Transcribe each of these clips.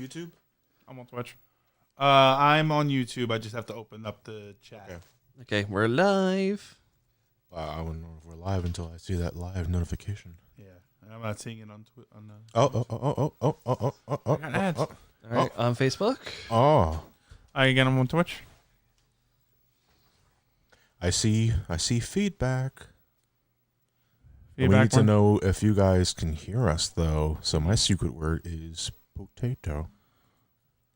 YouTube? I'm on Twitch. I'm on YouTube. I just have to open up the chat. Okay, we're live. I wouldn't know if we're live until I see that live notification. Yeah, and I'm not seeing it on Twitter. Oh. I got ads. All right, on Facebook. Oh. Again, I'm on Twitch. I see feedback. We Feedback need to know if you guys can hear us, though. So my secret word is potato.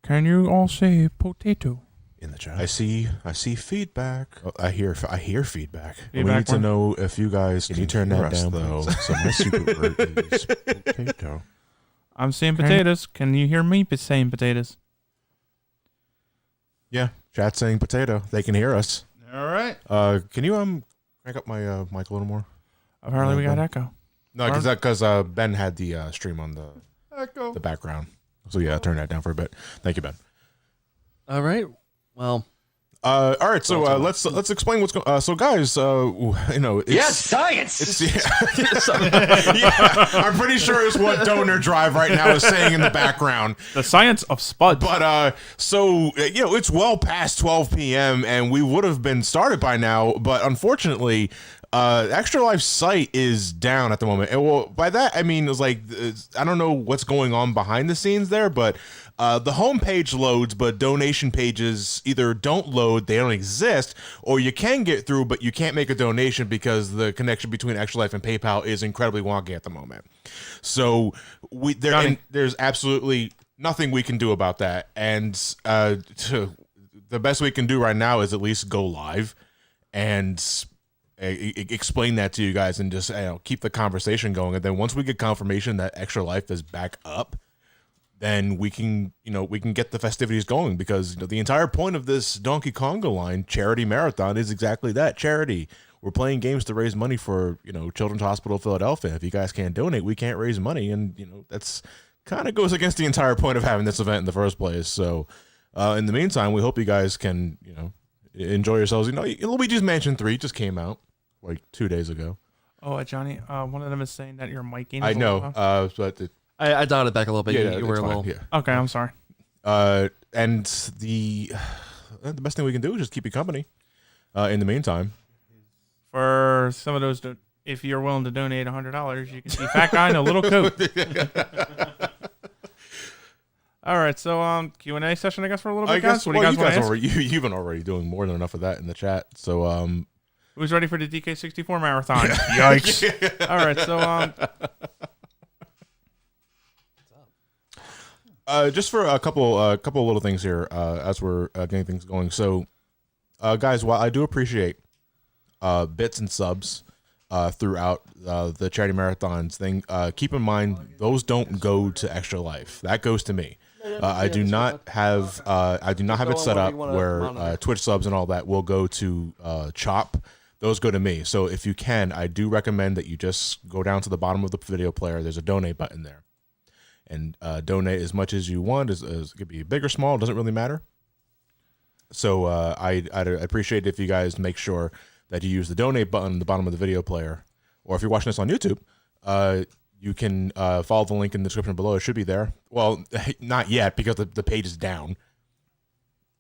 Can you all say potato? In the chat. I see feedback. Oh, I hear feedback. We Feedback need to know if you guys can turn that down, though. So my secret word is potato. I'm saying potatoes. Can you hear me saying potatoes? Yeah, chat saying potato. They can hear us. All right. Can you crank up my mic a little more? Apparently we got echo. No, because Ben had the stream on the background. So yeah, turn that down for a bit. Thank you, Ben. All right. Well. All right. So let's explain what's going. So guys, it's, science. It's yeah, I'm pretty sure it's what Donor Drive right now is saying in the background. The science of Spud. But it's well past 12 p.m. and we would have been started by now, but unfortunately, Extra Life's site is down at the moment. And well, by that I mean it's like I don't know what's going on behind the scenes there, but the homepage loads, but donation pages either don't load, they don't exist, or you can get through, but you can't make a donation because the connection between Extra Life and PayPal is incredibly wonky at the moment. So there's absolutely nothing we can do about that. And the best we can do right now is at least go live and explain that to you guys and just keep the conversation going. And then once we get confirmation that Extra Life is back up, then we can get the festivities going, because the entire point of this Donkey Konga line charity marathon is exactly that, charity. We're playing games to raise money for Children's Hospital of Philadelphia. If you guys can't donate, we can't raise money, and that's kind of goes against the entire point of having this event in the first place. So in the meantime, we hope you guys can enjoy yourselves. Luigi's Mansion 3 just came out like 2 days ago. Oh, Johnny, one of them is saying that you're miking. I know, but I dialed it back a little bit. Yeah, you were a little. Yeah. Okay, I'm sorry. And the best thing we can do is just keep you company. In the meantime, for some of those, if you're willing to donate $100, you can see Fat Guy in a little coat. All right, so Q&A session, I guess, for a little bit, guys. What do you guys want to ask? You've been already doing more than enough of that in the chat. So who's ready for the DK64 marathon? Yikes! All right, so just for a couple little things here as we're getting things going. So, guys, while I do appreciate bits and subs throughout the charity marathons thing, keep in mind those don't go to Extra Life. That goes to me. I do not have it set up where Twitch subs and all that will go to Chop. Those go to me. So if you can, I do recommend that you just go down to the bottom of the video player. There's a donate button there. And donate as much as you want. It could be big or small. It doesn't really matter. So I'd appreciate it if you guys make sure that you use the donate button at the bottom of the video player. Or if you're watching this on YouTube, you can follow the link in the description below. It should be there. Well, not yet, because the page is down.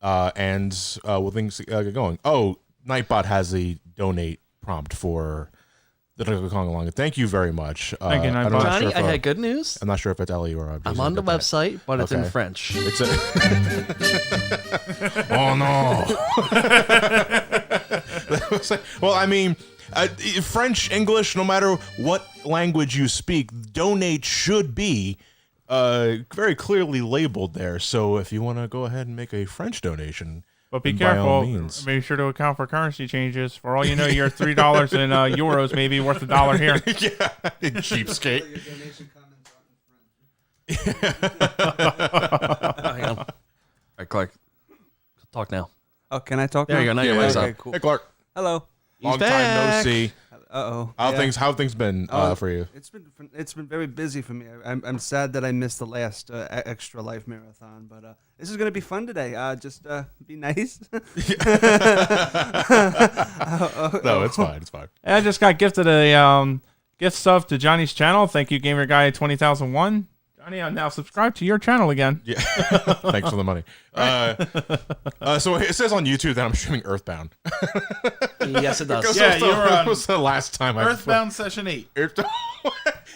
And will things get going? Oh, Nightbot has a donate prompt for the Donkey Konga line. Thank you very much. Thank you, Nightbot. Johnny, I had good news. I'm not sure if it's Ellie or I'm on the website, but it's in French. It's oh no. Well, I mean, French, English, no matter what language you speak, donate should be very clearly labeled there. So if you want to go ahead and make a French donation, but be careful. Make sure to account for currency changes. For all you know, your $3 in euros may be worth $1 here. Yeah, cheapskate. Hang on. All right, Clark. Talk now. Oh, can I talk there now? You go. Now your mic's up. Cool. Hey, Clark. Hello. Long time no see. Uh-oh. How things been for you? It's been very busy for me. I'm sad that I missed the last Extra Life marathon, but this is gonna be fun today. Just be nice. No, it's fine. It's fine. I just got gifted a gift sub to Johnny's channel. Thank you, Gamer Guy 20,001. Anyhow, now subscribe to your channel again. Yeah. Thanks for the money. So it says on YouTube that I'm streaming Earthbound. Yes, it does. Yeah, you were on was the last time Earthbound Session 8.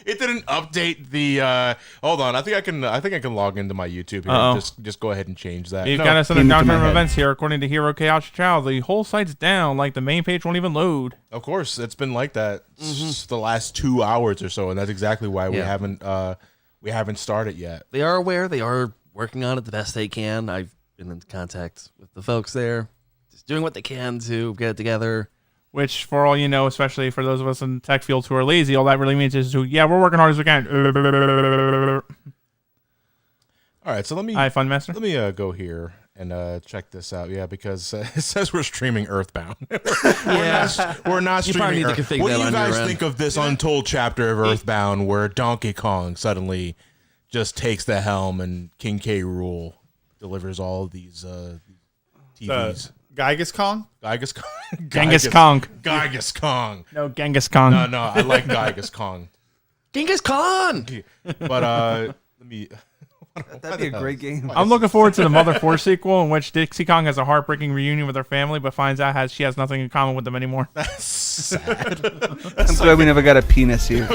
It didn't update the. Hold on, I think I can log into my YouTube here. Uh-oh. Just go ahead and change that. You've No, got us in the came into my downturn of head. events here, according to Hero Chaos Chow. The whole site's down. Like the main page won't even load. of course, it's been like that the last 2 hours or so, and that's exactly why we Yeah. haven't started yet. They are aware. They are working on it the best they can. I've been in contact with the folks there, just doing what they can to get it together. Which, for all you know, especially for those of us in tech fields who are lazy, all that really means is, yeah, we're working hard as we can. All right, so let me Funmaster. let me go here and check this out. Yeah, because it says we're streaming Earthbound. We're not You probably streaming. need to Earth. configure What that do you on your guys end. think of this untold chapter of Earthbound where Donkey Kong suddenly just takes the helm and King K. Rool delivers all of these TVs? Gygus Kong? Gygus Kong. Genghis Kong. Gygus Kong. No, Genghis Kong. No, I like Gygus Kong. Genghis Khan! But let me. That'd be a great game. I'm looking forward to the Mother 4 sequel in which Dixie Kong has a heartbreaking reunion with her family, but finds out she has nothing in common with them anymore. Sad. I'm glad we never got a penis here.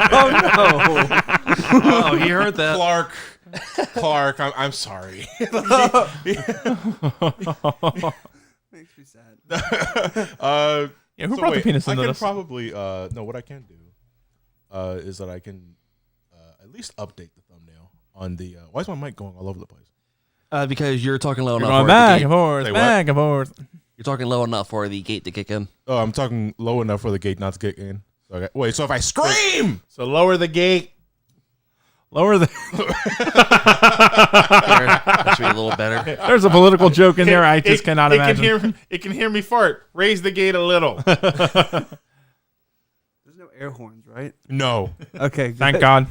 Oh no! Oh, he heard that. Clark, I'm sorry. Makes me sad. Yeah, who So brought the wait, penis I into can this? probably no. What I can do is that I can at least update the thumbnail on the. Why is my mic going all over the place? Because you're talking low You're enough going for the back gate. and forth, Say what? back and forth. You're talking low enough for the gate to kick in. Oh, I'm talking low enough for the gate not to kick in. Okay. Wait, so if I scream, So lower the gate. Lower the. Here, that should be a little better. There's a political joke in there. I just cannot imagine. It can hear me fart. Raise the gate a little. There's no air horns, right? no. Okay. Thank good. God.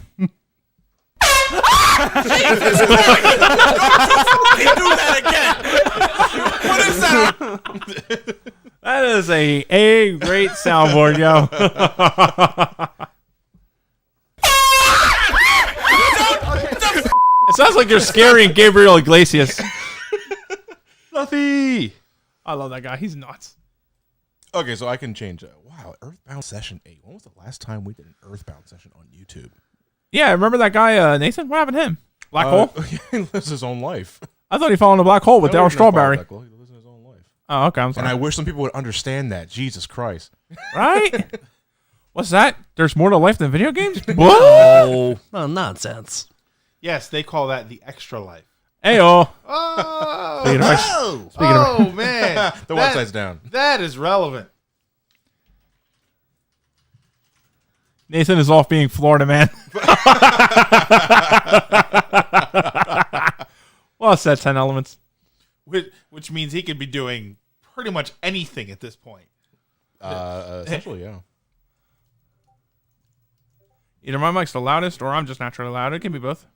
That is a great soundboard, yo. It sounds like you're scaring Gabriel Iglesias. Fluffy. I love that guy. He's nuts. Okay, so I can change. Wow, Earthbound Session 8. When was the last time we did an Earthbound session on YouTube? Yeah, remember that guy, Nathan? What happened to him? Black hole? He lives his own life. I thought he fell in a black hole with No, Daryl he doesn't follow Strawberry. Black Hole. He lives in his own life. Oh, okay. I'm And sorry. I wish some people would understand that. Jesus Christ. Right? What's that? There's more to life than video games? What? Oh, nonsense. Yes, they call that the extra life. Heyo. Oh, Speaking of ex- oh man. The That- website's down. That is relevant. Nathan is off being Florida man. Well, it's that 10 elements. Which means he could be doing pretty much anything at this point. Essentially, yeah. Either my mic's the loudest or I'm just naturally loud. It can be both.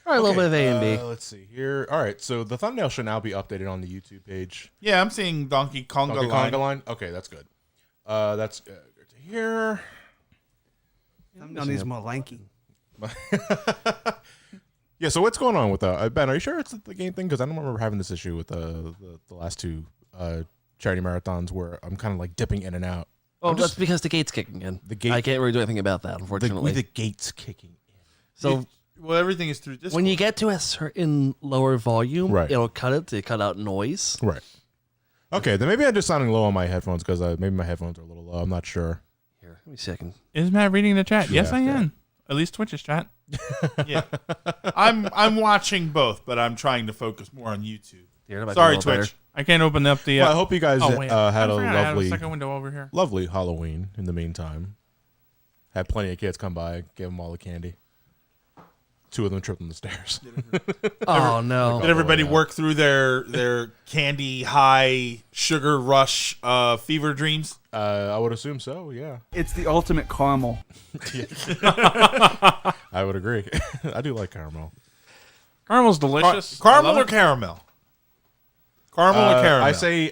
All right, a little bit of A and B. Let's see here. All right, so the thumbnail should now be updated on the YouTube page. Yeah, I'm seeing Donkey Konga Donkey line. Konga line. Okay, that's good. That's good to hear. Thumbnail needs more lanky. Yeah. So what's going on with Ben? Are you sure it's the game thing? Because I don't remember having this issue with the last two charity marathons where I'm kind of like dipping in and out. Oh, that's because the gate's kicking in. The gate- I can't really do anything about that, unfortunately. The gates kicking in. So Well, everything is through this. when you get to a certain lower volume, Right. it'll cut it to cut out noise. Right. Okay, then maybe I'm just sounding low on my headphones because maybe my headphones are a little low. I'm not sure. Here, let me see. I can. Is Matt reading the chat? Yes, Yeah, I yeah. am. At least Twitch's chat. Yeah, I'm watching both, but I'm trying to focus more on YouTube. Here, that might be a Sorry, little better. Twitch. I can't open up the. Well, I hope you guys oh, wait. had I a forgot I have a lovely, second window over here. lovely Halloween in the meantime. Had plenty of kids come by, gave them all the candy. 2 of them tripped on the stairs. Oh no! Did everybody yeah. work through their candy high sugar rush fever dreams? I would assume so, yeah. It's the ultimate caramel. I would agree. I do like caramel. Caramel's delicious. I Caramel love or it. caramel? Caramel or caramel?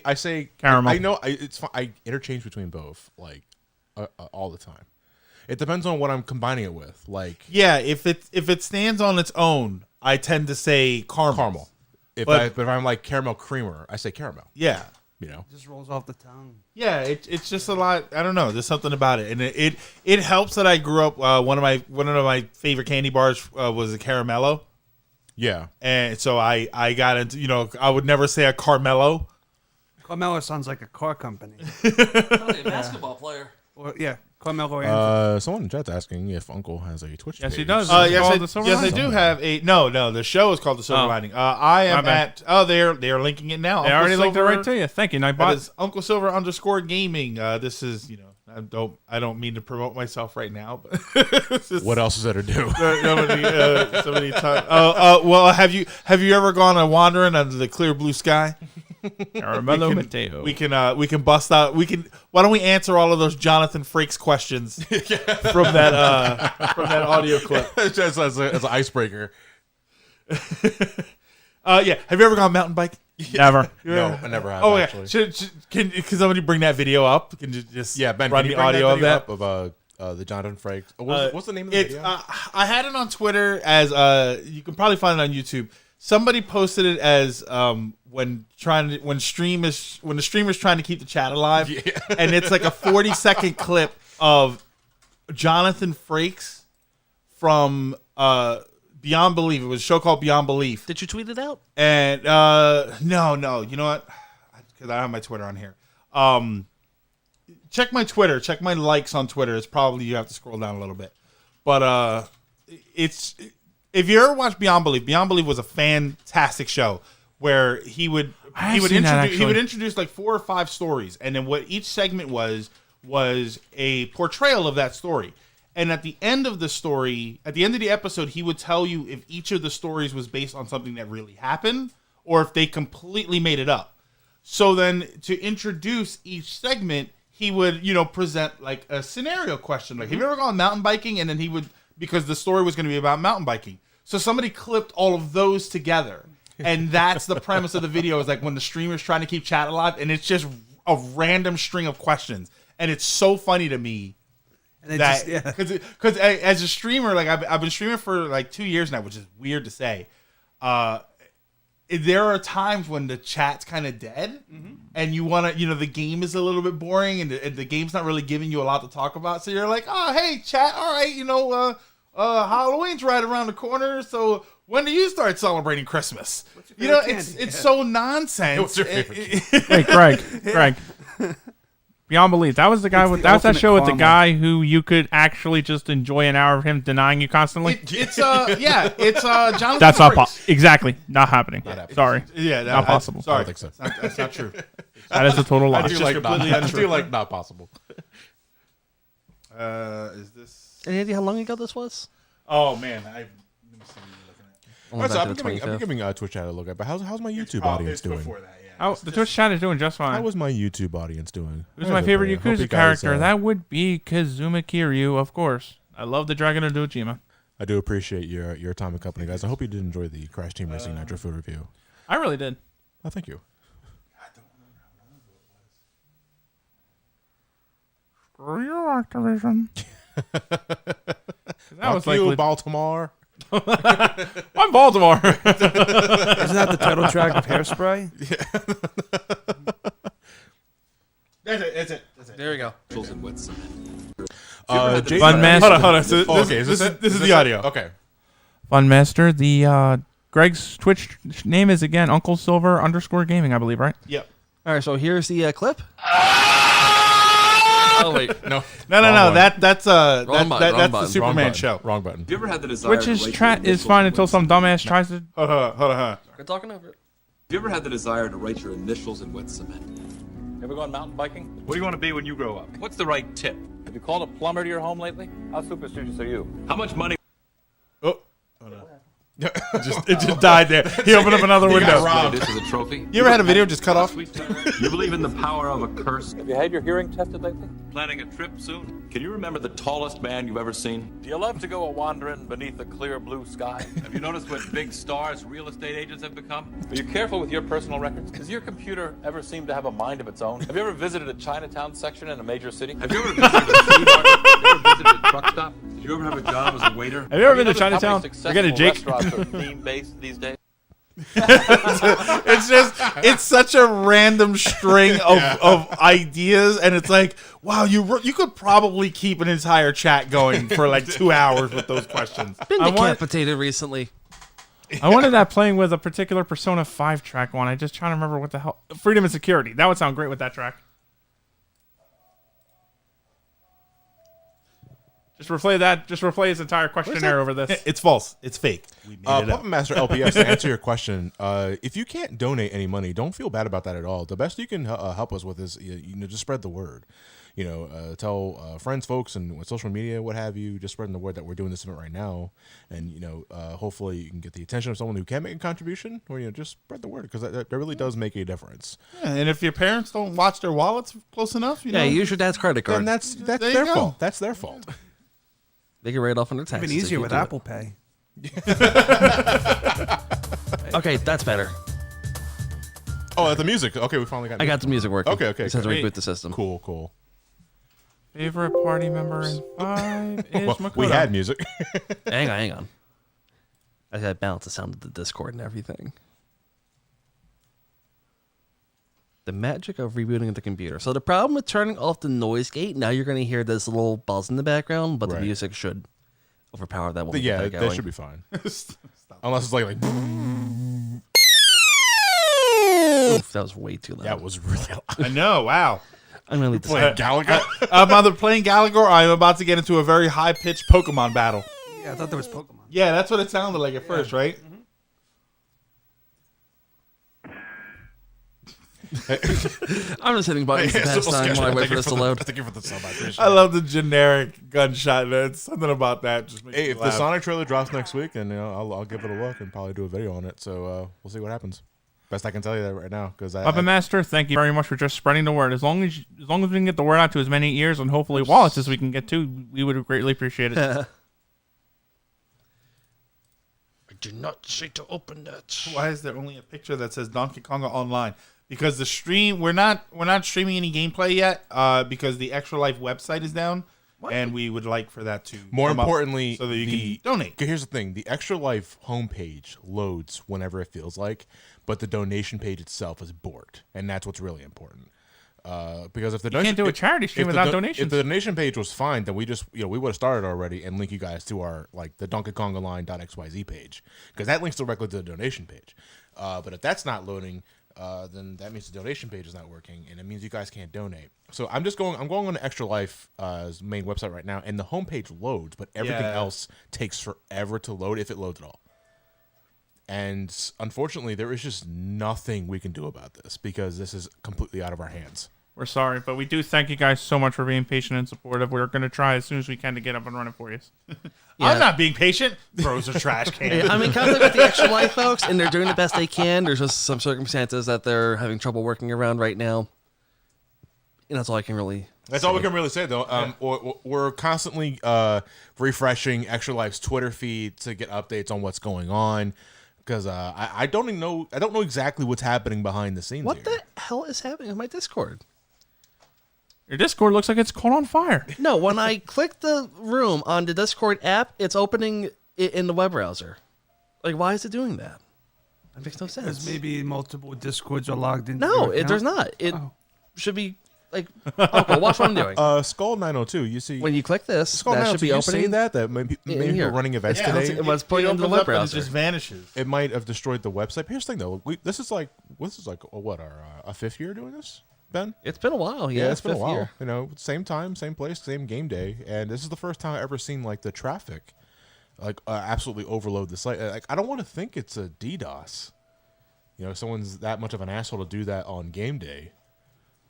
I say Caramel. I know it's fine. I interchange between both, like all the time. It depends on what I'm combining it with. Like Yeah, if it stands on its own, I tend to say caramel. But if I'm like caramel creamer, I say caramel. Yeah. You know, It just rolls off the tongue. Yeah, it's just a lot. I don't know. There's something about it, and it helps that I grew up. One of my favorite candy bars was a Caramello, yeah. and so I got into. I would never say a Carmelo. Carmelo sounds like a car company. Probably a basketball player. Or yeah, Carmelo. Someone in chat's asking if Uncle has a Twitch. Yes, page. he does. Yes, It's called I, The Silver yes, I Lining. do have a no. The show is called The Silver Oh. Lining. I am My bad. at. Oh, they're linking it now. They already linked it right to you. Thank you, That Nightbot. is Uncle Silver _gaming. This is I don't mean to promote myself right now, but this is- What else is there to do? so many times. Well, have you ever gone a wandering under the clear blue sky? Caramello Mateo. We can bust out. Why don't we answer all of those Jonathan Frakes questions from that audio clip? Just as an icebreaker. Yeah. Have you ever gone mountain bike? Never. No, I never have. Oh actually. yeah. Can somebody bring that video up? Can you just Ben, run can you the bring audio of video that? up of the Jonathan Frakes? What's the name of the It's, video? I had it on Twitter as you can probably find it on YouTube. Somebody posted it as when the streamer's trying to keep the chat alive, and it's like a 40-second clip of Jonathan Frakes from Beyond Belief. It was a show called Beyond Belief. Did you tweet it out? And no, you know what? Because I have my Twitter on here. Check my Twitter. Check my likes on Twitter. It's probably you have to scroll down a little bit, but it's if you ever watched Beyond Belief was a fantastic show where he would introduce like 4 or 5 stories, and then what each segment was a portrayal of that story. And at the end of the story, at the end of the episode, he would tell you if each of the stories was based on something that really happened or if they completely made it up. So then to introduce each segment, he would, present like a scenario question. Like, have you ever gone mountain biking? And then he would, because the story was going to be about mountain biking. So somebody clipped all of those together. And that's the premise of the video, is like when the streamer's trying to keep chat alive, and it's just a random string of questions. And it's so funny to me. That because as a streamer, like I've been streaming for like 2 years now, which is weird to say. There are times when the chat's kind of dead, and you want to, the game is a little bit boring, and the game's not really giving you a lot to talk about. So you're like, oh hey chat, all right, Halloween's right around the corner, so when do you start celebrating Christmas? It's so nonsense. What's your favorite? Wait, Greg. Beyond Belief. That was the guy with. That was that show with the guy who you could actually just enjoy an hour of him denying you constantly. It's Jonathan. That's not Frakes. exactly not happening. Sorry. Yeah, Not possible. Sorry, I don't think so. That's not true. That is a total lie. I do like not possible. Is this? Any idea how long ago this was? Oh man, let me see what you're looking at. Only Alright, so back I've to been the giving 25th. Twitch chat a look at, but how's my YouTube Oh, audience it's doing? before that, yeah. Oh, the Twitch chat is doing just How fine. was my YouTube audience doing? Who's my favorite Hope you Yakuza guys, character? That would be Kazuma Kiryu, of course. I love the Dragon of Dojima. I do appreciate your time and company, guys. I hope you did enjoy the Crash Team Racing Nitro Food review. I really did. Oh, thank you. Screw you, Activision. That was Fuck you, like Baltimore. I'm Baltimore. Isn't that the title track of Hairspray? That's it. There we go. Jason, Fun Master. Hold on. So Oh, okay, this is the audio. Okay. Funmaster. The Greg's Twitch name is again Uncle Silver _gaming, I believe, right? Yep. All right, so here's the clip. Oh wait, No. No. That's Wrong the button. Superman show. Wrong button. Have you ever had the desire Twitch's to write chat your is fine until initials some dumbass tries to. Hold on. we're talking over it. Have you ever had the desire to write your initials in wet cement? Ever gone mountain biking? What do you want to be when you grow up? What's the right tip? Have you called a plumber to your home lately? How superstitious are you? How much money? Oh, hold on. It just died there. He opened up another window. This is a trophy. You ever had a video just cut off? You believe in the power of a curse? Have you had your hearing tested lately? Planning a trip soon? Can you remember the tallest man you've ever seen? Do you love to go a-wandering beneath the clear blue sky? Have you noticed what big stars real estate agents have become? Are you careful with your personal records? Does your computer ever seem to have a mind of its own? Have you ever visited a Chinatown section in a major city? Have you ever visited a flea market? Have you ever visited a truck stop? Did you ever have a job as a waiter? Have you ever been to noticed how many Chinatown? Forget it, successful Jake. restaurants are theme-based these days? It's such a random string of ideas, and it's like, wow, you could probably keep an entire chat going for like 2 hours with those questions. Been I want- decapitated recently. I wanted that playing with a particular Persona 5 track one. I just trying to remember what the hell. Freedom and Security. That would sound great with that track. Just replay that. Just replay his entire questionnaire over this. It's false. It's fake. We made it up. Puppet Master LPS, to answer your question, if you can't donate any money, don't feel bad about that at all. The best you can help us with is just spread the word. Tell friends, folks, and with social media, what have you. Just spreading the word that we're doing this event right now, and hopefully you can get the attention of someone who can make a contribution, or just spread the word, because that really does make a difference. Yeah, and if your parents don't watch their wallets close enough, you know, Use your dad's credit card. And that's There you their go. fault. That's their fault. They can write off on their taxes. Even if easier you with do it. Apple Pay. Okay, that's better. Oh, the music. Okay, we finally got. I got the music working. Okay, Just have to great. reboot the system. Cool. Favorite party member in 5 is Well, Makoto. we had music. Hang on. I got to balance the sound of the Discord and everything. The magic of rebooting the computer. So the problem with turning off the noise gate, now you're going to hear this little buzz in the background, but the Right. music should overpower that one. Yeah, that should be fine. Unless it's like Oof, that was way too loud. that was really loud. I know. Wow. I'm going to leave this. Playing Galaga. I'm either playing Galaga or I'm about to get into a very high pitched Pokemon battle. Yeah, I thought there was Pokemon. Yeah, that's what it sounded like at first, right? I'm just hitting buttons to Yeah, pass so time while I wait for this to load. Thank you for the sub. I appreciate I it. love the generic gunshot. It's something about that just makes Hey, me if the laugh. Sonic trailer drops next week, then I'll give it a look and probably do a video on it. So we'll see what happens. Best I can tell you that right now, because Puppet Master, thank you very much for just spreading the word. As long as we can get the word out to as many ears and hopefully wallets as we can get to, we would greatly appreciate it. I do not say to open that. Why is there only a picture that says Donkey Konga Online? Because the stream, we're not streaming any gameplay yet. Because the Extra Life website is down, and we would like for that to more come up importantly, so that you can donate. Here's the thing: the Extra Life homepage loads whenever it feels like, but the donation page itself is borked, and that's what's really important. Because if the You can't do a charity stream without donations. If the donation page was fine, then we just we would have started already and link you guys to our the Donkey Kong Online.xyz page, because that links directly to the donation page. But if that's not loading, then that means the donation page is not working, and it means you guys can't donate. So I'm going on the Extra Life's main website right now, and the homepage loads, but everything else takes forever to load, if it loads at all. And unfortunately, there is just nothing we can do about this, because this is completely out of our hands. We're sorry, but we do thank you guys so much for being patient and supportive. We're going to try as soon as we can to get up and running for you. I'm not being patient. Throws a trash can. I'm in contact with the Extra Life folks, and they're doing the best they can. There's just some circumstances that they're having trouble working around right now. And that's all I can really That's say. all we can really say, though. We're constantly refreshing Extra Life's Twitter feed to get updates on what's going on, because I don't even know. I don't know exactly what's happening behind the scenes. What here. the hell is happening with my Discord? Your Discord looks like it's caught on fire. No, when I click the room on the Discord app, it's opening it in the web browser. Like, why is it doing that? That makes no sense. Because maybe multiple Discords are logged into No, your there's account. not. It should be like, Uncle, watch what I'm doing. Skull 902. You see, When you click this, Skull that 902. should be you see opening. that maybe in here. we're running events Yeah, today. It was put into the opens web up and browser. it just vanishes. It might have destroyed the website. Here's the thing, though. This is like what our fifth year doing this, Ben? It's been a while. Yeah, It's been a fifth while. year. You know, same time, same place, same game day, and this is the first time I've ever seen the traffic, absolutely overload the site. Like, I don't want to think it's a DDoS. You know, someone's that much of an asshole to do that on game day,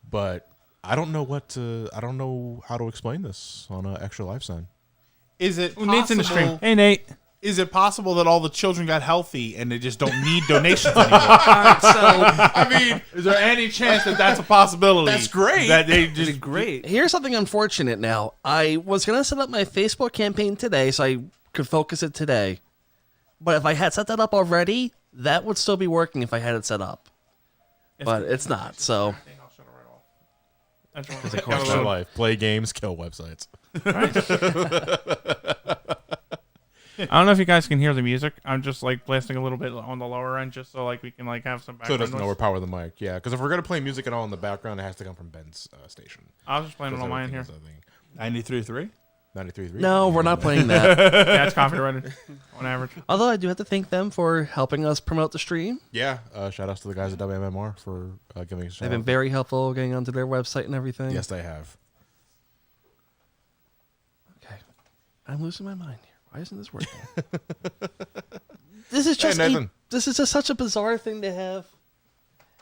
but I don't know I don't know how to explain this on an Extra Life sign. Is it Ooh, Nate's in the stream. possible? Hey, Nate. is it possible that all the children got healthy and they just don't need donations anymore? I mean, Is there any chance that that's a possibility? That's great. That they It's just great. Here's something unfortunate now. I was going to set up my Facebook campaign today so I could focus it today. But if I had set that up already, that would still be working if I had it set up. But it's not, so... Extra Life. Play games, kill websites. I don't know if you guys can hear the music. I'm just like blasting a little bit on the lower end, just so like we can like have some So it background doesn't noise. overpower the mic. Yeah, because if we're going to play music at all in the background, it has to come from Ben's station. I was just playing it on mine here. 93.3. 93.3? No, we're not playing that. Yeah, it's copyrighted on average. Although I do have to thank them for helping us promote the stream. Yeah, shout outs to the guys at WMMR for giving us a shout They've been out. very helpful getting onto their website and everything. Yes, they have. Okay. I'm losing my mind here. Why isn't this working? This is just Nathan. this is just such a bizarre thing to have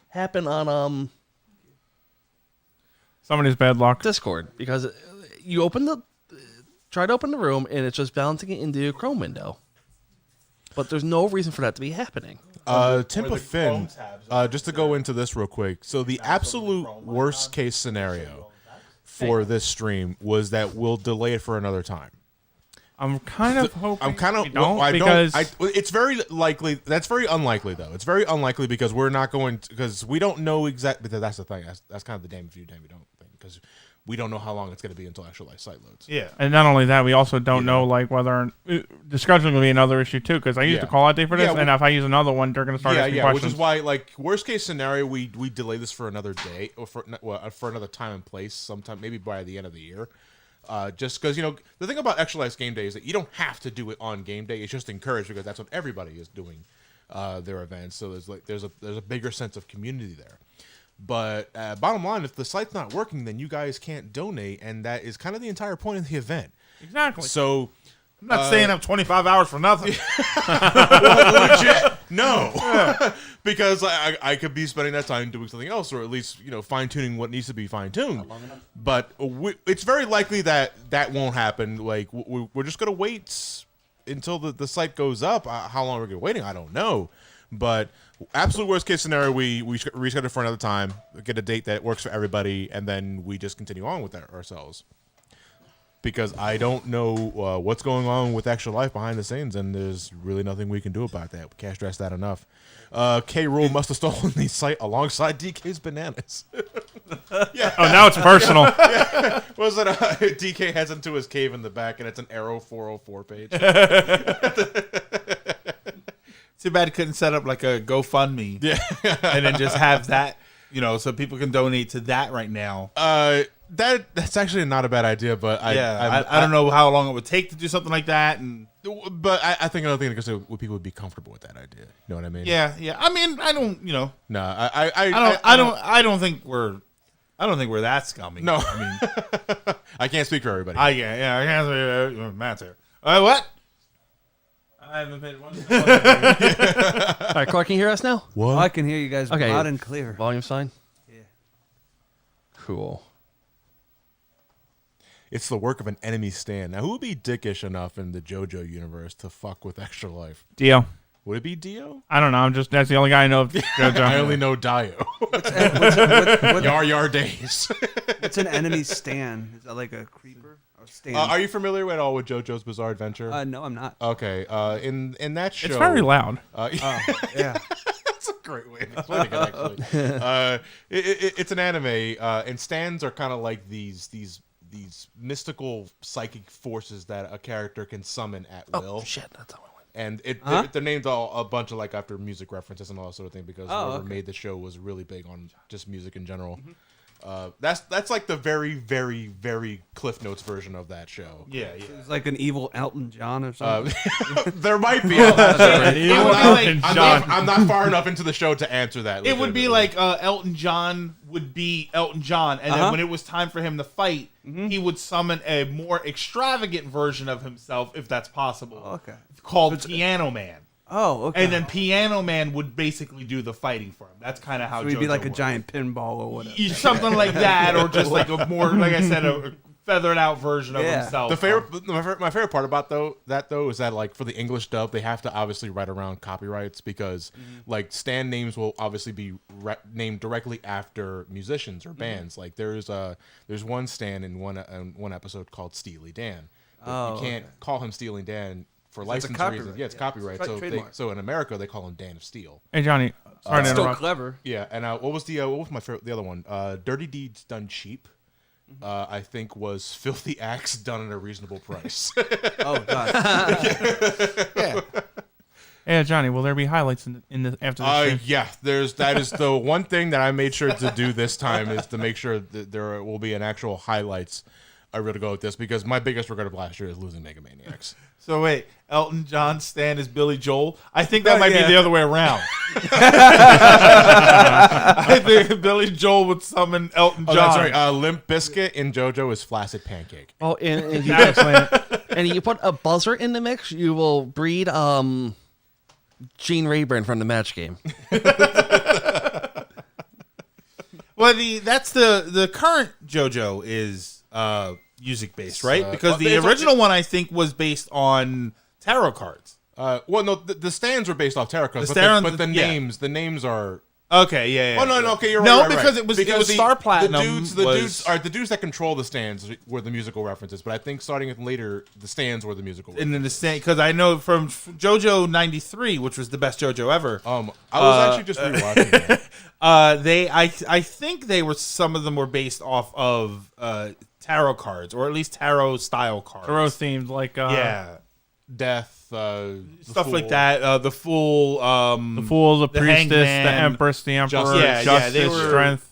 happen on Somebody's bad luck. Discord, because you try to open the room and it's just bouncing it into a Chrome window. But there's no reason for that to be happening. Timpa Finn, just to go into this real quick. So the absolute worst case scenario for this stream was that we'll delay it for another time. I'm kind of hoping I'm kind of. we don't, I because don't. It's very likely. That's very unlikely, though. It's very unlikely because we're not going because we don't know exactly. That's the thing. That's kind of the damn if you damn you don't thing because we don't know how long it's going to be until actual life site loads. Yeah. and not only that, we also don't know like whether the scheduling will be another issue too. Because I used the Yeah. call out date for this, Yeah, and if I use another one, they're going to start asking questions. Which is why, like, worst case scenario, we delay this for another day or for another time and place, sometime maybe by the end of the year. Just because the thing about Extra Life's game day is that you don't have to do it on game day. It's just encouraged because that's what everybody is doing their events. So there's a bigger sense of community there. But bottom line, if the site's not working, then you guys can't donate, and that is kind of the entire point of the event. Exactly. So. I'm not staying up 25 hours for nothing. Legit, no, because I could be spending that time doing something else, or at least fine tuning what needs to be fine tuned. But it's very likely that won't happen. Like we're just gonna wait until the site goes up. How long we're gonna waiting, I don't know. But absolute worst case scenario, we reschedule for another time, get a date that works for everybody, and then we just continue on with that ourselves. Because I don't know what's going on with Extra Life behind the scenes, and there's really nothing we can do about that. We can't stress that enough. K. Rule must have stolen the site alongside DK's bananas. Yeah. Oh, now it's personal. Yeah. Was it DK heads into his cave in the back, and it's an Arrow 404 page. Too bad couldn't set up like a GoFundMe. Yeah. And then just have that, so people can donate to that right now. That's actually not a bad idea, but I don't know how long it would take to do something like that, but I think another thing because people would be comfortable with that idea. You know what I mean? Yeah. I mean, I don't. No, I don't think we're that scummy. No, I mean, I can't speak for everybody. I can't say Matt's here. What? I haven't paid one. All right, Clark, can you hear us now? Oh, I can hear you guys Okay. loud and clear. Volume's fine? Yeah. Cool. It's the work of an enemy stand. Now, who would be dickish enough in the JoJo universe to fuck with Extra Life? Dio. Would it be Dio? I don't know. That's the only guy I know of JoJo. I only know Dio. Yar Yar Days. What's an enemy stand? Is that like a creeper or stand? Are you familiar at all with JoJo's Bizarre Adventure? No, I'm not. Okay. In that show, It's very loud. Yeah. That's a great way of explaining it. Actually, it's an anime, and stands are kind of like these mystical psychic forces that a character can summon at will. Oh, shit. That's how I went. And they're named all a bunch of like after music references and all that sort of thing because whoever made the show was really big on just music in general. That's like the very, very, very Cliff Notes version of that show. Yeah. It's like an evil Elton John or something. There might be. I'm not far enough into the show to answer that. It would be like Elton John would be Elton John, and then when it was time for him to fight, he would summon a more extravagant version of himself, if that's possible. Okay. Called Piano Man. Oh, okay. And then Piano Man would basically do the fighting for him. That's kind of how so he'd be JoJo like a works. giant pinball or whatever. Something like that, or just like a more, like I said, a feathered out version of himself. My favorite part about that is that like for the English dub, they have to obviously write around copyrights because like stand names will obviously be named directly after musicians or bands. Like there's one stand in one episode called Steely Dan. But you can't call him Steely Dan for license reasons. Yeah, it's copyright. So in America they call him Dan of Steel. Hey Johnny, sorry to Still interrupt. clever. Yeah, and what was my favorite? The other one, Dirty Deeds Done Cheap. I think was Filthy Acts done at a reasonable price. Oh God. Yeah. Hey Johnny, will there be highlights in the after the stream? Yeah. That is the one thing that I made sure to do this time is to make sure that there will be an actual highlights. I really go with this because my biggest regret of last year is losing Mega Maniacs. So wait, Elton John Stan is Billy Joel. I think that might be the other way around. I think Billy Joel would summon Elton John. That's right. Limp Bizkit in JoJo is Flaccid Pancake. Oh, and you put a buzzer in the mix, you will breed Gene Rayburn from the Match Game. Well, that's the current JoJo is music based, right? Because the original one I think was based on tarot cards. Well, no, the stands were based off tarot cards, but the names are. Okay, yeah. Oh no, okay, you're right. No, right, because right. it was Star Platinum. The dudes that control the stands were the musical references, but I think starting with later, the stands were the musical. And then the stand, because I know from JoJo '93, which was the best JoJo ever. I was actually just rewatching that. I think some of them were based off of tarot cards, or at least tarot style cards. Tarot themed, like death, stuff like that. The Fool, the Fool, the Priestess, Hangman, the Empress, the Emperor, Justice, they were, Strength.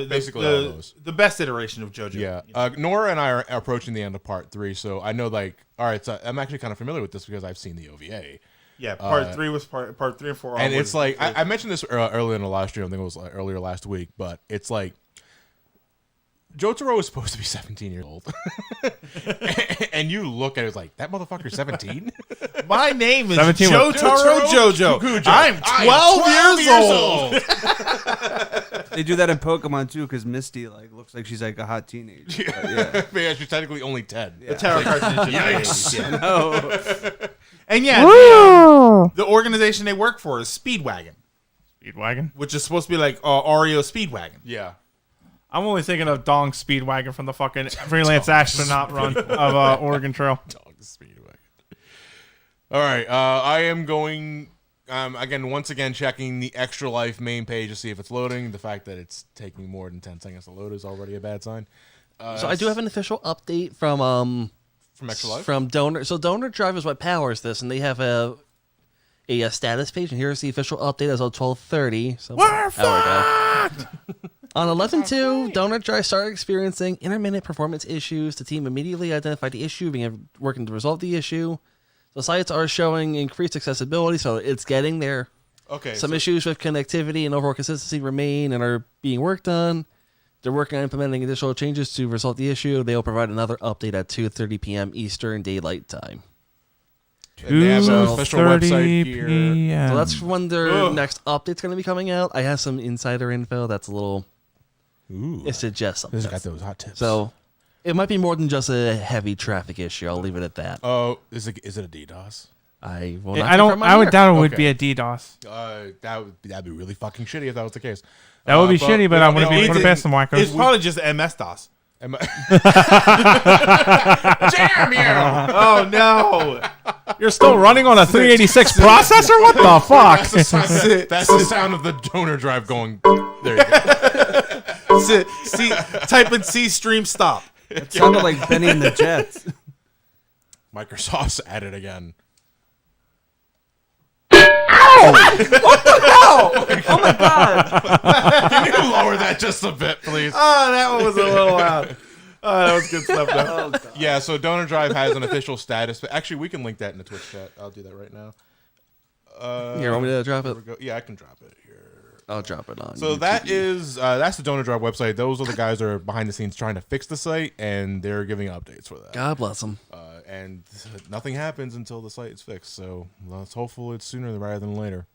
Basically all those. The best iteration of JoJo. Yeah, Nora and I are approaching the end of part 3, so I know all right. So I'm actually kind of familiar with this because I've seen the OVA. Yeah, part 3 was part 3 and 4. And it's like I mentioned this earlier in the last stream. I think it was earlier last week, but it's like Jotaro is supposed to be 17 years old, and you look at it like that motherfucker's 17. My name is 17 Jotaro Jojo. I'm 12 years old. They do that in Pokemon too, because Misty looks like she's like a hot teenager. Yeah, she's technically only 10. The tarot cards. Yikes! Yeah. No. And the organization they work for is Speedwagon. Speedwagon, which is supposed to be like Oreo Speedwagon. Yeah. I'm only thinking of Dong Speedwagon from the fucking freelance astronaut run of Oregon Trail. Dong Speedwagon. All right, I am going once again checking the Extra Life main page to see if it's loading. The fact that it's taking more than 10 seconds to load is already a bad sign. So I do have an official update from Extra Life, from Donor. So Donor Drive is what powers this, and they have a status page, and here's the official update as of 12:30. So we're fucked! On 11/2, Donut Drive started experiencing intermittent performance issues. The team immediately identified the issue, began working to resolve the issue. The sites are showing increased accessibility, so it's getting there. Okay. Some issues with connectivity and overall consistency remain and are being worked on. They're working on implementing additional changes to resolve the issue. They will provide another update at 2:30 p.m. Eastern Daylight Time. They have an official website here. PM. So that's when their next update's going to be coming out. I have some insider info that's a little... It suggests something. This has got those hot tips. So it might be more than just a heavy traffic issue. I'll leave it at that. Oh, is it a DDoS? I will I would doubt it would be a DDoS. That'd be really fucking shitty if that was the case. That would be shitty, but I wouldn't be putting past some wackos. It's probably just MS-DOS. Damn you! Oh no! You're still running on a 386 processor? What the fuck? That's the sound of the Donor Drive going. There you go. Type in C stream stop. It sounded like Benny and the Jets. Microsoft's at it again. What the hell? Oh my god! Can you lower that just a bit, please? Oh, that one was a little loud. Oh, that was good stuff. Though. Yeah, so Donor Drive has an official status, but actually we can link that in the Twitch chat. I'll do that right now. Here, want me to drop it? Yeah, I can drop it here. I'll drop it on. So YouTube. that's the Donor Drive website. Those are the guys that are behind the scenes trying to fix the site, and they're giving updates for that. God bless them. And nothing happens until the site is fixed. So let's hopefully it's sooner rather than later.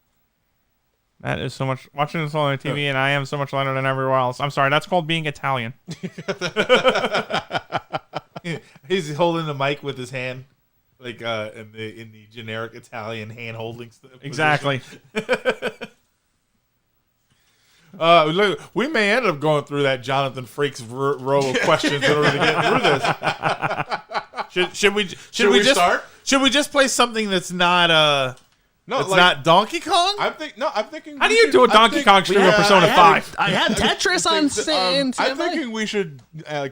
That is so much. Watching this on TV, and I am so much lighter than everywhere else. I'm sorry, that's called being Italian. He's holding the mic with his hand, like in the generic Italian hand holding. Exactly. Look, we may end up going through that Jonathan Frakes row of questions in order to get through this. Should we just start? Should we just play something that's not No, it's not Donkey Kong? I'm thinking. How do you do a Donkey Kong stream on Persona 5? I had Tetris on stand. I'm thinking we should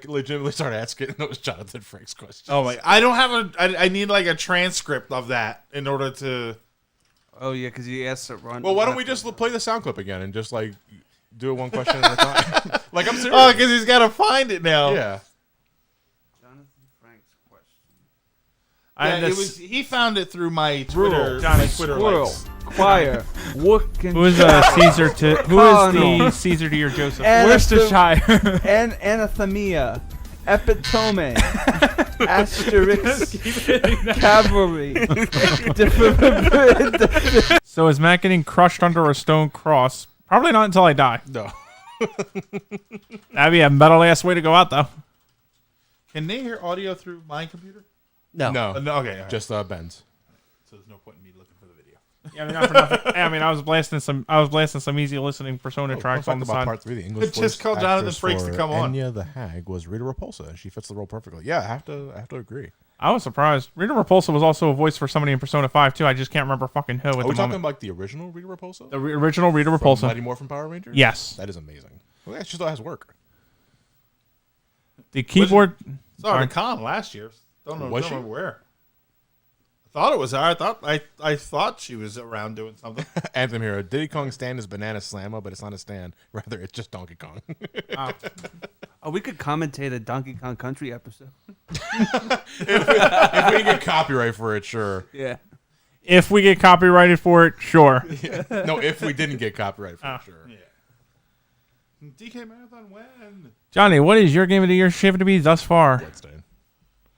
legitimately start asking those Jonathan Frakes questions. Oh my! I don't have I need like a transcript of that in order to. Oh yeah, because you asked it run. Well, why don't we just play the sound clip again and just like do it one question at a time? Like I'm serious. Oh, because he's got to find it now. Yeah. Jonathan Frank's question. He found it through my Rule, Twitter. Johnny My Twitter Squirrel, likes. choir, wook and Who is Caesar to? Who is Cardinal. the Caesar to your Joseph? Worcestershire and anathemia, epitome, asterisk, cavalry. So is Matt getting crushed under a stone cross? Probably not until I die. No. That'd be a metal ass way to go out, though. Can they hear audio through my computer? No. No. No. Okay. All right. Just Ben's. So there's no point in me looking for the video. Yeah, I mean, not for nothing. I mean, I was blasting some easy listening Persona tracks on the about side. part 3. The English Just voice call Jonathan actress Frakes to for come on. Enya the Hag was Rita Repulsa, and she fits the role perfectly. Yeah, I have to agree. I was surprised. Rita Repulsa was also a voice for somebody in Persona 5 too. I just can't remember fucking who at Are the we talking moment. like the original Rita Repulsa? The original Rita From Repulsa. Mighty Morphin Power Rangers? Yes. That is amazing. Well, that still has work. The keyboard. Saw her at Con last year. Don't know. Was Don't she? remember where. I thought it was her. I thought she was around doing something. Anthem Hero. Diddy Kong stand is Banana Slammer, but it's not a stand. Rather, it's just Donkey Kong. Oh, we could commentate a Donkey Kong Country episode. If we get copyright for it, sure. Yeah. If we get copyrighted for it, sure. No, if we didn't get copyright for it, sure. Yeah. DK Marathon when? Johnny, what is your game of the year shaping to be thus far? Bloodstained.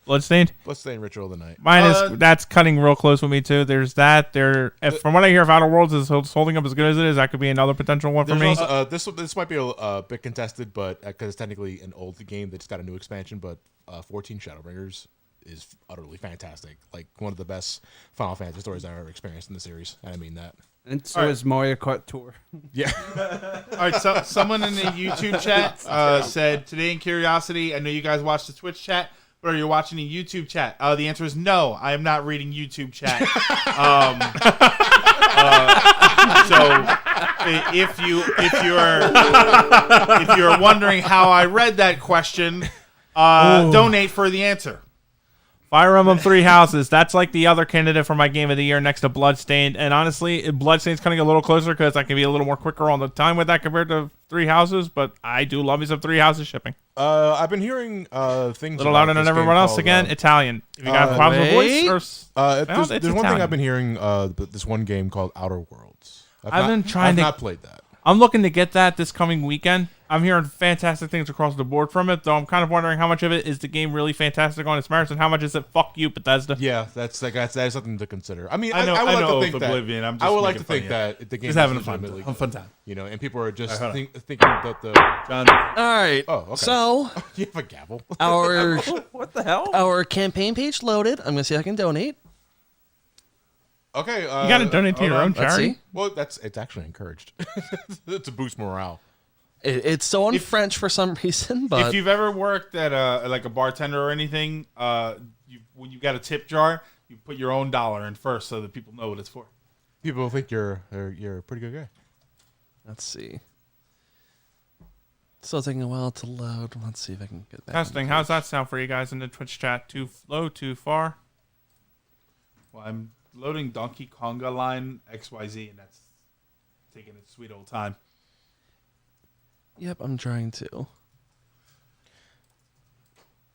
Bloodstained? Bloodstained Ritual of the Night. Mine is that's cutting real close with me too. There's that. From what I hear, if Outer Worlds is holding up as good as it is, that could be another potential one for me. Also, this might be a bit contested, but because it's technically an old game that's got a new expansion, but 14 Shadowbringers is utterly fantastic. Like one of the best Final Fantasy stories I've ever experienced in the series, and I mean that. And so is Mario Kart Tour. Yeah. All right. So someone in the YouTube chat said today in Curiosity. I know you guys watch the Twitch chat. But are you watching the YouTube chat? The answer is no. I am not reading YouTube chat. So if you're wondering how I read that question, donate for the answer. Fire Emblem Three Houses. That's like the other candidate for my game of the year next to Bloodstained. And honestly, Bloodstained's coming a little closer because I can be a little more quicker on the time with that compared to Three Houses. But I do love me some Three Houses shipping. I've been hearing things A little about louder than this everyone game else. called, Again, Italian. If you got problems with voice, or there's it's one thing Italian. I've been hearing. This one game called Outer Worlds. I've not played that. I'm looking to get that this coming weekend. I'm hearing fantastic things across the board from it, though I'm kind of wondering how much of it is the game really fantastic on its merits and how much is it fuck you, Bethesda. Yeah, that's something to consider. I mean, I know would like of to think Oblivion. I'm just I would like to making think fun of that the game Just is having a fun legitimately time. you know, and people are just All right, thinking that the John, All right. Oh, okay. So you have a gavel. our What the hell? our campaign page loaded. I'm gonna see if I can donate. Okay, You got to donate to your own Let's charity. see. Well, it's actually encouraged to boost morale. It's so in French for some reason, but if you've ever worked at like a bartender or anything, when you got a tip jar, you put your own dollar in first so that people know what it's for. People think you're a pretty good guy. let's see. Still taking a while to load. Let's see if I can get back. Testing. How's that sound for you guys in the Twitch chat? Too low, too far? Well, I'm loading Donkey Konga line XYZ, and that's taking its sweet old time. Yep, I'm trying to.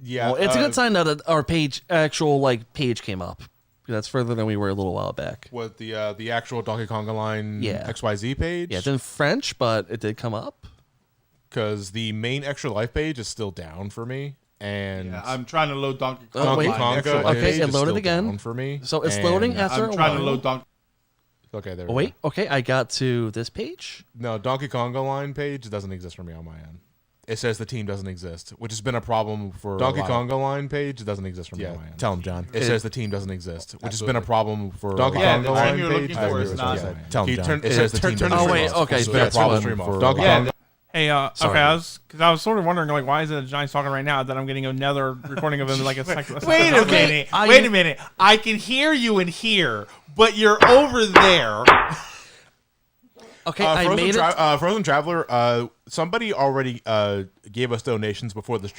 Yeah, Well, it's a good sign now that our actual page came up. That's further than we were a little while back. What the actual Donkey Konga line Yeah. XYZ page? Yeah, it's in French, but it did come up. Because the main Extra Life page is still down for me, and Yeah, I'm trying to load Donkey Oh, Konga wait. line. Konga Okay, page it is loaded still again. down for me. So it's and- loading after I'm a trying to while. load Donkey. Okay, there. Oh, wait. Okay, I got to this page. No, Donkey Konga line page doesn't exist for me on my end. It says the team doesn't exist, which has been a problem for Donkey Konga line page. It doesn't exist from Yeah, my end. Tell him, John. It says the team doesn't exist, which has been a problem for Donkey Konga Konga line team you're page. looking for is not. Tell him, John. Turn- It says the team turn- doesn't Oh wait, exist. okay. It's been a problem for Donkey Konga. Hey, okay, I was sort of wondering, like, why is it the Giants talking right now that I'm getting another recording of him like a second? Wait a minute. Wait a minute. I can hear you in here, but you're over there. Okay, I Frozen made it. Frozen Traveler. Somebody already gave us donations before the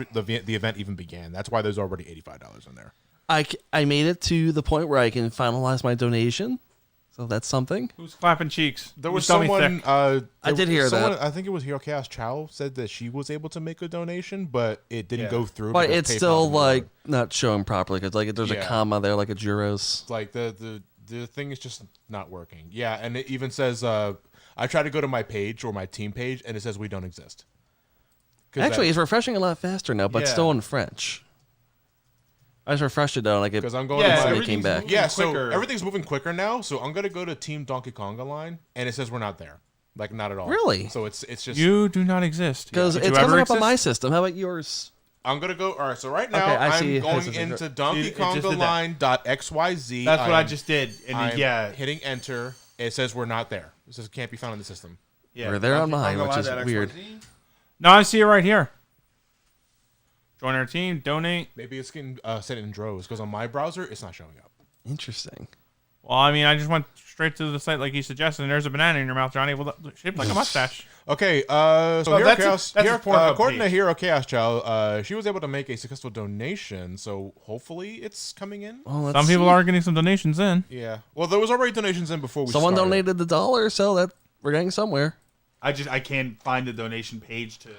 event even began. That's why there's already $85 in there. I made it to the point where I can finalize my donation. So that's something. Who's clapping cheeks? There was Whose tummy someone. thick? I did hear that. I think it was Hero Chaos Chow said that she was able to make a donation, but it didn't go through. But because it's PayPal still didn't like work. not showing properly because like there's a Yeah. comma there like a Juros. It's like the thing is just not working. Yeah, and it even says I tried to go to my page or my team page, and it says we don't exist. Actually, it's refreshing a lot faster now, but Yeah. still in French. I just refreshed it though, like it. Because I'm going Yeah, to my everything's came back. moving Yeah, so quicker. everything's moving quicker now. So I'm gonna go to Team Donkey Konga line, and it says we're not there, like not at all. Really? So it's just You do not exist. Because Did it's you ever coming up on exist? my system. How about yours? I'm gonna go. All right, so right now Okay, I see. I'm going This is into It just Donkey did Konga that. line .xyz. That's what I just did. And I'm yeah. hitting enter. It says we're not there. It says can't be found in the system. Yeah. We're there on Donkey mine, Konga which is Line, that weird. XYZ. No, I see it right here. Join our team. Donate. Maybe it's getting sent in droves because on my browser it's not showing up. Interesting. Well, I mean, I just went straight to the site like you suggested, and there's a banana in your mouth, Johnny, shaped like a mustache. Okay, so Hero that's a- Chaos, that's a Hero- Pornhub according to page. Hero Chaos Chow, she was able to make a successful donation, so hopefully it's coming in. Well, let's Some people see. are getting some donations in. Yeah. Well, there was already donations in before we Someone started. donated the $1, so that we're getting somewhere. I can't find the donation page to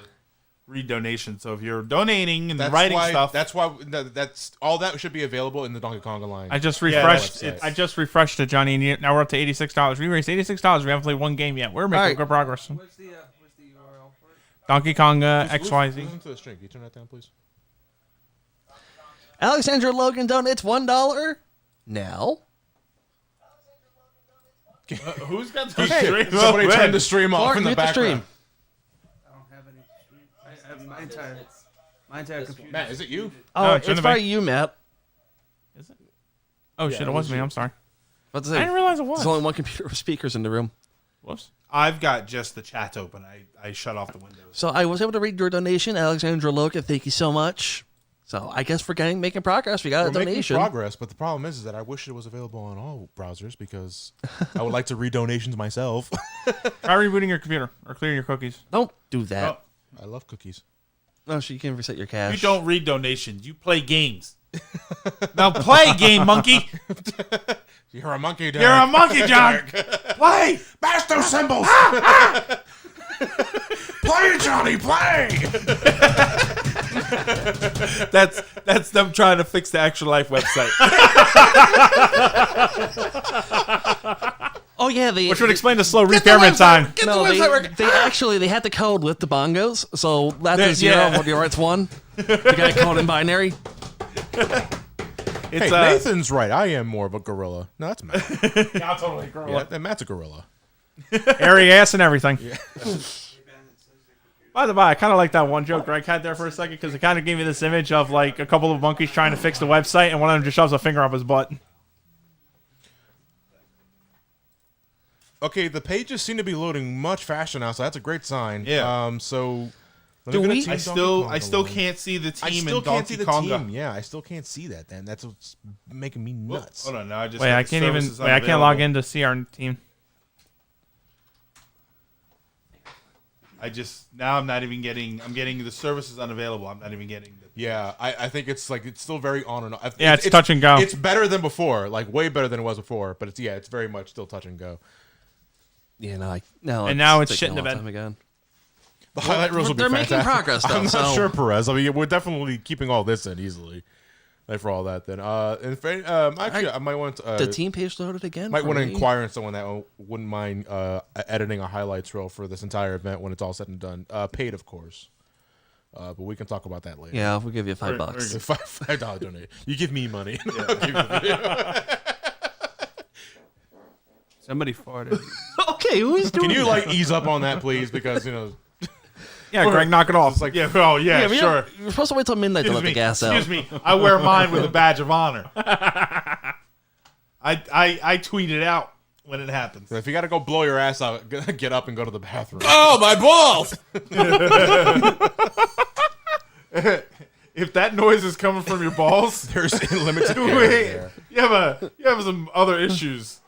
read donations. So if you're donating and That's writing why, stuff, That's why. That's all that should be available in the Donkey Konga line. I just Yeah, refreshed. that's- I just refreshed it, Johnny. And now we're up to $86. We raised $86. We haven't played one game yet. We're making All right. good progress. What's the URL for it? Donkey Konga Listen XYZ. to the string. Can you turn that down, please? Alexandra Logan donates $1 now. who's got the Somebody turned the stream off Clark, in the mute the background. stream. I don't have any. I have my entire computer. Matt, is it you? Oh, No, it it's shouldn't probably be. you, Matt. Oh shit, it was me. I'm sorry. About to I say, didn't realize it was. there's only one computer with speakers in the room. Whoops. I've got just the chat open. I shut off the windows. So I was able to read your donation, Alexandra Logan. Thank you so much. So I guess we're making progress. We got We're a making donation. progress, but the problem is that I wish it was available on all browsers because I would like to read donations myself. Try rebooting your computer or clearing your cookies. Don't do that. I love cookies. No, so you can reset your cache. You don't read donations. You play games. Now play, game monkey. You're a monkey, Derek. You're a monkey, John. Play. Bash those cymbals! Play, Johnny, play! That's them trying to fix the Extra Life website. Oh yeah, Which would explain the slow repairment time. They had the code with the bongos, so that's a 0. Yeah. When you're it's 1. You got a code in binary. It's Hey, Nathan's right. I am more of a gorilla. No, that's Matt. Yeah, I'll totally grow Yeah, and Matt's a gorilla. Airy ass and everything. By the by, I kind of like that one joke Greg had there for a second because it kind of gave me this image of like a couple of monkeys trying to fix the website and one of them just shoves a finger up his butt. Okay, the pages seem to be loading much faster now, so that's a great sign. Yeah. So let Do me go to we- Team I Donkey still Konga line. can't see the I team still in can't Donkey see the Konga. team. Yeah, I still can't see that. Then that's what's making me Whoa, nuts. hold on, now I just Wait, got I the can't even. services Wait, I can't log unavailable. in to see our team. Now I'm not even getting. I'm getting the services unavailable. I'm not even getting the. Yeah, I think it's like it's still very on and off. Yeah, it's touch and go. It's better than before, like way better than it was before. But it's very much still touch and go. Yeah, now it's taking shit in a the long bed. time again. The highlight reels will be they're making fantastic. progress, though, I'm not so- sure, Perez. I mean, we're definitely keeping all this in easily. Like for all that, then. Actually, I might want The team page loaded again. might for want to me. inquire on someone that wouldn't mind editing a highlights reel for this entire event when it's all said and done. Paid, of course. But we can talk about that later. Yeah, we'll give you $5. $5 donate. You give me money. I'll give you the video. Somebody farted. Okay, who is doing Can you that? like ease up on that, please? Because Yeah, Yeah, Greg, knock it off. It's like, Yeah. Oh, yeah. but Sure. You're supposed to wait till midnight to let the gas out. Excuse me. I wear mine with a badge of honor. I tweet it out when it happens. if you got to go blow your ass out, get up and go to the bathroom. Oh, my balls! If that noise is coming from your balls, There's limited air there. you have some other issues.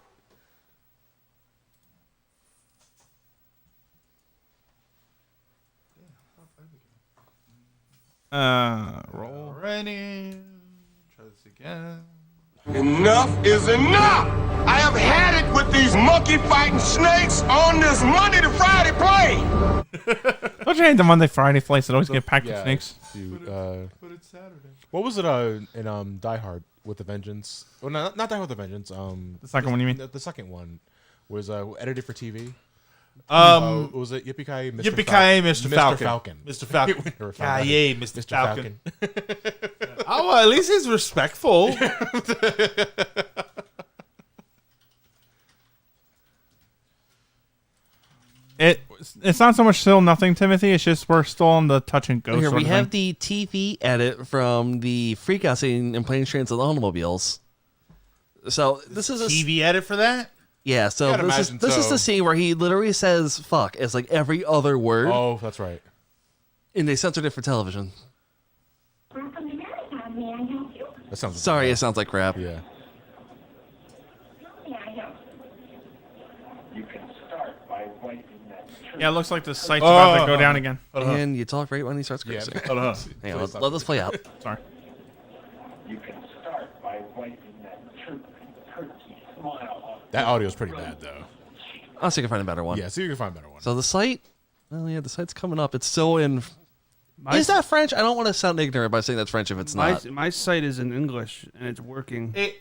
Roll. Ready. Try this again. Enough is enough! I have had it with these monkey fighting snakes on this Monday to Friday plane! Don't you hate the Monday Friday flights that always get packed with Yeah. snakes? But it's Saturday. What was it in Die Hard with a Vengeance? Well, no, not Die Hard with a Vengeance. The second one, you mean? The second one was edited for TV. Was it Yippee-Ki-Yay, Mr. Yippee-ki-yay, Mr. Falcon. Mr. Falcon. Or Yay, Mr. Mr. Falcon. Oh, well, at least he's respectful. It's not so much still nothing, Timothy. It's just we're still on the touch and go. Here sort we of have thing. the TV edit from the freakout scene in Planes, Trains, and Automobiles. So this is a TV edit for that? yeah. So Gotta this is imagine this is so. the scene where he literally says "fuck" as like every other word, Oh, that's right. and they censored it for television. That sounds. Sorry, it sounds like crap. Yeah. Yeah, it looks like the site's about to go down again. And you talk right when he starts Yeah. cursing. Hold on. Hang on, let this play out. Sorry. You can start by wiping that turkey smile off. That audio is pretty bad though. I'll see if I can find a better one. Yeah, see if you can find a better one. So the site, well, yeah, the site's coming up. It's still in. Is that French? I don't want to sound ignorant by saying that's French if it's not. My site is in English and it's working. It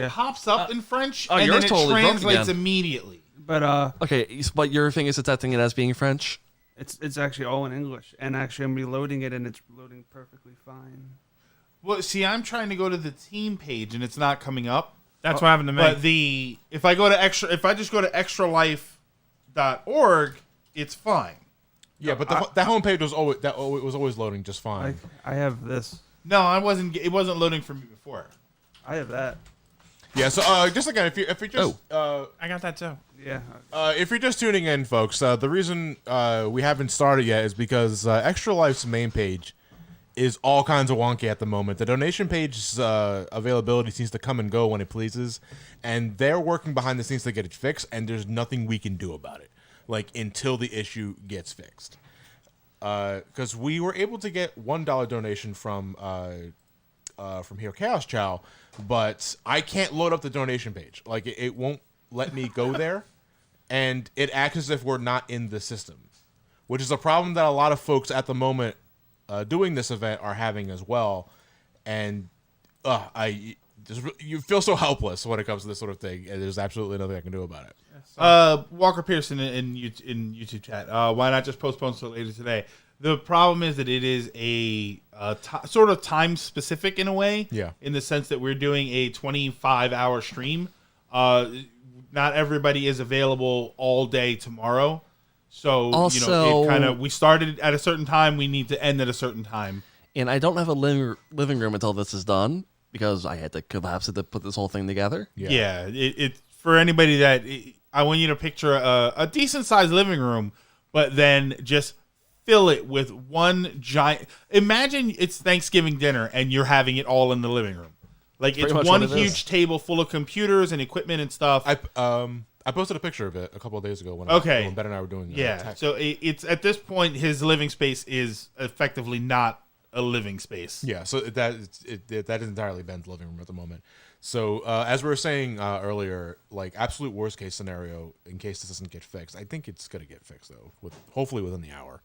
pops up in French, oh, and yours then it totally broke translates again. immediately. But Okay, but your thing is detecting it as being French. it's actually all in English, and actually I'm reloading it, and it's loading perfectly fine. Well, see, I'm trying to go to the team page, and it's not coming up. That's what happened to me. But if I just go to extralife.org, it's fine. Yeah, but that homepage was always loading just fine. I have this. No, it wasn't loading for me before. I have that. Yeah, so just again, if you just I got that too. Yeah. if you're just tuning in, folks, the reason we haven't started yet is because Extra Life's main page is all kinds of wonky at the moment. The donation page's availability seems to come and go when it pleases, and they're working behind the scenes to get it fixed, and there's nothing we can do about it, like until the issue gets fixed. Because we were able to get $1 donation from Hero Chaos Chow, but I can't load up the donation page. Like it won't let me go there, and it acts as if we're not in the system, which is a problem that a lot of folks at the moment doing this event are having as well. And you feel so helpless when it comes to this sort of thing, and there's absolutely nothing I can do about it. Walker Pearson in YouTube chat. Why not just postpone so later today? The problem is that it is a sort of time specific in a way. Yeah. In the sense that we're doing a 25-hour stream. Not everybody is available all day tomorrow. So Also- we started at a certain time. We need to end at a certain time. And I don't have a living room until this is done because I had to collapse it to put this whole thing together. Yeah. It for anybody that I want you to picture a decent sized living room, but then just fill it with one giant. Imagine it's Thanksgiving dinner and you're having it all in the living room. Like it's much one what it is. huge table full of computers and equipment and stuff. I posted a picture of it a couple of days ago when Okay. Ben and I were doing Yeah. tech. So it's at this point his living space is effectively not a living space. Yeah, so that is entirely Ben's living room at the moment. So as we were saying earlier, like absolute worst case scenario, in case this doesn't get fixed, I think it's gonna get fixed though, hopefully within the hour.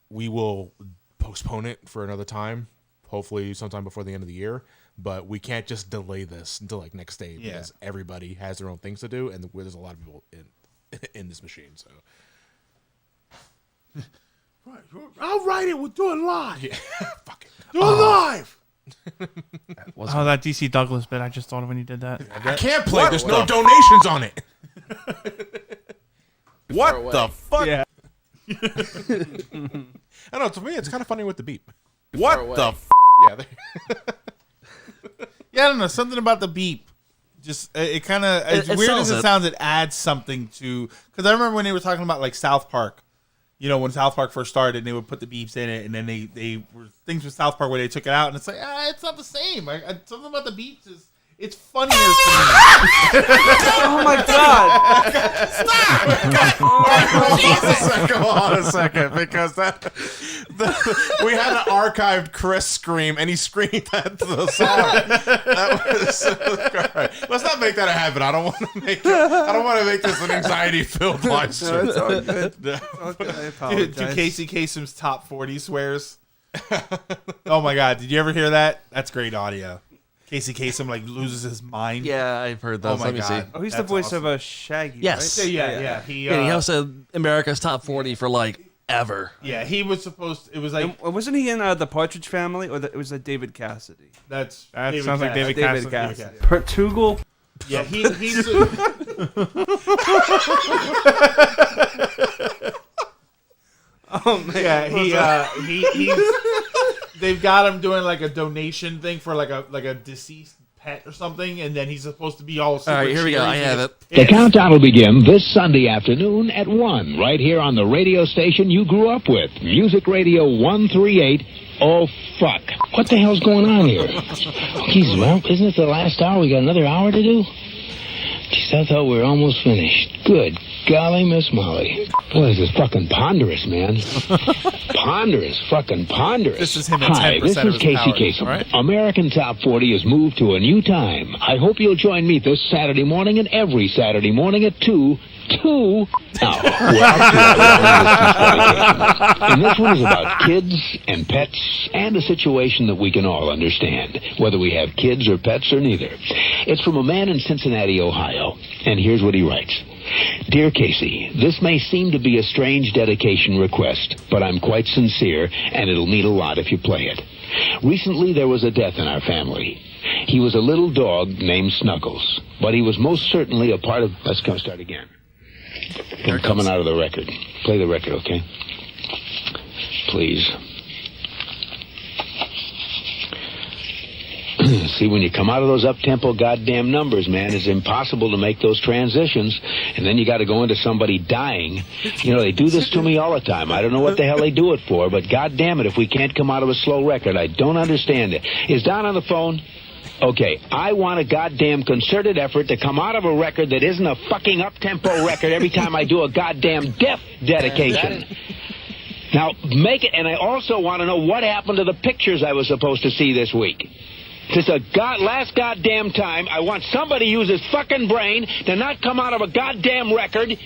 We will postpone it for another time, hopefully sometime before the end of the year. But we can't just delay this until like next day because everybody has their own things to do, and there's a lot of people in this machine. So. I'll write it. We'll do it live. Yeah, fuck it. Do it live. Oh, that DC Douglas bit. I just thought of when you did that. I can't play. There's no donations on it. What the fuck? Yeah. don't know. To me, it's kind of funny with the beep. What the? Yeah. Yeah, I don't know. Something about the beep. Just it kind of as It weird sells as it it. sounds, it adds something to. Because I remember when they were talking about like South Park. You know, when South Park first started, they would put the beeps in it, and then they were things with South Park where they took it out, and it's like it's not the same. Something about the beeps is it's funnier to me. Oh my god! Hold on a second, because we had an archived Chris scream, and he screamed at the song. That was all right. Let's not make that a habit. I don't want to make this an anxiety-filled live stream. It's all good. I Do apologize. Casey Kasem's top 40 swears. Oh my god, did you ever hear that? That's great audio. Casey Kasem like loses his mind. Yeah, I've heard those. Oh my Let me god. see. Oh, he's the That's voice awesome. of a Shaggy. Yes. Right? Yeah. He hosted America's Top 40 for like ever. yeah, he was supposed. It was like And wasn't he in the Partridge Family, or it was David Cassidy? That sounds like David David Cassidy. Cassidy. Portugal. Yeah, he's. Oh man. Yeah, he's. They've got him doing like a donation thing for like a deceased pet or something, and then he's supposed to be all. Super All right, here we go. cheery. I have it. The countdown will begin this Sunday afternoon at 1, right here on the radio station you grew up with, Music Radio 138. Oh, fuck. What the hell's going on here? Jeez, well, isn't it the last hour? We got another hour to do? Jeez, I thought we were almost finished. Good golly, Miss Molly. Boy, this is fucking ponderous, man. Fucking ponderous. This is him at Hi, 10% this of is his Casey powers, Kasem. right? American Top 40 has moved to a new time. I hope you'll join me this Saturday morning and every Saturday morning at 2. Now, we're up to our long-distance dedications. And this one is about kids and pets and a situation that we can all understand, whether we have kids or pets or neither. It's from a man in Cincinnati, Ohio, and here's what he writes. Dear Casey, this may seem to be a strange dedication request, but I'm quite sincere, and it'll mean a lot if you play it. Recently, there was a death in our family. He was a little dog named Snuggles, but he was most certainly a part of... Let's go start again. I'm coming out of the record. Play the record, okay? Please. See, when you come out of those up-tempo goddamn numbers, man, it's impossible to make those transitions. And then you got to go into somebody dying. You know, they do this to me all the time. I don't know what the hell they do it for, but goddamn it, if we can't come out of a slow record, I don't understand it. Is Don on the phone? Okay, I want a goddamn concerted effort to come out of a record that isn't a fucking up-tempo record every time I do a goddamn death dedication. Now, make it, and I also want to know what happened to the pictures I was supposed to see this week. Just last goddamn time, I want somebody to use his fucking brain to not come out of a goddamn record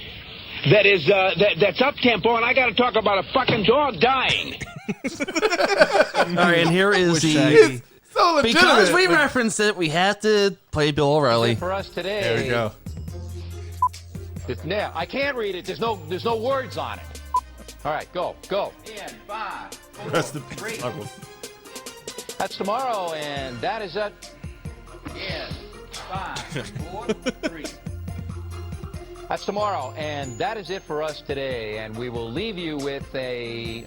that is, that's up-tempo, and I got to talk about a fucking dog dying. All right, and here is the... So legitimate. Because we referenced it, we have to play Bill O'Reilly. For us today. There we go. Yeah, I can't read it. There's no words on it. All right, go. In 5, Rest in peace, Snuggles. That's tomorrow, and that is it. In 5, 4, 3. That's tomorrow, and that is it for us today. And we will leave you with a.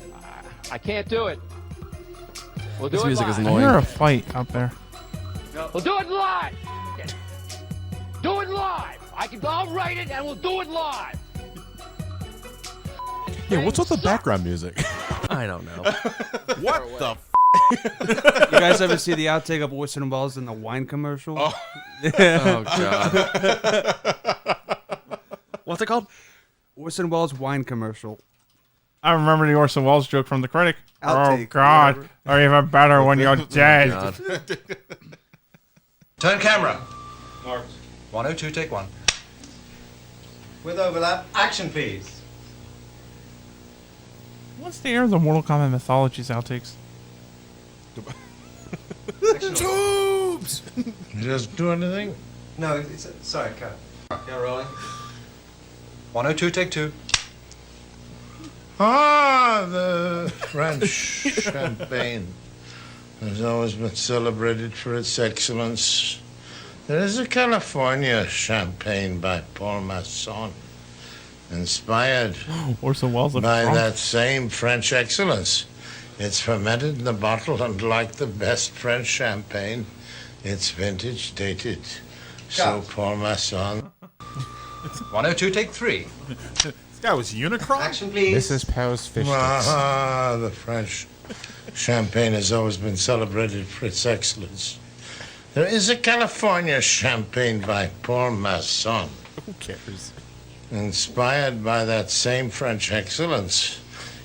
I can't do it. We'll do This it music is live. I hear annoying. a fight out there. We'll do it live. Do it live. I'll write it, and we'll do it live. Yeah, what's with the background music? I don't know. What the? You guys ever see the outtake of Orson Welles in the wine commercial? Oh, God. What's it called? Orson Welles wine commercial. I remember the Orson Welles joke from The Critic. Outtake, Oh, God. whatever. Or even better when you're dead. God. Turn camera. Mark. 102, take 1. With overlap, action please. What's the air of the Mortal Kombat Mythologies outtakes? Tubes! You just do anything? No, sorry, cut. Yeah, rolling. 102, take 2. Ah, the French champagne has always been celebrated for its excellence. There is a California champagne by Paul Masson. inspired Orson Welles looks by drunk. that same French excellence. It's fermented in the bottle, and like the best French champagne, it's vintage dated. So Paul Masson. 102, take 3. This guy was Unicron? Action, please. Mrs. Powell's fish sticks. Ah, the French champagne has always been celebrated for its excellence. There is a California champagne by Paul Masson. Who cares? Inspired by that same French excellence.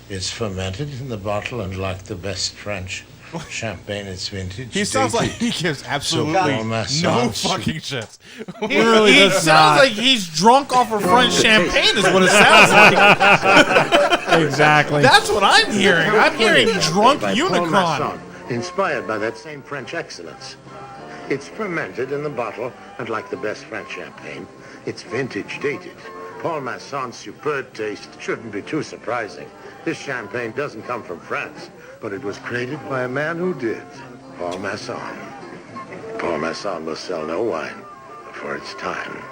It's fermented in the bottle, and like the best French champagne, it's vintage. He sounds like he gives absolutely Paul no Masson. fucking shits. He really sounds like he's drunk off of French champagne is what it sounds like. Exactly. That's what I'm hearing. I'm hearing drunk By Paul Unicron. Masson, inspired by that same French excellence. It's fermented in the bottle, and like the best French champagne, it's vintage dated. Paul Masson's superb taste shouldn't be too surprising. This champagne doesn't come from France, but it was created by a man who did, Paul Masson. Paul Masson will sell no wine before it's time.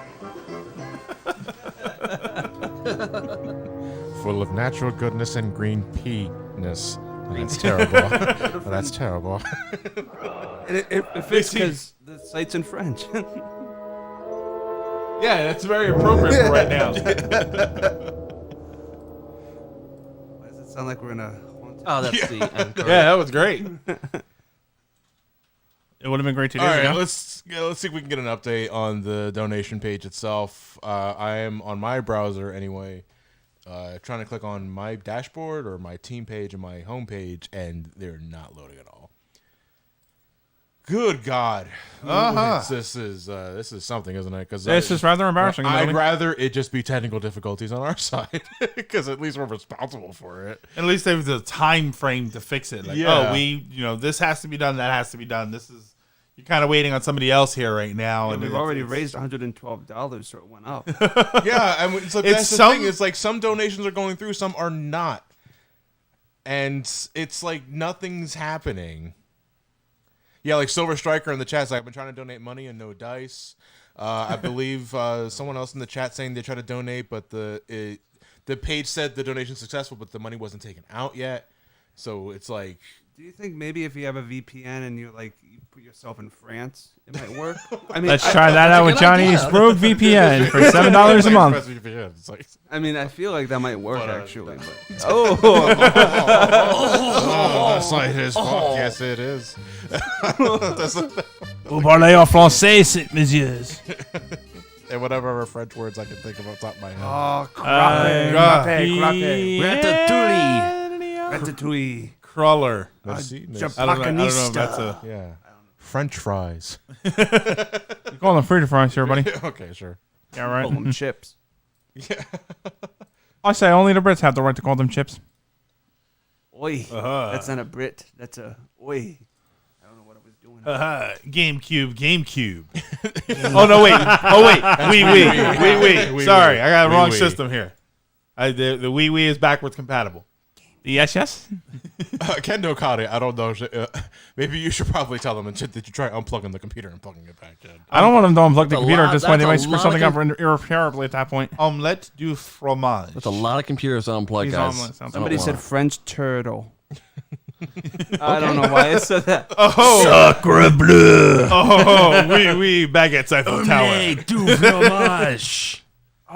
Full of natural goodness and green pea-ness. That's terrible. That's terrible. It fits because the site's in French. Yeah, that's very appropriate for right now. Why does it sound like we're in a haunted? Oh, that's the end. Yeah, that was great. It would have been great to do. All right, Yeah. let's see if we can get an update on the donation page itself. I am on my browser anyway, trying to click on my dashboard or my team page and my home page, and they're not loading at all. Good God! This is something, isn't it? Because This is rather embarrassing. I'd Really. rather it just be technical difficulties on our side, because at least we're responsible for it. At least there was a time frame to fix it. Like, Yeah. this has to be done, that has to be done. You're kind of waiting on somebody else here right now. And we've already raised $112, so it went up. Yeah, I mean, so that's the thing. It's like some donations are going through, some are not, and it's like nothing's happening. Yeah, like Silver Striker in the chat, like, I've been trying to donate money and no dice. I believe someone else in the chat saying they tried to donate, but the page said the donation's successful, but the money wasn't taken out yet. So it's like, Do you think maybe if you have a VPN and you put yourself in France, it might work? I mean, Let's try that out with Johnny's Rogue VPN for $7 a month. It's like, I mean, I feel like that might work actually. But, that's not his fault. Yes, it is. Vous parlez en français, messieurs. And whatever other French words I can think of off the top of my head. oh, crappy. Ratatouille. Crawler. Let's see. I don't know if that's a... Yeah. French fries. You call them free fries here, buddy. Okay, sure. Yeah, right. Call them chips. Yeah. I say only the Brits have the right to call them chips. Oi. That's not a Brit. That's a oi. I don't know what I was doing. GameCube. Oh, no, wait. Wee. Sorry, I got the wrong system here. The Wii is backwards compatible. Yes. Ken Okada, I don't know. Maybe you should probably tell them that you try unplugging the computer and plugging it back in. I don't want them to unplug the computer at this point. They might that's a screw lot something of up irreparably at that point. Omelette du fromage. That's a lot of computers unplugged, These guys. omelets sound- Somebody said French turtle. I don't know why I said that. Sacre bleu. Oh, oui, baguettes Eiffel Tower. du fromage.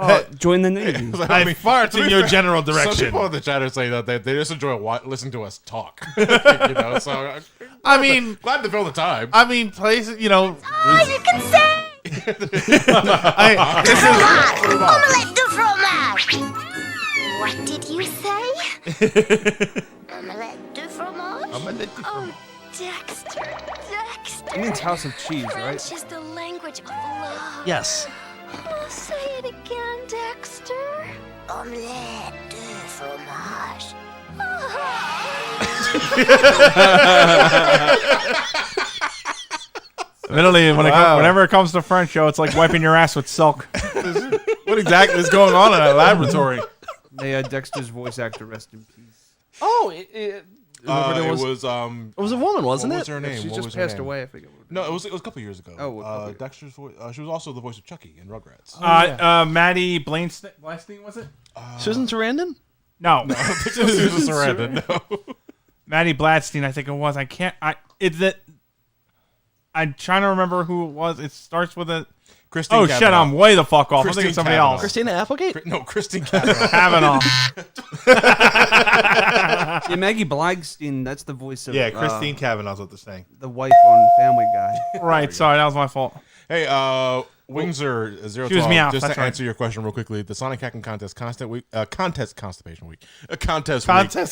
Oh, join the Navy. I fart in your general Some direction. people in the chat are saying that they just enjoy listening to us talk. So I mean, glad to fill the time. I mean, places, All you can say! Omelette du fromage! What did you say? Omelette du fromage? Oh, Dexter. It means House of Cheese, right? French is the language of love. Yes. Oh, say it again, Dexter. Omelette du fromage. Literally, whenever it comes to French show, it's like wiping your ass with silk. what exactly is going on in that laboratory? May Dexter's voice actor rest in peace. Oh, It was It was a woman, wasn't what it? was her name? She What just was her passed name? away. I forget. No, it was a couple years ago. Oh, a couple years. Dexter's voice. She was also the voice of Chucky in Rugrats. Maddie Blanstein, was it? Susan Sarandon? No. Susan Sarandon. No. Maddie Bladstein, I think it was. I'm trying to remember who it was. It starts with a. Christine Oh Cavanaugh. shit! I'm way the fuck off. I'm Christine thinking somebody Cavanaugh. else. Christina Applegate? No, Christine Cavanaugh. Kavanaugh. Yeah, Maggie Blagstein. That's the voice of. Yeah, Christine Cavanaugh's what they're saying. The wife on Family Guy. Right. Sorry, that was my fault. Hey, Wingser 012. Excuse me out, Just that's to right. answer your question real quickly, the Sonic Hacking Contest Constipation Week. Contest Constipation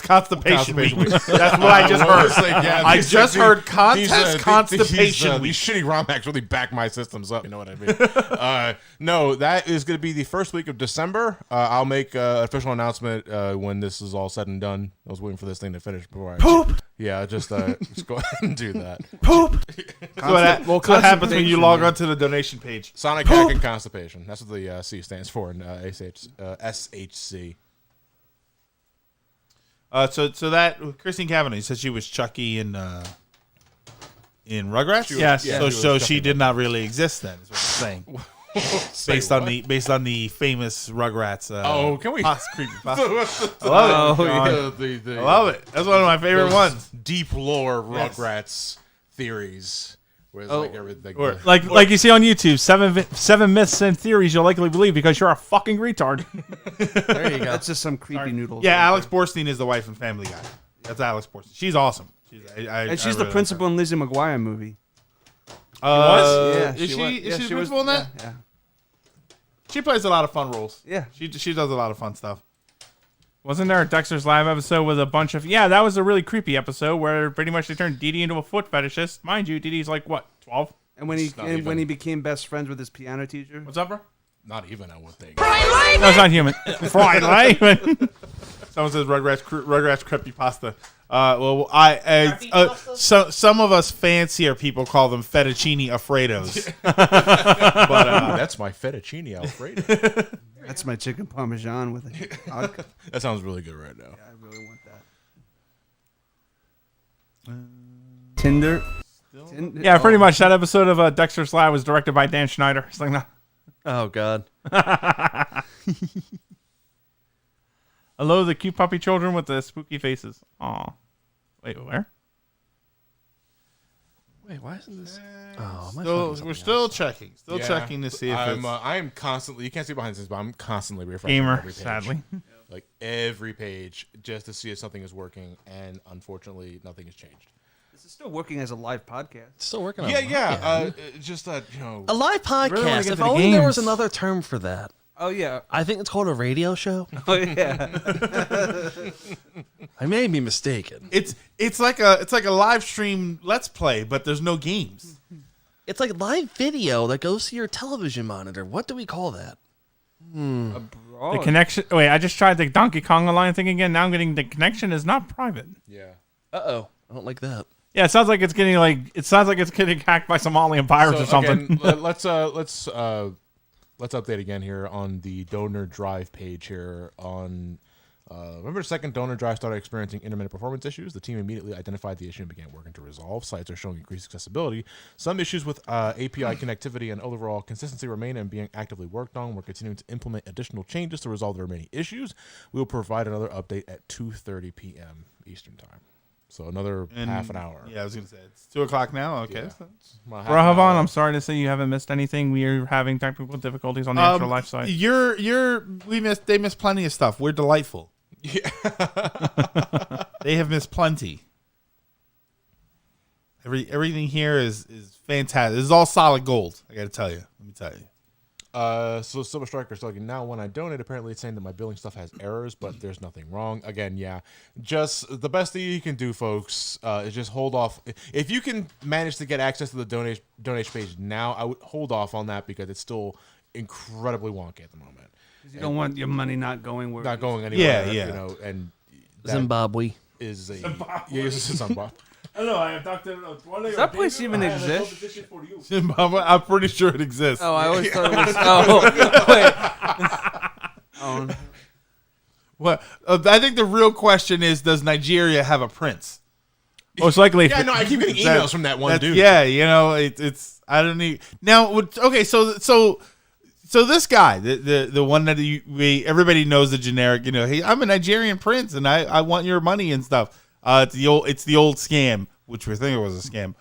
Constipation Week. That's what I just heard. I just heard Contest Constipation These Week. shitty ROM hacks really back my systems up. You know what I mean? No, that is going to be the first week of December. I'll make an official announcement when this is all said and done. I was waiting for this thing to finish before I Poop. Yeah, just go ahead and do that. Poop. So what happens when you log onto the donation page? Sonic Hacking Constipation. That's what the C stands for in SHC. So that Christine Cavanaugh, you said she was Chucky in Rugrats. Yes. So she did not really exist then. Is what you're saying. based on the famous Rugrats. Can we? Creepy pasta. I love it. I love it. That's one of my favorite ones. Deep lore Rugrats theories. Where's like everything. Like you see on YouTube, seven myths and theories you'll likely believe because you're a fucking retard. There you go. That's just some creepy noodles. Yeah, Alex Borstein is the wife in Family Guy. That's Alex Borstein. She's awesome. And she's the principal in Lizzie McGuire movie. Yeah, she is she was. the Yeah, she principal in was- that? Yeah. She plays a lot of fun roles. Yeah. She does a lot of fun stuff. Wasn't there a Dexter's Lab episode with a bunch of... Yeah, that was a really creepy episode where pretty much they turned Dee Dee into a foot fetishist. Mind you, Dee Dee's like, what, 12? And when he became best friends with his piano teacher. What's up, bro? Not even, I would think. No, it's not human. Fried Lyman. Someone says Rugrats creepypasta. Some of us fancier people call them fettuccine Alfredos. That's my fettuccine Alfredo. That's my chicken parmesan with a vodka. That sounds really good right now. Yeah, I really want that. Tinder. Yeah, pretty much. That episode of Dexter's Lab was directed by Dan Schneider. It's like, no. Oh, God. Hello, the cute puppy children with the spooky faces. Aw. Wait, where? Wait, why isn't this? Oh, We're still checking. Still checking to see if it's... I'm constantly... You can't see behind this, but I'm constantly refreshing Gamer, every page. sadly. Like, every page, just to see if something is working, and unfortunately, nothing has changed. This is still working as a live podcast. Still working on Yeah. Just that, a live podcast. Really wanna get If to the only there was games. another term for that. Oh, yeah. I think it's called a radio show. Oh, yeah. I may be mistaken. It's like a live stream Let's Play, but there's no games. It's like live video that goes to your television monitor. What do we call that? The connection... Wait, I just tried the Donkey Kong Online thing again. Now I'm getting the connection is not private. Yeah. Uh-oh. I don't like that. Yeah, it sounds like it's getting hacked by Somalian pirates or something. Again, let's update again here on the donor drive page here on November 2nd. Donor drive started experiencing intermittent performance issues. The team immediately identified the issue and began working to resolve. Sites are showing increased accessibility. Some issues with API connectivity and overall consistency remain and being actively worked on. We're continuing to implement additional changes to resolve the remaining issues. We will provide another update at 2:30 p.m. Eastern time. So another half an hour. Yeah, I was going to say, it's 2 o'clock now. Okay. Yeah. Rahavan, I'm sorry to say you haven't missed anything. We are having technical difficulties on the Extra Life site. They missed plenty of stuff. We're delightful. Yeah. They have missed plenty. Everything here is fantastic. This is all solid gold. I got to tell you. Let me tell you. So Silver Striker's talking now. When I donate, apparently it's saying that my billing stuff has errors, but there's nothing wrong. Again, yeah, just the best thing you can do, folks, is just hold off. If you can manage to get access to the donation page now, I would hold off on that because it's still incredibly wonky at the moment. You don't want your money not going where Not going anywhere. Yeah. You know, and Zimbabwe is a Zimbabwe. I don't know. I adopted Does that place even exist? Zimbabwe, I'm pretty sure it exists. Oh, I always thought it was. Oh, wait. What? I think the real question is, does Nigeria have a prince? Most likely. Yeah, no, I keep getting emails from that one dude. Yeah, it's I don't need now. Okay, so this guy, the one that everybody knows, the generic, hey, I'm a Nigerian prince and I want your money and stuff. It's the old scam, which we think it was a scam.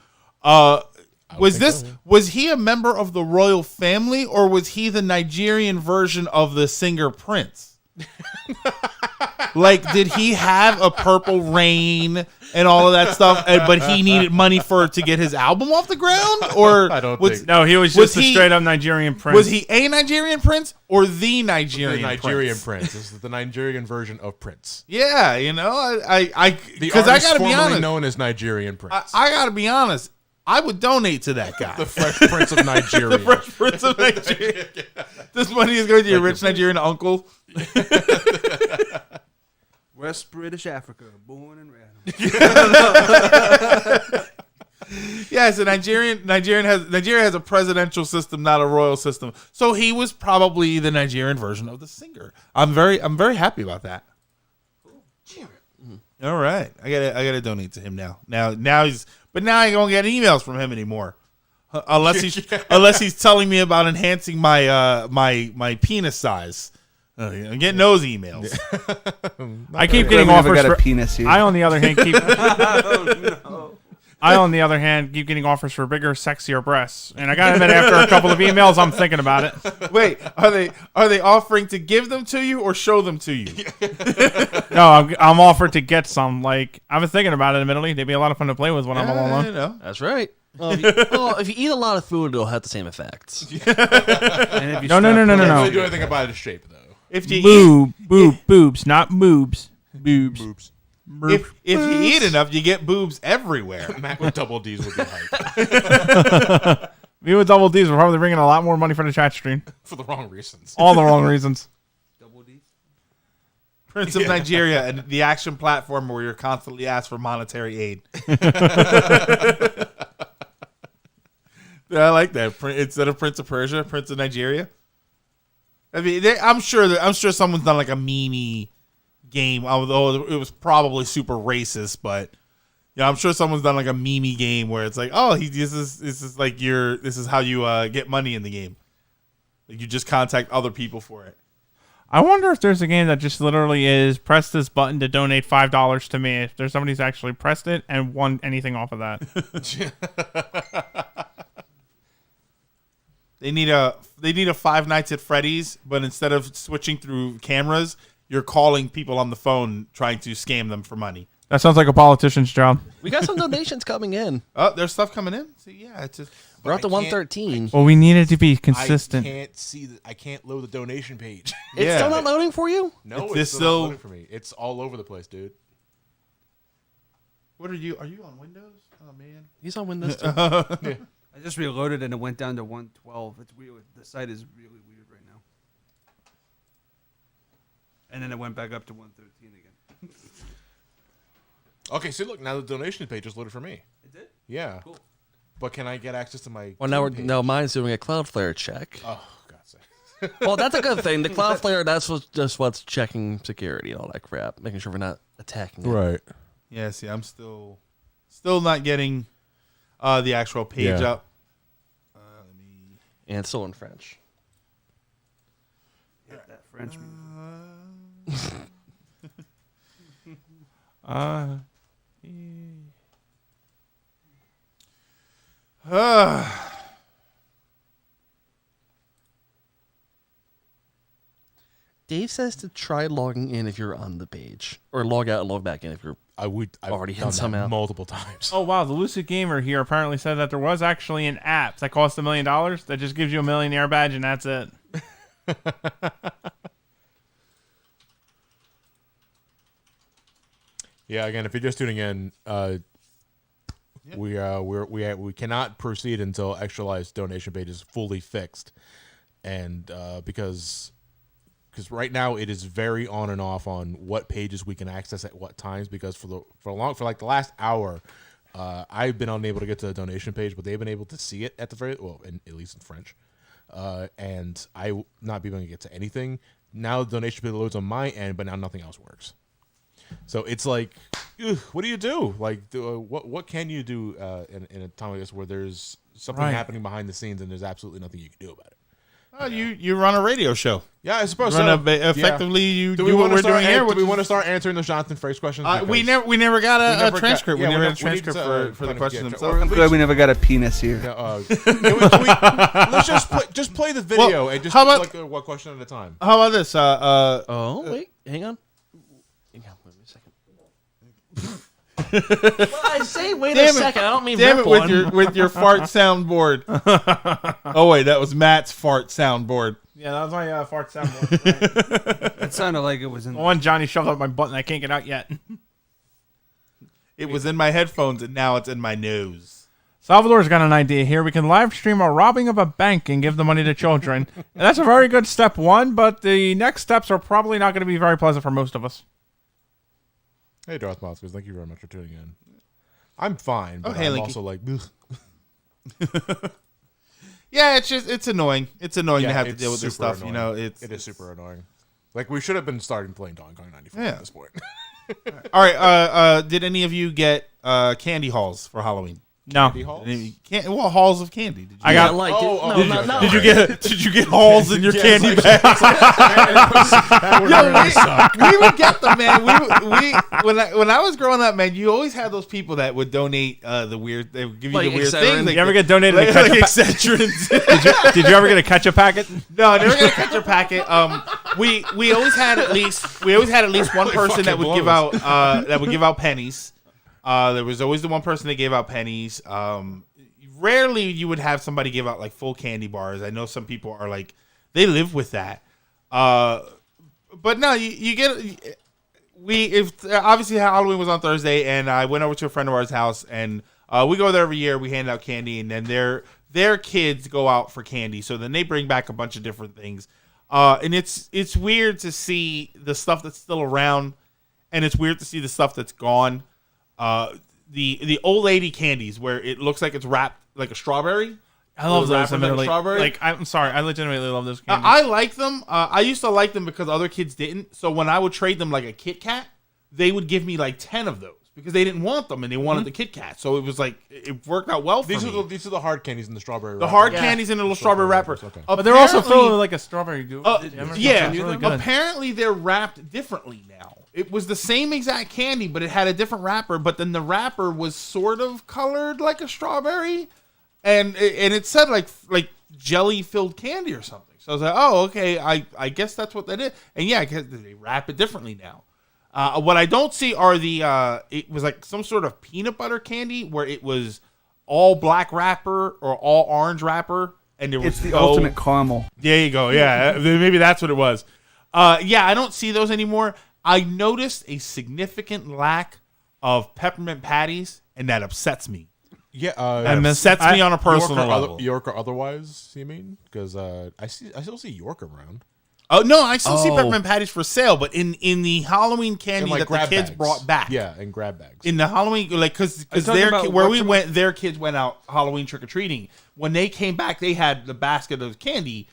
Was he a member of the royal family, or was he the Nigerian version of the singer Prince? Like, did he have a Purple Rain and all of that stuff, but he needed money to get his album off the ground? Or I don't think. No, he was just a straight up Nigerian prince. Was he a Nigerian prince or the Nigerian prince? This is the Nigerian version of Prince. Yeah, because I gotta be honest, known as Nigerian Prince. I gotta be honest. I would donate to that guy. The Fresh Prince of Nigeria. The Fresh Prince of Nigeria. This money is going to your rich Nigerian uncle. West British Africa, born and raised. Yes, Nigeria has a presidential system, not a royal system. So he was probably the Nigerian version of the singer. I'm very happy about that. All right, I gotta donate to him now. Now he's. But now I don't get emails from him anymore, unless he's telling me about enhancing my my penis size. I'm getting those emails. I keep getting offers got a for penis here. I, on the other hand, keep. I, on the other hand, keep getting offers for bigger, sexier breasts, and I got to admit, after a couple of emails, I'm thinking about it. Wait, are they offering to give them to you or show them to you? No, I'm offered to get some. Like, I was thinking about it. Admittedly, they'd be a lot of fun to play with when I'm all alone. That's right. Well, if you eat a lot of food, it'll have the same effects. No. Can't really do anything about its shape, though. If you boobs, not moobs. Boobs. If you eat enough, you get boobs everywhere. Mac with double D's would be hype. Me with double D's, we're probably bringing a lot more money for the chat stream. For the wrong reasons. All the wrong reasons. Double D's? Prince of Nigeria, and the action platform where you're constantly asked for monetary aid. I like that. Instead of Prince of Persia, Prince of Nigeria. I mean, I'm sure someone's done like a meme game, although it was probably super racist. But yeah, I'm sure someone's done like a meme game where it's like, oh, this is how you get money in the game. Like, you just contact other people for it. I wonder if there's a game that just literally is press this button to donate $5 to me. If there's somebody who's actually pressed it and won anything off of that. They need a Five Nights at Freddy's, but instead of switching through cameras, you're calling people on the phone trying to scam them for money. That sounds like a politician's job. We got some donations coming in. Oh, there's stuff coming in. So yeah, it's just we're up to 113. Well, we need it to be consistent. I can't load the donation page. It's still not loading for you? No, it's still not loading for me. It's all over the place, dude. What are you? Are you on Windows? Oh man, he's on Windows too. Yeah. I just reloaded and it went down to 112. It's weird. The site is really weird right now. And then it went back up to 113 again. Okay, so look, now the donation page is loaded for me. It did? Yeah. Cool. But can I get access to my? Well, now mine's doing a Cloudflare check. Oh, God's sake. Well, that's a good thing. The Cloudflare, that's just what's checking security and all that crap, making sure we're not attacking it. Right. Yeah. See, I'm still not getting the actual page up. And it's still in French. Get that French music. Dave says to try logging in if you're on the page, or log out and log back in if you're I've already done in somehow. that multiple times. Oh wow, the Lucid Gamer here apparently said that there was actually an app that cost $1 million that just gives you a millionaire badge and that's it. Yeah, again, if you're just tuning in, we cannot proceed until Extra Life's donation page is fully fixed, and because right now it is very on and off on what pages we can access at what times. Because for like the last hour, I've been unable to get to the donation page, but they've been able to see it at the at least in French, and I will not be able to get to anything. now the donation pay loads on my end, but now nothing else works. So it's like, ugh, what do you do? Like, what can you do in a time like this where there's something happening behind the scenes and there's absolutely nothing you can do about it? You run a radio show. Yeah, I suppose effectively, you do what we're doing here. Do we want to start answering those Jonathan Frakes questions? We never got a transcript. We never got a transcript for the questions themselves. I'm glad we never got a penis here. Let's just play the video and just select one question at a time. How about this? Wait, hang on. Wait a second. Well, I say wait a second. I don't mean rip one. with your fart soundboard. Oh wait, that was Matt's fart soundboard. Yeah, that was my fart soundboard. It sounded like it was in the one Johnny shoved up my butt and I can't get out yet. It was in my headphones and now it's in my nose. Salvador's got an idea here. We can live stream a robbing of a bank and give the money to children. And that's a very good step one, but the next steps are probably not going to be very pleasant for most of us. Hey, Darth Moskers, thank you very much for tuning in. I'm fine, but hey, I'm Linky. also like, yeah, it's annoying. It's annoying to have to deal with this stuff. Annoying. You know, it is super annoying. Like we should have been starting playing Donkey Kong 94 at this point. All right. Did any of you get candy hauls for Halloween? No. Well, halls of candy. Did you I got like did you get halls in your candy bag? We would get them, man. When I was growing up, man, you always had those people that would donate the weird. They would give you Like the weird Excedrin? things. You ever get donated a like ketchup Excedrins? Did you ever get a ketchup packet? No, I never got a ketchup packet. We always had at least one person that would give out pennies. There was always the one person that gave out pennies. Rarely you would have somebody give out like full candy bars. I know some people are like they live with that. But no, you get obviously Halloween was on Thursday, and I went over to a friend of ours' house, and we go there every year. We hand out candy, and then their kids go out for candy. So then they bring back a bunch of different things, and it's weird to see the stuff that's still around, and it's weird to see the stuff that's gone. The old lady candies where it looks like it's wrapped like a strawberry. I love those. Strawberry. Like, I'm sorry, I legitimately love those candies. I like them. I used to like them because other kids didn't. So when I would trade them like a Kit Kat, they would give me like 10 of those because they didn't want them and they wanted the Kit Kat. So it was like it worked out well for me. These are the hard candies in the strawberry. The hard candies in the little strawberry wrapper. Okay. But they're also filled with like a strawberry goo. Yeah, really good. apparently they're wrapped differently now. It was the same exact candy, but it had a different wrapper. But then the wrapper was sort of colored like a strawberry, and it said like jelly filled candy or something. So I was like, oh, okay, I guess that's what that is. And yeah, I guess they wrap it differently now. What I don't see are it was like some sort of peanut butter candy where it was all black wrapper or all orange wrapper, and there was It's the ultimate caramel. There you go. Yeah, maybe that's what it was. Yeah, I don't see those anymore. I noticed a significant lack of peppermint patties, and that upsets me. Yeah, that upsets me on a personal level. York or otherwise, you mean? Because I still see York around. Oh no, I still see peppermint patties for sale, but in the Halloween candy like that the kids bags. brought back. Yeah, in grab bags. In the Halloween, like because their kids went out Halloween trick or treating. When they came back, they had the basket of candy,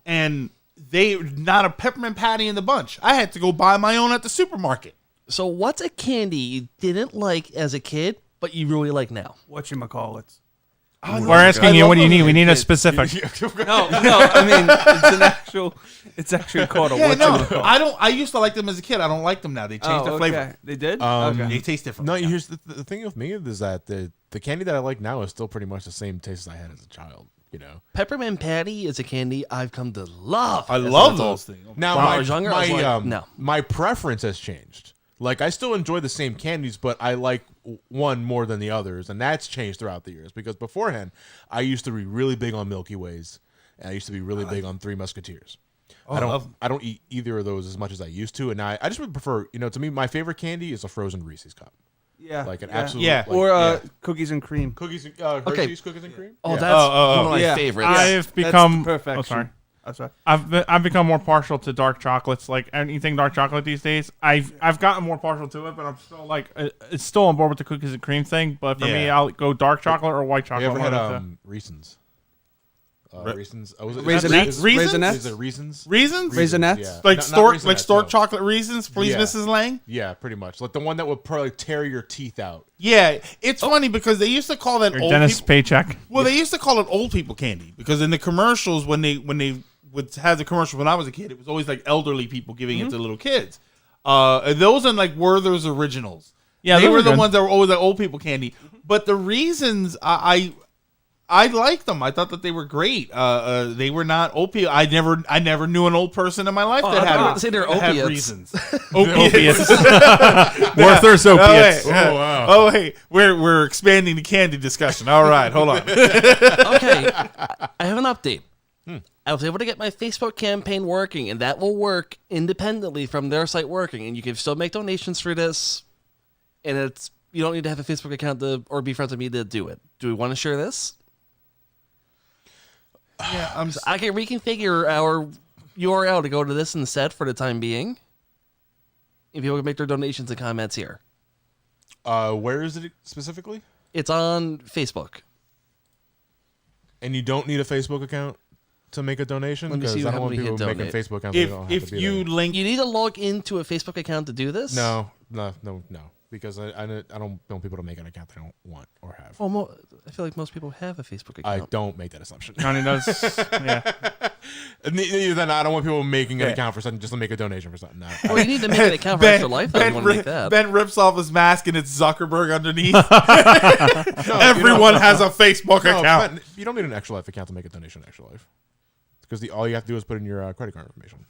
and they not a peppermint patty in the bunch. I had to go buy my own at the supermarket. So what's a candy you didn't like as a kid, but you really like now? Whatchamacallits. We're asking you, what do you need? We need a specific. No, I mean it's actually called a whatchamacallit. I used to like them as a kid. I don't like them now. They changed their flavor. They did? Okay. They taste different. No, here's the thing with me is that the candy that I like now is still pretty much the same taste as I had as a child. You know, peppermint patty is a candy I've come to love. I love those things. Now when I was younger, I was like, no. My preference has changed. Like I still enjoy the same candies, but I like one more than the others, and that's changed throughout the years. Because beforehand, I used to be really big on Milky Ways, and I used to be really big on Three Musketeers. I don't eat either of those as much as I used to, and I just would prefer. You know, to me, my favorite candy is a frozen Reese's cup. Yeah, like an absolute. Yeah, like, or cookies and cream. Cookies, Hershey's cookies and cream. Oh, that's one of my favorites. I've become perfection. Oh, sorry. That's right. I've become more partial to dark chocolates. Like anything dark chocolate these days, I've gotten more partial to it, but I'm still like it's still on board with the cookies and cream thing. But for me, I'll go dark chocolate or white chocolate. You ever had Reese's? Raisins. Oh, was it Raisinets? Raisins? Is it Raisins? Reasons? Raisinets? Yeah. Like Not stork, Raisinets, like stork no. chocolate reasons, please, Yeah. Mrs. Lang. Yeah, pretty much. Like the one that would probably tear your teeth out. Yeah, it's funny because they used to call that Your old dentist's people. paycheck. Well, they used to call it old people candy because in the commercials when they would have the commercial when I was a kid, it was always like elderly people giving it to little kids. And those are like Werther's Originals. Yeah, they those were are the good. ones that were always like old people candy. But the reasons I liked them. I thought that they were great. They were not opiate. I never knew an old person in my life Oh, that I thought you were had, about to say they're that had opiates. reasons. Opiates. Werther's opiates. Oh, wow. Oh, hey, we're expanding the candy discussion. All right, hold on. Okay, I have an update. I was able to get my Facebook campaign working, and that will work independently from their site working, and you can still make donations for this. And you don't need to have a Facebook account or be friends with me to do it. Do we want to share this? Yeah, I can reconfigure our URL to go to this instead for the time being. If people can make their donations and comments here. Where is it specifically? It's on Facebook. And you don't need a Facebook account to make a donation? Let me see Because I how don't want many people hit making donate. Facebook accounts. They don't have to if be you there. link, You need to log into a Facebook account to do this? No. Because I don't want people to make an account they don't want or have. Well, I feel like most people have a Facebook account. I don't make that assumption. Johnny does. Yeah. Neither then I don't want people making an account for something just to make a donation for something. No. Well, you need to make an account for Extra Life. Though, you want to make that. Ben rips off his mask and it's Zuckerberg underneath. Everyone has a Facebook No, account. but you don't need an Extra Life account to make a donation to Extra Life. Because all you have to do is put in your credit card information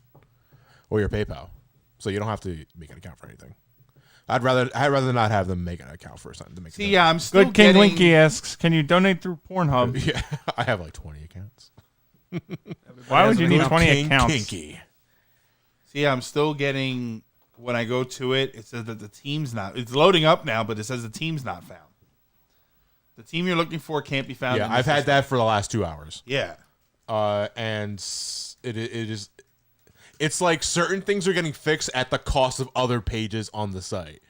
or your PayPal. So you don't have to make an account for anything. I'd rather not have them make an account for something to make. See, yeah, I'm still Good King getting. Linky asks, can you donate through Pornhub? Yeah, I have like 20 accounts. Why would you need 20 King accounts? Kinky. See, I'm still getting. When I go to it, it says that the team's not. It's loading up now, but it says the team's not found. The team you're looking for can't be found. Yeah, in I've this had system. that for the last 2 hours. Yeah. And it is. It's like certain things are getting fixed at the cost of other pages on the site.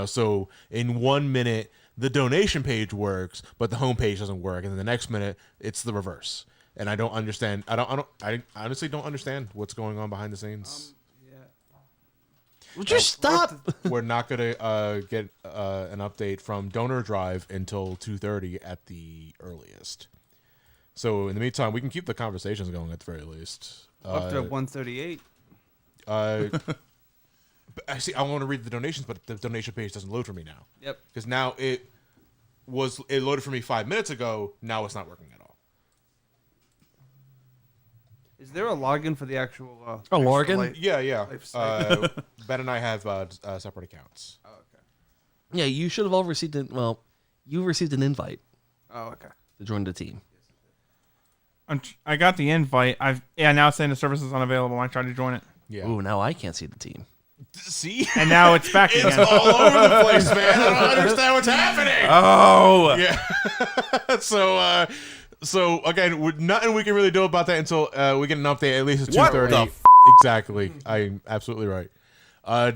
So in 1 minute the donation page works, but the home page doesn't work, and then the next minute it's the reverse. And I don't understand. I honestly don't understand what's going on behind the scenes. Would you stop? We're not gonna get an update from Donor Drive until 2:30 at the earliest. So in the meantime, we can keep the conversations going at the very least. Up to 138. Actually, I want to read the donations, but the donation page doesn't load for me now. Yep. Because now it loaded for me 5 minutes ago. Now it's not working at all. Is there a login for the actual? A login? Extra Life- Yeah. Life site? Ben and I have separate accounts. Oh, okay. Yeah, you should have all received it. Well, you received an invite Oh, okay. to join the team. I got the invite. Now it's saying the service is unavailable. I tried to join it. Yeah. Ooh, now I can't see the team. See? And now it's back It's again. all over the place, man. I don't understand what's happening. Oh. Yeah. So again, nothing we can really do about that until we get an update. At least it's What 2:30. the Exactly. I'm absolutely right.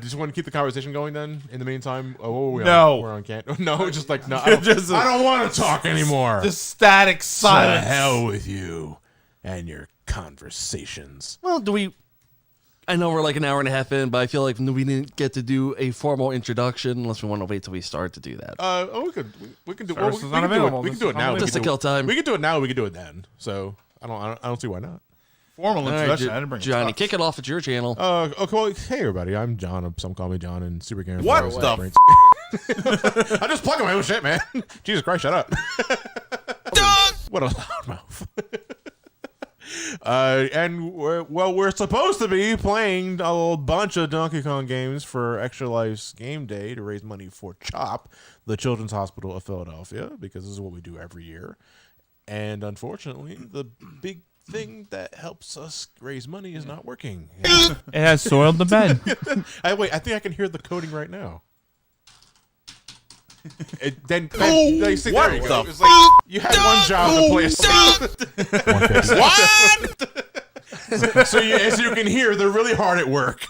Just want to keep the conversation going then. In the meantime, what were we No. on? We're on can't. No, just like no. I don't want to talk anymore. The static To silence. hell with you and your conversations. Well, I know we're like an hour and a half in, but I feel like we didn't get to do a formal introduction unless we want to wait till we start to do that. We can do. Service is we can do it. unavailable. We can do it now. Just to kill time. We can do it now. We can do it then. So I don't see why not. Formal All right, introduction. I didn't bring Johnny, tux. kick it off at your channel. Okay, well, hey everybody, I'm John. Some call me John, and Super Karen. What the I'm just plugging my own shit, man. Jesus Christ, shut up. What a loudmouth. And we're supposed to be playing a bunch of Donkey Kong games for Extra Life's Game Day to raise money for CHOP, the Children's Hospital of Philadelphia, because this is what we do every year. And unfortunately, the big thing that helps us raise money is not working. It has soiled the bed. I think I can hear the coding right now. Then they say, what there you the go. It's like you had one job to play a song. What? So as you can hear, they're really hard at work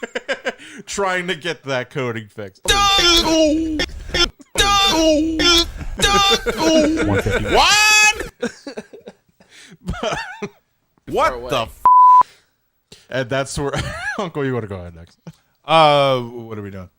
trying to get that coding fixed. What? What the? And that's where Uncle, you want to go ahead next? What are we doing?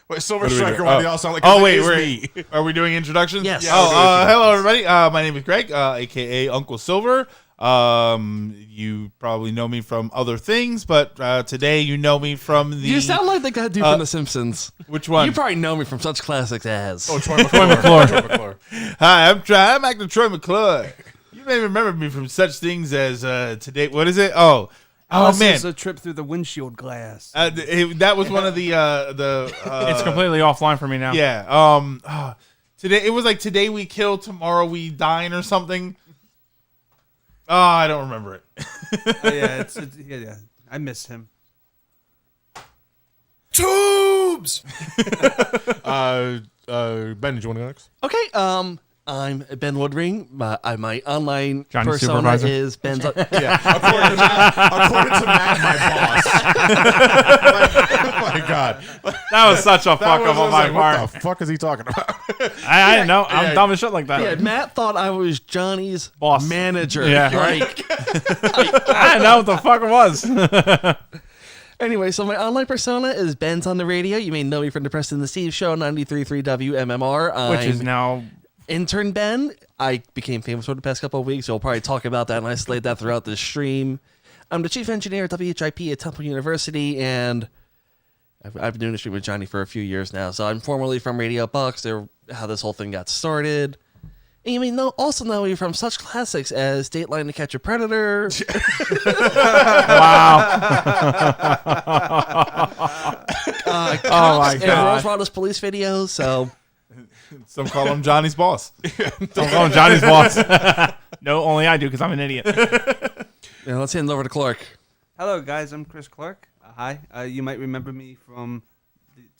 Wait, Silver What are we Striker. doing? Why do y'all sound like? Oh it wait, is me? are we doing introductions? Yes. Hello everybody. My name is Greg, aka Uncle Silver. You probably know me from other things, but today you know me from the. You sound like the guy dude from The Simpsons. Which one? You probably know me from such classics as. Troy McClure. Hi, I'm actor Troy McClure. You may remember me from such things as today. What is it? Oh man, It's a trip through the windshield glass. that was one of the. It's completely offline for me now. Yeah. Today it was like today we kill, tomorrow we dine or something. Oh, I don't remember it. Yeah. I miss him. Tubes. Ben, did you want to go next? Okay, I'm Ben Woodring. My online Johnny persona Supervisor. is Ben's. Yeah, according to Matt, my boss. My God, That was such a fuck up on my part. What the fuck is he talking about? I didn't know. I'm dumb as shit like that. Yeah, Matt thought I was Johnny's Boss. manager. Yeah. Like, I didn't know what the fuck it was. anyway, so my online persona is Ben's on the radio. You may know me from the Preston and the Steve Show, 93.3 WMMR. Which is now Intern Ben. I became famous for the past couple of weeks, so we'll probably talk about that and isolate that throughout this stream. I'm the chief engineer at WHIP at Temple University, and I've been doing the stream with Johnny for a few years now. So I'm formerly from Radio Bucks. They're how this whole thing got started. And you may also know me from such classics as Dateline to Catch a Predator. wow. Oh my and God. Rolls Royce police videos. So Some call him Johnny's boss. I'm calling Johnny's boss. No, only I do because I'm an idiot. let's hand it over to Clark. Hello, guys. I'm Chris Clark. Hi. You might remember me from,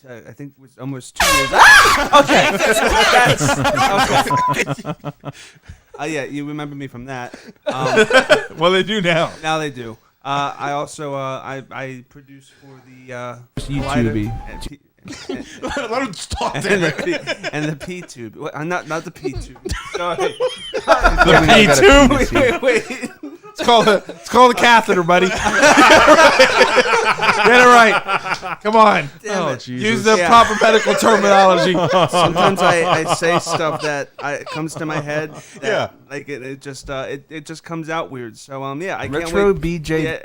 I think it was almost 2 years. Okay. Yeah, you remember me from that. Well, they do now. Now they do. I also I produce for the YouTubey. Let him talk. and the P tube. Not the P tube. Sorry. The P2. Wait. It's called the catheter, buddy. Get it right. Come on. Damn it. Use the Yeah. proper medical terminology. Sometimes I say stuff that comes to my head. That, Yeah. like it just comes out weird. So yeah, I Retro can't wait. BJ. Yeah,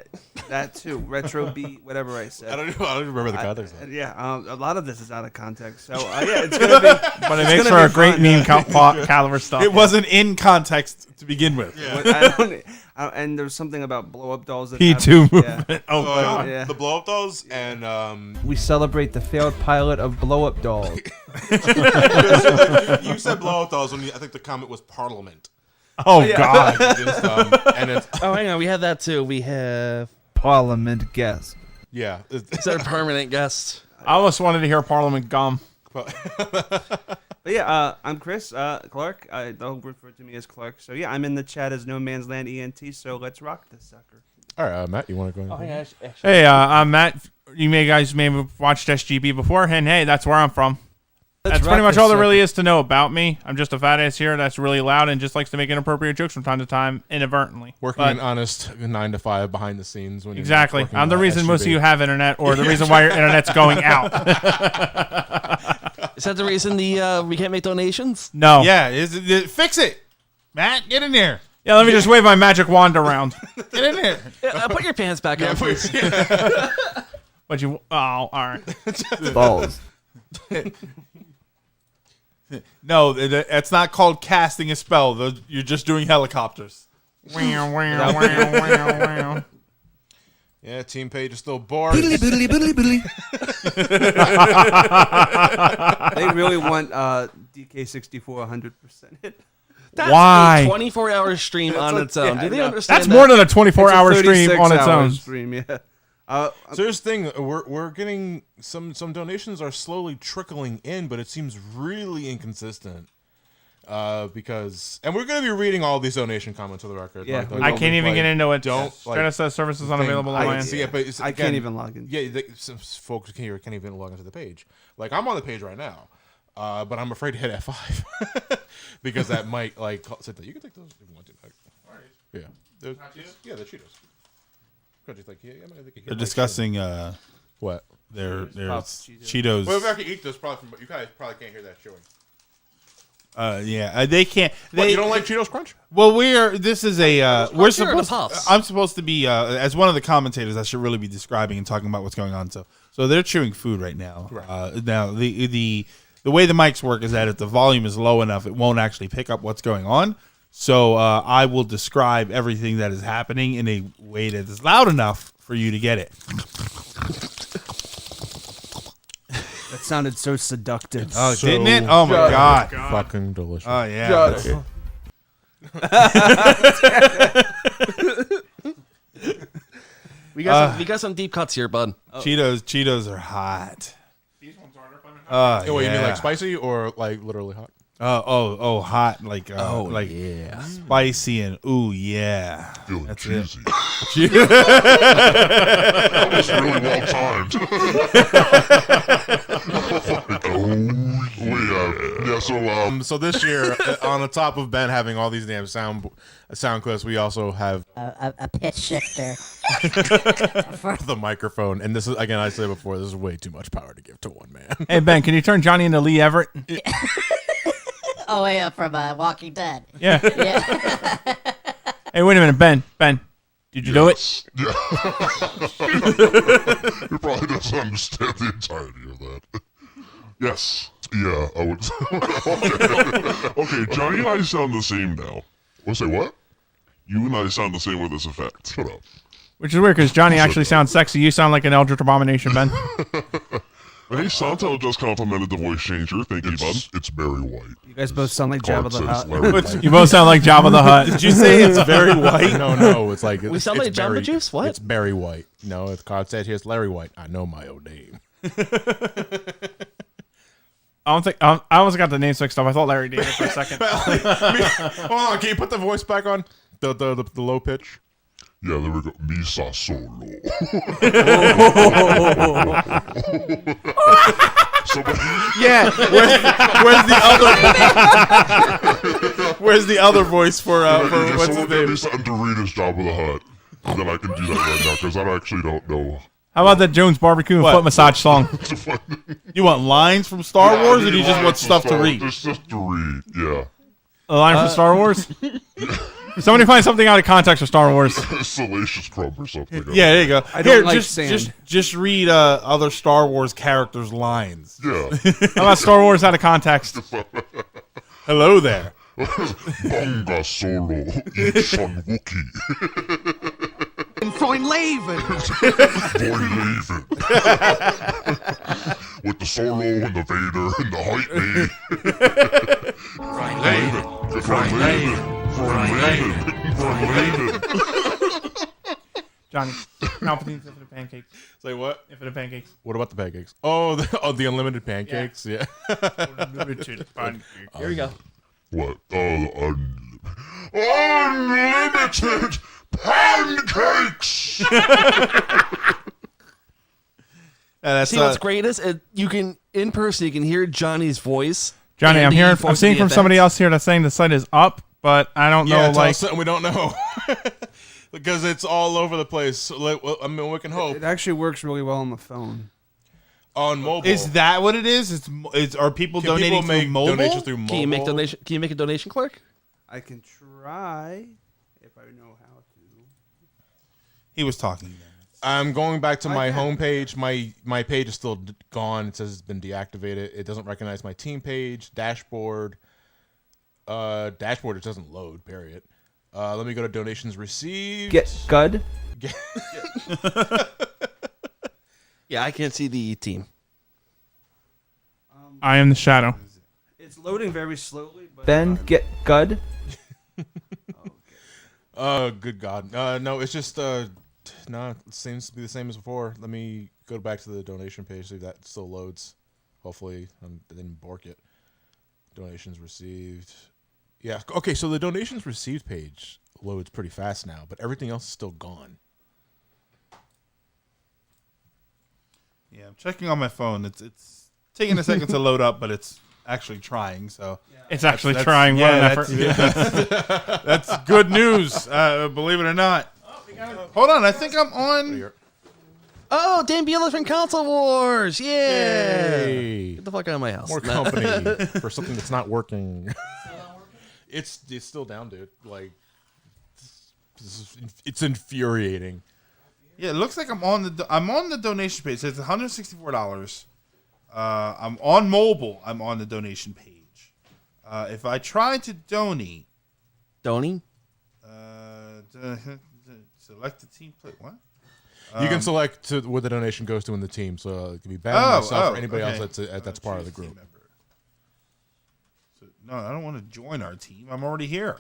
that too. Retro B, whatever I said. I don't remember the context. of it. Yeah, a lot of this is out of context. So yeah, it's gonna be. But it makes for a great meme caliber stuff. It wasn't in context to begin with. And there's something about blow up dolls. That P2 happen. Yeah. movement. Oh, God. Yeah. The blow up dolls and We celebrate the failed pilot of Blow Up Dolls. you said blow up dolls when I think the comment was Parliament. Oh, God. Just, and it's Hang on. We have that too. We have. Parliament guest. yeah. Is that a permanent guest? I almost wanted to hear Parliament gum. But yeah, I'm Chris Clark. They'll refer to me as Clark. So yeah, I'm in the chat as No Man's Land ENT. So let's rock this sucker. All right, Matt, you want to go ahead? Hey, I'm Matt. You guys may have watched SGB before, and hey, that's where I'm from. That's pretty much all there really is to know about me. I'm just a fat ass here that's really loud and just likes to make inappropriate jokes from time to time, inadvertently. Working an honest 9 to 5 behind the scenes. When Exactly. working I'm the reason most of SGB. you have internet, or the reason why your internet's going out. Is that the reason we can't make donations? No. Yeah, fix it. Matt, get in there. Yeah, let me just wave my magic wand around. Get in there. Put your pants back on, please. But you... Oh, all right. Balls. No, that's not called casting a spell. You're just doing helicopters. Wow, wow, wow, wow, wow. Yeah, Team Page is still bored. They really want DK64 100%. That's Why? a 24-hour stream on its own. Do they understand That's more than a 24-hour stream on its 36-hour own. Stream, yeah. So here's the thing: we're getting some donations are slowly trickling in, but it seems really inconsistent. Because we're going to be reading all these donation comments for the record. Yeah, I can't even get into it. Don't Strata says services unavailable on my end. See it, but I can't even log in. Yeah, some folks can't even log into the page. Like I'm on the page right now, but I'm afraid to hit F5 because that might like. You can take those if you want to. Yeah. The Cheetos. Crunchy, like, yeah, I think They're discussing what? Their Puffs, Cheetos. Well, if I can eat this, probably you guys probably can't hear that chewing. Yeah, they can't. What, you don't like Cheetos Crunch? Well, this is a we're supposed. Puffs. I'm supposed to be as one of the commentators. I should really be describing and talking about what's going on. So they're chewing food right now. Right. Now the way the mics work is that if the volume is low enough, it won't actually pick up what's going on. So I will describe everything that is happening in a way that is loud enough for you to get it. That sounded so seductive. Oh, didn't it? Oh my god! Fucking delicious. Oh yeah. We got some deep cuts here, bud. Cheetos are hot. These ones are flaming hot. Oh, What, you mean yeah. like spicy or like literally hot? Hot, like yeah, spicy and ooh yeah. That's cheesy. it. That was really well timed. So this year, on the top of Ben having all these damn sound clips, we also have A pitch shifter. the microphone. And this is, again, I said before, this is way too much power to give to one man. Hey Ben, can you turn Johnny into Lee Everett? Oh, yeah, from Walking Dead. Yeah. Yeah. Hey, wait a minute, Ben. Did you do it? Yeah. He probably doesn't understand the entirety of that. Yes. Yeah, I would. Okay, Johnny and I sound the same now. What, say what? You and I sound the same with this effect. Shut up. Which is weird because Johnny actually sounds sexy. You sound like an Eldritch Abomination, Ben. Hey, Santo just complimented the voice changer. Thank you, bud. It's Barry White. You guys both sound like Clark Jabba the says Hutt. Larry White. You both sound like Jabba the Hutt. Did you say it's very white? No, it's like We sound it's like Jamba Juice? What? It's Barry White. No, it's Card says here's Larry White. I know my own name. I don't think I almost got the names mixed up. I thought Larry David for a second. Hold on, can you put the voice back on? The low pitch. Yeah, there we go. Misa solo. Yeah. Where's the other voice for what's his Someone name? give me something to read his Job of the Hut. And then I can do that right now, because I actually don't know. How about that Jones barbecue and What? foot massage song? You want lines from Star Yeah, Wars, I or do you need just want lines from stuff to Star- read? Just to read, yeah. A line from Star Wars? Somebody find something out of context for Star Wars. Salacious crumb or something. Yeah, there you go. I don't like just, sand. Just read other Star Wars characters' lines. Yeah. How about Star Wars out of context? Hello there. Konga solo. Son Wookie. Freund Leven. Boy Leven. With the solo and the Vader and the Heightney. Freund Leven. Freund Leven. Freund Leven. Johnny, now for the pancakes. Say what? Infinite pancakes. What about the pancakes? Oh, the unlimited pancakes. Yeah. Unlimited pancakes. Here we go. What? Unlimited pancakes! That's See what's great is you can in person you can hear Johnny's voice. Johnny, and I'm the voice seeing of the from somebody effect. else here that's saying the site is up, but I don't know. Yeah, tell Like, us something we don't know. Because it's all over the place. So, I mean, we can hope. It actually works really well on the phone. On mobile. Is that what it is? Are people Can donating people make through mobile? donations through mobile? Can you make donation? Can you make a donation, Clark? I can try if I know how to. He was talking. I'm going back to my can. homepage. My page is still gone. It says it's been deactivated. It doesn't recognize my team page, dashboard. Dashboard, it doesn't load, period. Let me go to donations received. Get good. Yeah, I can't see the team. I am the shadow. It's loading very slowly. But Ben, get good. Oh, good God. No, it's just, no, it seems to be the same as before. Let me go back to the donation page, see if that still loads. Hopefully, I didn't bork it. Donations received. Yeah, okay, so the donations received page loads pretty fast now, but everything else is still gone. Yeah, I'm checking on my phone. It's taking a second to load up, but it's actually trying. So it's actually trying. That's good news. Believe it or not. Hold on, I think I'm on. Oh, Dan Bueller from Console Wars! Yeah, Yay. Get the fuck out of my house. More company for something that's not working. It's still down, dude. Like, it's infuriating. Yeah, it looks like I'm on the donation page. It says $164. I'm on mobile. I'm on the donation page. If I try to donate, select the team play. What? You can select where the donation goes to in the team, so it could be Ben, myself, or anybody else that's part of the group. So, no, I don't want to join our team. I'm already here.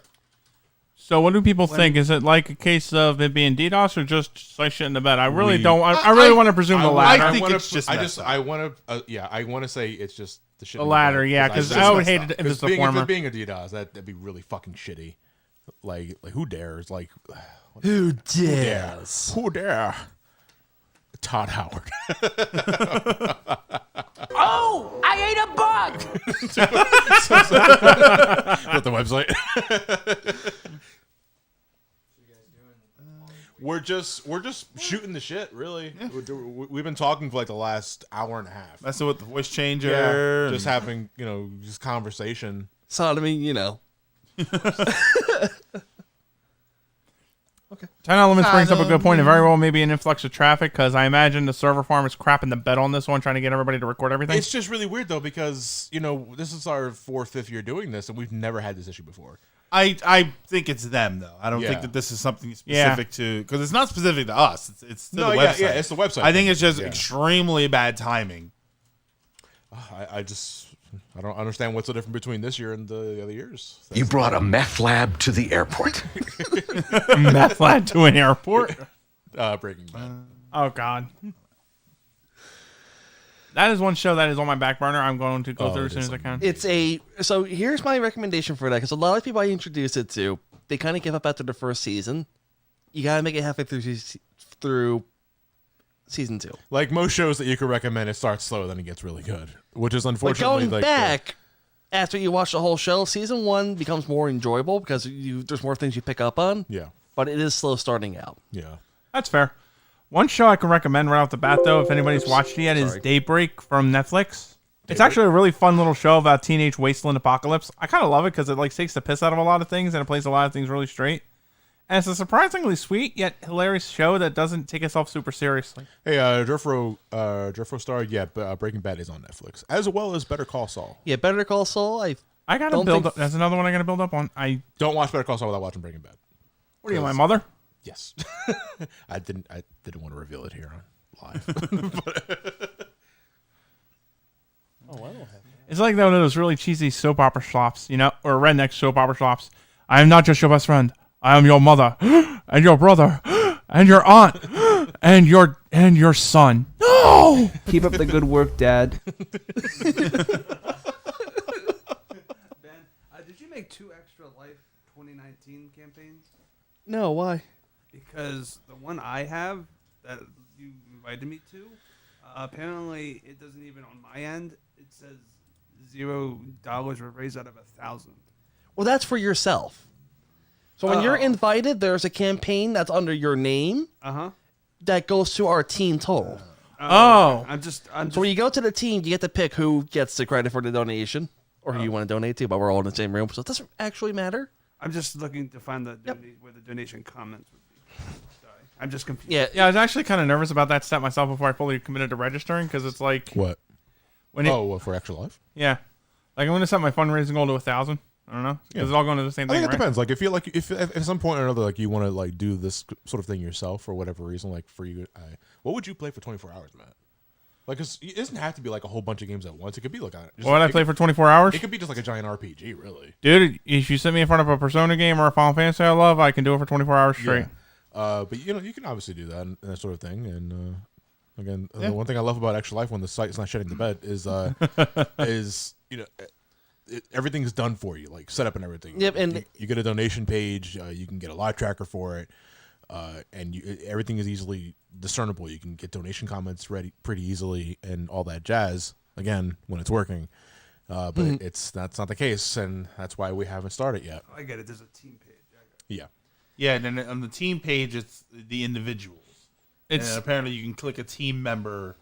So what do people think? Is it like a case of it being DDoS or just like shit in the bed? I really don't. I really want to presume the latter. I think it's just. I want to say it's just the shit. The latter, yeah, because I would hate it if it's the former. If it being a DDoS, that'd be really fucking shitty. Like who dares? Like who dares? Who dare? Todd Howard. Oh, I ate a bug. With the website. We're just shooting the shit, really. Yeah. We've been talking for like the last hour and a half. That's with the voice changer. Just having, just conversation. Sodomy, Okay. 10 Elements brings up a good point, and very well maybe an influx of traffic, because I imagine the server farm is crapping the bed on this one, trying to get everybody to record everything. It's just really weird, though, because, this is our 4th, 5th year doing this, and we've never had this issue before. I think it's them, though. I don't think that this is something specific to... Because it's not specific to us. It's to the website. Yeah, it's the website. I think it's just extremely bad timing. I don't understand what's the difference between this year and the other years. You brought a meth lab to the airport. A meth lab to an airport? Breaking Bad. Oh, God. That is one show that is on my back burner. I'm going to go through as soon as I can. So here's my recommendation for that, because a lot of people I introduce it to, they kind of give up after the first season. You got to make it halfway through season 2. Like most shows that you could recommend, it starts slow, then it gets really good, which is unfortunately going back after you watch the whole show. Season 1 becomes more enjoyable because there's more things you pick up on. Yeah, but it is slow starting out. Yeah, that's fair. One show I can recommend right off the bat, though, if anybody's watched it yet, is Daybreak from Netflix. It's actually a really fun little show about teenage wasteland apocalypse. I kind of love it because it takes the piss out of a lot of things and it plays a lot of things really straight. And it's a surprisingly sweet yet hilarious show that doesn't take itself super seriously. Hey, Jeffro Star, Breaking Bad is on Netflix, as well as Better Call Saul. Yeah, Better Call Saul. I gotta build up. That's another one I gotta build up on. I don't watch Better Call Saul without watching Breaking Bad. What are you, my mother? Yes. I didn't want to reveal it here on live. I don't have It's like one of those really cheesy soap opera flops, or redneck soap opera flops. I am not just your best friend. I am your mother, and your brother, and your aunt, and your son. No! Keep up the good work, Dad. Ben, did you make 2 Extra Life 2019 campaigns? No, why? Because the one I have that you invited me to, apparently it doesn't even on my end. It says $0 were raised out of 1,000. Well, that's for yourself. So when you're invited, there's a campaign that's under your name. That goes to our team total. I'm just. So when you go to the team, you get to pick who gets the credit for the donation, or who you want to donate to. But we're all in the same room, so it doesn't actually matter. I'm just looking to find where the donation comments would be. Sorry, I'm just confused. Yeah, I was actually kind of nervous about that step myself before I fully committed to registering, because it's like what? For Extra Life? Yeah, I'm going to set my fundraising goal to 1,000. I don't know, because it's all going to the same thing. I think it right? depends. Like if at some point or another, you want to do this sort of thing yourself for whatever reason, like for you, what would you play for 24 hours, Matt? Like, it doesn't have to be like a whole bunch of games at once. It could be like what I play for 24 hours. It could be just like a giant RPG, really. Dude, if you sit me in front of a Persona game or a Final Fantasy I love, I can do it for 24 hours straight. Yeah. But you can obviously do that and that sort of thing. And again, the one thing I love about Extra Life when the site is not shutting the bed is everything's done for you, like setup and everything. Yep, and you get a donation page. You can get a live tracker for it, and everything is easily discernible. You can get donation comments ready pretty easily and all that jazz. Again, when it's working, But that's not the case, and that's why we haven't started yet. I get it. There's a team page. Yeah. Yeah, and then on the team page, it's the individuals. And apparently you can click a team member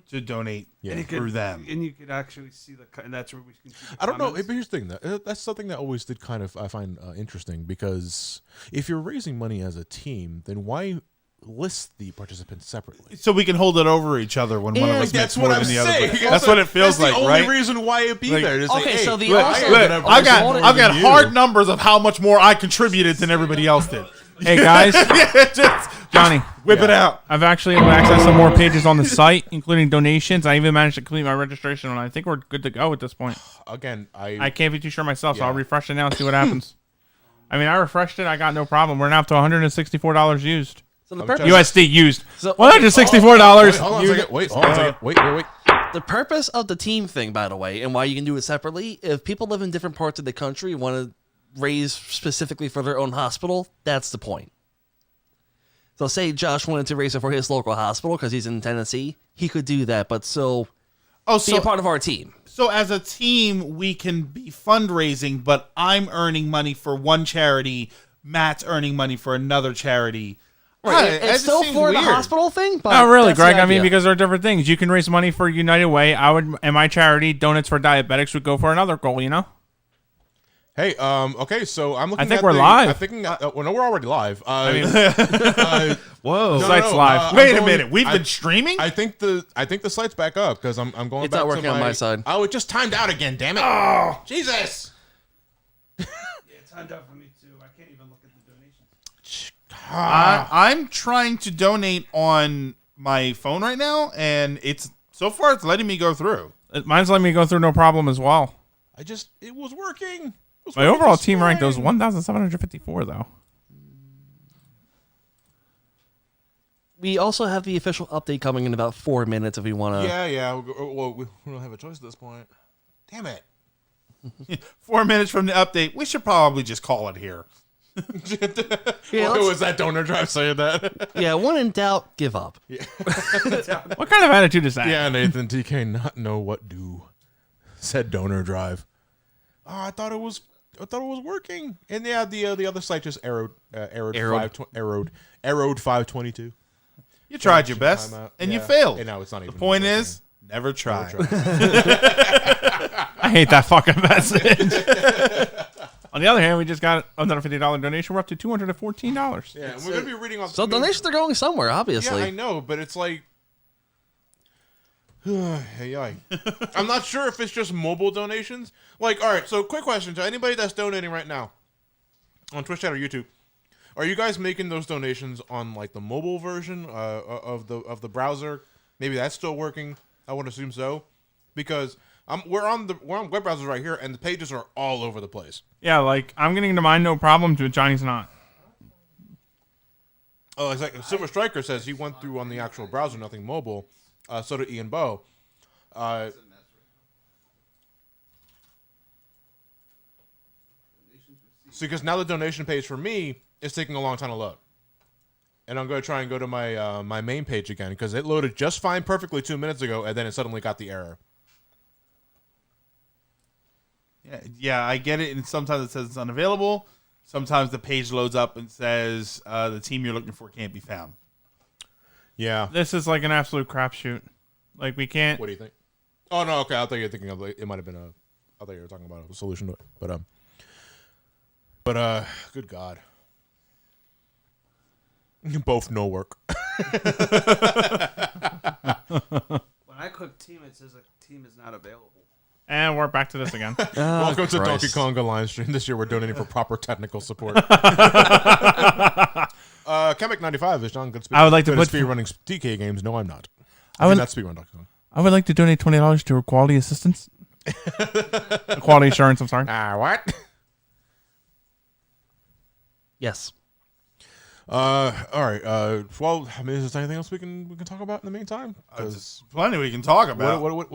to donate through them. And you could actually see and that's where we can see the I don't know. comments. But here's the thing. That's something that always did kind of, I find interesting, because if you're raising money as a team, then why list the participants separately? So we can hold it over each other when one of us makes more than the other. Saying. That's what it feels like, That's the right? only reason why it be there. It's Okay, like, so hey, the I've got hard numbers of how much more I contributed than everybody else did. Hey guys, Johnny, whip it out. I've actually accessed some more pages on the site, including donations. I even managed to complete my registration, and I think we're good to go at this point. Again, I can't be too sure myself, so I'll refresh it now and see what happens. I mean, I refreshed it. I got no problem. We're now up to $164 used. So the purpose, USD used. So- $164. Hold on a second. Wait. The purpose of the team thing, by the way, and why you can do it separately, if people live in different parts of the country and want to raise specifically for their own hospital, that's the point. So say Josh wanted to raise it for his local hospital because he's in Tennessee, he could do that, but be a part of our team. So as a team, we can be fundraising, but I'm earning money for one charity, Matt's earning money for another charity. Right, It it's just still seems for the weird. hospital thing, but Not really, that's the Greg. I mean, idea. because there are different things. You can raise money for United Way. And my charity, Donuts for Diabetics, would go for another goal, you know? Hey, okay, so I'm looking. I think at we're live. I'm thinking. Well, no, we're already live. I mean, whoa, site's live. Wait a minute, we've been streaming. I think the site's back up because I'm going. It's back not working to on my side. Oh, it just timed out again. Damn it! Oh, Jesus! Yeah, it's timed out for me too. I can't even look at the donations. I'm trying to donate on my phone right now, and it's letting me go through. Mine's letting me go through no problem as well. It was working. My overall team rank was 1,754, though. We also have the official update coming in about 4 minutes if we want to. Yeah. Well, we don't have a choice at this point. Damn it! 4 minutes from the update, we should probably just call it here. What was that donor drive saying that? Yeah, when in doubt, give up. Yeah. What kind of attitude is that? Yeah, Nathan TK not know what do. Said donor drive. Oh, I thought it was working. And yeah, the other site just arrowed 522. You tried your best, and you failed. And now it's not even. The point is, never try. I hate that fucking message. On the other hand, we just got another $50 donation. We're up to $214. Yeah, and we're gonna be reading off. So donations are going somewhere, obviously. Yeah, I know, but it's like. I'm not sure if it's just mobile donations. Like, all right, so quick question to anybody that's donating right now on Twitch chat or YouTube. Are you guys making those donations on like the mobile version of the browser? Maybe that's still working. I would assume so, because we're on web browsers right here, and the pages are all over the place. Yeah, like I'm getting into mine no problem, but Johnny's not. Oh, it's like Silver Striker says he went through on the actual browser, nothing mobile. So did Ian Bow. Because now the donation page for me is taking a long time to load. And I'm going to try and go to my my main page again, because it loaded just fine perfectly 2 minutes ago, and then it suddenly got the error. Yeah, I get it. And sometimes it says it's unavailable. Sometimes the page loads up and says the team you're looking for can't be found. Yeah. This is like an absolute crapshoot. Like, we can't. What do you think? Oh, no, okay. I thought you were thinking of, it might have been I thought you were talking about a solution to it. But good God. You both no work. When I click team, it says a team is not available. And we're back to this again. Welcome to Donkey Konga live stream. This year we're donating for proper technical support. Chemic95 is John good speed. I would like to good put speed running DK games. No, I'm not. I would not speedrun Donkey Kong. I would like to donate $20 to quality assistance. Quality assurance, I'm sorry. What? Yes. All right. Well, I mean, is there anything else we can talk about in the meantime? There's plenty we can talk about. What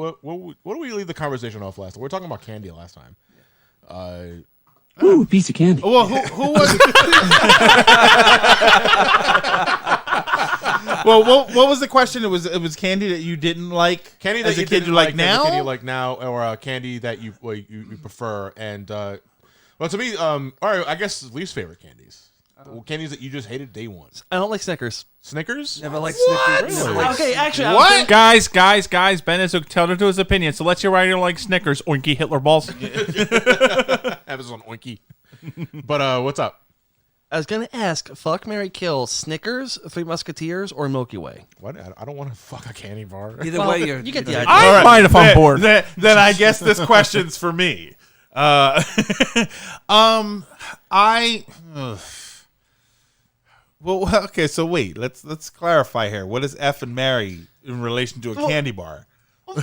do we leave the conversation off last? We were talking about candy last time. Ooh, piece of candy. Well, who was? Well, what was the question? It was candy that you didn't like. Candy that as a you kid didn't you like now. Candy you like now, or candy that you prefer. And well, to me, all right, I guess least favorite candies. Candies that you just hated day one. I don't like Snickers. Snickers? Never liked What? Snickers. Really? Never liked Okay, actually, What? Guys, Ben has told her to his opinion, so let's hear why you don't like Snickers, oinky Hitler balls. Have this on oinky. But what's up? I was gonna ask, fuck, marry, kill, Snickers, Three Musketeers, or Milky Way. What? I don't want to fuck a candy bar. Either Well, way, you get the idea. I don't mind if I'm bored. Then I guess this question's for me. Well, okay. So wait, let's clarify here. What is F and marry in relation to a candy bar? I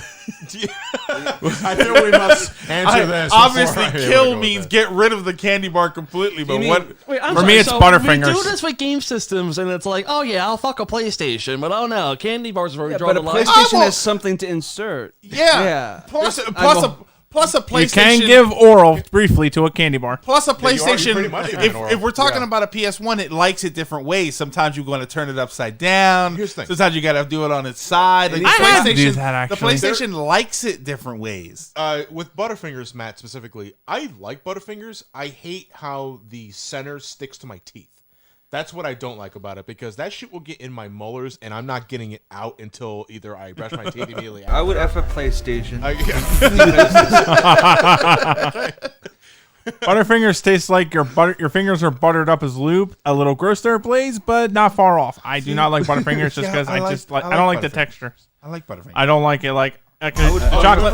feel we must answer this. Obviously, before I kill go means with get rid of the candy bar completely. But what? Wait, For me, it's Butterfingers. We do this with game systems, and it's like, oh yeah, I'll fuck a PlayStation, but oh no, candy bars are drawn but the a line. PlayStation well- has something to insert. Yeah. Plus a PlayStation. You can give oral briefly to a candy bar. Plus a you already PlayStation. pretty much gave it oral. If we're talking Yeah. about a PS1, it likes it different ways. Sometimes you're going to turn it upside down. Here's the thing. Sometimes you got to do it on its side. Like I the had to do PlayStation, that, the actually. PlayStation likes it different ways. With Butterfingers, Matt, specifically, I like Butterfingers. I hate how the center sticks to my teeth. That's what I don't like about it, because that shit will get in my molars, and I'm not getting it out until either I brush my teeth immediately after. I would F a PlayStation. Butterfingers taste like your fingers are buttered up as lube. A little gross there, Blaze, but not far off. I do not like Butterfingers just because I don't like the texture. I like Butterfingers. I don't like it like Chocolate.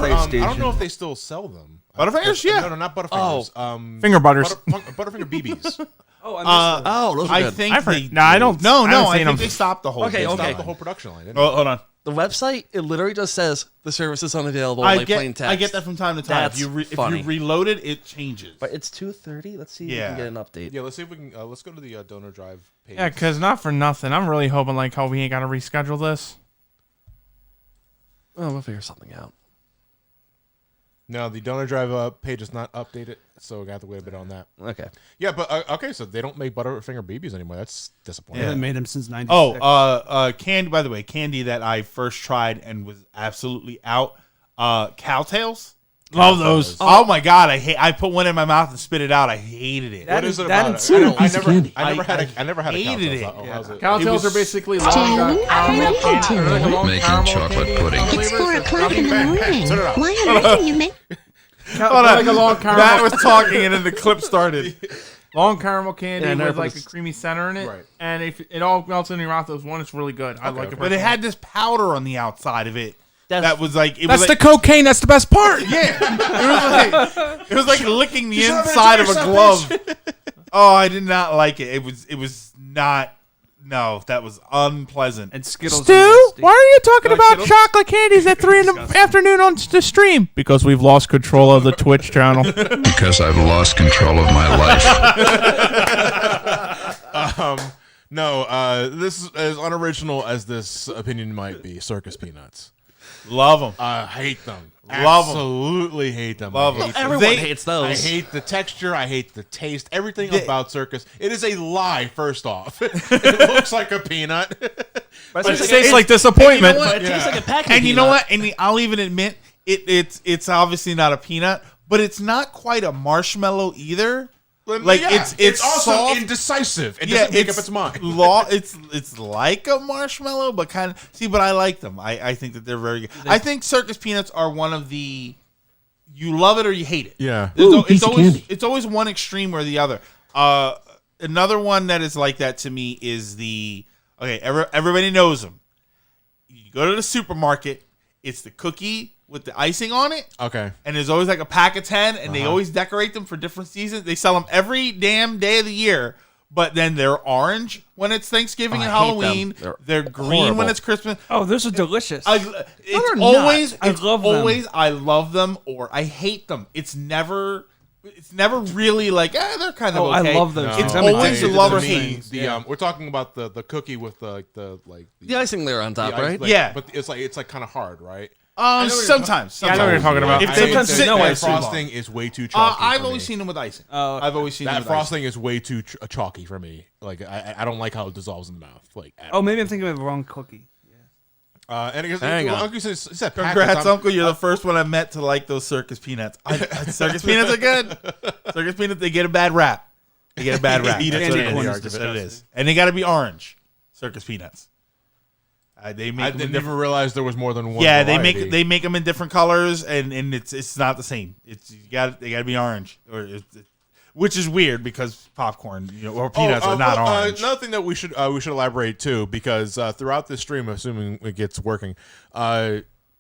PlayStation. I don't know if they still sell them. Butterfingers? Yeah. No, not Butterfingers. Finger butters. Butterfinger BBs. Oh, I missed Those are I good. think I've heard- they no, I don't- did. No, I no. haven't I seen think them. they stopped the whole. Okay, thing. okay. Stopped the whole production line. Didn't Oh, hold on. The website, it literally just says the service is unavailable. I like plain text. get that from time to time. That's If funny. you reload it, it changes. But it's 2:30. Let's see if we Yeah. can get an update. Yeah, let's see if we can. Let's go to the donor drive page. Yeah, because not for nothing. I'm really hoping like how we ain't got to reschedule this. Oh, we'll figure something out. No, the donor drive page is not updated, so we have to wait a bit on that. Okay. Yeah, but okay, so they don't make Butterfinger BBs anymore. That's disappointing. They haven't made them since '96. Oh, candy. By the way, candy that I first tried and was absolutely out. Cowtails. Love those. Oh my god, I put one in my mouth and spit it out. I hated it. What is it that about and it? I candy. never had a hated Cowtails. it. How's it? Cowtails are basically long June, caramel what are you candy. doing? Like a long Making caramel chocolate candy pudding. It's 4 o'clock in the morning. Turn it off. Why am I you, man? Hold like on. a long Matt caramel. was talking and then the clip started. Long caramel candy Yeah, I never with like put a creamy center in it, Right. and if it all melts in your mouth, those one is really good. I like it. But it had this powder on the outside of it. That's- That was like That's the cocaine. That's the best part. it was like licking the inside of a glove. Oh, I did not like it. It was not. No, that was unpleasant. And Skittles. Stu, are nasty. why are you talking Like about Skittles? chocolate candies at 3 in the afternoon on the stream? Because we've lost control of the Twitch channel. Because I've lost control of my life. No, this is as unoriginal as this opinion might be. Circus peanuts. Love them. I hate them. Love 'em. Absolutely hate them. Love I 'em. hate them. Everyone hates those. I hate the texture. I hate the taste. Everything They- about circus. It is a lie. First off, it looks like a peanut. But it tastes like disappointment. It tastes like a packet. And you know what? And I'll even admit it's obviously not a peanut, but it's not quite a marshmallow either. Like Yeah, it's also soft. indecisive. It doesn't make up its mind. It's like a marshmallow, but kind of but I like them. I think that they're very good. I think circus peanuts are one of the you love it or you hate it. Yeah. It's always one extreme or the other. Another one that is like that to me is everybody knows them. You go to the supermarket, it's the cookie with the icing on it. Okay. And there's always like a pack of 10, and they always decorate them for different seasons. They sell them every damn day of the year, but then they're orange when it's Thanksgiving and I hate Halloween. them. They're green horrible. when it's Christmas. Oh, those are delicious. It's they're always, not. I love them. I love them or I hate them. It's never really like they're kind of Oh, I okay. love those It's things. I'm always addicted a love to or those hate. things. We're talking about the cookie with the The icing layer on top, the ice- right? like- Yeah. but it's like kind of hard, right? Sometimes. Yeah, I know what you're talking about. If I they've think been that sitting there too long. frosting is way too chalky. I've for always me. seen them with icing. Oh, I've always seen them That with frosting is way too chalky for me. Like I don't like how it dissolves in the mouth. Like Oh, maybe I'm thinking of the wrong cookie. and because Hang on. Uncle said Congrats, Uncle. You're the first one I met to like those circus peanuts. Circus peanuts are good. Circus peanuts, they get a bad rap. They get a bad rap. Eat it That's what to it the is. corners. That's what it is. And they got to be orange. Circus peanuts. They make I them in never realized there was more than one. Yeah, variety. they make them in different colors, and it's not the same. They got to be orange, which is weird because popcorn, or peanuts are not orange. Another thing that we should elaborate too, because throughout this stream, assuming it gets working,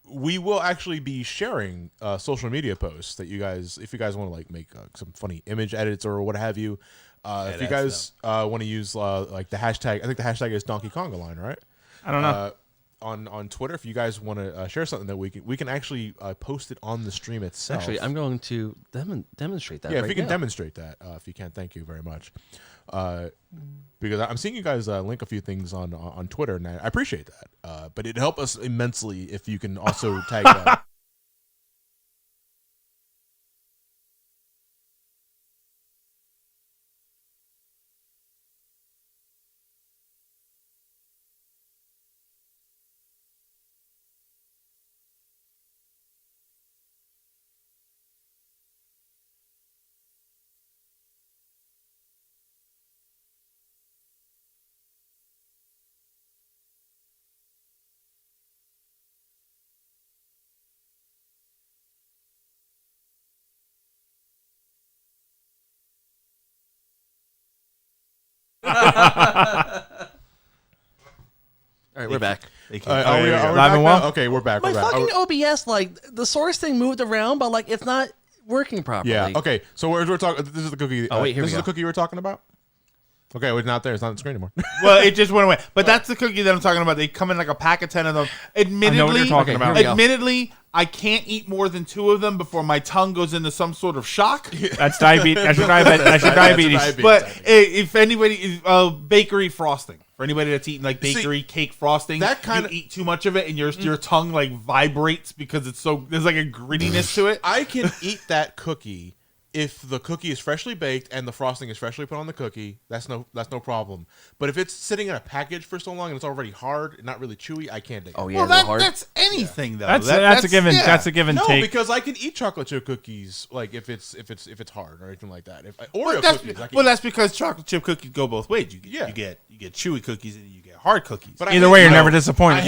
we will actually be sharing social media posts that you guys, if you guys want to like make some funny image edits or what have you. If you guys want to use like the hashtag, I think the hashtag is Donkey Konga line, right? I don't know. On Twitter, if you guys want to share something that we can actually post it on the stream itself. Actually, I'm going to demonstrate that. Yeah, right if you can now. demonstrate that, if you can, thank you very much. Because I'm seeing you guys link a few things on Twitter, and I appreciate that. But it'd help us immensely if you can also tag that. All right, we're back. Are we Live back and now? well? Okay, we're back. My We're back. fucking OBS, like the source thing moved around, but like it's not working properly. Yeah. Okay. So we're talking. This is the cookie. Oh, wait, here this we is go. the cookie you were talking about. Okay, it's not there. It's not on the screen anymore. Well, it just went away. But that's the cookie that I'm talking about. They come in like a pack of 10 of them. Admittedly, I know what you're talking about. here we go. Admittedly, I can't eat more than 2 of them before my tongue goes into some sort of shock. That's diabetes. That's your diabetes. But if anybody, bakery frosting. For anybody that's eating like bakery cake frosting, that kinda- you eat too much of it and your tongue like vibrates because it's so there's like a grittiness to it. I can eat that cookie if the cookie is freshly baked and the frosting is freshly put on the cookie. That's no problem. But if it's sitting in a package for so long and it's already hard and not really chewy, I can't take it. Oh yeah, Well, real hard. that's anything though. That's a given. yeah. That's a given No, take. because I can eat chocolate chip cookies like if it's hard or anything like that. If Oreo Well, that's, cookies, I can well, eat. that's because chocolate chip cookies go both ways. You get chewy cookies and you get hard cookies. But I Either hate- way, you're you know, never disappointed.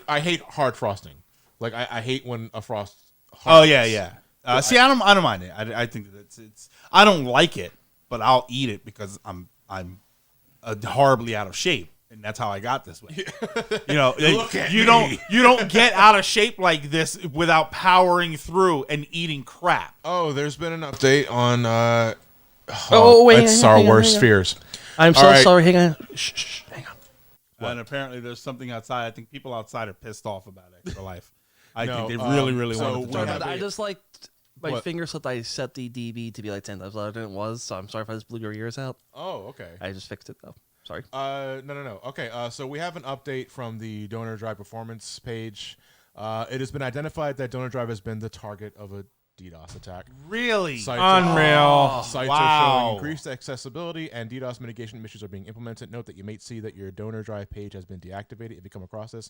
I hate hard frosting. Like I hate when a frost. Oh yeah. See, I don't mind it. I think that it's I don't like it, but I'll eat it because I'm horribly out of shape, and that's how I got this way. Look at you me. don't get out of shape like this without powering through and eating crap. Oh, there's been an update on. wait, it's hang our on, worst hang on. fears. I'm so All right. sorry. Hang on. Shh, hang on. And apparently, there's something outside. I think people outside are pissed off about Extra Life. I No, think they really so wanted to we turn have it. I just like my What? finger slipped. I set the DB to be like 10 times louder than it was, so I'm sorry if I just blew your ears out. Oh, okay. I just fixed it though. Sorry. No. Okay, so we have an update from the Donor Drive performance page. It has been identified that Donor Drive has been the target of a DDoS attack. Really? Sites Unreal. Sites are Wow. showing increased accessibility and DDoS mitigation measures are being implemented. Note that you may see that your Donor Drive page has been deactivated if you come across this.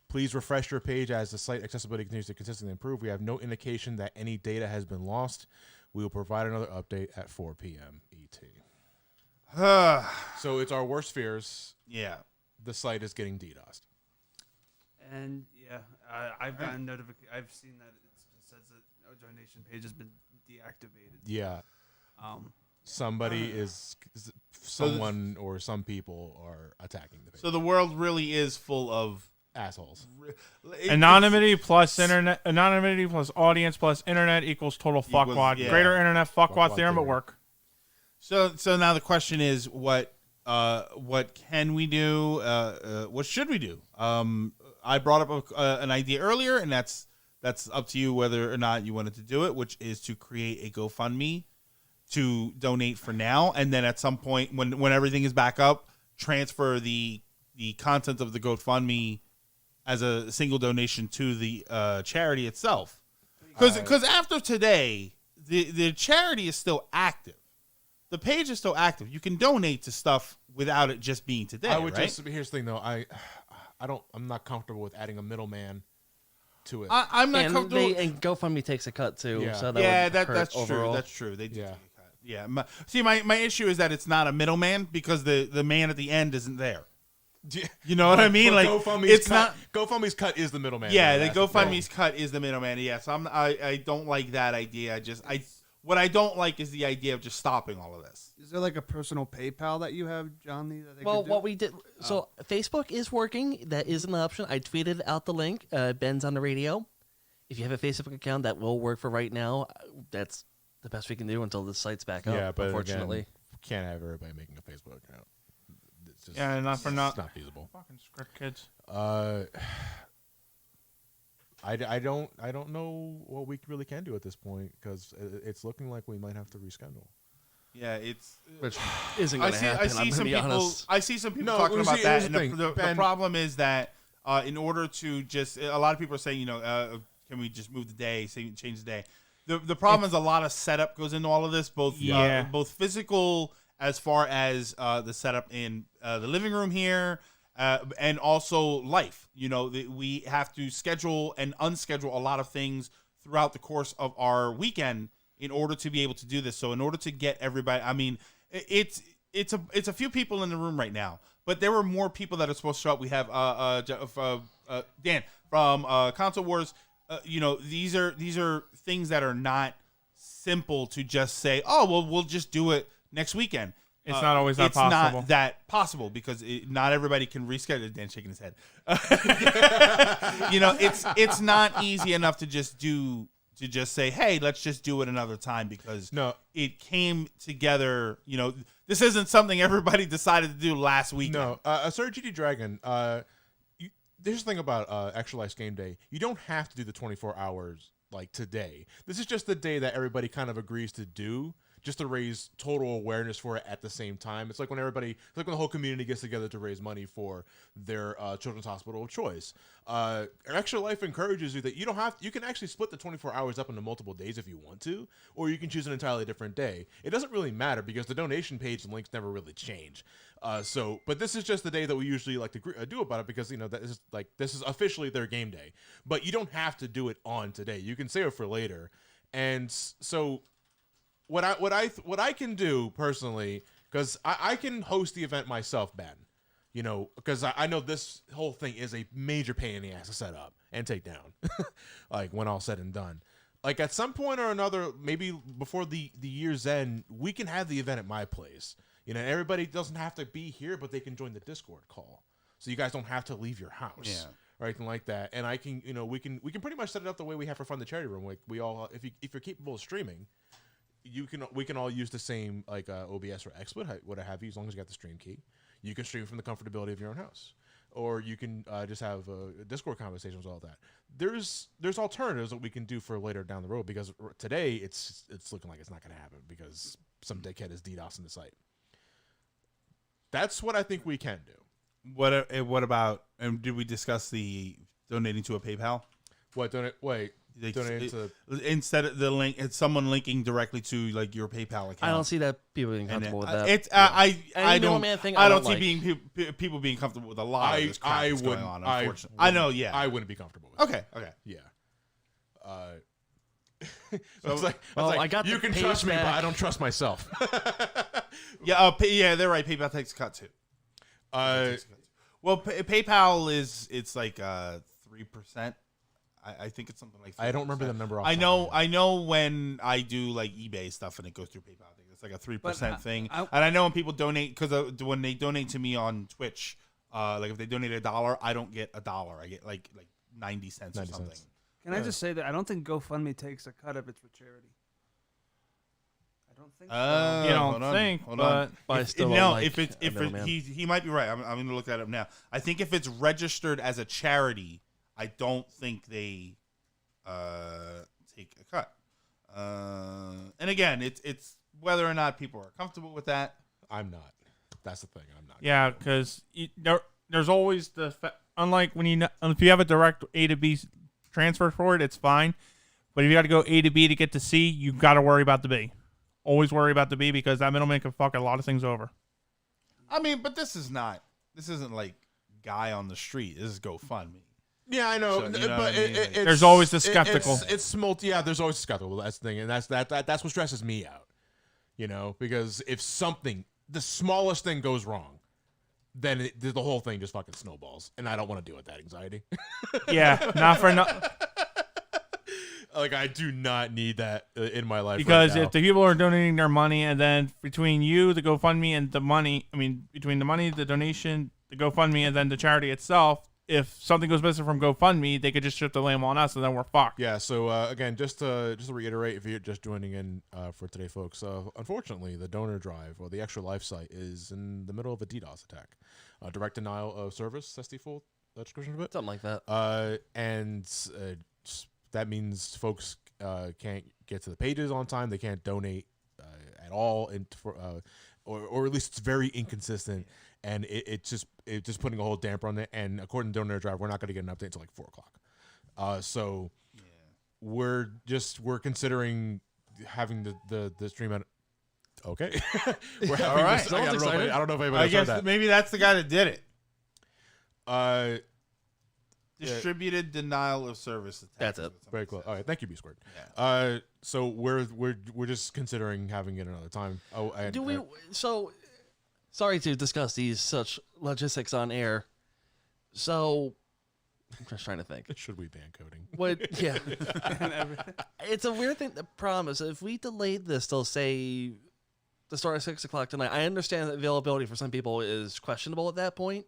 Please refresh your page as the site accessibility continues to consistently improve. We have no indication that any data has been lost. We will provide another update at 4 p.m. ET. So it's our worst fears. Yeah. The site is getting DDoSed. And yeah, I've gotten notification. I've seen that it just says that a donation page has been deactivated. Yeah. Somebody is someone or some people are attacking the page. So the world really is full of assholes. Anonymity plus internet, anonymity plus audience plus internet equals total fuckwad. yeah. Greater internet fuckwad theorem at theory. work. So now the question is, what can we do? What should we do? I brought up an idea earlier, and that's up to you whether or not you wanted to do it, which is to create a GoFundMe to donate for now, and then at some point when everything is back up, transfer the content of the GoFundMe as a single donation to the charity itself. Because after today, the charity is still active. The page is still active. You can donate to stuff without it just being today. I would right? just here's the thing though. I'm not comfortable with adding a middleman to it. I'm not comfortable. And GoFundMe takes a cut too. Yeah. So that's true. That's true. They do. Yeah. Yeah. My issue is that it's not a middleman because the man at the end isn't there. You know what I mean? Like GoFundMe's GoFundMe's cut is the middleman. Yeah, the GoFundMe's cut is the middleman. Yeah, so I don't like that idea. What I don't like is the idea of just stopping all of this. Is there like a personal PayPal that you have, Johnny? That they Well, could do? what we did. So Facebook is working. That is an option. I tweeted out the link. Ben's on the radio. If you have a Facebook account, that will work for right now. That's the best we can do until the site's back up. Yeah, but unfortunately, again, can't have everybody making a Facebook account. It's just, not it's not feasible. Fucking script kids. I don't know what we really can do at this point because it's looking like we might have to reschedule. Yeah, it's which isn't going to happen. I'm some be people. honest. I see some people No, talking about here's that. the And thing, the problem is that in order to just, a lot of people are saying, can we just move the day, change the day? The problem is a lot of setup goes into all of this, both physical as far as the setup in the living room here. And also life, we have to schedule and unschedule a lot of things throughout the course of our weekend in order to be able to do this. So in order to get everybody, I mean, it's a few people in the room right now, but there were more people that are supposed to show up. We have Dan from Console Wars. These are things that are not simple to just say, oh, well, we'll just do it next weekend. It's not always that it's possible. Not that possible because not everybody can reschedule. Dan's shaking his head. It's not easy enough to just say, hey, let's just do it another time because it came together. This isn't something everybody decided to do last week. No, Sir GD Dragon. There's the thing about Extra Life's game day. You don't have to do the 24 hours like today. This is just the day that everybody kind of agrees to do, just to raise total awareness for it at the same time. It's like when when the whole community gets together to raise money for their children's hospital of choice. Extra Life encourages you that you can actually split the 24 hours up into multiple days if you want to, or you can choose an entirely different day. It doesn't really matter because the donation page and links never really change. But this is just the day that we usually like to do about it because this is officially their game day. But you don't have to do it on today. You can save it for later. And so what I can do personally, because I can host the event myself, Ben. Because I know this whole thing is a major pain in the ass to set up and take down, like when all said and done. Like at some point or another, maybe before the year's end, we can have the event at my place. Everybody doesn't have to be here, but they can join the Discord call, so you guys don't have to leave your house, or anything like that. And I can, we can pretty much set it up the way we have for Fun the Charity Room. Like we all, if you're capable of streaming, we can all use the same OBS or XSplit, what have you, as long as you got the stream key. You can stream from the comfortability of your own house, or you can just have Discord conversations, all that. There's alternatives that we can do for later down the road because today it's looking like it's not going to happen because some dickhead is DDoSing the site. That's what I think we can do. What about? And did we discuss the donating to a PayPal? What donate? Wait. Donate to instead of the link, it's someone linking directly to your PayPal account. I don't see that people being comfortable with that. I don't see people being comfortable with a lot of this crap that's going on. Unfortunately, I know. Yeah, I wouldn't be comfortable with it. Okay. Yeah. I got you can trust me, but I don't trust myself. Yeah, they're right. PayPal takes a cut too. Well, PayPal it's like 3%. I think it's something like 3%. I don't remember the number. I know when I do like eBay stuff and it goes through PayPal. I think it's like a 3% thing. And I know when people donate, because when they donate to me on Twitch, like if they donate $1, I don't get $1. I get like 90 cents or something. Can I just say that I don't think GoFundMe takes a cut if it's for charity. I don't think so. You don't think, but he might be right. I'm going to look that up now. I think if it's registered as a charity, I don't think they take a cut. And again, it's whether or not people are comfortable with that. I'm not. That's the thing. I'm not. Yeah, because there's always unlike if you have a direct A to B transfer for it, it's fine. But if you got to go A to B to get to C, you got to worry about the B. Always worry about the B because that middleman can fuck a lot of things over. I mean, but this isn't like guy on the street. This is GoFundMe. Yeah, I know, So, but there's always the skeptical. Yeah, there's always skeptical. That's the thing, and that's what stresses me out. Because if the smallest thing goes wrong, then the whole thing just fucking snowballs, and I don't want to deal with that anxiety. Yeah, not for no. Like, I do not need that in my life. Because right now. if the people are donating their money, and then between you, the GoFundMe, and the money, between the money, the donation, the GoFundMe, and then the charity itself, if something goes missing from GoFundMe, they could just shift the blame on us, and then we're fucked. Yeah. So again, just to reiterate, if you're just joining in for today, folks, unfortunately, the donor drive or the Extra Life site is in the middle of a DDoS attack, direct denial of service. That's the full description of it. Something like that. And that means folks can't get to the pages on time. They can't donate at all, or at least it's very inconsistent. And it's just putting a whole damper on it. And according to Donor Drive, we're not going to get an update until like 4:00. So we're considering having the stream at. Okay, we're having All right. this, I don't know if anybody I guess saw that. maybe that's the guy that did it. Distributed denial of service attack. That's it. Very close. All right, thank you, B Squared. Yeah. So we're just considering having it another time. Oh, and, Do we? So, sorry to discuss these such logistics on air. So, I'm just trying to think. Should we ban coding? What? Yeah. It's a weird thing. The problem is, if we delayed this till say the start at 6:00 tonight, I understand that availability for some people is questionable at that point.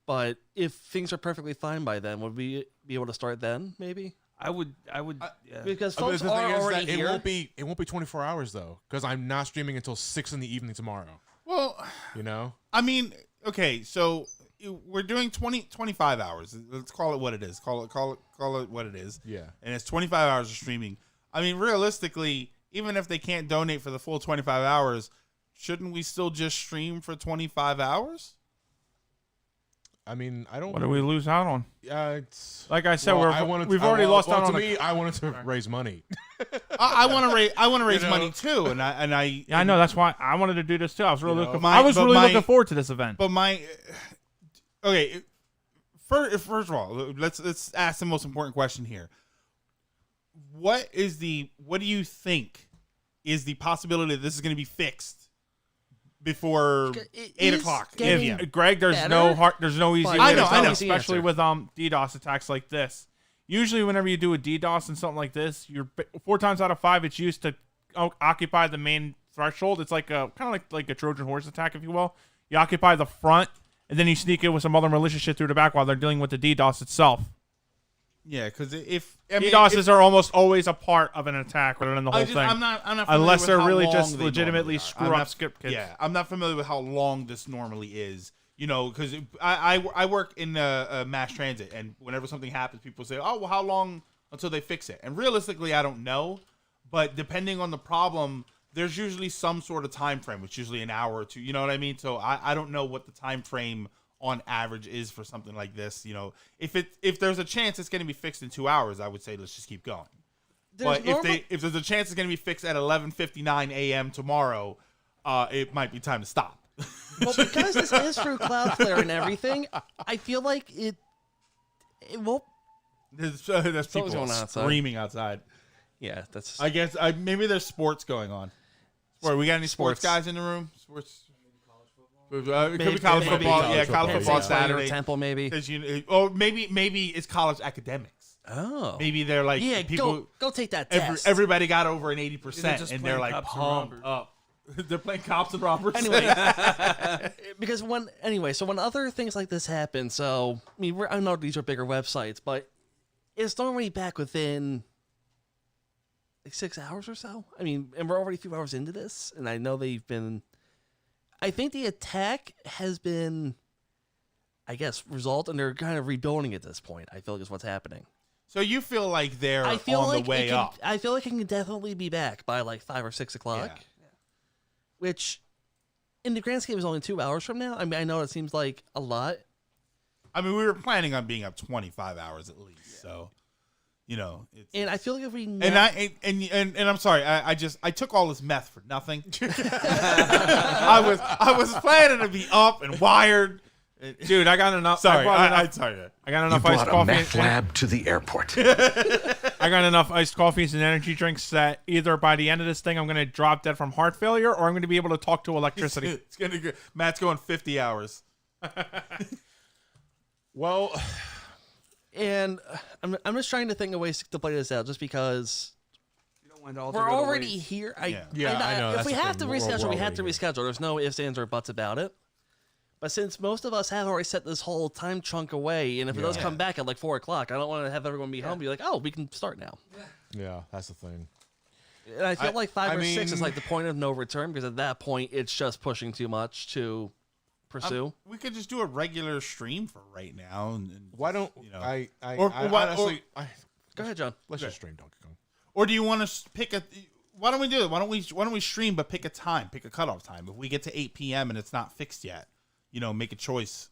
But if things are perfectly fine by then, would we be able to start then? Maybe. I would. Yeah. Because But folks the are thing is already that here. it won't be 24 hours though, because I'm not streaming until 6 p.m. tomorrow. Well, I mean, okay, so we're doing 25 hours. Let's call it what it is. Call it what it is. Yeah. And it's 25 hours of streaming. I mean, realistically, even if they can't donate for the full 25 hours, shouldn't we still just stream for 25 hours? I mean, I don't. What do we lose out on? It's like I said, well, we've already lost out on. To me, I wanted to raise money. I want to raise money too, and I. Yeah, I know. That's why I wanted to do this too. I was really looking. But looking forward to this event. But okay. First of all, let's ask the most important question here. What do you think is the possibility that this is going to be fixed before 8:00 p.m.? Greg, there's no easy way I to know, tell, especially with DDoS attacks like this. Usually, whenever you do a DDoS and something like this, you're 4 times out of 5 it's used to occupy the main threshold. It's like kind of like a Trojan horse attack, if you will. You occupy the front, and then you sneak in with some other malicious shit through the back while they're dealing with the DDoS itself. Yeah, because DDoSes are almost always a part of an attack rather than the whole thing. I'm not unless with they're how really long just they legitimately normally are. screw I'm up not- skip kids. Yeah, I'm not familiar with how long this normally is. Because I work in mass transit, and whenever something happens, people say, "Oh, well, how long until they fix it?" And realistically, I don't know. But depending on the problem, there's usually some sort of time frame. It's usually an hour or two. You know what I mean? So I don't know what the time frame on average is for something like this. If there's a chance it's going to be fixed in 2 hours, I would say let's just keep going. But if there's a chance it's going to be fixed at 11:59 a.m. tomorrow, it might be time to stop. Well, because this is through Cloudflare and everything, I feel like it won't. There's Something's people going on outside. screaming outside. Yeah, that's. I guess maybe there's sports going on. Or we got any sports guys in the room? Sports. It could be college football. Yeah, college football Saturday. Temple maybe. Or maybe it's college academics. Oh. Maybe they're like people. Go take that test. Everybody got over an 80%, just and they're playing like cops and pumped robbers. up. They're playing cops and robbers. Anyway, because when other things like this happen, so I know these are bigger websites, but it's normally back within like 6 hours or so. And we're already a few hours into this, and I know they've been. I think the attack has been, I guess, resolved, and they're kind of rebuilding at this point. I feel like is what's happening. So you feel like they're on the way up. I feel like it can definitely be back by like 5 or 6 o'clock. Yeah. Which, in the grand scheme, is only 2 hours from now. I know it seems like a lot. I mean, we were planning on being up 25 hours at least. So, you know, and I feel like if we and I'm sorry, I took all this meth for nothing. I was planning to be up and wired. Dude, I got enough. Sorry, I sorry. I got enough You iced brought a coffee. meth lab to the airport. I got enough iced coffees and energy drinks that either by the end of this thing I'm going to drop dead from heart failure or I'm going to be able to talk to electricity. It's gonna go, Matt's going 50 hours. Well, and I'm just trying to think of ways to play this out, just because You don't want it all to we're go to already waste. here. I know. If That's we the have to thing. We're reschedule, we have already to here. reschedule. There's no ifs, ands, or buts about it. But since most of us have already set this whole time chunk away, and if it does come back at like 4 o'clock, I don't want to have everyone be home and be like, oh, we can start now. Yeah, that's the thing. And I feel like 5 I or 6 is mean- like the point of no return, because at that point, it's just pushing too much to pursue. We could just do a regular stream for right now. And Why don't you know? I honestly, Go ahead, John. let's just stream Donkey Kong. or do you want to pick a? Why don't we do it? Why don't we stream but pick a time, pick a cutoff time? If we get to 8 p.m. and it's not fixed yet, you know, make a choice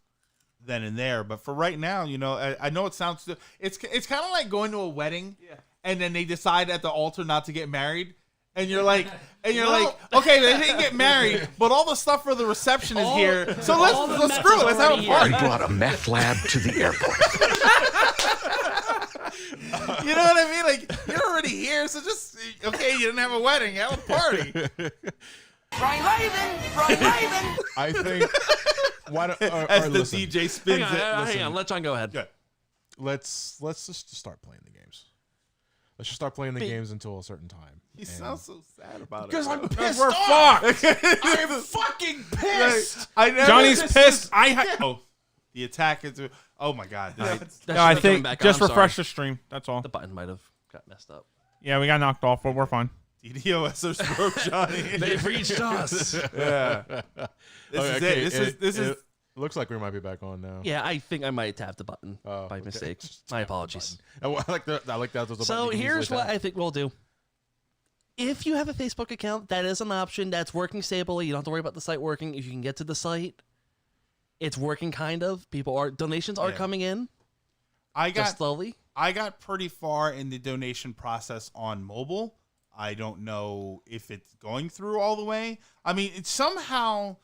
then and there. But for right now, you know, I know it sounds. It's kind of like going to a wedding, and then they decide at the altar not to get married. And you're like, okay, they didn't get married, but all the stuff for the reception is here. So let's screw it. Let's have a party. You brought a meth lab to the airport. You know what I mean? Like, you're already here, so just okay. You didn't have a wedding, have a party. I think. Why don't As the listen, DJ spins Hang on, let John go ahead. Good. let's just start playing the games. Let's just start playing the games until a certain time. He sounds so sad about it. Because I'm bro. pissed We're off. fucked. I'm fucking pissed. I never, Johnny's pissed. Oh, the attack is. Oh my god. That No, should I be coming think back just on, I'm refresh sorry. the stream. That's all. The button might have got messed up. Yeah, we got knocked off, but we're fine. DDoS broke Johnny. They've reached us. Yeah. This is. It looks like we might be back on now. Yeah, I think I might have tapped the button Oh, by okay. mistake. Just My tap the apologies. button. I like that. I like that. There's a So button you can here's easily what tap. I think we'll do. If you have a Facebook account, that is an option that's working stably. You don't have to worry about the site working. If you can get to the site, it's working kind of. Donations are coming in. Just slowly. I got pretty far in the donation process on mobile. I don't know if it's going through all the way. I mean, it's somehow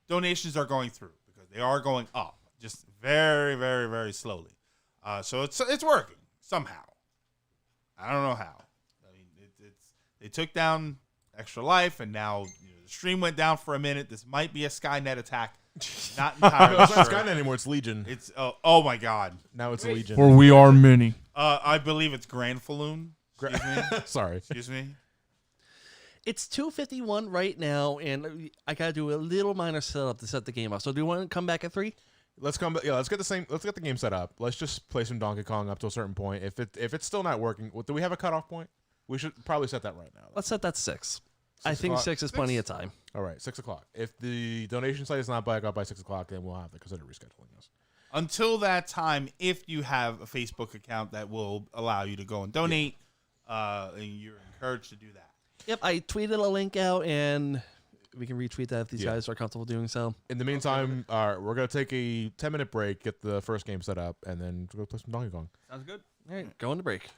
donations are going through because they are going up, just very, very, very slowly. So it's working somehow. I don't know how. I mean, they took down Extra Life, and now the stream went down for a minute. This might be a Skynet attack. Not entirely It's not sure. Skynet anymore. It's Legion. It's oh my god. Now it's Legion. For we are many. I believe it's Grand Falloon. Excuse me. Sorry. Excuse me. It's 2:51 right now, and I gotta do a little minor setup to set the game up. So do you want to come back at 3? Let's come. Yeah, let's get the game set up. Let's just play some Donkey Kong up to a certain point. If it's still not working, do we have a cutoff point? We should probably set that right now. Let's set that 6. I think o'clock? 6 is plenty of time. All right, 6 o'clock. If the donation site is not back up by 6 o'clock, then we'll have to consider rescheduling this. Until that time, if you have a Facebook account that will allow you to go and donate, and you're encouraged to do that. Yep, I tweeted a link out, and we can retweet that if these guys are comfortable doing so. In the meantime, we're gonna take a 10-minute break, get the first game set up, and then go play some Donkey Kong. Sounds good. All right, go on to break.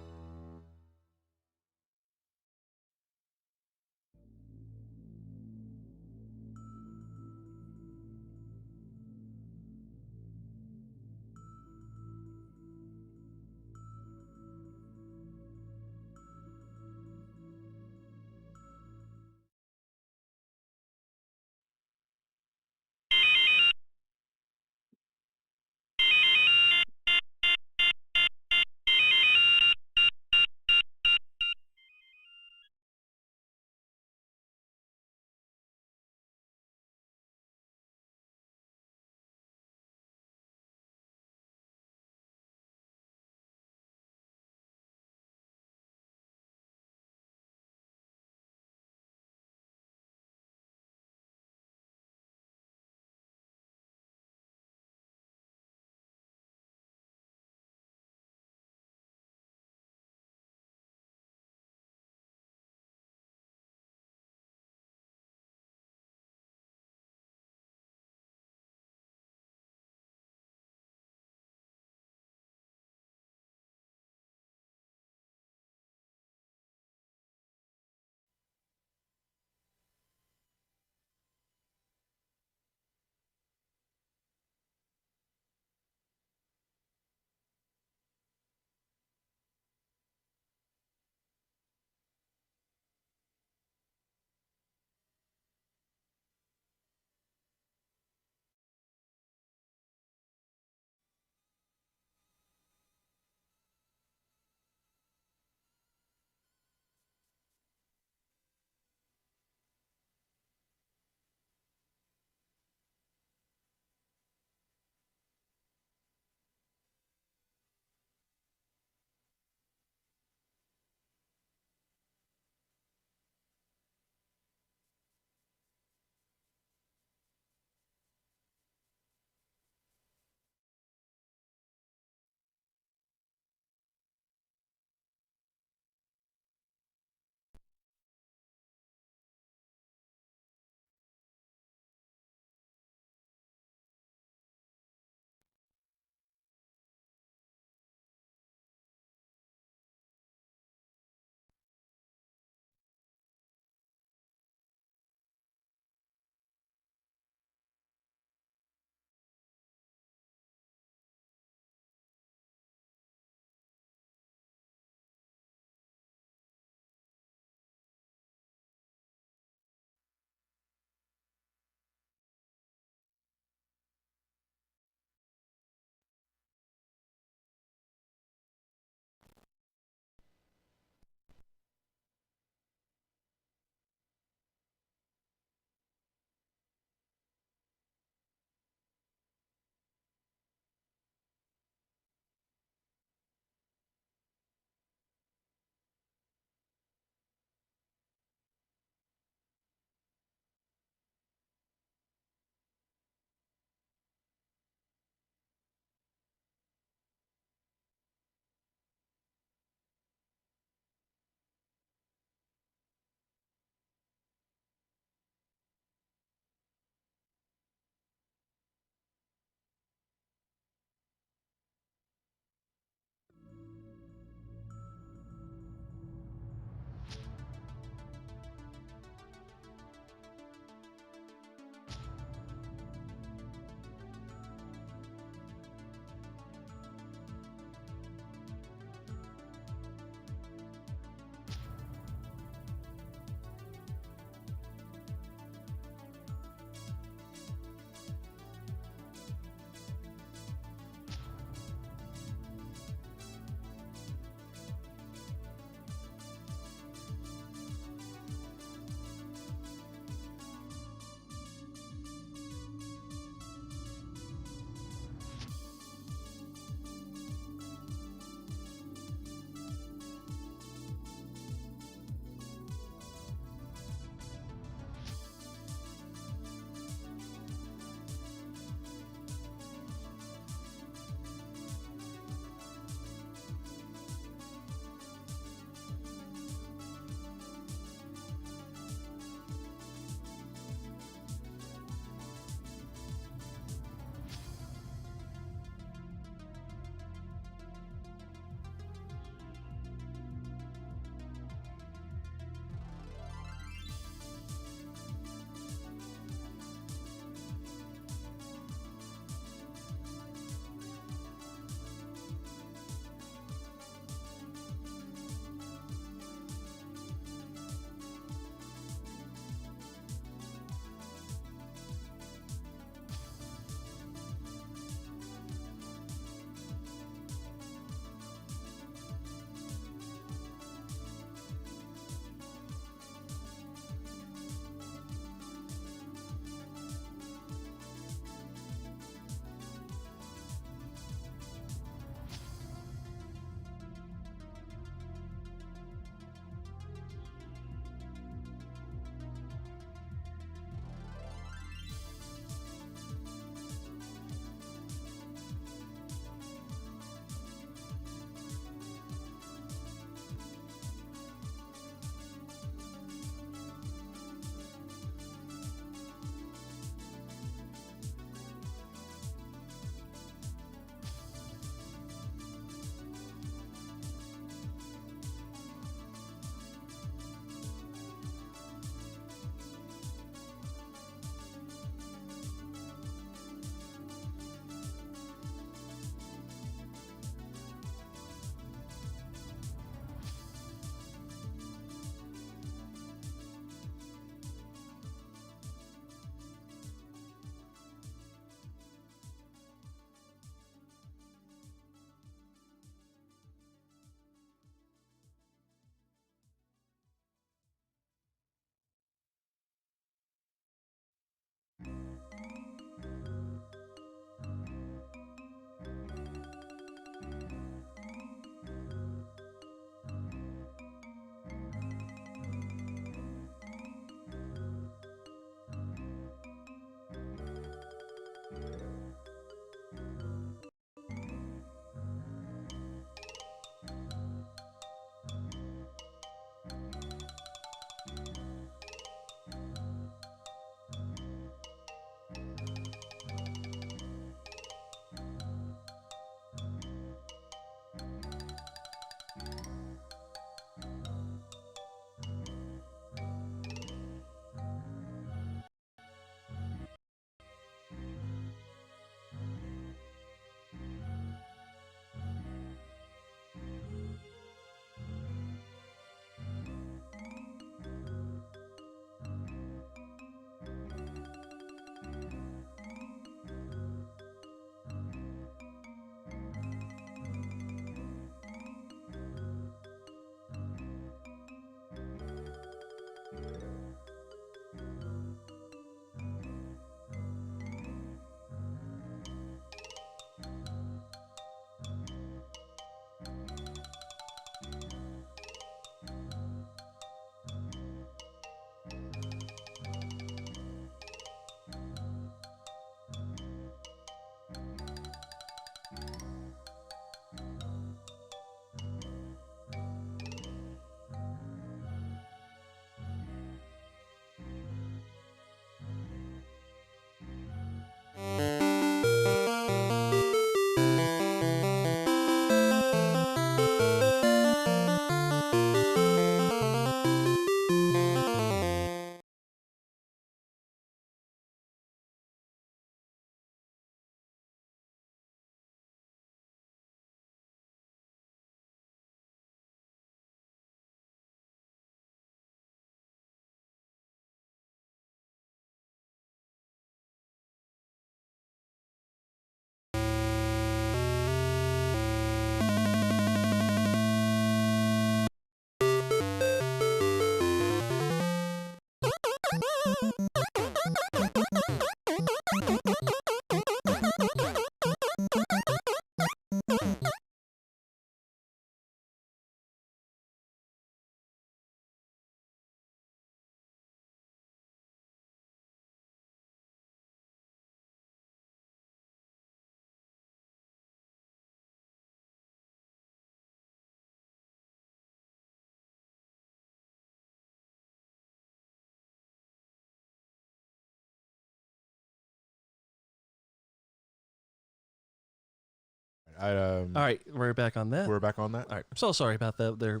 All right, we're back on that. We're back on that. All right, I'm so sorry about that.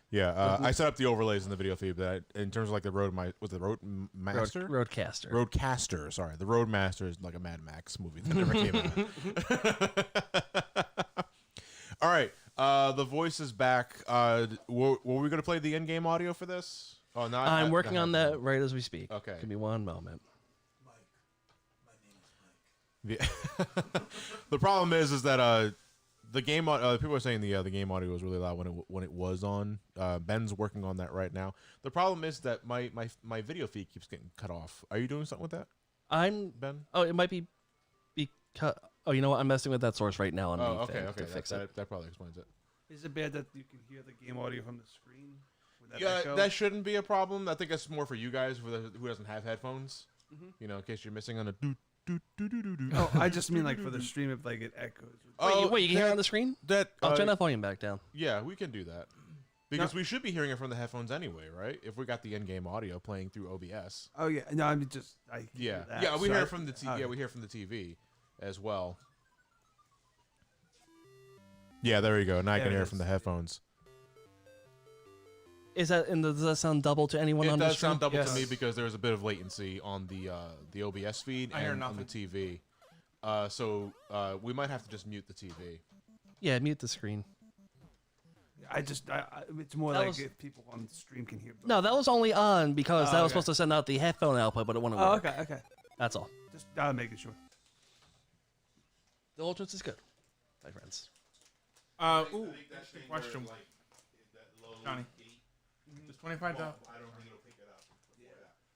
Yeah, I set up the overlays in the video feed, but in terms of like the Roadmaster? Roadcaster. Roadcaster, sorry. The Roadmaster is like a Mad Max movie that never came out. All right, the voice is back. Were we going to play the in-game audio for this? Oh, no. I'm working on that right as we speak. Okay. Give me one moment. Yeah. The problem is that the game people are saying the game audio was really loud when it was on. Ben's working on that right now. The problem is that my video feed keeps getting cut off. Are you doing something with that? Ben? Oh, it might be cut. Oh, you know what? I'm messing with that source right now on okay. to fix it. That probably explains it. Is it bad that you can hear the game audio from the screen? Would that Yeah, echo? that shouldn't be a problem. I think that's more for you guys who doesn't have headphones. You know, in case you're missing on a doot. Oh, I just mean like for the stream if like it echoes. Wait, you can hear it on the screen? I'll turn that volume back down. Yeah, we can do that. Because we should be hearing it from the headphones anyway, right? If we got the in-game audio playing through OBS. Oh yeah, no, I mean just hear that, yeah, we so hear I- it from the TV. okay. Yeah, we hear from the TV as well. Yeah, there you go. Now I There can it hear it is. from the headphones. Is that does that sound double to anyone It on the does stream? sound double to me because there's a bit of latency on the OBS feed I hear and on the TV. So we might have to just mute the TV. Yeah, mute the screen. It's more That like was- if people on the stream can hear. Both. No, that was only on because Oh, that was okay. supposed to send out the headphone output, but it wouldn't Oh, work. okay. That's all. Just making sure. The Ultras is good, my friends. Interesting question. Johnny. Does 25 down? I don't think it'll pick it up.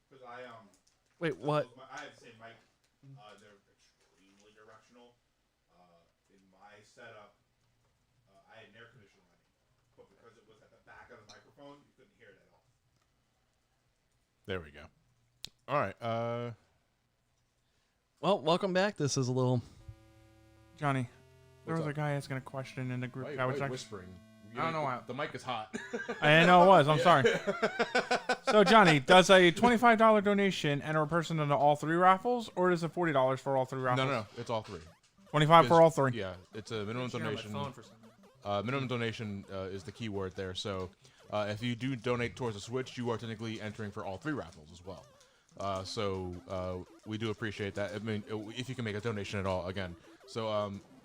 Because Wait, what? I have the same mic. They're extremely directional. In my setup, I had an air conditioner running, but because it was at the back of the microphone, you couldn't hear it at all. There we go. All right. Well, welcome back. This is a little. Johnny, there What's was a up? guy asking a question in the group. Why chat, which you I- whispering? I don't know why. The mic is hot. I didn't know it was. I'm Yeah. sorry. So, Johnny, does a $25 donation enter a person into all three raffles, or is it $40 for all three raffles? No, it's all three. 25 for all three. Yeah, it's a minimum Share my donation. phone for some Minimum donation is the key word there. So, if you do donate towards the Switch, you are technically entering for all three raffles as well. So we do appreciate that. I mean, if you can make a donation at all, again. So,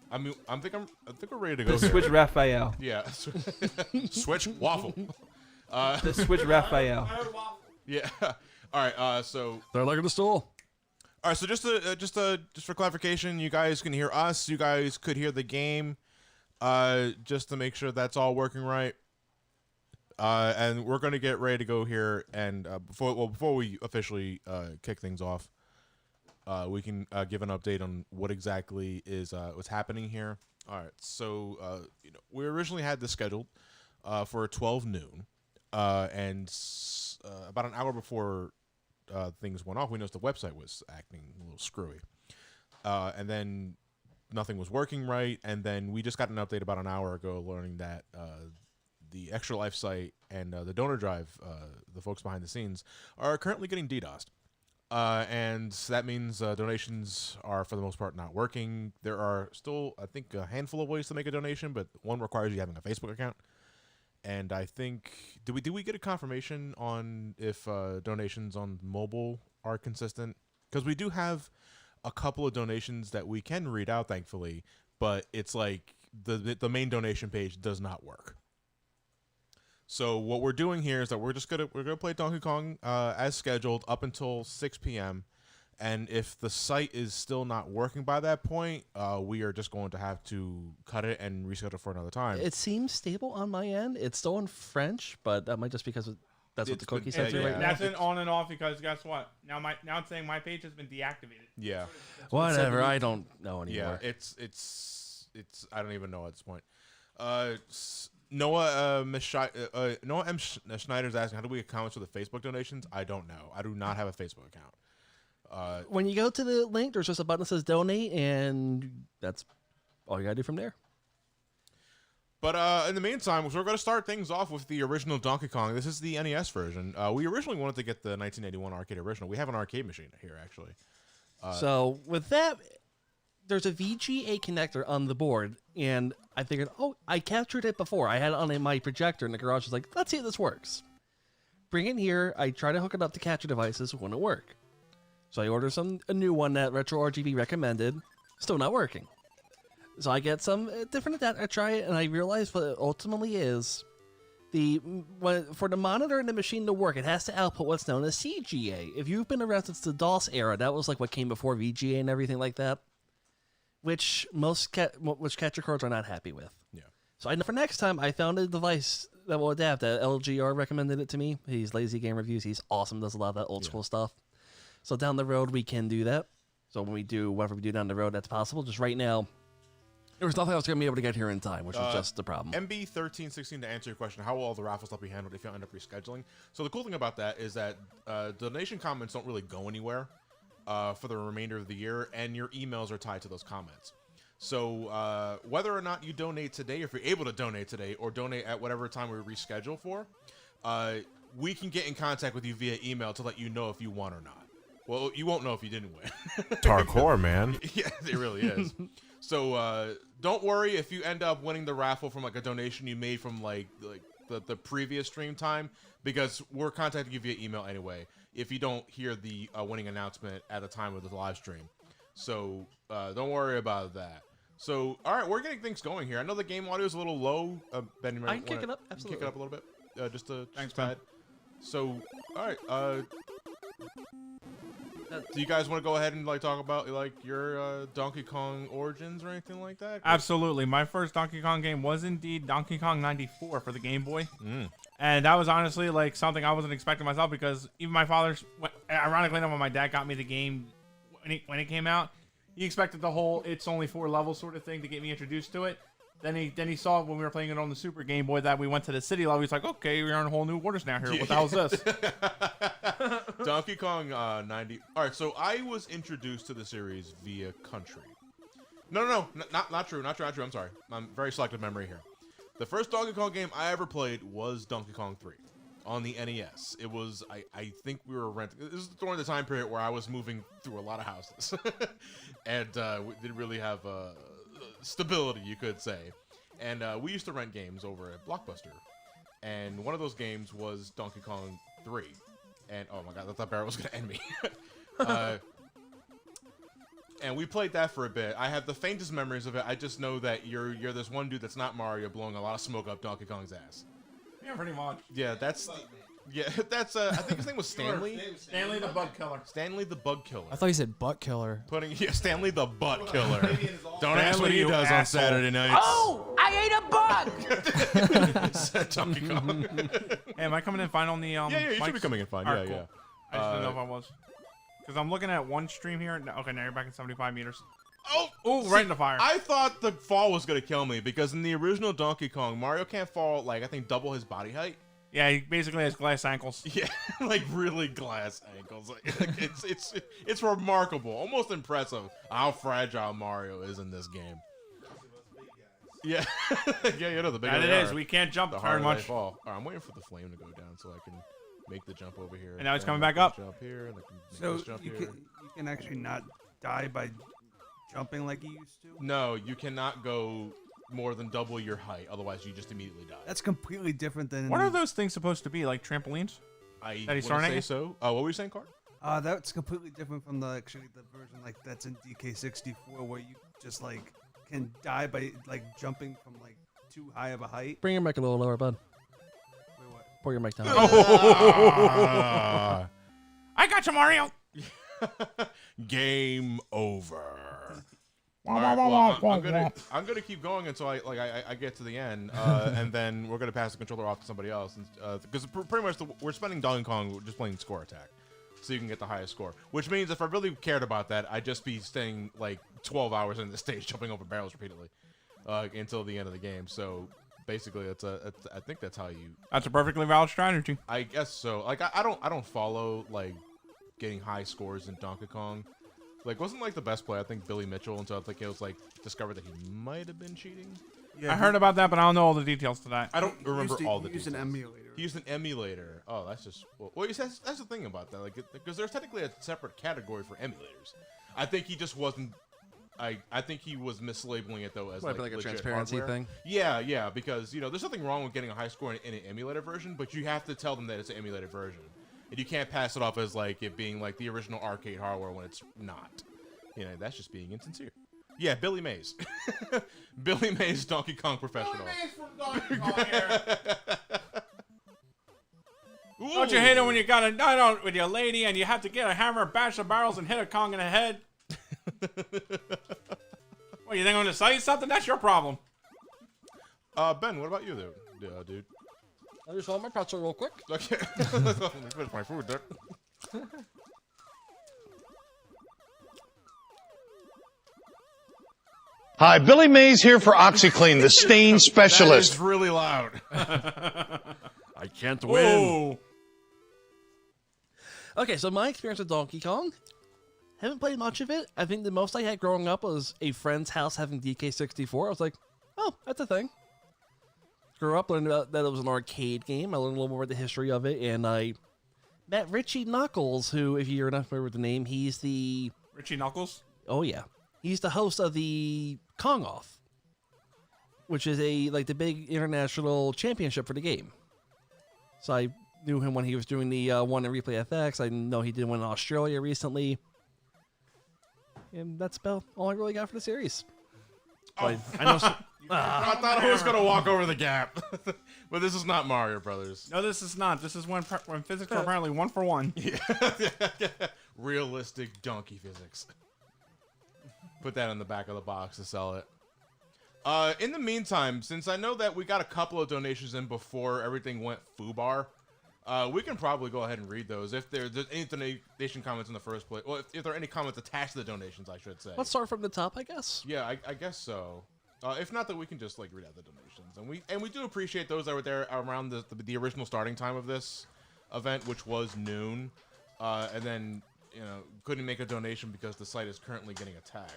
I think we're ready to go. The here. Switch Raphael. Yeah, Switch waffle. The Switch Raphael. Yeah. All right. So they're like the stool. All right. So just for clarification, you guys can hear us. You guys could hear the game. Just to make sure that's all working right. And we're gonna get ready to go here. And before we officially kick things off, we can give an update on what exactly is what's happening here. All right. So we originally had this scheduled for 12 noon, and about an hour before things went off, we noticed the website was acting a little screwy, and then nothing was working right. And then we just got an update about an hour ago, learning that the Extra Life site and the donor drive, the folks behind the scenes, are currently getting DDoSed. And that means donations are, for the most part, not working. There are still, I think, a handful of ways to make a donation, but one requires you having a Facebook account. And I think, did we get a confirmation on if donations on mobile are consistent? Because we do have a couple of donations that we can read out, thankfully, but it's like the main donation page does not work. So what we're doing here is that we're gonna play Donkey Kong as scheduled up until 6 p.m. And if the site is still not working by that point, we are just going to have to cut it and reschedule for another time. It seems stable on my end. It's still in French, but that might just because that's what the cookie says right now. That's an on and off because guess what? Now it's saying my page has been deactivated. Yeah. Whatever. I don't know anymore. Yeah, it's I don't even know at this point. Noah M. Schneider's asking, how do we get comments for the Facebook donations? I don't know. I do not have a Facebook account. When you go to the link, there's just a button that says donate, and that's all you gotta do from there. But in the meantime, we're going to start things off with the original Donkey Kong. This is the NES version. We originally wanted to get the 1981 arcade original. We have an arcade machine here, actually. So with that, there's a VGA connector on the board, and I figured, oh, I captured it before. I had it on my projector in the garage. I was like, let's see if this works. Bring it here. I try to hook it up to capture devices. Wouldn't work. So I ordered a new one that Retro RGB recommended. Still not working. So I get some different adapter. I try it, and I realize what it ultimately is. For the monitor and the machine to work, it has to output what's known as CGA. If you've been around since the DOS era, that was like what came before VGA and everything like that, which which capture cards are not happy with. Yeah. So for next time, I found a device that will adapt. LGR recommended it to me. He's Lazy Game Reviews. He's awesome. Does a lot of that old school stuff. So down the road, we can do that. So when we do whatever we do down the road, that's possible. Just right now, there was nothing I was going to be able to get here in time, which was just the problem. MB1316, to answer your question, how will all the raffle stuff be handled if you end up rescheduling? So the cool thing about that is that donation comments don't really go anywhere for the remainder of the year, and your emails are tied to those comments. So whether or not you donate today, if you're able to donate today, or donate at whatever time we reschedule for, we can get in contact with you via email to let you know if you won or not. Well, you won't know if you didn't win. Hardcore, man. Yeah, it really is. So don't worry if you end up winning the raffle from like a donation you made from like the previous stream time, because we're contacting you via email anyway if you don't hear the winning announcement at the time of the live stream. So don't worry about that. So all right, we're getting things going here. I know the game audio is a little low. Ben, I can kick it up. Absolutely. Kick it up a little bit. Just a tad. So all right. Do you guys want to go ahead and like talk about like your Donkey Kong origins or anything like that? Absolutely. My first Donkey Kong game was indeed Donkey Kong 94 for the Game Boy. And that was honestly like something I wasn't expecting myself, because even my father's, ironically enough, when my dad got me the game when it came out, he expected the whole it's only 4 levels sort of thing to get me introduced to it. Then he saw when we were playing it on the Super Game Boy that we went to the city level. He's like, okay, we're on whole new waters now here. What the hell is this? Donkey Kong 90. All right, so I was introduced to the series via Country. No, not true. I'm sorry. I'm very selective memory here. The first Donkey Kong game I ever played was Donkey Kong 3 on the NES. It was, I think we were renting. This is during the time period where I was moving through a lot of houses. And we didn't really have stability, you could say. And we used to rent games over at Blockbuster. And one of those games was Donkey Kong 3. And oh my god, I thought Barrett was going to end me. And we played that for a bit. I have the faintest memories of it. I just know that you're this one dude that's not Mario blowing a lot of smoke up Donkey Kong's ass. Yeah, pretty much. Yeah, that's I think his name was Stanley. Stanley the Bug Killer. Stanley the Bug Killer. I thought you said Butt Killer. Stanley the Butt Killer. Don't ask what he does on Saturday nights. Oh, I ate a bug! Said Donkey Kong. Hey, am I coming in fine on the Yeah, you should be coming in fine. Alright, Yeah. I just didn't know if I was. Because I'm looking at one stream here. Okay, now you're back at 75 meters. Oh, right in the fire. I thought the fall was going to kill me, because in the original Donkey Kong, Mario can't fall, like, I think double his body height. Yeah, he basically has glass ankles. Yeah, like really glass ankles. Like it's remarkable, almost impressive how fragile Mario is in this game. Yeah, yeah, the bigger And it they is. are, We can't jump the very harder much. they fall. All right, I'm waiting for the flame to go down so I can make the jump over here. And now it's coming I back can up. Jump here, and I can make So this jump you here. can actually not die by jumping like you used to? No, you cannot go more than double your height, otherwise you just immediately die. That's completely different than. What are those things supposed to be? Like trampolines? I that he's wouldn't throwing at say you? so. What were you saying, Card? That's completely different from the version like that's in DK64 where you just like can die by like jumping from like too high of a height. Bring your mic a little lower, bud. Wait, what? Pour your mic down. I got you, Mario. Game over. All right, well, I'm gonna keep going until I get to the end, and then we're gonna pass the controller off to somebody else, because pretty much we're spending Donkey Kong, we're just playing score attack, so you can get the highest score. Which means if I really cared about that, I'd just be staying like 12 hours in the stage, jumping over barrels repeatedly, until the end of the game. So basically, I think that's how you. That's a perfectly valid strategy. I guess so. Like I don't follow like getting high scores in Donkey Kong. Like, wasn't like the best player, I think, Billy Mitchell, until I think it was like discovered that he might have been cheating. Yeah, I heard about that, but I don't know all the details to that. I don't remember all the He used details. an emulator. He used an emulator. Oh, that's just well. That's the thing about that, like, because there's technically a separate category for emulators. I think he just wasn't I think he was mislabeling it though as Might be like a legit transparency hardware. thing. Yeah, because there's nothing wrong with getting a high score in an emulated version, but you have to tell them that it's an emulated version, and you can't pass it off as like it being like the original arcade hardware when it's not. That's just being insincere. Yeah, Billy Mays. Billy Mays, Donkey Kong Professional. Billy Mays from Donkey Kong here. Don't you hate it when you got a night out with your lady and you have to get a hammer, bash the barrels, and hit a Kong in the head? What, you think I'm going to sell you something? That's your problem. Ben, what about you, dude? I just want my pretzel real quick. Okay. Finish my food, dude. Hi, Billy Mays here for OxyClean, the stain specialist. That is really loud. I can't win. Okay, so my experience with Donkey Kong, haven't played much of it. I think the most I had growing up was a friend's house having DK64. I was like, oh, that's a thing. Grew up, learned about that it was an arcade game. I learned a little more about the history of it, and I met Richie Knuckles, who, if you're not familiar with the name, he's the... Richie Knuckles? Oh, yeah. He's the host of the Kong Off, which is the big international championship for the game. So I knew him when he was doing the one in Replay FX. I know he did one in Australia recently. And that's about all I really got for the series. Oh. I know. I thought I was going to walk over the gap. But this is not Mario Brothers. No, this is not. This is when physics are apparently 1 for 1. Yeah. Realistic donkey physics. Put that on the back of the box to sell it. In the meantime, since I know that we got a couple of donations in before everything went foobar, we can probably go ahead and read those. If there's any donation comments in the first place, well, if there are any comments attached to the donations, I should say. Let's start from the top, I guess. Yeah, I guess so. If not, then we can just read out the donations, and we do appreciate those that were there around the original starting time of this event, which was noon, and then couldn't make a donation because the site is currently getting attacked.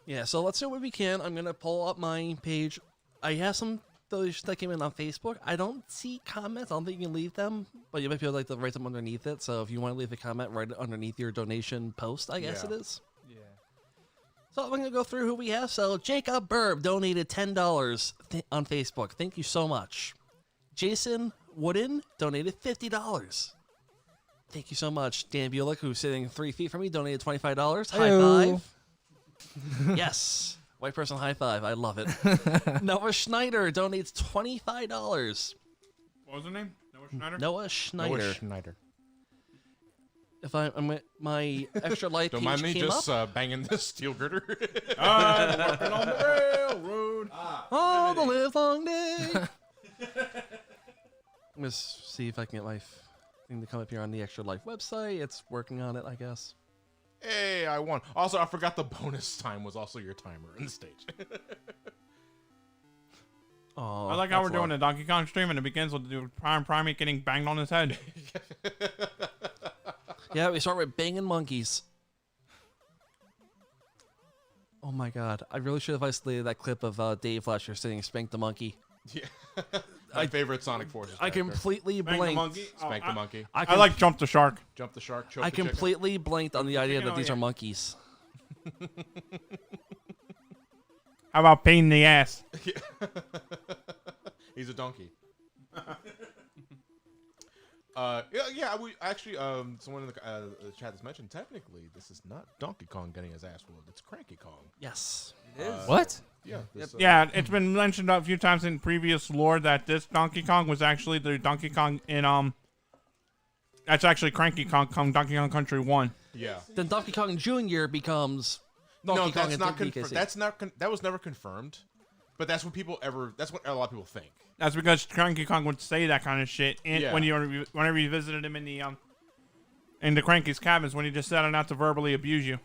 Yeah, so let's do what we can. I'm going to pull up my page. I have some donations that came in on Facebook. I don't see comments. I don't think you can leave them, but you might be able to write them underneath it. So if you want to leave a comment, write it underneath your donation post, I guess it is. Yeah. So I'm going to go through who we have. So Jacob Burb donated $10 on Facebook. Thank you so much. Jason Wooden donated $50. Thank you so much. Dan Bulick, who's sitting 3 feet from me, donated $25. High five. Yes. White person high five. I love it. Noah Schneider donates $25. What was her name? Noah Schneider? Noah Schneider. Noah Schneider. If I'm my extra life Don't page mind me came just up. Banging this steel girder. I'm working on the railroad. All the live long day. I'm going to see if I can get my thing to come up here on the Extra Life website. It's working on it, I guess. Hey, I won. Also, I forgot the bonus time was also your timer in the stage. Oh, I like how we're doing a Donkey Kong stream and it begins with the Primate getting banged on his head. Yeah, we start with banging monkeys. Oh my god. I really should have isolated that clip of Dave Fletcher sitting Spank the Monkey. Yeah. My favorite Sonic Forces. I completely Spank the blanked. monkey? Spank the monkey. I like Jump the Shark. Jump the shark. Choke I the chicken. completely blanked on the idea chicken that these over are here. monkeys. How about pain in the ass? He's a donkey. We actually, someone in the chat has mentioned technically this is not Donkey Kong getting his ass whooped. It's Cranky Kong. Yes. It is. What? Yeah. This, Yeah, it's been mentioned a few times in previous lore that this Donkey Kong was actually the Donkey Kong in that's actually Cranky Kong, Donkey Kong Country 1. Yeah. Then Donkey Kong Jr. becomes Donkey Kong that's in not 3D confirmed. KC. That's not. That was never confirmed. But that's what that's what a lot of people think. That's because Cranky Kong would say that kind of shit Yeah. whenever you visited him in the Cranky's cabins when he just set out to verbally abuse you.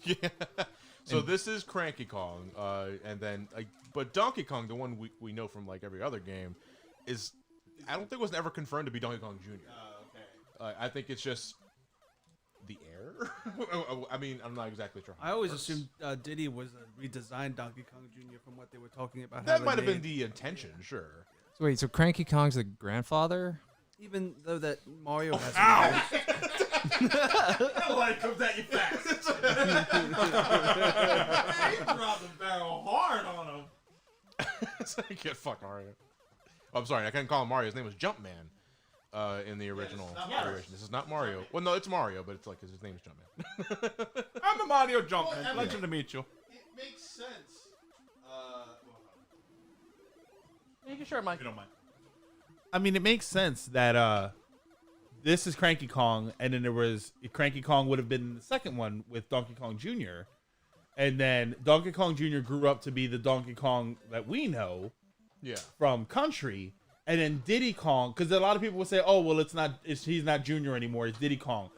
Yeah. So this is Cranky Kong, and then but Donkey Kong, the one we know from like every other game, is I don't think was ever confirmed to be Donkey Kong Jr. Okay. I think it's just the heir. I mean, I'm not exactly sure. I always assumed Diddy was a redesigned Donkey Kong Jr. from what they were talking about. That might have been the intention, sure. So wait, so Cranky Kong's the grandfather? Even though that Mario has. The light comes at you fast. He dropped the barrel hard on him. Get fucked, Mario. Oh, I'm sorry, I couldn't call him Mario. His name was Jumpman in the original iteration. This is not Mario. Well, no, it's Mario, but it's like his name is Jumpman. I'm the Mario Jumpman. Pleasure to meet you. It makes sense. You can share, Mike. You don't mind. I mean, it makes sense that this is Cranky Kong, and then there was Cranky Kong would have been the second one with Donkey Kong Jr. And then Donkey Kong Jr. grew up to be the Donkey Kong that we know from Country. And then Diddy Kong, because a lot of people would say, oh, well, he's not Junior anymore, it's Diddy Kong.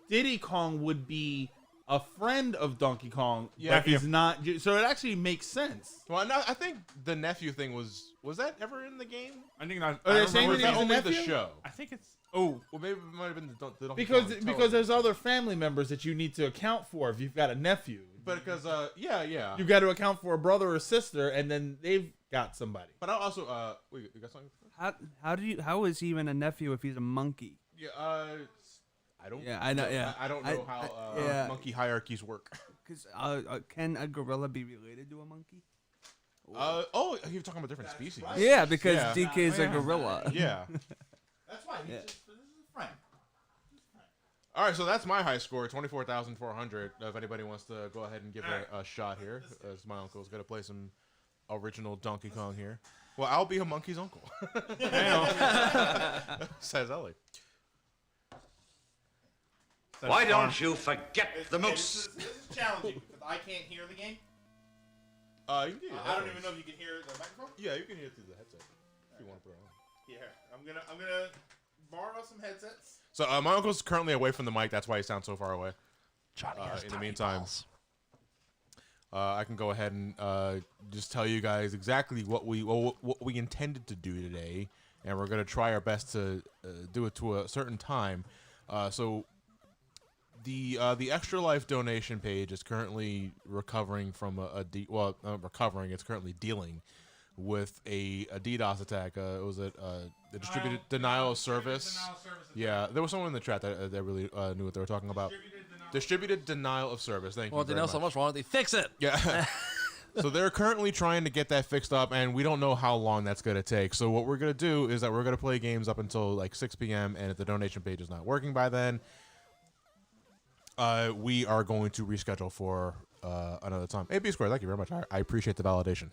Diddy Kong would be a friend of Donkey Kong, but he's not. So it actually makes sense. Well, no, I think the nephew thing was that ever in the game? I think not. Are they saying that he's a only nephew? the show. I think it's. Oh, well, maybe it might have been the Donkey Because Kong because there's other family members that you need to account for if you've got a nephew. But because yeah, You've got to account for a brother or sister, and then they've got somebody. But I also wait, you got something? How is he even a nephew if he's a monkey? Yeah, I don't. Yeah, I know. Yeah, I don't know how monkey hierarchies work. Because can a gorilla be related to a monkey? Oh, you're talking about different species. Right. Yeah, because DK is a gorilla. Yeah. That's why this is a friend. All right, so that's my high score, 24,400. If anybody wants to go ahead and give it a shot here, as my uncle's going to play some original Donkey Kong here. Well, I'll be a monkey's uncle. Says Ellie. Why don't you forget the moose? This is challenging because I can't hear the game. You can I don't even know if you can hear the microphone. Yeah, you can hear it through the headset if you want to put it on. Yeah, I'm gonna borrow some headsets. So my uncle's currently away from the mic. That's why he sounds so far away. Johnny has in the meantime, I can go ahead and just tell you guys exactly what we intended to do today, and we're gonna try our best to do it to a certain time. So the Extra Life donation page is currently recovering from recovering. It's currently dealing with a DDoS attack. It was a distributed denial of service. Yeah, there was someone in the chat that really knew what they were talking about. Distributed denial of service. Thank you. Well, they know so much wrong, they fix it. Yeah. So they're currently trying to get that fixed up, and we don't know how long that's going to take. So what we're going to do is that we're going to play games up until like 6 p.m., and if the donation page is not working by then, we are going to reschedule for another time. AB Square, thank you very much. I appreciate the validation.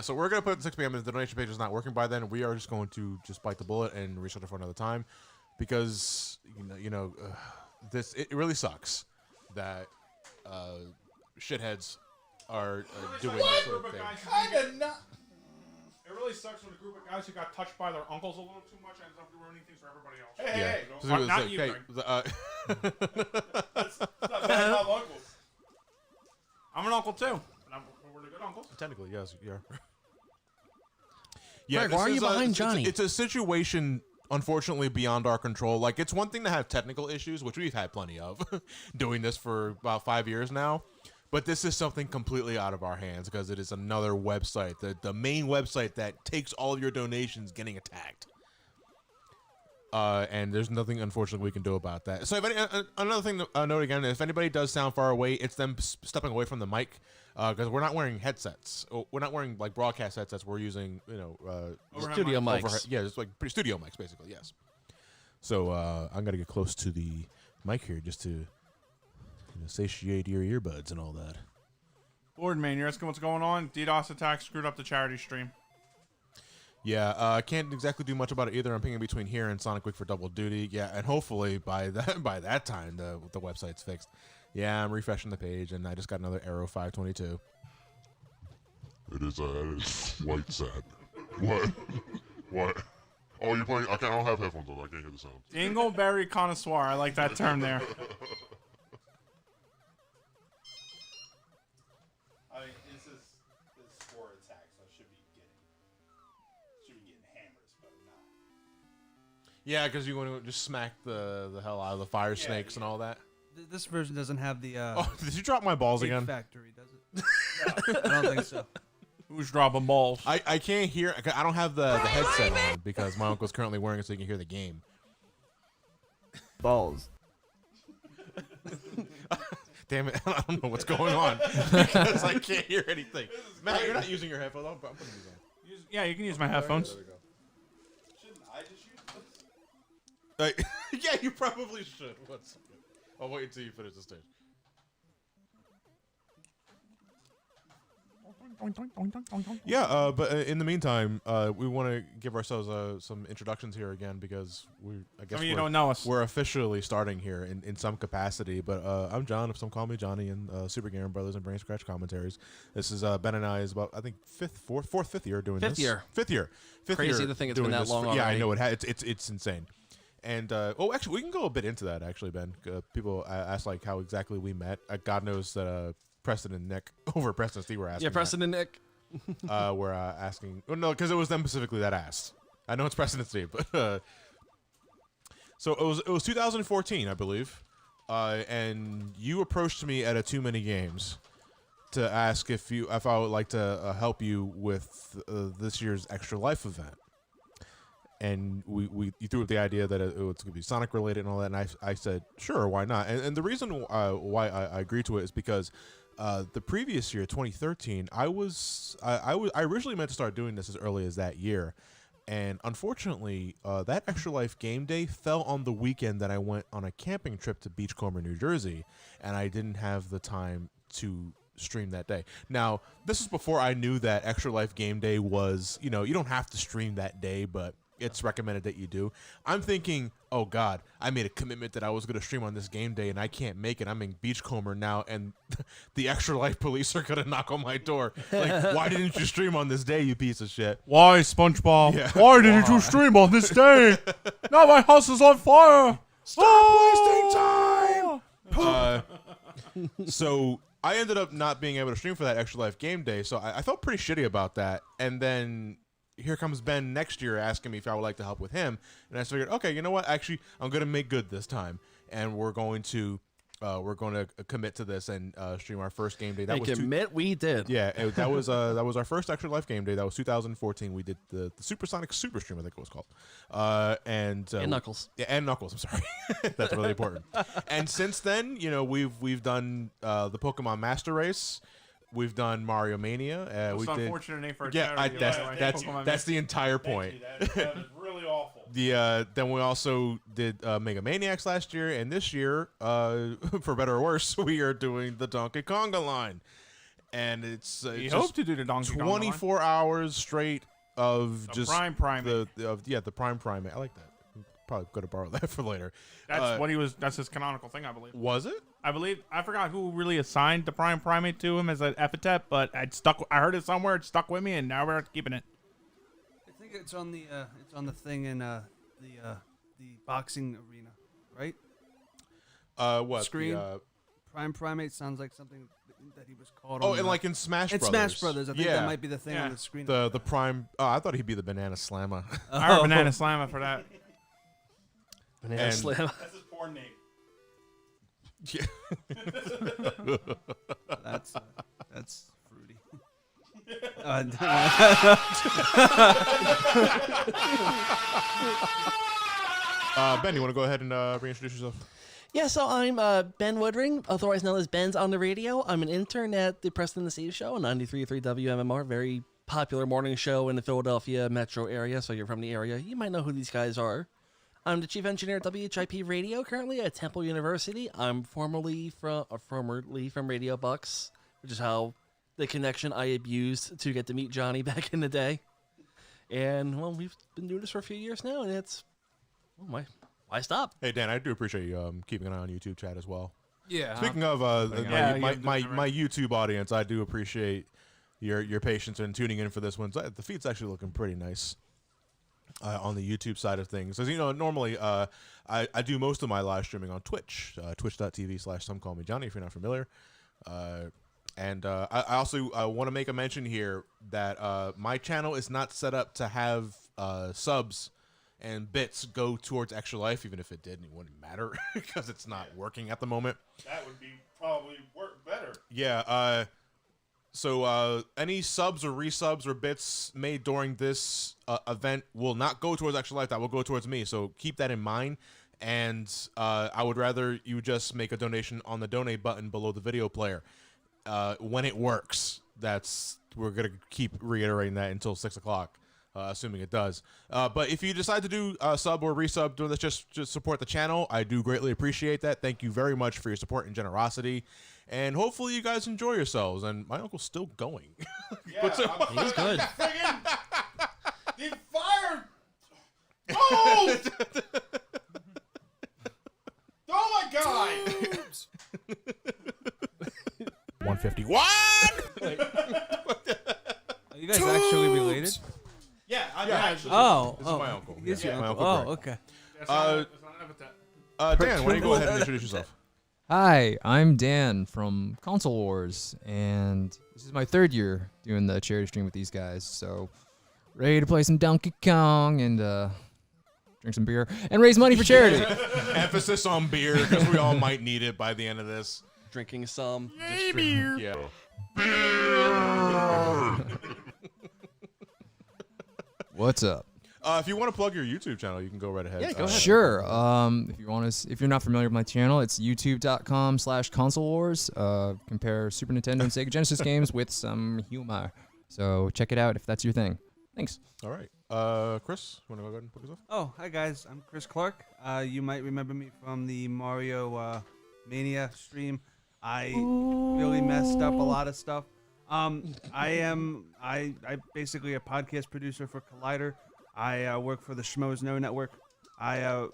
So we're going to put it at 6 p.m. If the donation page is not working by then, we are just going to bite the bullet and reschedule for another time, because this it really sucks that shitheads are doing this sort of thing. It really sucks when a group of guys who got touched by their uncles a little too much ends up ruining things for everybody else. Hey, not you, Greg. That's not bad about uncles. I'm an uncle too. We're the good uncles. Technically, yes, yeah. Yeah, Greg, why are you behind Johnny? It's a situation, unfortunately, beyond our control. Like, it's one thing to have technical issues, which we've had plenty of, doing this for about 5 years now. But this is something completely out of our hands because it is another website, the main website that takes all of your donations, getting attacked. And there's nothing, unfortunately, we can do about that. So, another thing to note again, if anybody does sound far away, it's them stepping away from the mic, because we're not wearing headsets. We're not wearing like broadcast headsets. We're using studio mics. Yeah, it's like studio mics, basically. Yes. So I'm gonna get close to the mic here just to satiate your earbuds and all that. Lord, man, you're asking what's going on? DDoS attack screwed up the charity stream. Yeah, I can't exactly do much about it either. I'm pinging between here and Sonic Week for double duty. Yeah, and hopefully by that time the website's fixed. Yeah, I'm refreshing the page, and I just got another error 522. It is white sad. What? What? Oh, you're playing? I don't have headphones on. I can't hear the sound. Dingleberry connoisseur. I like that term there. I mean, this is score attack, so I should be getting hammers, but not. Yeah, because you want to just smack the hell out of the fire snakes and all that. This version doesn't have the. Oh, did you drop my balls again? Factory, does it? No, I don't think so. Who's dropping balls? I can't hear. I don't have the headset on because my uncle's currently wearing it so he can hear the game. balls. Damn it! I don't know what's going on because I can't hear anything. Matt, you're not using your headphones. I'm putting these on. Yeah, you can use my headphones. There we go. Shouldn't I just use this? Yeah, you probably should. I'll wait until you finish the stage. Yeah, but in the meantime, we want to give ourselves some introductions here again because I guess you don't know us. We're officially starting here in some capacity. But I'm John, if some call me Johnny, and Super Gamer Brothers and Brain Scratch Commentaries. This is Ben and I is about I think fifth year doing this. Fifth year. Crazy to think it's been that long already. Yeah, I know it's insane. And actually, we can go a bit into that. Actually, Ben, people ask like how exactly we met. God knows that. Preston and Nick over Preston and Steve were asking. Yeah, Preston and Nick. Were asking. Oh, no, because it was them specifically that asked. I know it's Preston and Steve, but so it was 2014, I believe, and you approached me at a Too Many Games to ask if I would like to help you with this year's Extra Life event. And you threw up the idea that it was going to be Sonic related and all that, and I said sure, why not? And the reason why I agreed to it is because the previous year, 2013, I originally meant to start doing this as early as that year, and unfortunately, that Extra Life game day fell on the weekend that I went on a camping trip to Beachcomber, New Jersey, and I didn't have the time to stream that day. Now, this is before I knew that Extra Life game day was, you don't have to stream that day, but it's recommended that you do. I'm thinking, oh God, I made a commitment that I was going to stream on this game day and I can't make it. I'm in Beachcomber now and the Extra Life police are going to knock on my door. Like, why didn't you stream on this day, you piece of shit? Why, SpongeBob? Yeah. Why didn't you stream on this day? Now my house is on fire. Stop wasting time. So I ended up not being able to stream for that Extra Life game day. So I felt pretty shitty about that. And then here comes Ben next year asking me if I would like to help with him, and I figured, okay, you know what? Actually, I'm going to make good this time, and we're going to commit to this and stream our first game day. We did. Yeah, that was our first Extra Life game day. That was 2014. We did the Supersonic Super Stream, I think it was called, and Knuckles. Yeah, and Knuckles. I'm sorry, that's really important. And since then, we've done the Pokemon Master Race. We've done Mario Mania. It's an unfortunate name for a charity. That's the entire point. That is really awful. Then we also did Mega Maniacs last year, and this year, for better or worse, we are doing the Donkey Konga line, and it's we hope to do the Donkey Konga line. 24 hours straight of the just Prime Primate. the Prime Primate. I like that. Probably going to borrow that for later. That's that's his canonical thing, I believe. Was it? I forgot who really assigned the Prime Primate to him as an epithet, but I heard it somewhere. It stuck with me, and now we're keeping it. I think it's on the thing in the boxing arena, right? What screen? Prime Primate sounds like something that he was called. Oh, and like in Smash Brothers. Smash Brothers, I think that might be the thing on the screen. The Prime. Oh, I thought he'd be the Banana Slammer. I heard Banana Slammer for that. Banana Slammer. That's his porn name. Yeah. That's fruity. Ben, you want to go ahead and reintroduce yourself? Yeah, so I'm Ben Woodring, otherwise known as Ben's on the Radio. I'm an intern at the Preston and Steve Show on 93.3 WMMR, very popular morning show in the Philadelphia metro area. So you're from the area, you might know who these guys are. I'm the chief engineer at WHIP Radio, currently at Temple University. I'm formerly from Radio Bucks, which is how the connection I abused to get to meet Johnny back in the day. And, well, we've been doing this for a few years now, and it's... Oh, why stop? Hey, Dan, I do appreciate you keeping an eye on YouTube chat as well. Yeah. Speaking of my YouTube audience, I do appreciate your patience in tuning in for this one. The feed's actually looking pretty nice. On the YouTube side of things. As you know, normally I do most of my live streaming on Twitch, twitch.tv/somecallmejohnny if you're not familiar. And I also want to make a mention here that my channel is not set up to have subs and bits go towards Extra Life. Even if it did, it wouldn't matter because it's not working at the moment. That would be probably work better. Yeah. So any subs or resubs or bits made during this event will not go towards Extra Life. That will go towards me. So keep that in mind. and I would rather you just make a donation on the donate button below the video player when it works. We're gonna keep reiterating that until 6 o'clock. Assuming it does. But if you decide to do sub or resub, let's just support the channel. I do greatly appreciate that. Thank you very much for your support and generosity. And hopefully you guys enjoy yourselves. And my uncle's still going. Yeah, he's good. The fire! Oh! Oh my God! 151. Are you guys actually related? Yeah, I'm Yeah, actually. Oh, This is my uncle. He is Yeah, your my uncle. Uncle Oh, Greg. okay. Dan, why don't you go ahead and introduce yourself? Hi, I'm Dan from Console Wars, and this is my 3rd year doing the charity stream with these guys. So, ready to play some Donkey Kong and drink some beer and raise money for charity. Emphasis on beer because we all might need it by the end of this. Drinking some. Beer. Yeah. What's up? If you want to plug your YouTube channel, you can go right ahead. Yeah, go ahead. Sure. If you're not familiar with my channel, it's youtube.com/console wars. Compare Super Nintendo and Sega Genesis games with some humor. So check it out if that's your thing. Thanks. All right. Chris, you want to go ahead and plug yourself? Oh, hi guys. I'm Chris Clark. You might remember me from the Mario Mania stream. I really messed up a lot of stuff. I basically a podcast producer for Collider. I work for the Schmoes Know Network. I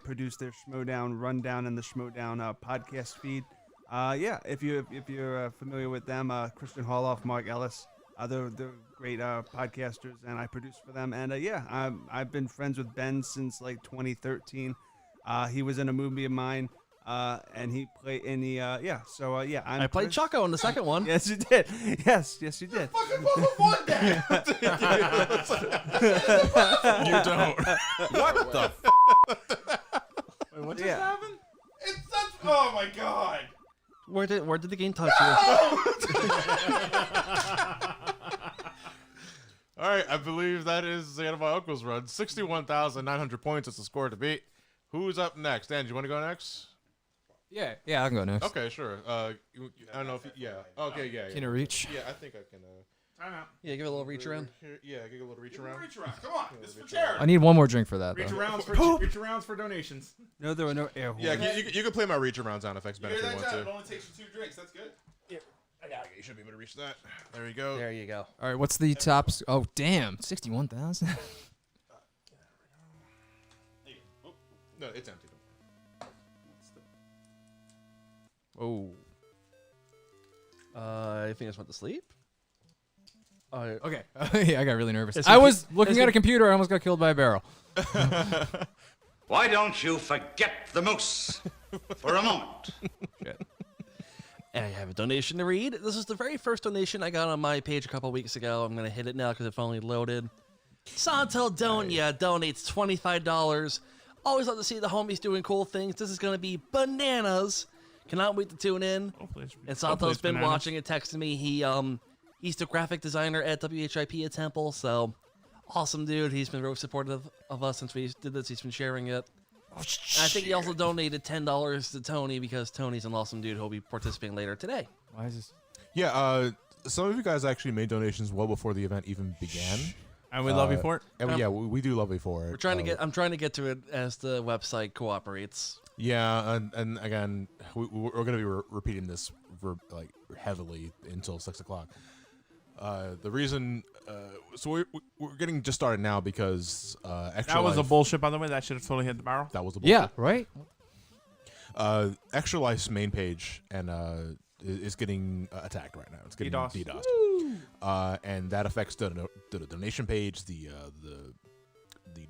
produce their Schmodown Rundown and the Schmodown podcast feed. If you're familiar with them, Christian Holoff, Mark Ellis, they're great podcasters, and I produce for them. And I've been friends with Ben since like 2013. He was in a movie of mine. And he played in the I played Choco in the second one. Yes, you did. Yes, you did. Fucking both won that. You don't. What the? Wait, what just happened? It's such. Oh my God. Where did the game touch you? All right, I believe that is the end of my uncle's run. 61,900 points is the score to beat. Who's up next? Dan, do you want to go next? Yeah, I can go next. Okay, sure. I don't know if Okay, yeah. Can it reach? Yeah, I think I can. Time out. Yeah, give it a little reach around. Yeah, give it a little reach around. Reach around. Come on. This is for charity. I need one more drink for that, Reach though. arounds for donations. No, there were no air horns. Yeah, you can play my reach around sound effects You better hear if you that, want John? It to. only takes you 2 drinks. That's good. Yeah, you should be able to reach that. There you go. There you go. All right, what's the top? Oh, damn, 61,000. No, it's empty. Oh. I think I just went to sleep. Okay. Yeah, I got really nervous. It's I was compu- looking it's at a com- computer. I almost got killed by a barrel. Why don't you forget the moose for a moment? And I have a donation to read. This is the very first donation I got on my page a couple weeks ago. I'm going to hit it now because it finally loaded. Santo Donia donates $25. Always love to see the homies doing cool things. This is going to be bananas. Cannot wait to tune in. And Santo's been watching and texting me. He's the graphic designer at WHIP at Temple, so awesome dude. He's been very supportive of us since we did this. He's been sharing it. I think he also donated $10 to Tony because Tony's an awesome dude who'll be participating later today. Why is this? Yeah, some of you guys actually made donations well before the event even began. And we love you for it. And yeah, we do love you for it. I'm trying to get to it as the website cooperates. Yeah, and again, we're going to be repeating this heavily until 6 o'clock. The reason, so we're getting just started now because Extra That was Life, a bullshit, by the way. That should have totally hit the barrel. That was a bullshit. Yeah, right? Extra Life's main page and is getting attacked right now. It's getting DDoS. DDoSed. And that affects the donation page, the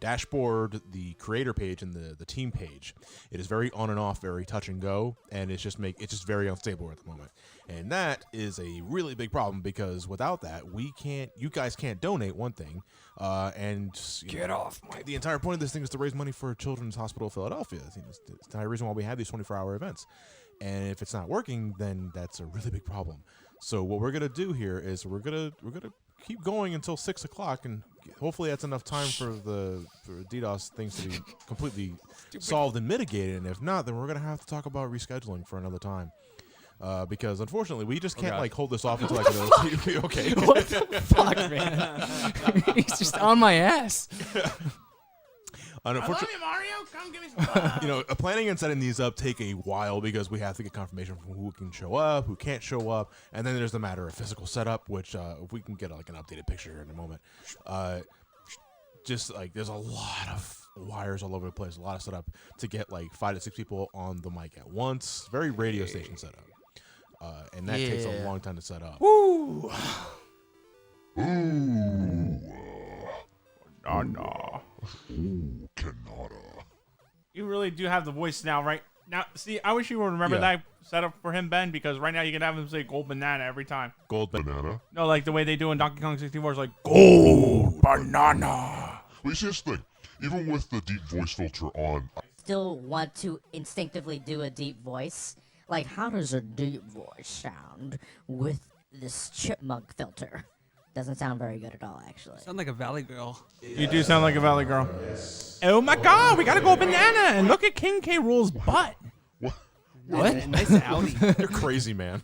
dashboard, the creator page, and the team page. It is very on and off, very touch and go, and it's just very unstable at the moment. And that is a really big problem because without that, you guys can't donate one thing, and Get off my. the entire point of this thing is to raise money for Children's Hospital of Philadelphia. I think it's the entire reason why we have these 24-hour events. And if it's not working, then that's a really big problem. So what we're gonna do here is we're gonna keep going until 6 o'clock and hopefully that's enough time for DDoS things to be completely solved and mitigated. And if not, then we're gonna have to talk about rescheduling for another time. Because unfortunately, we just can't hold this off until okay. What the fuck, man? He's just on my ass. I love you, Mario. Come give me some. Planning and setting these up take a while because we have to get confirmation from who can show up, who can't show up, and then there's the matter of physical setup, which if we can get an updated picture here in a moment, just there's a lot of wires all over the place, a lot of setup to get 5 to 6 people on the mic at once. Very radio station setup, and that takes a long time to set up. Woo! Ooh, Canada. You really do have the voice now, right? Now, see, I wish you would remember that setup for him, Ben, because right now you can have him say gold banana every time. Gold banana? No, like the way they do in Donkey Kong 64 is like gold banana. Well, you see this thing. Even with the deep voice filter on, Still want to instinctively do a deep voice? Like, how does a deep voice sound with this chipmunk filter? Doesn't sound very good at all, actually. Sound like a Valley Girl. You do sound like a Valley Girl. Oh my God, we gotta go banana and look at King K. Rool's butt. What? Nice Audi. You're crazy, man.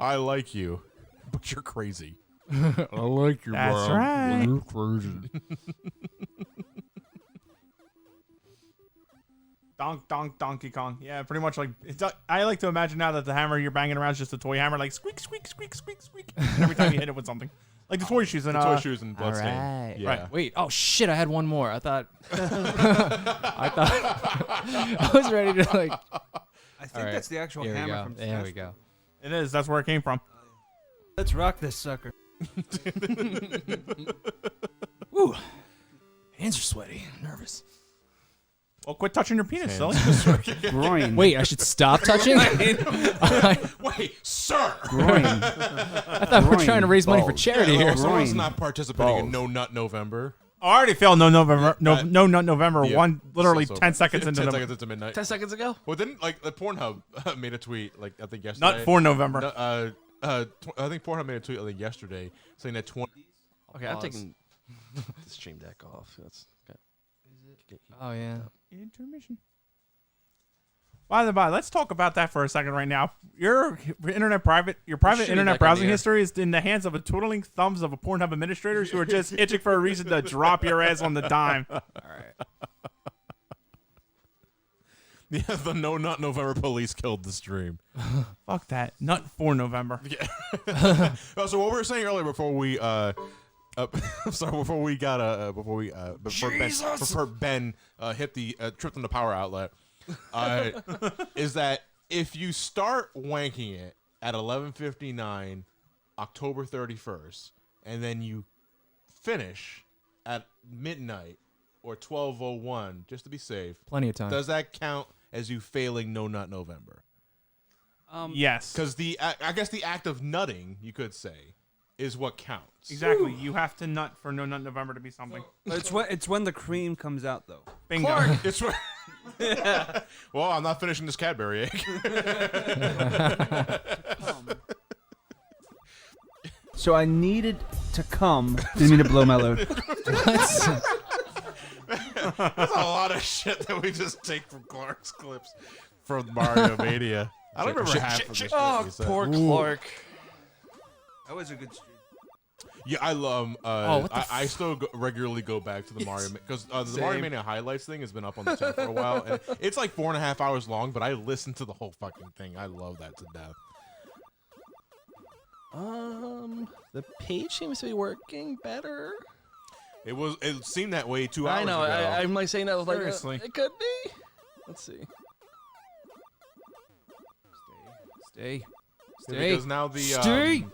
I like you, but you're crazy. I like you, That's bro. right. You're crazy. Donkey Kong. Yeah, pretty much like I like to imagine now that the hammer you're banging around is just a toy hammer, like squeak, squeak, squeak, squeak, squeak. And every time you hit it with something, like the toy shoes and toy shoes and Bloodstain. Right. Yeah. Right. Wait. Oh shit! I had one more. I thought. I was ready to I think that's the actual Here we hammer go. from There we go. It is. That's where it came from. Let's rock this sucker. Woo. Hands are sweaty. I'm nervous. Well, quit touching your penis, silly. Groin. Wait, I should stop touching? Wait, sir. Groin. I thought we were trying to raise money for charity here. Someone's not participating in No Nut November. I already failed No Nut November. Yeah. Literally So 10 seconds into 10 the seconds into midnight. 10 seconds ago? Well, didn't the Pornhub made a tweet I think yesterday. Not for November. No, I think Pornhub made a tweet yesterday saying that 20. Okay, I'm taking the stream deck off. That's okay. Oh yeah. Intermission. By the by, let's talk about that for a second right now. Your private shooting internet back browsing on the air. history is in the hands of a twiddling thumbs of a Pornhub administrators who are just itching for a reason to drop your ass on the dime. All right. Yeah, the No Nut November police killed the stream. Fuck that. Nut for November. Yeah. So what we were saying earlier before we I'm sorry, before Ben hit the tripped on the power outlet, is that if you start wanking it at 11:59, October 31st, and then you finish at midnight or 12:01, just to be safe, Plenty of time. does that count as you failing No Nut November? Yes. Because I guess the act of nutting, you could say, is what counts. Exactly. You have to nut for No Nut November to be something. It's when the cream comes out, though. Bingo. Clark, it's well, I'm not finishing this Cadbury egg. So I needed to come. Didn't mean to blow my load. There's a lot of shit that we just take from Clark's clips from Mario Mania. I don't remember half of the shit. Oh, he said. poor Clark. That was a good stream. Yeah, I love. what the I still regularly go back to the Mario because the Mario Mania highlights thing has been up on the channel for a while, and it's like 4.5 hours long. But I listen to the whole fucking thing. I love that to death. The page seems to be working better. It seemed that way 2 hours I know. ago. I'm like saying that. I was like, Seriously. it could be. Let's see. Stay. Because now Stay.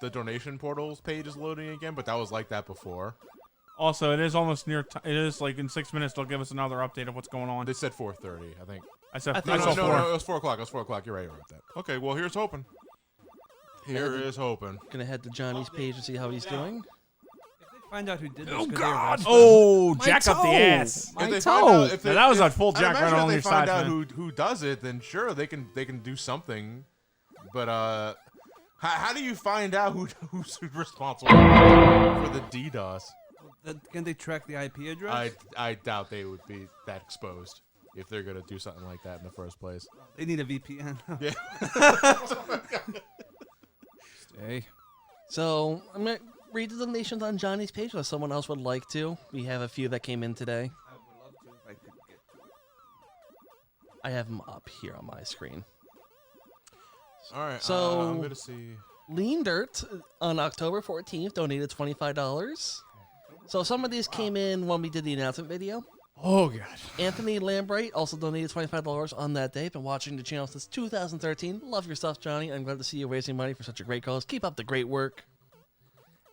The donation portals page is loading again, but that was like that before. Also, it is almost near. It is like in 6 minutes. They'll give us another update of what's going on. They said 4:30, I think. I said. I think I saw no, 4. it was 4 o'clock. It was 4 o'clock. You're right about that. Okay, well, here's hoping. Here is hoping. Gonna head to Johnny's page and see how he's doing. Find out who did this. Oh 'cause they God! arrested him. Oh, My jack up the toe. ass. My If they toe. find out, if Now they- that was if- a full I jack right imagine along if your they find side, out man. who does it, then sure they can do something. But How do you find out who's responsible for the DDoS? Can they track the IP address? I doubt they would be that exposed if they're gonna do something like that in the first place. They need a VPN. Yeah. Stay. So I'm gonna read the donations on Johnny's page unless someone else would like to. We have a few that came in today. I would love to if I could get to it. I have them up here on my screen. All right. So I'm gonna see. Lean Dirt on October 14th donated $25. So some of these came in when we did the announcement video. Oh, God. Anthony Lambright also donated $25 on that day. Been watching the channel since 2013. Love your stuff, Johnny. I'm glad to see you raising money for such a great cause. Keep up the great work.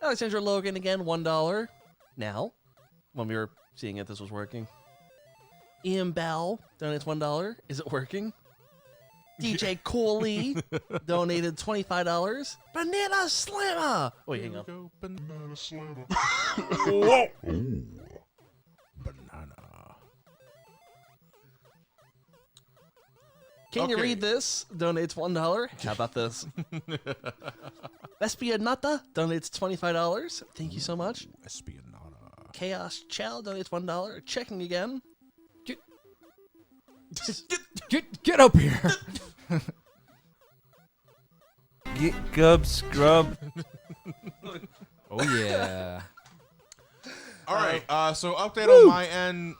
Alexandra Logan again, $1. Now, when we were seeing it, this was working. Ian Bell donates $1. Is it working? DJ Cooley donated $25. Banana Slammer! Wait, hang on. Banana Slammer. Whoa! Banana. Can you Okay. read this? Donates $1. How about this? Espionata donates $25. Thank you so much. Espionata. Chaos Chow donates $1. Checking again. Get up here. Get Gub Scrub. Oh, yeah. All right. So update on my end.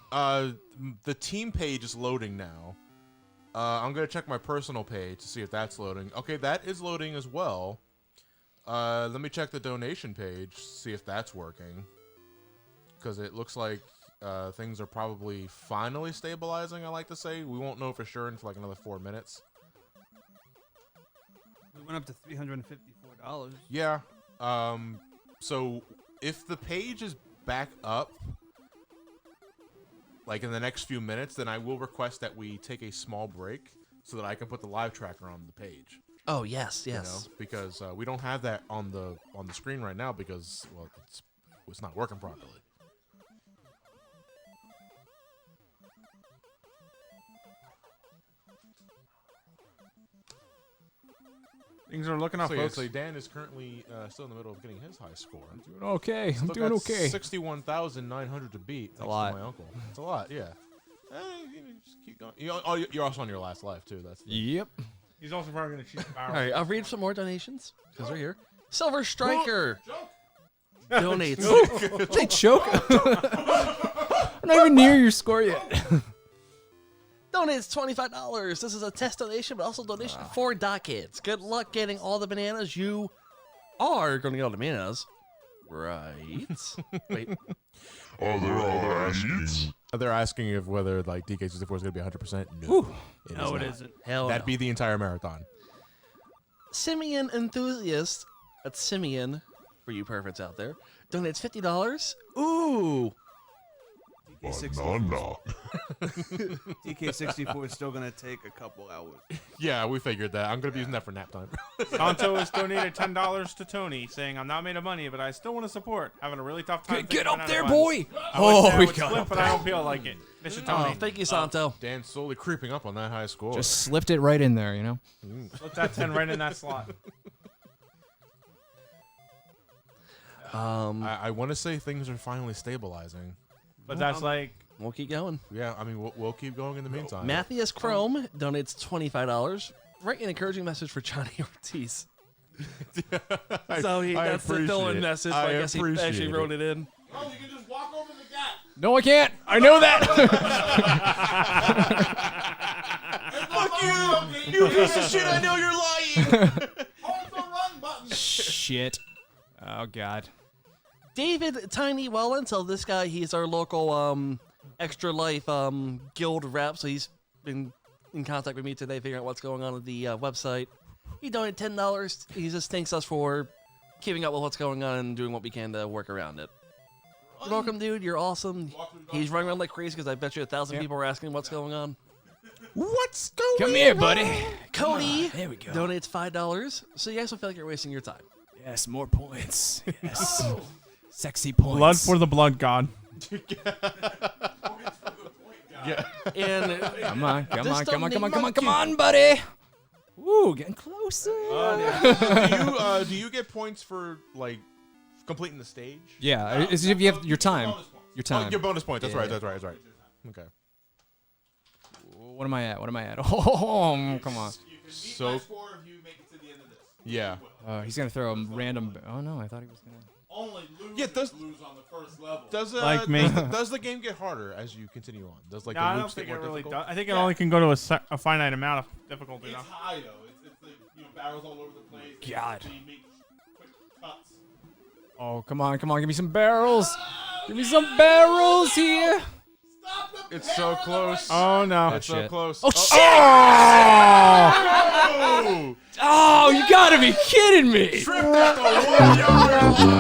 The team page is loading now. I'm gonna check my personal page to see if that's loading. Okay, that is loading as well. Let me check the donation page, see if that's working. Because it looks like things are probably finally stabilizing, I like to say. We won't know for sure until like another 4 minutes. We went up to $354. Yeah. So if the page is back up, like in the next few minutes, then I will request that we take a small break so that I can put the live tracker on the page. Oh, yes, You yes. know, because we don't have that on the screen right now because, well, it's not working properly. Things are looking up, So, yeah, folks. so Dan is currently still in the middle of getting his high score. I'm doing okay. I'm Still doing got okay. 61,900 to beat. Thanks lot. to my uncle. It's a lot, yeah. You know, just keep going. You're also on your last life too. That's the Yep. He's also probably going to choose All power. right, I'll read some more donations because we're here. Silver Striker donates. They choke. I'm not even near your score yet. Donates $25. This is a test donation, but also donation for Kids. Good luck getting all the bananas. You are going to get all the bananas. Right. Wait. Oh, they're asking. They're asking if whether like DK64 is going to be 100%. No, No, it not. isn't. Hell That'd no. be the entire marathon. Simeon Enthusiast. That's Simeon for you perverts out there. Donates $50. Ooh. Banana. DK64 is still going to take a couple hours. Yeah, we figured that. I'm going to be using that for nap time. Santo has donated $10 to Tony, saying, "I'm not made of money, but I still want to support. Having a really tough time. Get up there, funds. boy." I would say I we would got split, up but there. I don't feel like it. Mr. Tony, Thank you, Santo. Dan's slowly creeping up on that high score. Just slipped it right in there, you know? slip that 10 right in that slot. I want to say things are finally stabilizing. But that's like, We'll keep going. Yeah, I mean, we'll keep going in the meantime. Matthias Chrome donates $25. Write an encouraging message for Johnny Ortiz. So that's the fill-in message. But I guess he actually wrote it in. Oh, you can just walk over the gap. No, I can't. I know that. Fuck you! You piece of shit! I know you're lying. Hold the run button. Shit. Oh, God. David Tiny Wellen. So this guy, he's our local Extra Life guild rep. So he's been in contact with me today, figuring out what's going on with the website. He donated $10. He just thanks us for keeping up with what's going on and doing what we can to work around it. You're welcome, dude. You're awesome. He's running around like crazy because I bet you 1,000 people are asking what's going on. What's going on? Come here, buddy. Cody There we go. donates $5. So you guys don't feel like you're wasting your time. Yes, more points. Yes. Sexy points. blood for the blood god. Yeah. And Come on, buddy. Ooh, getting closer. Do you get points for like completing the stage? Yeah, it's if you have your time. Your time. Oh, your bonus points. That's Yeah. right. That's right. That's right. Okay. What am I at? What am I at? Oh, come on. So. Yeah. He's gonna throw a random. Oh no, I thought he was gonna. Only lose lose on the first level. Does Like me. does the game get harder as you continue on? Does like No, the I don't loops think get it more really difficult? does. I think it only can go to a finite amount of difficulty. It's though. high though. It's like, barrels all over the place. God. So you make quick cuts. Oh, come on, come on, give me some barrels. Give me some barrels here. It's so close. Oh no! It's so close. Oh, shit! Oh! Oh, you gotta be kidding me! Tripped at the 1 yard line.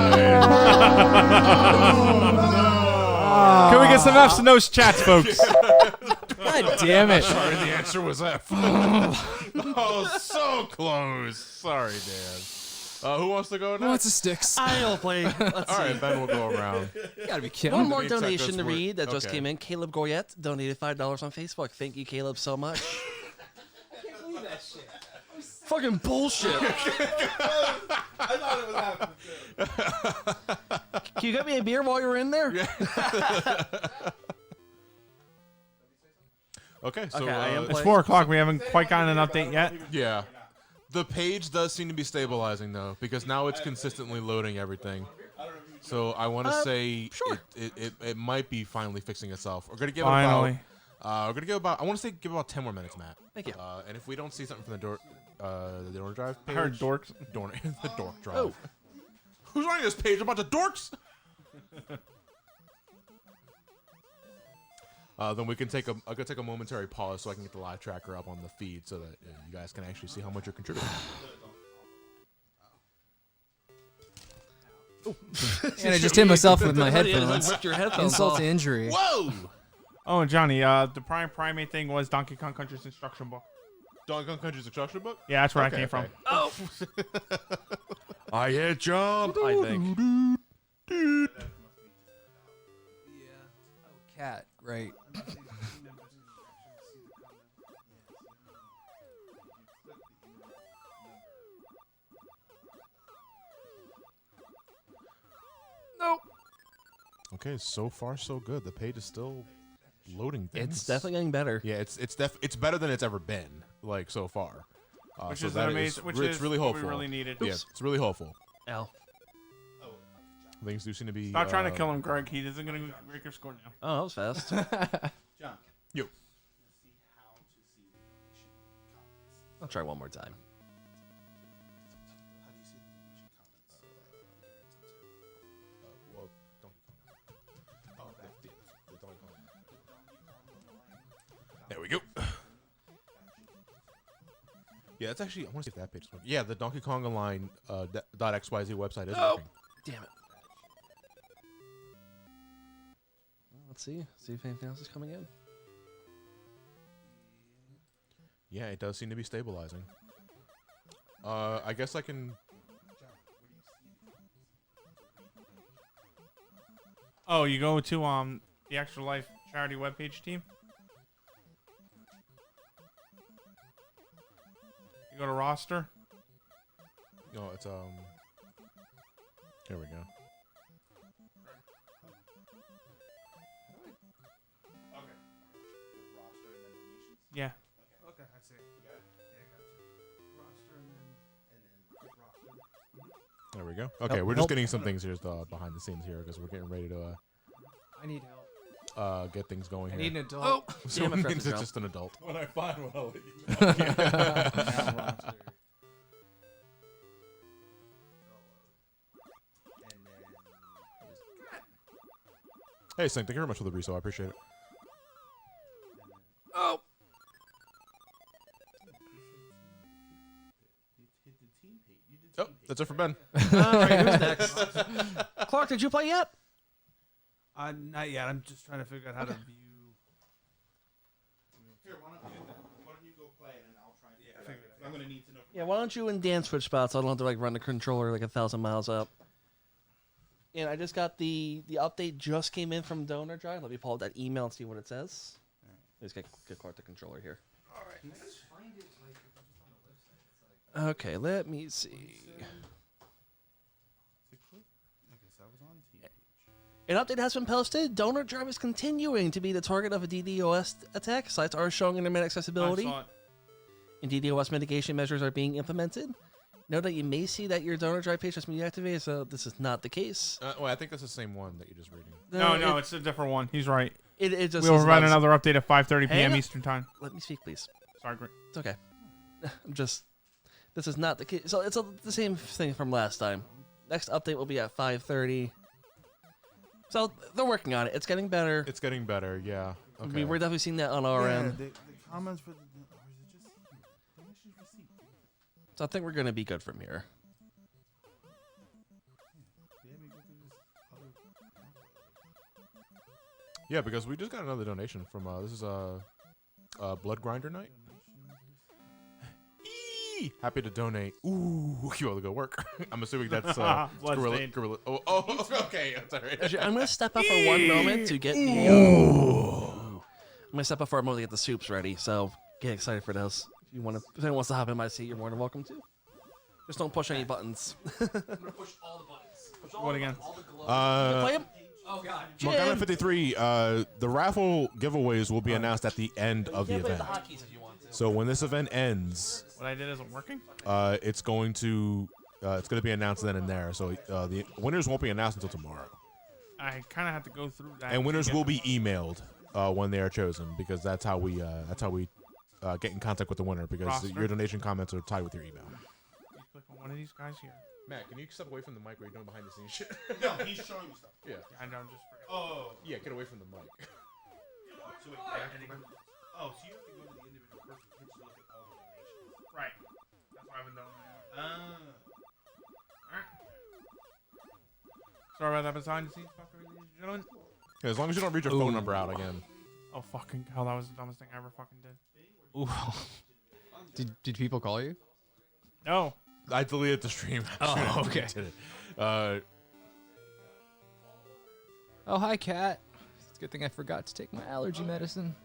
Can we get some F's in those chats, folks? God damn it! Sorry, the answer was F. Oh, so close. Sorry, Dan. Who wants to go next? Who wants the sticks? I'll play. Let's All see. right, Ben will go around. You gotta be kidding One me. more Meantime, donation that's to what- read that just okay. came in. Caleb Goyette donated $5 on Facebook. Thank you, Caleb, so much. I can't believe that shit. Fucking bullshit. I thought it was happening. Can you get me a beer while you're in there? Okay, so Okay, I am It's 4 o'clock. We haven't quite gotten an update yet. yeah. The page does seem to be stabilizing though, because now it's consistently loading everything. So I want to say sure. it might be finally fixing itself. We're gonna give Finally. it about. We're gonna give about. I want to say give about 10 more minutes, Matt. Thank you. And if we don't see something from the door drive I page, heard dorks. the dork drive. Oh. Who's running this page? A bunch of dorks. Then we can take I could take a momentary pause so I can get the live tracker up on the feed so that you guys can actually see how much you're contributing. And I just hit myself with my Yeah, like, headphones. ripped your headphones Insult off. to injury. Whoa! Oh, and Johnny, the prime primate thing was Donkey Kong Country's instruction book. Donkey Kong Country's instruction book? Yeah, that's where Okay, I came from. okay. Oh. I hit jump. I think. Cat, right. Nope. Okay, so far so good. The page is still loading things. It's definitely getting better. Yeah, it's better than it's ever been, like so far. Which so is that amazing. Which it's is really what hopeful. we really needed. Yeah, it's really hopeful. Ow. Things do seem to be. Stop trying to kill him, Greg. He isn't going to break your score now. Oh, that was fast. John. You. I'll try one more time. There we go. Yeah, that's actually. I want to see if that page is working. Yeah, the Donkey Kong Online .xyz website is working. Damn it. Well, let's see. See if anything else is coming in. Yeah, it does seem to be stabilizing. I guess I can. Oh, you go to the Extra Life charity webpage team. You go to roster. No, it's Here we go. Yeah. Okay, I see. Yeah, I got you. Roster and then roster. There we go. Okay, we're just getting some things here behind the scenes here because we're getting ready to I need help. get things going I here. need an adult. So Damn it, it means Fred, it's just an adult. When I find one, I'll let you know. Hey, Sink, thank you very much for the resale. I appreciate it. Oh. Oh, that's it for Ben. All right, who's next? Clark, did you play yet? Not yet. I'm just trying to figure out how to view. Here, why don't you go play it and I'll try and figure it out. I'm gonna need to know. Yeah, why don't you and Dan switch spots? I don't have to like run the controller like 1,000 miles up. And I just got the update just came in from Donor Drive. Let me pull up that email and see what it says. Let's get Clark the controller here. All right. Okay, let me see. An update has been posted. Donor Drive is continuing to be the target of a DDoS attack. Sites are showing internet accessibility. I saw it. And DDoS mitigation measures are being implemented. Note that you may see that your Donor Drive page has been deactivated, so this is not the case. Well, I think that's the same one that you're just reading. No, it's a different one. He's right. It just we'll says run about- another update at 5:30 p.m. Hang on. Eastern time. Let me speak, please. Sorry, Grant. It's okay. This is not the case. So it's the same thing from last time. Next update will be at 5:30. So they're working on it. It's getting better. It's getting better, yeah. I mean, we're definitely seeing that on our end. The comments for the. Or is it just donations received? So I think we're going to be good from here. Yeah, because we just got another donation from this is Blood Grinder Night. Eee! Happy to donate. Ooh, you want to go work? I'm assuming that's Gorilla. Oh, okay, that's all right. Actually, I'm going to step up for one moment to get the. I'm going to step up for a moment to get the soups ready. So get excited for those. If anyone wants to hop in my seat, you're more than welcome to. Just don't push any buttons. I'm gonna push all the buttons. Push all What again? All the gloves. Play 'em? Oh god. Montgomery 53. The raffle giveaways will be announced at the end of the You can play event. the hotkeys if you want to. So when this event ends, What I did isn't working? it's going to be announced then and there. So the winners won't be announced until tomorrow. I kind of have to go through that. And to winners get will them. be emailed when they are chosen, because that's how we get in contact with the winner, because Roster. your donation comments are tied with your email. You click on one of these guys here. Matt, can you step away from the mic where you're doing behind the scenes shit? No, he's showing me stuff. Yeah. I know, just forget. Oh. Yeah, get away from the mic. So wait, I have to go. Oh, so you have to go to the individual person to look at all the donations. Right. That's why I've been doing that. Alright. Sorry about that behind the scenes, fucker, ladies and gentlemen. Yeah, as long as you don't read your phone number out again. Oh, fucking hell, that was the dumbest thing I ever fucking did. Ooh. Did people call you? No. I deleted the stream. Oh, okay. Did it. Oh, hi, Kat. It's a good thing I forgot to take my allergy medicine.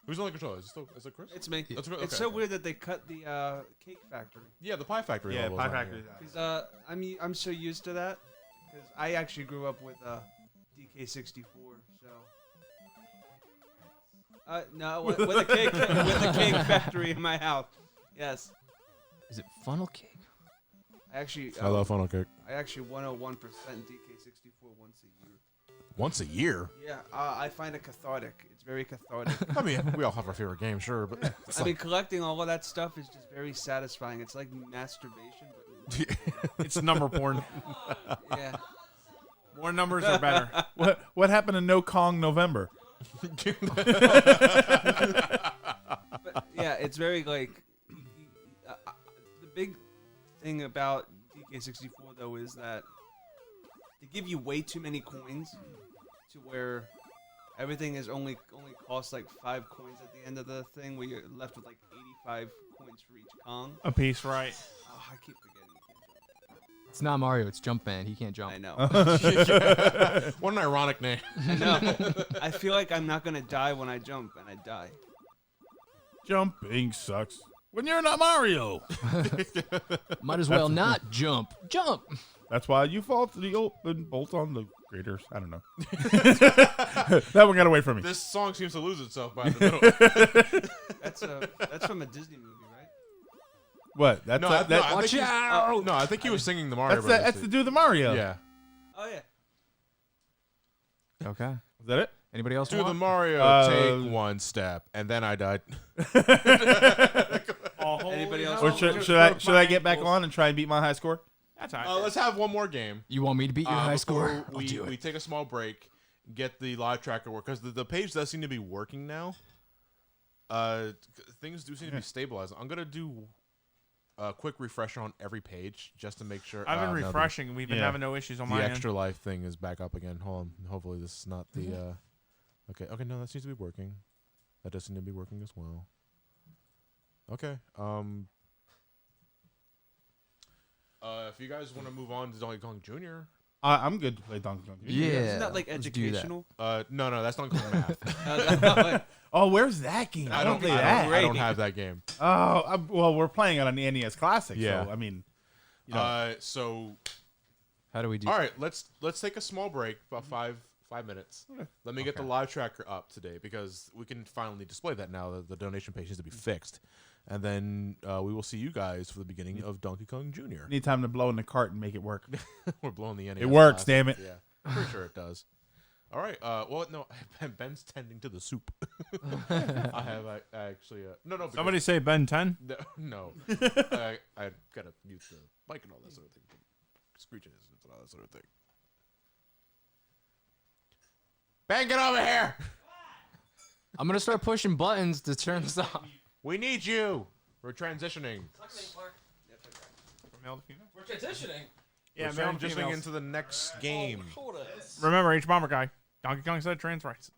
Who's on the controller? Is it Chris? It's me. That's It's so weird that they cut the cake factory. Yeah, the pie factory. Yeah, logo's Pie on Factory. here. Because I'm so used to that. Because I actually grew up with DK64, so. No, with a cake with a cake factory in my house. Yes. Is it funnel cake? I actually. I love funnel cake. I actually 101% DK64 once a year. Once a year? Yeah, I find it cathartic. It's very cathartic. I mean, we all have our favorite game, sure, but I mean, collecting all of that stuff is just very satisfying. It's like masturbation, but It's number porn. yeah. More numbers are better. What happened to No Kong November? But yeah, it's very like the big thing about DK64 though is that they give you way too many coins to where everything is only costs like 5 coins at the end of the thing, where you're left with like 85 coins for each Kong. A piece, right? Oh, I keep forgetting. It's not Mario, it's Jumpman. He can't jump. I know. What an ironic name. I know. I feel like I'm not gonna die when I jump, and I die. Jumping sucks. When you're not Mario. Might as well not jump. Jump! That's why you fall to the open bolt on the graders. I don't know. That one got away from me. This song seems to lose itself by the middle. That's from a Disney movie, right? What? That's No, that, no, that, I think he's- no, I think he was singing the Mario Brothers. That's to do the Mario. Yeah. Oh yeah. Okay. Is that it? Anybody else Do want? the Mario take one step, and then I died. Anybody else? Or should I get back on and try and beat my high score? That's all right. Let's have one more game. You want me to beat your high score? before I'll do it. We take a small break, get the live tracker work, because the page does seem to be working now. Things do seem to be stabilized. I'm gonna do a quick refresher on every page just to make sure. I've been no, refreshing. We've been having no issues on the my extra life thing is back up again. Hold on. Hopefully this is not the. Okay. No, that seems to be working. That does seem to be working as well. Okay. If you guys want to move on to Donkey Kong Jr., I'm good to play Donkey Kong. Yeah. Isn't that like let's do that. educational? No, that's Donkey Kong Math. Oh, where's that game? I don't play that. I don't have that game. Oh, well, we're playing it on the NES Classic. Yeah. So, I mean, you know. So How do we do? all right, let's take a small break, about 5 minutes. Let me get the live tracker up today because we can finally display that now that the donation page needs to be fixed, and then we will see you guys for the beginning of Donkey Kong Jr. Need time to blow in the cart and make it work. We're blowing the NES. It works, Classic. damn it. Yeah, pretty sure it does. All right. Well, no, Ben's tending to the soup. I have actually. No. Because, Somebody say Ben 10. No. I gotta mute the mic and all that sort of thing. Screeching and all that sort of thing. Ben, get over here! I'm gonna start pushing buttons to turn this off. We need you. We're transitioning. We're transitioning. Yeah, We're male and transitioning females. into the next game. Remember, H Bomber Guy. Donkey Kong said trans rights.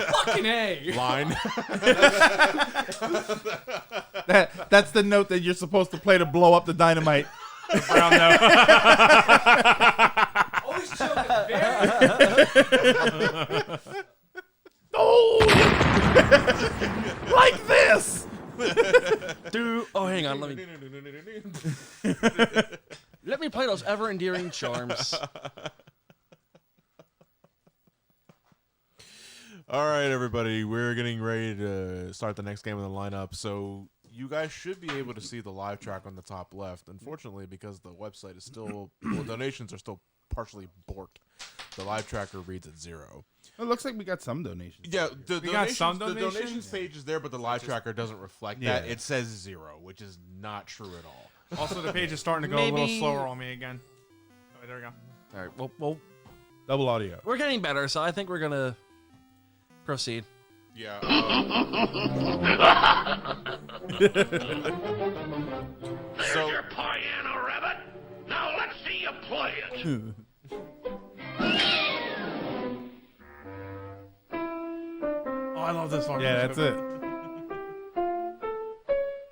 Fucking A. Line. That's the note that you're supposed to play to blow up the dynamite. Brown note. Always choking Oh! Like this! Dude, oh, hang on. Let me play those ever endearing charms. All right, everybody, we're getting ready to start the next game in the lineup. So you guys should be able to see the live track on the top left. Unfortunately, because the website is still, well, donations are still partially borked, the live tracker reads at 0. It looks like we got some donations. Yeah, the donations? donations page is there, but the live tracker doesn't reflect that. It says 0, which is not true at all. Also, the page is starting to go a little slower on me again. Oh, there we go. All right, well, double audio. We're getting better, so I think we're gonna proceed. Yeah. There's your piano, Rabbit. Now let's see you play it. Oh, I love this song. Yeah, that's it. Oh,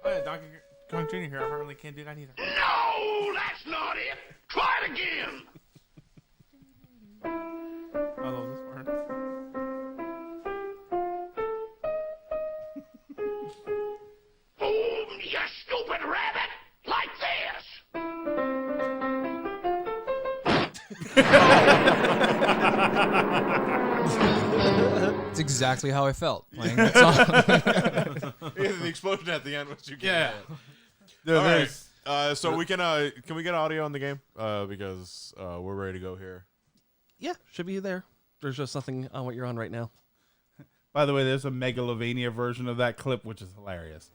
yeah, Donkey Kong Jr. here. I apparently can't do that either. No, that's not it. Try it again. I love this part. Boom, you stupid rabbit. Like That's exactly how I felt playing that song. The explosion at the end was you Yeah. All right. So we can we get audio on the game? Because we're ready to go here. Yeah, should be there. There's just nothing on what you're on right now. By the way, there's a Megalovania version of that clip, which is hilarious.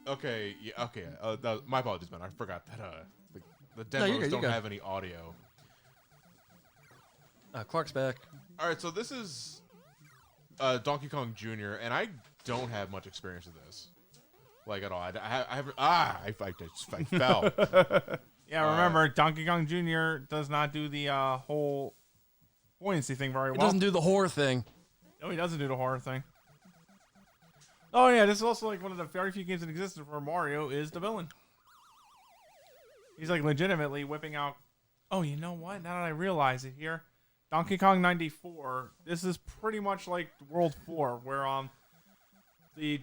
Okay. Yeah. Okay. My apologies, man. I forgot that the No, you're demos good, don't you're good. have any audio. Clark's back. All right. So this is Donkey Kong Jr. and I don't have much experience with this, like at all. I haven't. I fell. Yeah, remember, Donkey Kong Jr. does not do the whole buoyancy thing very well. It doesn't do the horror thing. No, he doesn't do the horror thing. Oh, yeah, this is also like one of the very few games that existed where Mario is the villain. He's like legitimately whipping out. Oh, you know what? Now that I realize it here, Donkey Kong 94, this is pretty much like World 4, where the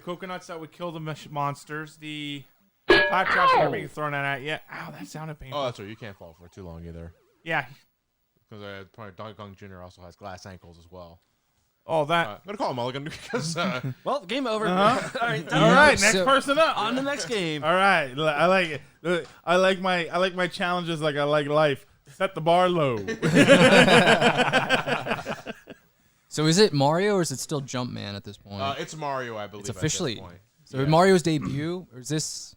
coconuts that would kill the monsters, the clap traps that are being thrown at you. Ow, that sounded painful. Oh, that's right. You can't fall for too long either. Yeah. Because probably Donkey Kong Jr. also has glass ankles as well. Oh, that. I'm gonna call him Mulligan because. Well, game over. Uh-huh. All right, All right, next person up. On the next game. All right, I like it. I like my challenges like I like life. Set the bar low. So is it Mario or is it still Jumpman at this point? It's Mario, I believe. It's officially. At this point. So Mario's debut, or is this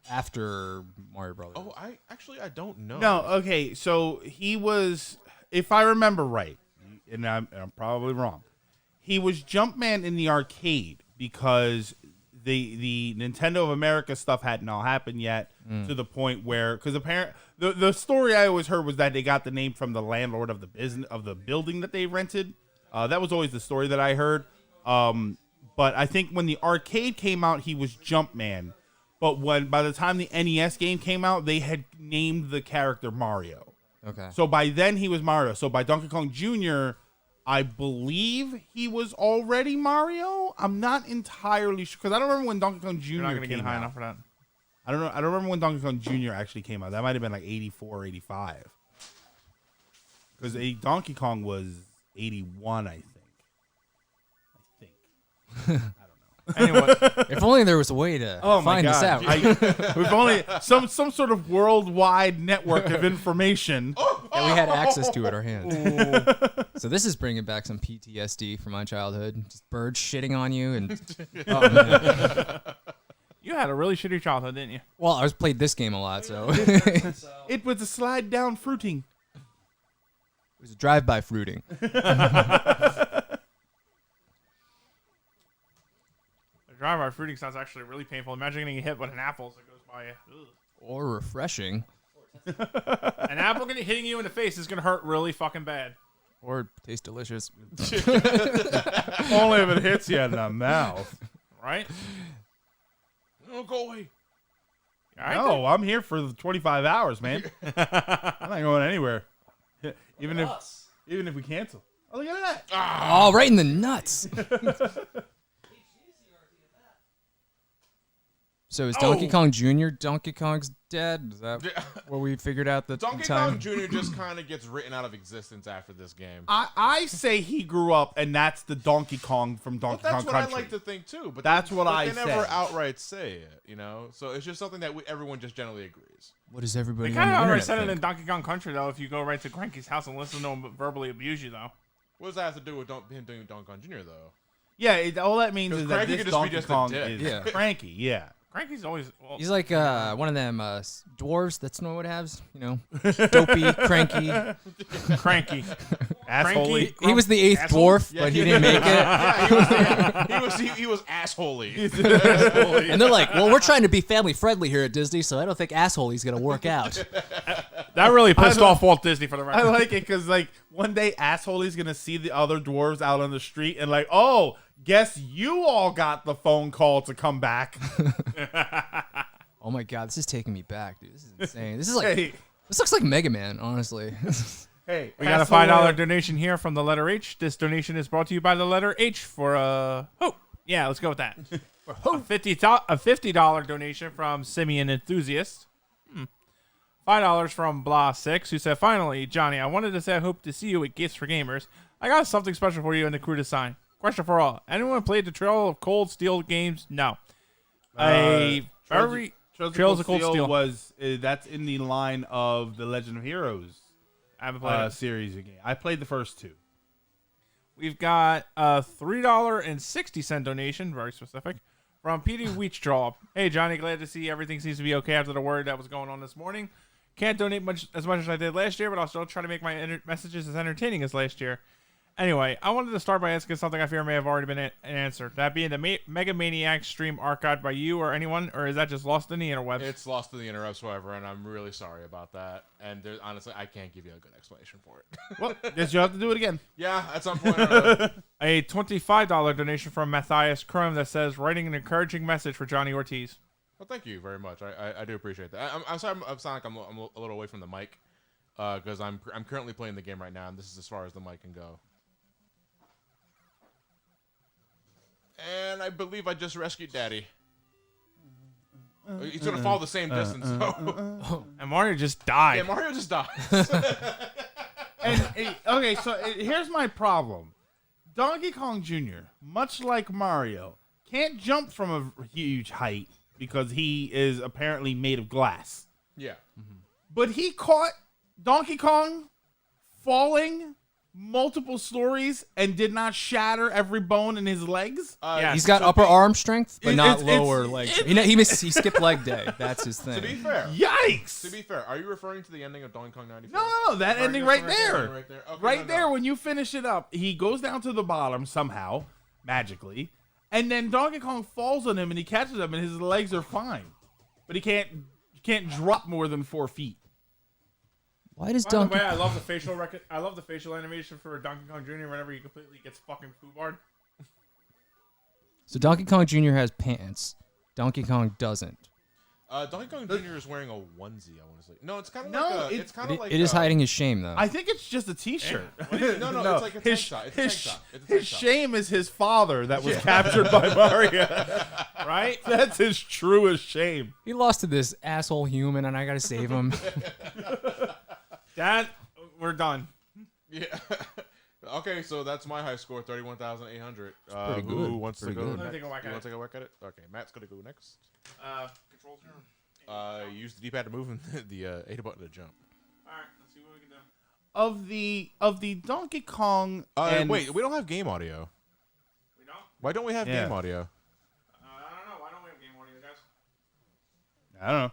after Mario Brothers? Oh, I don't know. No, okay. So he was, if I remember right, and I'm probably wrong, he was Jumpman in the arcade because the Nintendo of America stuff hadn't all happened yet to the point where, because apparently the story I always heard was that they got the name from the landlord of the business of the building that they rented. That was always the story that I heard. But I think when the arcade came out, he was Jumpman. But by the time the NES game came out, they had named the character Mario. Okay. So by then he was Mario. So by Donkey Kong Jr., I believe he was already Mario. I'm not entirely sure because I don't remember when Donkey Kong Jr. You're not going to came get high out. enough for that. I don't know. I don't remember when Donkey Kong Jr. actually came out. That might have been like 84, 85. Because Donkey Kong was 81, I think. Anyway, if only there was a way to find this out. We've only some sort of worldwide network of information. Yeah, we had access to it at our hand. So this is bringing back some PTSD from my childhood. Just birds shitting on you and. Oh, man. You had a really shitty childhood, didn't you? Well, I was played this game a lot, so It was a slide down fruiting. it was a drive-by fruiting. Drive-by fruiting sounds actually really painful. Imagine getting hit with an apple as it goes by you. Ugh. Or refreshing. An apple hitting you in the face is going to hurt really fucking bad. Or taste delicious. Only if it hits you in the mouth. Right? Oh, go away. No, I'm here for the 25 hours, man. I'm not going anywhere. Even if we cancel. Oh, look at that. Oh, right in the nuts. So is Donkey Kong Jr. Donkey Kong's dad? Is that what we figured out the Donkey time? Kong Jr. just kind of gets written out of existence after this game. I say he grew up, and that's the Donkey Kong from Donkey Kong That's what Country. I like to think too. But That's what I they never say. outright say it, you know. So it's just something that everyone just generally agrees. What is everybody They on kind the of already internet said it think? in Donkey Kong Country, though, if you go right to Cranky's house and listen to him verbally abuse you, though. What does that have to do with him doing Donkey Kong Jr. though? Yeah, all that means 'Cause is that Cranky this could just be Donkey just a Kong dick. is Yeah. cranky. Yeah. Cranky's always... Well, He's like one of them dwarves that Snow White has, you know, dopey, cranky. Cranky. Assholey. He was the 8th Asshole? dwarf, but he didn't make it. Yeah, he was assholey. And they're like, well, we're trying to be family friendly here at Disney, so I don't think asshole's going to work out. That really pissed off Walt Disney for the record. I like it because like one day Assholey's gonna see the other dwarves out on the street and like, oh, guess you all got the phone call to come back. Oh my god, this is taking me back, dude. This is insane. This is like Hey. this looks like Mega Man, honestly. Hey, We got a $5 donation here from the letter H. This donation is brought to you by the letter H for hope. Yeah, let's go with that. A $50 donation from Simeon Enthusiast. $5 from Blah6, who said, finally, Johnny, I wanted to say I hope to see you at Gifts for Gamers. I got something special for you and the crew to sign. Question for all. Anyone played the Trail of Cold Steel games? No. Trails Trails of Cold Steel was that's in the line of the Legend of Heroes I haven't played it. series of games. I played the first two. We've got a $3.60 donation, very specific, from Petey Wheatstraw. Hey, Johnny, glad to see everything seems to be okay after the word that was going on this morning. Can't donate as much as I did last year, but I'll still try to make my messages as entertaining as last year. Anyway, I wanted to start by asking something I fear may have already been answered. That being the Mega Maniac stream archived by you or anyone, or is that just lost in the interwebs? It's lost in the interwebs, however, and I'm really sorry about that. And honestly, I can't give you a good explanation for it. Well, guess you'll have to do it again. Yeah, at some point. A $25 donation from Matthias Chrome that says, writing an encouraging message for Johnny Ortiz. Well, thank you very much. I do appreciate that. I'm sorry. I sound like I'm a little away from the mic because I'm currently playing the game right now, and this is as far as the mic can go. And I believe I just rescued Daddy. He's gonna fall the same distance. And Mario just died. Yeah, Mario just died. Okay, so here's my problem. Donkey Kong Jr., much like Mario, can't jump from a huge height because he is apparently made of glass. Yeah. But he caught Donkey Kong falling multiple stories and did not shatter every bone in his legs. He's got upper arm strength, but not it's- lower leg strength. He skipped leg day. That's his thing. To be fair. Yikes! To be fair, are you referring to the ending of Donkey Kong 94? No, that Are you ending right referring to the there. ending right there. Okay, Right no, there, no. when you finish it up, he goes down to the bottom somehow, magically, and then Donkey Kong falls on him and he catches him and his legs are fine. But he can't drop more than 4 feet. Why does By the Donkey way, I love the facial animation for Donkey Kong Jr. whenever he completely gets fucking foobarred. So Donkey Kong Jr. has pants. Donkey Kong doesn't. Donkey Kong Jr. is wearing a onesie. I want to say. No, it's kind of like it's kind of like It is hiding his shame, though. I think it's just a T-shirt. No, it's like a tank top. It's a tank top. It's a tank His top. shame is his father that was captured by Mario. Right? That's his truest shame. He lost to this asshole human, and I gotta save him. Dad, we're done. Yeah. Okay, so that's my high score, 31,800. pretty Who good. wants Pretty to go good. next? Let me take a whack You at want it. to take a whack at it? Okay, Matt's going to go next. Controls here. Use the D-pad to move and the A button to jump. Alright, let's see what we can do. Of the Donkey Kong. And Wait, we don't have game audio. We don't? Why don't we have Yeah. game audio? I don't know. Why don't we have game audio, guys? I don't know.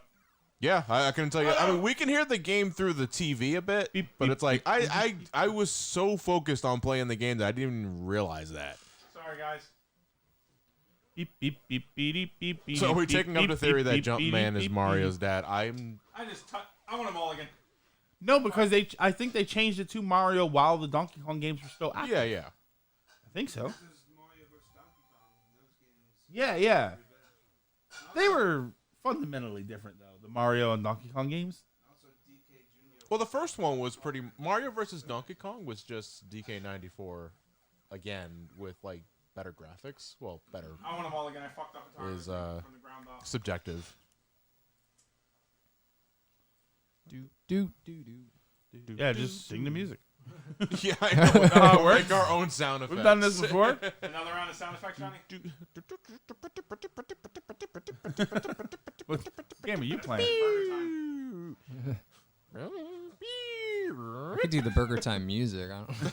Yeah, I can tell you. I mean, we can hear the game through the TV a bit, but it's like I was so focused on playing the game that I didn't even realize that. Sorry, guys. Beep, beep, beep, beep, beep, beep, So are we beep, taking up beep, the theory beep, that beep, Jumpman beep, is beep, Mario's beep. dad? I want them all again. No, because I think they changed it to Mario while the Donkey Kong games were still active. Yeah. I think so. Yeah. They were fundamentally different, though, the Mario and Donkey Kong games. Well, the first one was pretty. Mario versus Donkey Kong was just DK94 again with like better graphics. Well, better. I want them all again. I fucked up entirely Is from the ground up. subjective. Yeah, just sing the music. Yeah, I know. Know how it We'll works. make our own sound effects. We've done this before. Another round of sound effects, Johnny? What game are you playing? I could do the Burger Time music. I don't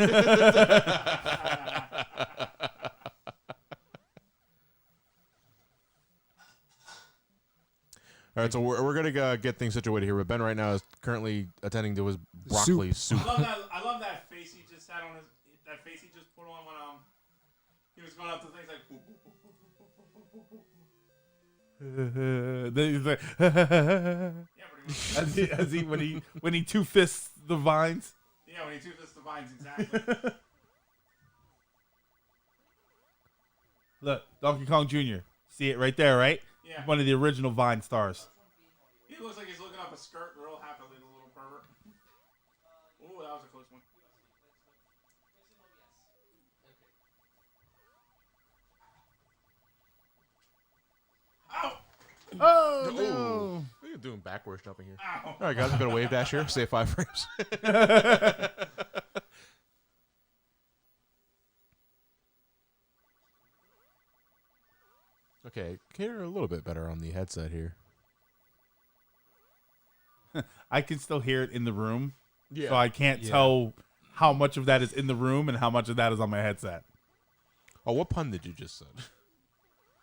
All right, so we're gonna get things situated here. But Ben right now is currently attending to his broccoli soup. I love that face he just had on his. That face he just put on when he was going up to things like. Then he's like, as he when he two fists the vines. Yeah, when he two fists the vines, exactly. Look, Donkey Kong Jr. See it right there, right? Yeah. One of the original Vine stars. He looks like he's looking up a skirt real happily, the little pervert. Ooh, that was a close one. Ow! Oh, no. What are you doing backwards jumping here? Ow. All right, guys, we've got a wave dash here. Save 5 frames. Okay, hear a little bit better on the headset here. I can still hear it in the room. Yeah. So I can't tell how much of that is in the room and how much of that is on my headset. Oh, what pun did you just say?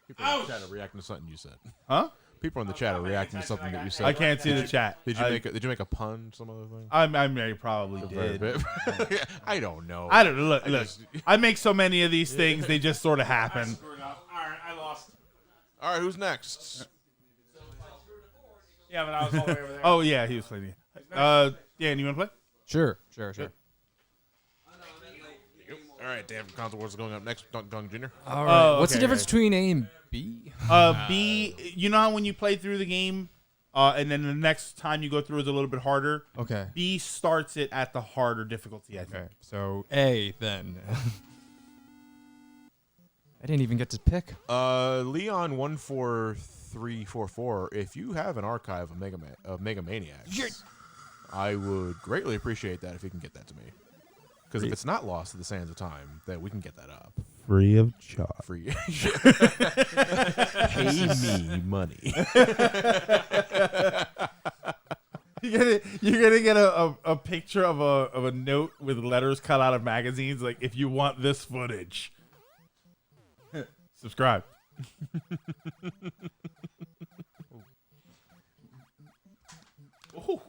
People in the chat are reacting to something you said. Huh? People in the chat are reacting to something that you said. I can't see the chat. Did you make a pun? Some other thing? I probably did. I don't know. I don't look. I make so many of these things; they just sort of happen. Screwed up. All right, I lost. All right, who's next? Yeah, but I was all the way over there. Oh yeah, he was playing. Dan, you want to play? Sure. All right, Dan from Console Wars is going up next. Donkey Kong Jr. All right. What's the difference between A and B? B, you know how when you play through the game, and then the next time you go through is a little bit harder. Okay. B starts it at the harder difficulty, I think. Okay. So A then. I didn't even get to pick. Leon 14344. If you have an archive of Mega Maniacs, I would greatly appreciate that if you can get that to me. Because if it's not lost to the sands of time, then we can get that up. Free of charge. Free. Pay me money. You're gonna get a picture of a note with letters cut out of magazines, like if you want this footage, subscribe. Oh.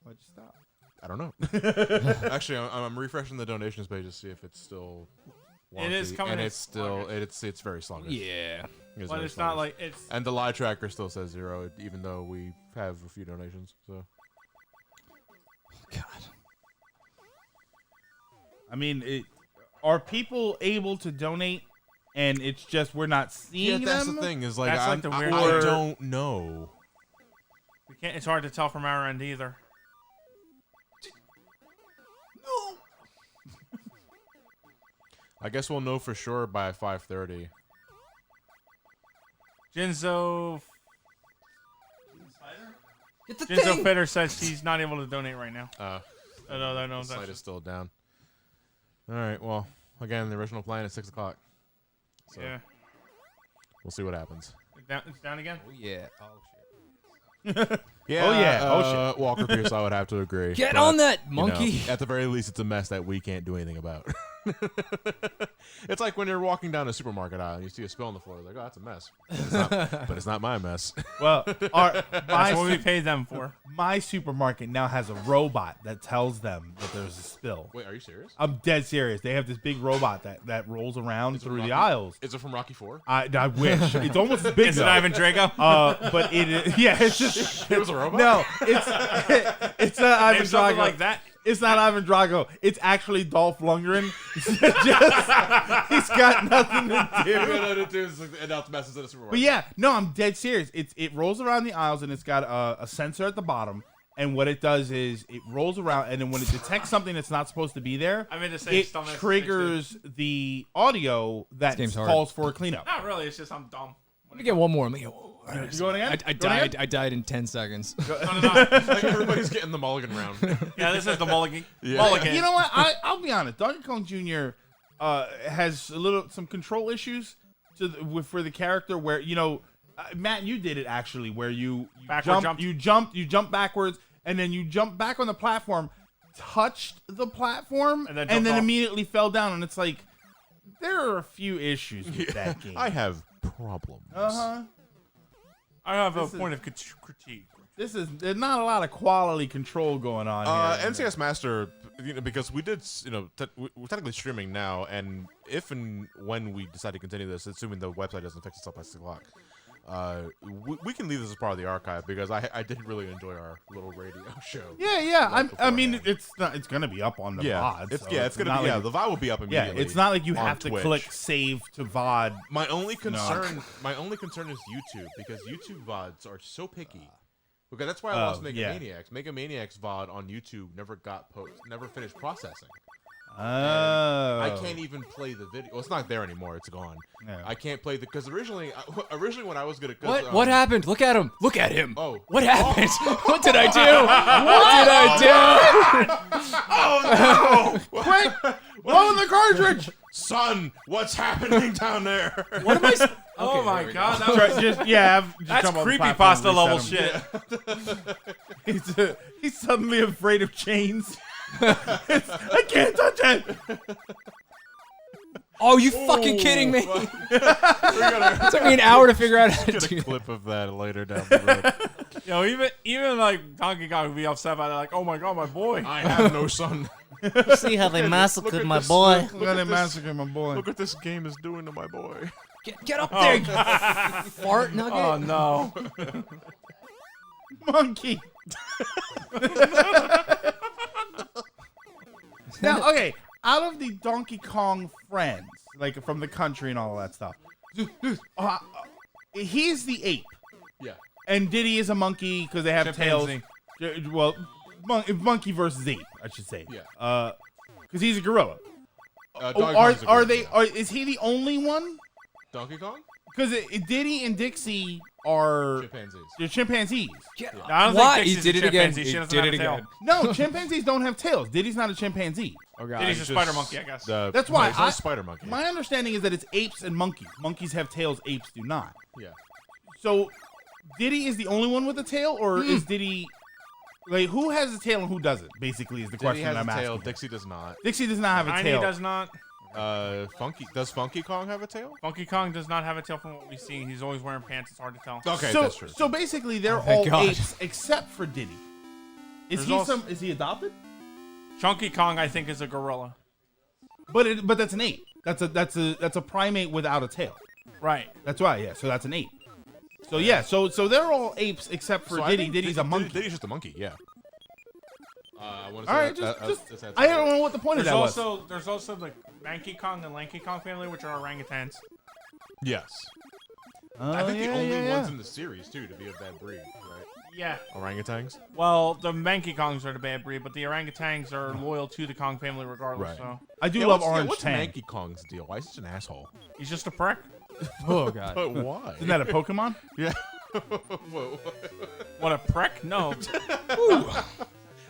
Why'd you stop? I don't know. Actually, I'm refreshing the donations page to see if it's still wonky. It is coming and in it's still it's very sluggish. Yeah. But it's not like it's. And the live tracker still says 0, even though we have a few donations. So. God. I mean, are people able to donate, and it's just we're not seeing Yeah, that's them? the thing. Is like That's I like the weird- I don't know. We can't. It's hard to tell from our end either. No. I guess we'll know for sure by 5:30. Jinzo. Get the Jinzo thing. Fitter says she's not able to donate right now. The site is still down. All right. Well, again, the original plan is 6 o'clock. So Yeah. we'll see what happens. It's down again. Oh yeah. Oh Yeah. Oh, yeah. Oh, shit. Walker Pierce, I would have to agree. Get but, on that, you know, monkey. at the very least, it's a mess that we can't do anything about. It's like when you're walking down a supermarket aisle and you see a spill on the floor. Like, oh, that's a mess. But it's not my mess. Well, That's what we paid them for. My supermarket now has a robot that tells them that there's a spill. Wait, are you serious? I'm dead serious. They have this big robot that rolls around through the Rocky- aisles. Is it from Rocky IV? I wish. It's almost as big. Is it though. Ivan Drago? But it is. Yeah, it's just. It was a robot? No, it's not Ivan Name something Drago. like that. It's not Ivan Drago. It's actually Dolph Lundgren. He's got nothing to do. Announce messes in a supermarket. But yeah, no, I'm dead serious. It rolls around the aisles and it's got a sensor at the bottom. And what it does is it rolls around, and then when it detects something that's not supposed to be there, I'm in the same it stomach. triggers the audio that game's hard. calls for a cleanup. Not really. It's just I'm dumb. Let me get one more. You going again? I died. I died in 10 seconds. Like everybody's getting the mulligan round. Yeah, this is the mulligan. Yeah. Mulligan. You know what? I'll be honest. Donkey Kong Jr. Has some control issues for the character where Matt, you did it actually, where you jump backwards, and then you jump back on the platform, touched the platform, and then immediately fell down. And it's like there are a few issues with that game. I have problems. I have a point of critique. There's not a lot of quality control going on here. NCS Master, because we did, we're technically streaming now, and if and when we decide to continue this, assuming the website doesn't fix itself by 6 o'clock, we can leave this as part of the archive because I did really enjoy our little radio show. Yeah. I mean, it's gonna be up on the VOD. It's so gonna be. The VOD will be up immediately. Yeah, it's not like you on have to Twitch. click save to VOD. My only concern is YouTube, because YouTube VODs are so picky. Because that's why I lost Mega Maniacs. Mega Maniacs VOD on YouTube never finished processing. Oh. I can't even play the video. Well, it's not there anymore. It's gone. Yeah. I can't play because originally when I was gonna. What happened? Look at him. Look at him. Oh. What happened? What did I do? What did I do? Oh, Quick! Blow in the cartridge! Son, what's happening down there? What am I? Oh my god, that's creepypasta level shit. He's suddenly afraid of chains. I can't touch it. Oh, you fucking kidding me? It took me an hour to figure out how to Get do a that. clip of that later down the road. Even like Donkey Kong would be upset about it. Like, oh my god, my boy. I have no son. See how they massacred my this- boy. Look how they massacred my boy. Look what this game is doing to my boy. Get up there, you fart nugget. Oh no. Monkey. Now, okay, out of the Donkey Kong friends, like from the country and all that stuff, he's the ape. Yeah. And Diddy is a monkey because they have Chimpanzee. tails. Well, monkey versus ape, I should say. Yeah. Because he's a gorilla. Donkey Kong's a gorilla. Is he the only one? Donkey Kong? Because Diddy and Dixie are Chimpanzees. They're chimpanzees. I don't Why? think He Dixie's did a it again. chimpanzee. He She doesn't did have it a tail. again. No, chimpanzees don't have tails. Diddy's not a chimpanzee. Oh god. Diddy's a spider monkey, I guess. That's why he's not a spider monkey. My understanding is that it's apes and monkeys. Monkeys have tails, apes do not. Yeah. So, Diddy is the only one with a tail, or is Diddy like who has a tail and who doesn't? Basically, is the Diddy question has I'm a tail. asking. Dixie does not. Dixie does not have a Tiny tail. does not. Does Funky Kong have a tail? Funky Kong does not have a tail from what we've seen. He's always wearing pants. It's hard to tell. Okay, so, that's true. So basically, they're thank all God. apes except for Diddy. Is There's he adopted? Chunky Kong, I think, is a gorilla. But that's an ape. That's a primate without a tail. Right. That's why, yeah. So that's an ape. So yeah, so they're all apes except for So I Diddy. think Diddy's a monkey. Diddy's just a monkey, yeah. I want to All say right, that, just I don't know what the point of that was. There's also the Manky Kong and Lanky Kong family, which are orangutans. Yes. I think the only ones in the series too to be of that breed, right? Yeah. Orangutans. Well, the Manky Kongs are the bad breed, but the orangutans are loyal to the Kong family regardless. Right. So I do love Orange What's Tang. Manky Kong's deal? Why is he such an asshole? he's just a prick. Oh god. But why? Isn't that a Pokemon? Yeah. What a prick? No.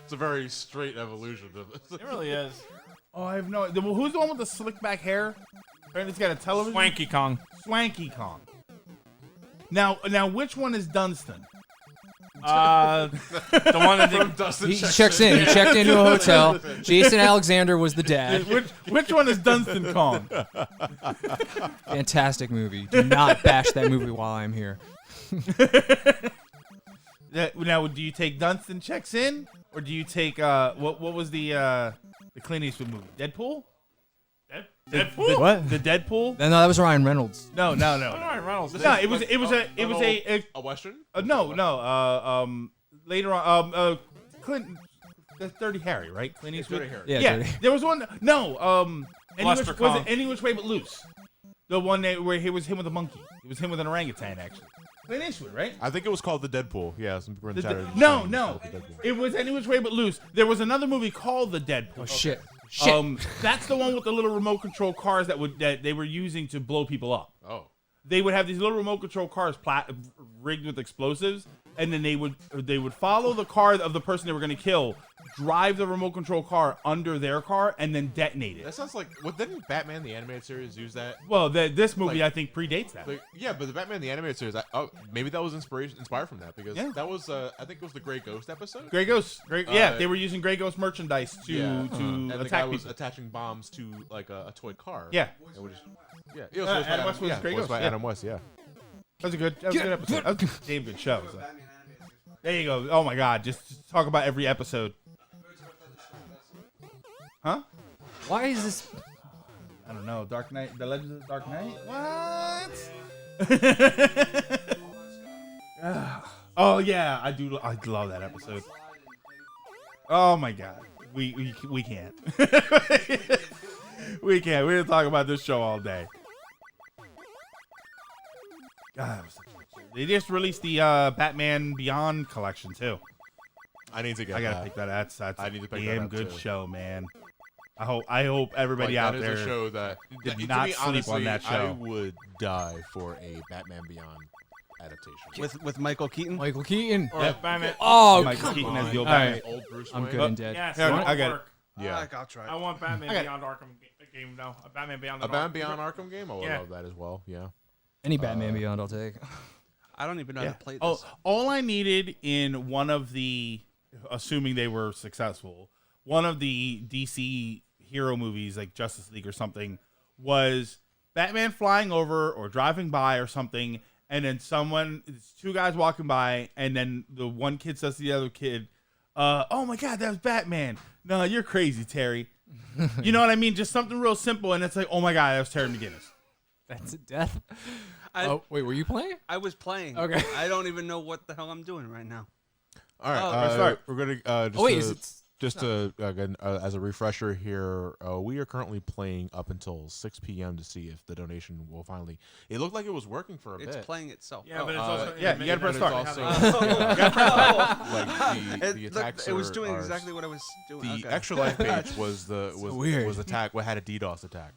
It's a very straight evolution of it. It really is. Oh, I have no. Well, who's the one with the slick back hair? Apparently, he's got a television. Swanky Kong. Swanky Kong. Now, which one is Dunstan? The one that From Dustin He checks in. He checked into a hotel. Jason Alexander was the dad. Which one is Dunstan Kong? Fantastic movie. Do not bash that movie while I'm here. Now, do you take Dunstan checks in, or do you take what was the Clint Eastwood movie? Deadpool? Deadpool? What? The Deadpool? No, that was Ryan Reynolds. No. Ryan Reynolds. No, it was a western. No. Later on, Clint. That's Dirty Harry, right? Clint Eastwood. Dirty Harry. Yeah, Dirty. There was one. No. Buster Was Kong. it Any Which Way But Loose? The one where he was him with a monkey. It was him with an orangutan, actually. Clint Eastwood, right? I think it was called The Deadpool. Yeah, some people in the chat. are No. saying it's called The Deadpool. It was Any Which Way But Loose. There was another movie called The Deadpool. Oh, shit. That's the one with the little remote control cars that they were using to blow people up. Oh. They would have these little remote control cars rigged with explosives, and then they would follow the car of the person they were going to kill, drive the remote control car under their car, and then detonate it. That sounds like. Well, didn't Batman the animated series use that? Well, this movie Like- I think predates that. Yeah, but the Batman the animated series. Maybe that was inspired from that because that was. I think it was the Grey Ghost episode. Grey Ghost. They were using Grey Ghost merchandise to and the guy attack was people. attaching bombs to like a toy car. Yeah. It was it was voiced by Adam West was Grey voiced Ghost. by Yeah. Adam West. Yeah. That was a good episode. That was a damn good show. So. There you go. Oh my God! Just talk about every episode. Huh? Why is this? I don't know. Dark Knight. The Legends of the Dark Knight. What? Oh yeah, I do. I love that episode. Oh my God. We can't. We can't. We're gonna talk about this show all day. God, that was such a good show. They just released the Batman Beyond collection too. I need to get. I gotta that. pick that. That's I need to a pick that damn up, good too. show, man. I hope everybody Like, out that there is a show that did to not me, sleep honestly, on that show. I would die for a Batman Beyond adaptation. With Michael Keaton. Michael Keaton. Or Batman. Oh, Michael come Keaton as the old on. Batman. Old Bruce I'm Wayne. good and dead. Yes, Yeah, that I would got it. work. Yeah. I'll try. I want Batman Beyond Arkham game. No, a Batman Beyond. A Batman Beyond Arkham game. I would Yeah. love that as well. Yeah. Any Batman Beyond, I'll take. I don't even know how to play this. Oh, all I needed in one of the, assuming they were successful, one of the DC hero movies like Justice League or something was Batman flying over or driving by or something, and then it's two guys walking by, and then the one kid says to the other kid, "Oh my God, that was Batman." No, you're crazy, Terry. You know what I mean? Just something real simple, and it's like, "Oh my God, that was Terry McGinnis." That's a death. I, Wait, were you playing? I was playing. Okay. I don't even know what the hell I'm doing right now. All right. let's start. We're gonna. Again, as a refresher here, we are currently playing up until 6 p.m. to see if the donation will finally. It looked like it was working for a bit. It's playing itself. Yeah, but it's also yeah, you gotta press But start. it's also, like the attacks. It was are- doing are- exactly what I was doing. The Okay. extra life page was weird. was attack. What had a DDoS attack,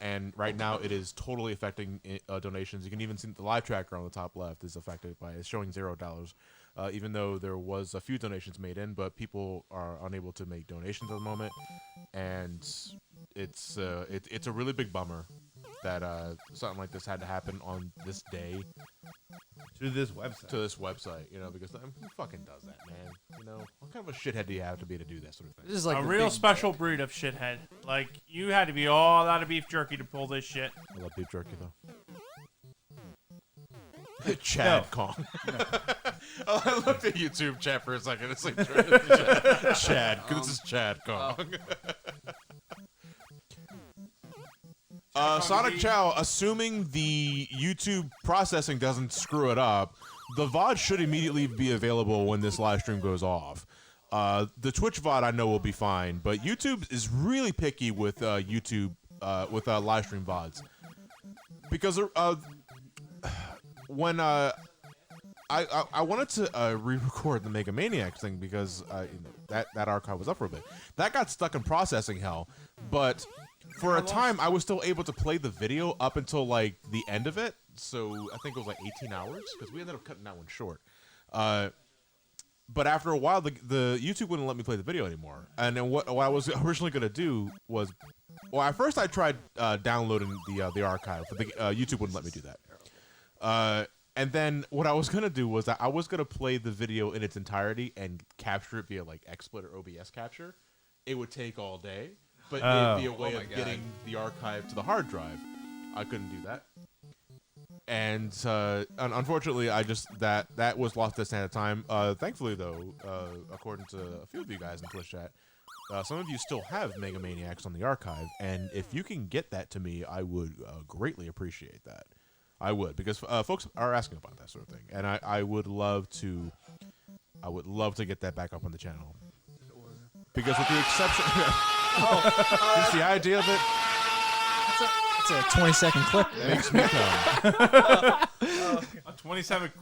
and right now it is totally affecting donations. You can even see the live tracker on the top left is affected by it's showing $0. Even though there was a few donations made in, but people are unable to make donations at the moment, and it's a really big bummer that something like this had to happen on this day To this website. you know, because who fucking does that, man? You know, what kind of a shithead do you have to be to do that sort of thing? This is like a the real big- special breed of shithead. Like, you had to be all out of beef jerky to pull this shit. I love beef jerky though. Chad Kong. I looked at YouTube chat for a second. It's like Chad. This is Chad Kong. Sonic Chow, assuming the YouTube processing doesn't screw it up, the VOD should immediately be available when this live stream goes off. The Twitch VOD I know will be fine, but YouTube is really picky with YouTube with live stream VODs because when I wanted to re-record the Mega Maniacs thing because that archive was up for a bit. That got stuck in processing hell, but for a time I was still able to play the video up until like the end of it. So I think it was like 18 hours because we ended up cutting that one short. But after a while, the YouTube wouldn't let me play the video anymore. And then what I was originally gonna do was, well, at first I tried downloading the archive, but YouTube wouldn't let me do that. And then what I was gonna do was that I was gonna play the video in its entirety and capture it via like XSplit or OBS capture. It would take all day, but it'd be a way of getting the archive to the hard drive. I couldn't do that. And unfortunately, I just that was lost at standard time. Thankfully, though, according to a few of you guys in Twitch chat, some of you still have Mega Maniacs on the archive, and if you can get that to me, I would greatly appreciate that. I would, because folks are asking about that sort of thing, and I would love to get that back up on the channel. Because with the exception, just the idea of it. It's a 20-second clip. Makes me come. A 27-second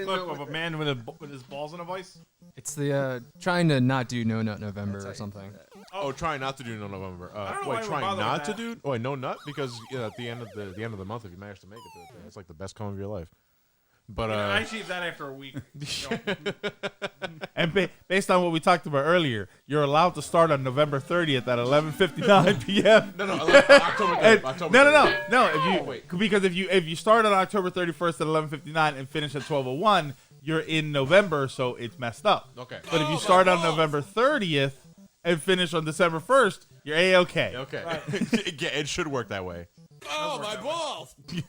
clip of a man with his balls in a vice? It's the trying to not do No Nut November or something. Oh, trying not to do No November. I don't know Wait, why trying we're bothered not with to that. do? Wait, no nut? Because at the end of the month, if you manage to make it to the thing, it's like the best come of your life. But I achieved that after a week. And based on what we talked about earlier, you're allowed to start on November 30th at 11:59 p.m. No, October 30th. No. Because if you start on October 31st at 11:59 and finish at 12:01, you're in November, so it's messed up. Okay. But if you start on November 30th and finish on December 1st, you're A-okay. Okay. Yeah, it should work that way. Oh, my balls! Okay,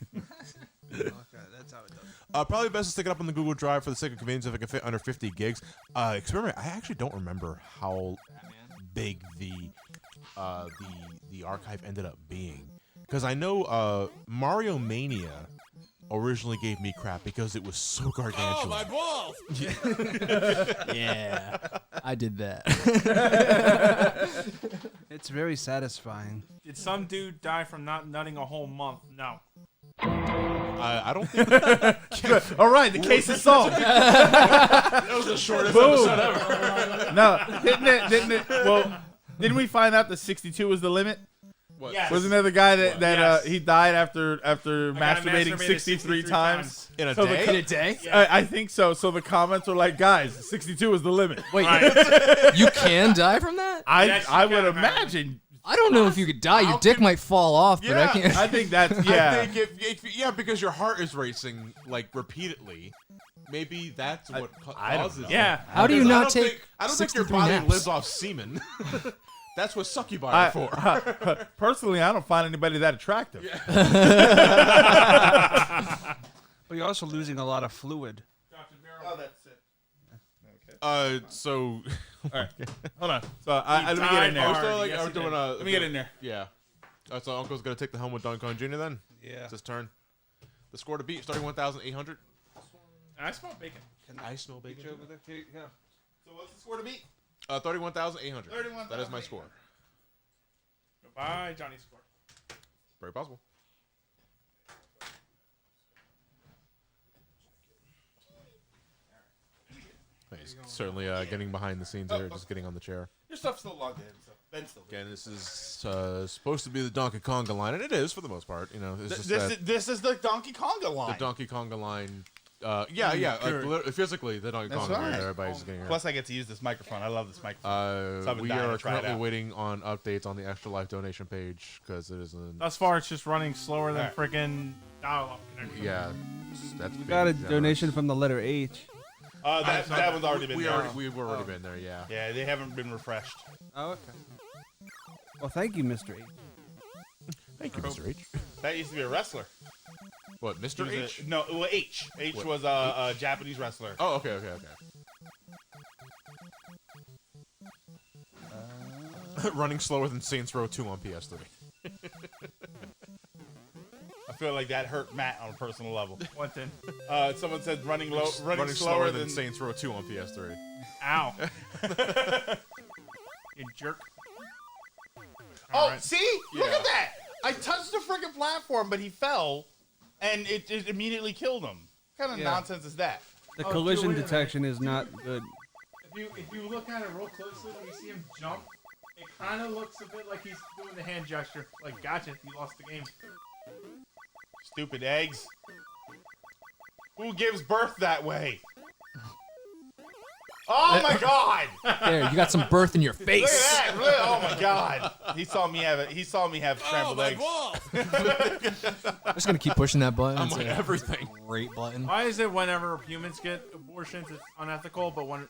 that's how it does. Probably best to stick it up on the Google Drive for the sake of convenience if it can fit under 50 gigs. Experiment. I actually don't remember how big the archive ended up being, because I know Mario Mania originally gave me crap because it was so gargantuan. Oh, my balls! Yeah, I did that. It's very satisfying. Did some dude die from not nutting a whole month? No. I don't think. All right, the case is solved. That was the shortest episode ever. No, didn't it? Well, didn't we find out that 62 was the limit? What? Yes. Wasn't there the guy that Yes. he died after guy masturbating 63 times In a So day? In a day? I think so. So the comments were like, "Guys, 62 is the limit." Wait, you can die from that? Yes, I you would can, imagine. I don't know if you could die. Your dick might fall off, but I Yeah. can't. I think that's yeah. I think if because your heart is racing like repeatedly, maybe that's what causes it. Yeah. How do you Because not take I don't think your 63 body naps? lives off semen. That's what succubi are for. Personally, I don't find anybody that attractive. But you're also losing a lot of fluid. Oh, that's it. So All right, hold on. So let me get in there. Are we still, like, Yes, are we he doing did. Let me get in there. Yeah. So Uncle's gonna take the helm with Donkey Kong Jr. then. Yeah. It's his turn. The score to beat, starting 1,800. I smell bacon. I smell bacon. Over there. Here, yeah. So what's the score to beat? 31,800. That is my score. Goodbye, Johnny's score. Very possible. He's certainly getting behind the scenes here, just getting on the chair. Your stuff's still logged in, so Ben's still. Again, this is supposed to be the Donkey Konga line, and it is for the most part. You know, it's just that This is the Donkey Konga line. the Donkey Konga line. Yeah, like physically the Donkey That's Konga line. right. That everybody's getting. Plus, I get to use this microphone. I love this microphone. So I've been We dying are to try it currently out. waiting on updates on the Extra Life donation page because it isn't. Thus far, it's just running slower than Alright. freaking dial-up connection. Yeah, that's. We got a donation from the letter H. That one's already been there. We've already been there. Yeah. Yeah, they haven't been refreshed. Oh, okay. Well, thank you, Mr. H. Thank you, Mr. H. That used to be a wrestler. What, He Mr. was H? no, well, H. H What? was a Japanese wrestler. Oh, okay. Running slower than Saints Row 2 on PS3. I feel like that hurt Matt on a personal level. What then? Someone said running Running slower than Saints Row 2 on PS3. Ow. You jerk. Oh, Alright. see? Look Yeah. at that! I touched the freaking platform, but he fell, and it immediately killed him. What kind of Yeah. nonsense is that? The Oh, collision wait a minute. detection is not good. If you look at it real closely, when you see him jump, it kind of looks a bit like he's doing the hand gesture. Like, gotcha, you lost the game. Stupid eggs. Who gives birth that way? Oh my god! There, you got some birth in your Look face. at that! Really? Oh my god! He saw me have scrambled eggs. I'm just gonna keep pushing that button. I'm It's on a everything. Great button. Why is it whenever humans get abortions, it's unethical, but when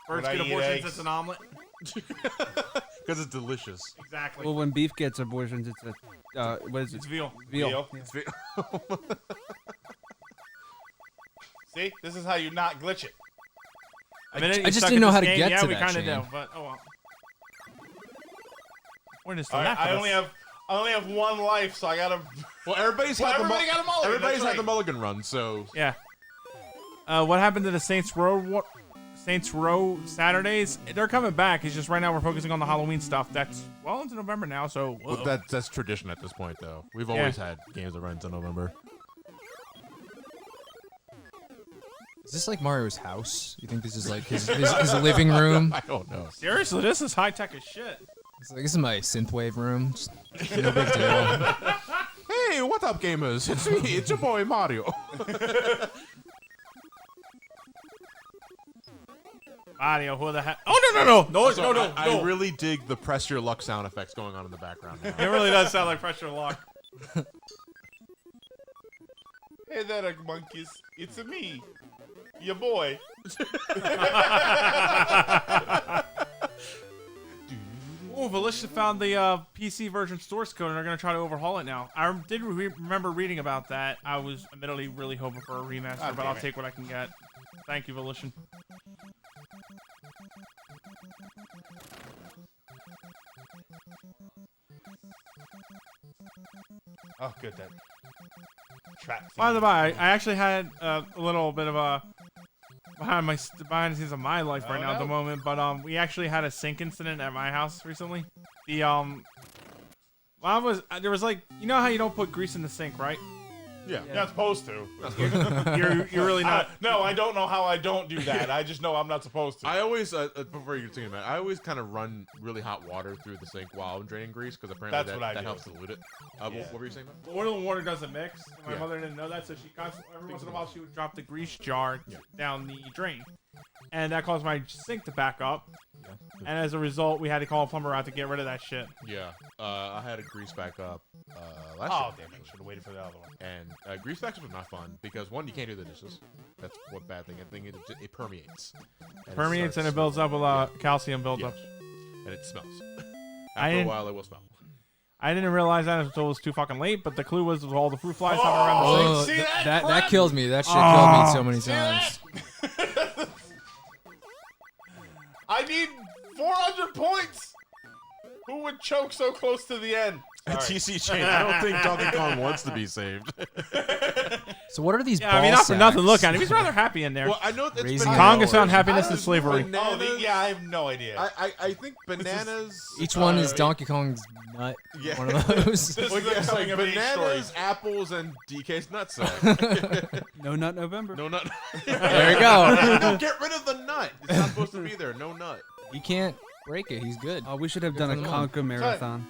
birds I get eat abortions, eggs. it's an omelet? Because it's delicious. Exactly. Well, when beef gets abortions, it's a what is it? It's veal. Veal. It's See, this is how you not glitch it. The minute you I just suck didn't at know this how to game, get yeah, to we that, kind of Shane. do, but oh well. Point is to All right, laugh I at only us. have one life, so I gotta. Well, everybody's had everybody got a mulligan. Everybody's that's had the right. mulligan run, so Yeah. What happened to the Saints Row Saturdays? They're coming back. It's just right now we're focusing on the Halloween stuff. That's well into November now, so whoa. well, that's tradition at this point, though. We've Yeah. always had games that run until November. Is this like Mario's house? You think this is like his living room? I don't know. Seriously, this is high tech as shit. It's like, this is my synthwave room. Just, no big deal. Hey, what up, gamers? It's me. It's your boy Mario. Mario, who the heck? Oh no! So No! I really dig the press your luck sound effects going on in the background now. It really does sound like pressure lock. Hey there, monkeys. It's me, your boy. Oh, Volition found the PC version source code and they're going to try to overhaul it now. I did remember reading about that. I was admittedly really hoping for a remaster, but I'll take what I can get. Thank you, Volition. Oh, good. That trap. By the by, I actually had a little bit of a behind the scenes of my life right now at the moment, but we actually had a sink incident at my house recently. The there was like, you know how you don't put grease in the sink, right? Yeah. You're not supposed to. You're really not. No, I don't know how I don't do that. I just know I'm not supposed to. I always, before you continue, man, I always kind of run really hot water through the sink while I'm draining grease because apparently That's what I that do. helps dilute it. What were you saying, man? Well, oil and water doesn't mix. And my Yeah. mother didn't know that, so she constantly, every once in a while, she would drop the grease jar down the drain, and that caused my sink to back up. And as a result, we had to call a plumber out to get rid of that shit. Yeah. I had a grease back up last year. Oh, damn it. Should have waited for the other one. And grease backs up was not fun because, one, you can't do the dishes. That's one bad thing. And thing is, it permeates. And Permeates and starts it builds up smelling. with calcium buildup. Yes. And it smells. I After a didn't- while, it will smell. I didn't realize that until it was too fucking late, but the clue was all the fruit flies hopping around the Oh, sink. that killed me. That shit killed me so many times. I need 400 points. Who would choke so close to the end? TC Chain, I don't think Donkey Kong wants to be saved. So what are these Yeah, I mean, ball not for nothing. sacks? Look at him. He's rather happy in there. Well, I know it's Raising bananas. Konga found happiness in slavery. Oh, yeah, I have no idea. I think bananas. Each one is Donkey Kong's nut. Yeah. One of those. This Well, is a yes, like coming of age bananas, story. apples, and DK's nutsack. No nut November. No nut. There you go. No, get rid of the nut. It's not supposed to be there. No nut. You can't break it. He's good. Oh, we should have done a for them. Conquer marathon.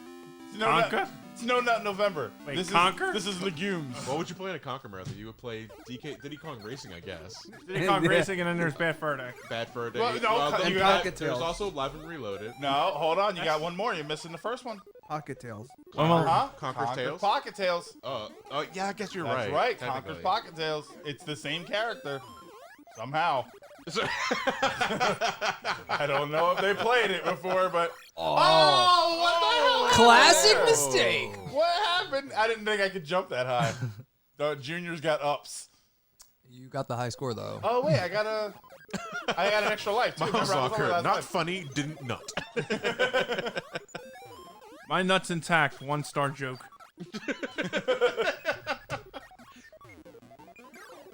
It's no Conker? nut. It's no nut November. Wait, this Conker? This is legumes. What would you play in a Conquer Marathon? You would play Diddy Kong Racing, I guess. Diddy Kong Yeah. Racing, and then there's Bad Fur Day. Bad for a day. Well, no, then you you got- got, there's also Live and Reloaded. No, hold on. You got one more. You're missing the first one. Pocket Tails. Huh? Conker's Tales? Pocket Tails. Yeah, I guess you're That's right. right. technically. Conker's Pocket Tails. It's the same character. Somehow. I don't know if they played it before, but oh, what the hell? Classic mistake. What happened? I didn't think I could jump that high. The juniors got ups. You got the high score though. Oh wait, I got an extra life too. Remember, I was on the last Not life. funny, didn't nut. My nut's intact. 1-star joke.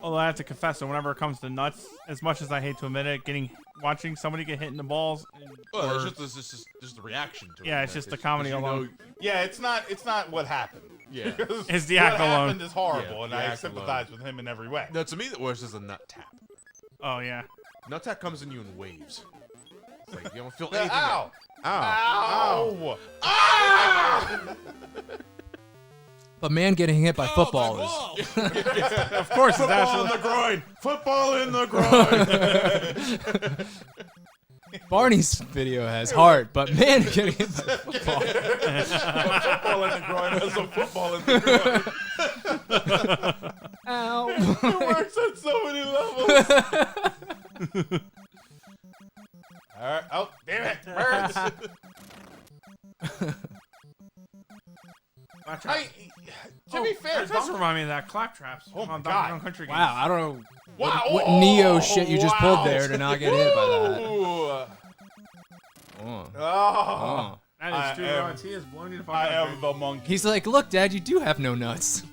Although I have to confess that whenever it comes to nuts, as much as I hate to admit it, watching somebody get hit in the balls, Well, or- it's just the reaction to it. Yeah, it's just the comedy alone. Yeah, it's not what happened. Yeah. Because It's the what act alone. happened is horrible, Yeah, and the I act sympathize alone. with him in every way. No, to me, that was just a nut tap. Oh yeah. Nut tap comes in you in waves. It's like you don't feel anything. Ow! Ow! Ow! But man getting hit by football is... Of course, it's Football in the groin. Football in the groin. Barney's video has heart, but man getting hit by football. Football in the groin. There's a football in the groin. Ow. It works on so many levels. All right. Oh, damn it. Birds. To be fair, it does remind me of that claptraps. Oh my on God. Donkey Kong Country games. Wow, I don't know Wow. what Neo shit you just pulled Wow. there to not get hit by that. Ooh. Oh. Oh. That is true. He has blown you the fuck I out. am the monkey. He's like, look, Dad, you do have no nuts.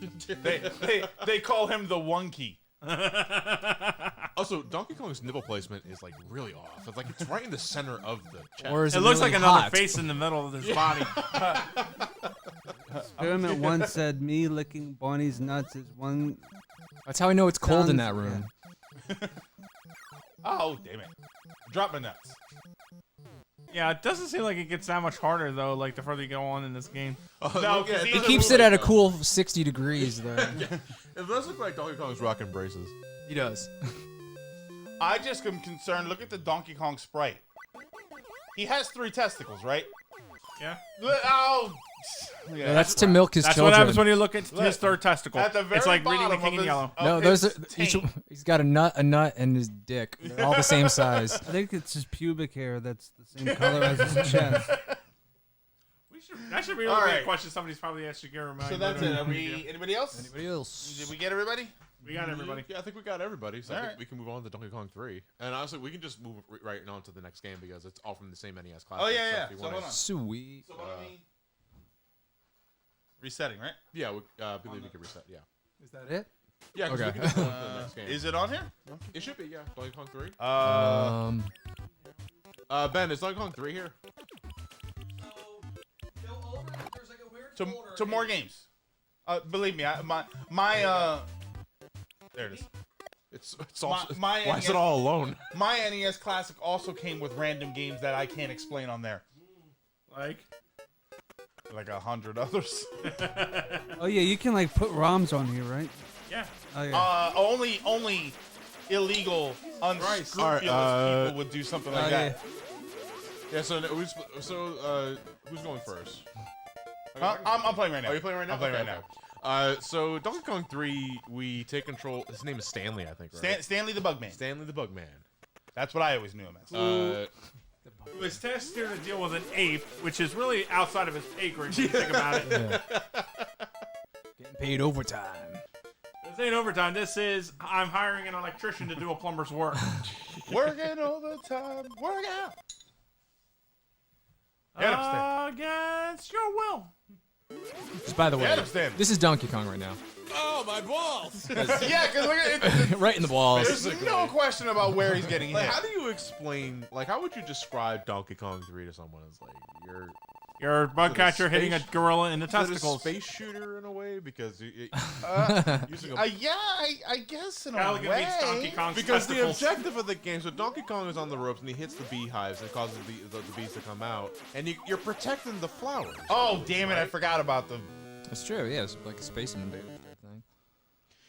They call him the wonky. Also, Donkey Kong's nipple placement is like really off. It's like it's right in the center of the chest. Or is It it looks really like another hot? face in the middle of his body. Experiment 1 said me licking Barney's nuts is one. That's how I know it's cold in Sounds- that room. Oh, damn it. Drop my nuts. Yeah, it doesn't seem like it gets that much harder though. Like the further you go on in this game. No, because He keeps it at a cool 60 degrees, though. It does look like Donkey Kong's rocking braces. He does. I just am concerned. Look at the Donkey Kong sprite. He has 3 testicles, right? Yeah. Oh. Yeah, that's to milk his That's children. what happens when you look at his Look, third testicle. at the very It's like reading the bottom King of in his- Yellow. No, of those his are each. taint. He's got a nut, and his dick. They're all the same size. I think it's his pubic hair that's the same color as his chest. That should be a All really right. good question. Somebody's probably asked Shigeru. So that's it. Are we? Anybody else? Anybody else? Did we get everybody? We got everybody. Yeah, I think we got everybody. So I think Alright. we can move on to Donkey Kong 3. And honestly, we can just move right on to the next game because it's all from the same NES classic. Oh yeah, so yeah. if you So wanna- hold on. Sweet. So what are we? Resetting, right? Yeah, I believe we can reset. Yeah. Is that it? Yeah. 'cause Okay. we can just move on to the next game. Is it on here? It should be. Yeah. Donkey Kong 3. Ben, is Donkey Kong 3 here? To more games. Believe me, there it is. It's also. My why is NES it all alone? My NES Classic also came with random games that I can't explain on there. Like 100 others. Oh yeah, you can like put ROMs on here, right? Yeah. Oh yeah. Only illegal, unscrupulous people would do something like that. Yeah. So who's going first? I'm playing right now. Are you playing right now? I'm playing Okay, right okay. So Donkey Kong 3, we take control. His name is Stanley, I think, right? Stanley the Bugman. Stanley the Bugman. That's what I always knew him as. He was tasked here to deal with an ape, which is really outside of his pay grade. If you think about it. Getting paid overtime. This ain't overtime. This is I'm hiring an electrician to do a plumber's work. Working all the time. Work out. Get upstairs. Against your will. Just by the way, Get upstairs. this is Donkey Kong right now. Oh, my balls! Yeah, because look at it. Right in the balls. There's no question about where he's getting Like, hit. how do you explain? Like, how would you describe Donkey Kong 3 to someone? As like You're a bug catcher hitting a gorilla in the is it a testicles. space shooter in a way because using yeah, I guess in a Caligan way. beats Donkey Kong's because the testicles. objective of the game. So Donkey Kong is on the ropes and he hits the beehives and causes the bees to come out, and you're protecting the flowers. Oh damn it! I forgot about the. That's true. Yeah, it's like a space invader thing.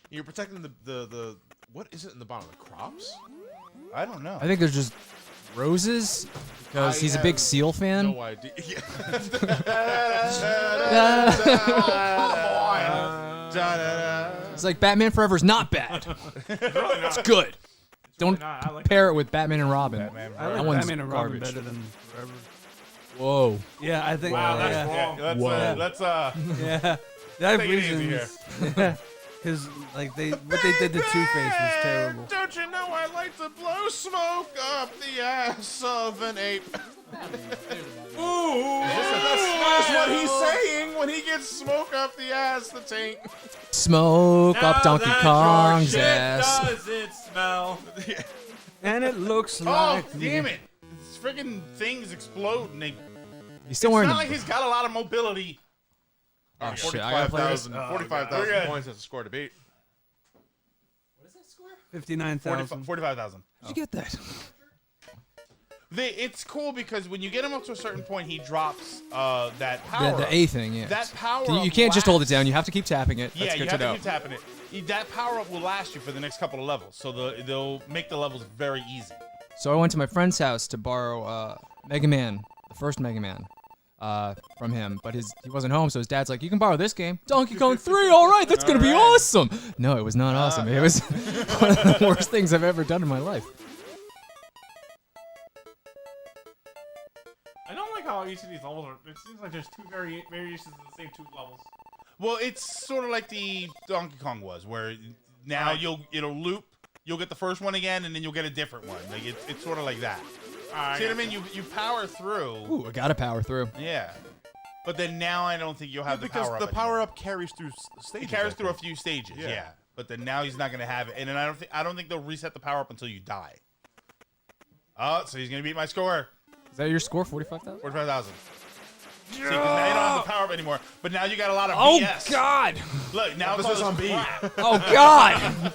You're protecting the what is it in the bottom? The crops? I don't know. I think there's just roses because he's a big seal fan. No idea. It's like Batman Forever's not bad. It's good. Don't not. I like compare it with Batman and Robin. I That like one's Batman and Robin garbage. better than Forever. Whoa. Yeah, I think. Wow, that's yeah. wrong. Let's Yeah, I have Take it easy reasons. Because like what they did to Two-Face was terrible. Don't you know I like to blow smoke up the ass of an ape? Ooh, that's what he's saying when he gets smoke up the ass, the taint. Smoke up Donkey Now that Kong's your shit ass. Does it smell? And it looks Oh like. damn it! These friggin' things explode and they. He's still It's wearing not the. like he's got a lot of mobility. Oh shit! I gotta play this. 45,000 points as a score to beat. 59,000. 45,000. Did you get that? It's cool because when you get him up to a certain point, he drops that power. The A thing, yeah. That power. You can't just hold it down. You have to keep tapping it. Yeah, That's you good have to to know. keep tapping it. That power up will last you for the next couple of levels, so they'll make the levels very easy. So I went to my friend's house to borrow Mega Man, the first Mega Man, from him, but he wasn't home, so his dad's like, "You can borrow this game, Donkey Kong 3. All right, that's gonna be awesome." No, it was not awesome. It was one of the worst things I've ever done in my life. I don't like how each of these levels are. It seems like there's two variations of the same two levels. Well, it's sort of like the Donkey Kong was, where now it'll loop. You'll get the first one again, and then you'll get a different one. Like it's sort of like that. See what I mean? You power through. Ooh, I gotta power through. Yeah. But then now I don't think you'll have the power up. Because the power up carries through stages. It carries through a few stages, yeah. But then now he's not gonna have it, and then I don't think they'll reset the power up until you die. Oh, so he's gonna beat my score. Is that your score? 45,000. 45,000. See, because now you don't have the power up anymore, but now you got a lot of Oh BS. God! Look, now it's on B. Oh God!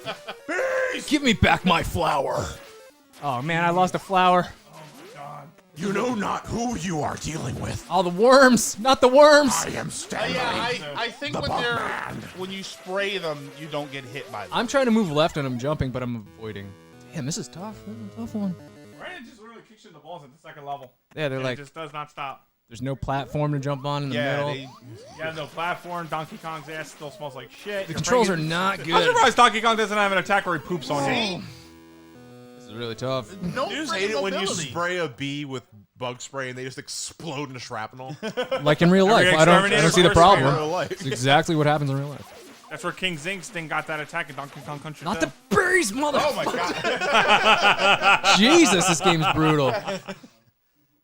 Give me back my flower. Oh man, I lost a flower. You know not who you are dealing with. All the worms, not the worms. I am Stanley. I think when you spray them, you don't get hit by them. I'm trying to move left and I'm jumping, but I'm avoiding. Damn, this is tough. This is a tough one. Brandon just really kicks you in the balls at the second level. Yeah, they're And like- it just does not stop. There's no platform to jump on in the middle. You have no platform. Donkey Kong's ass still smells like shit. The controls are not I'm good. surprised Donkey Kong doesn't have an attack where he poops on you. This is really tough. No, You just hate it when you spray a bee with bug spray and they just explode into shrapnel. Like in real life, I don't see the In real problem. life. It's exactly what happens in real life. That's where King Zing's thing got that attack in Donkey Kong Country. Not the berries, mother. Oh my God! Jesus, this game's brutal.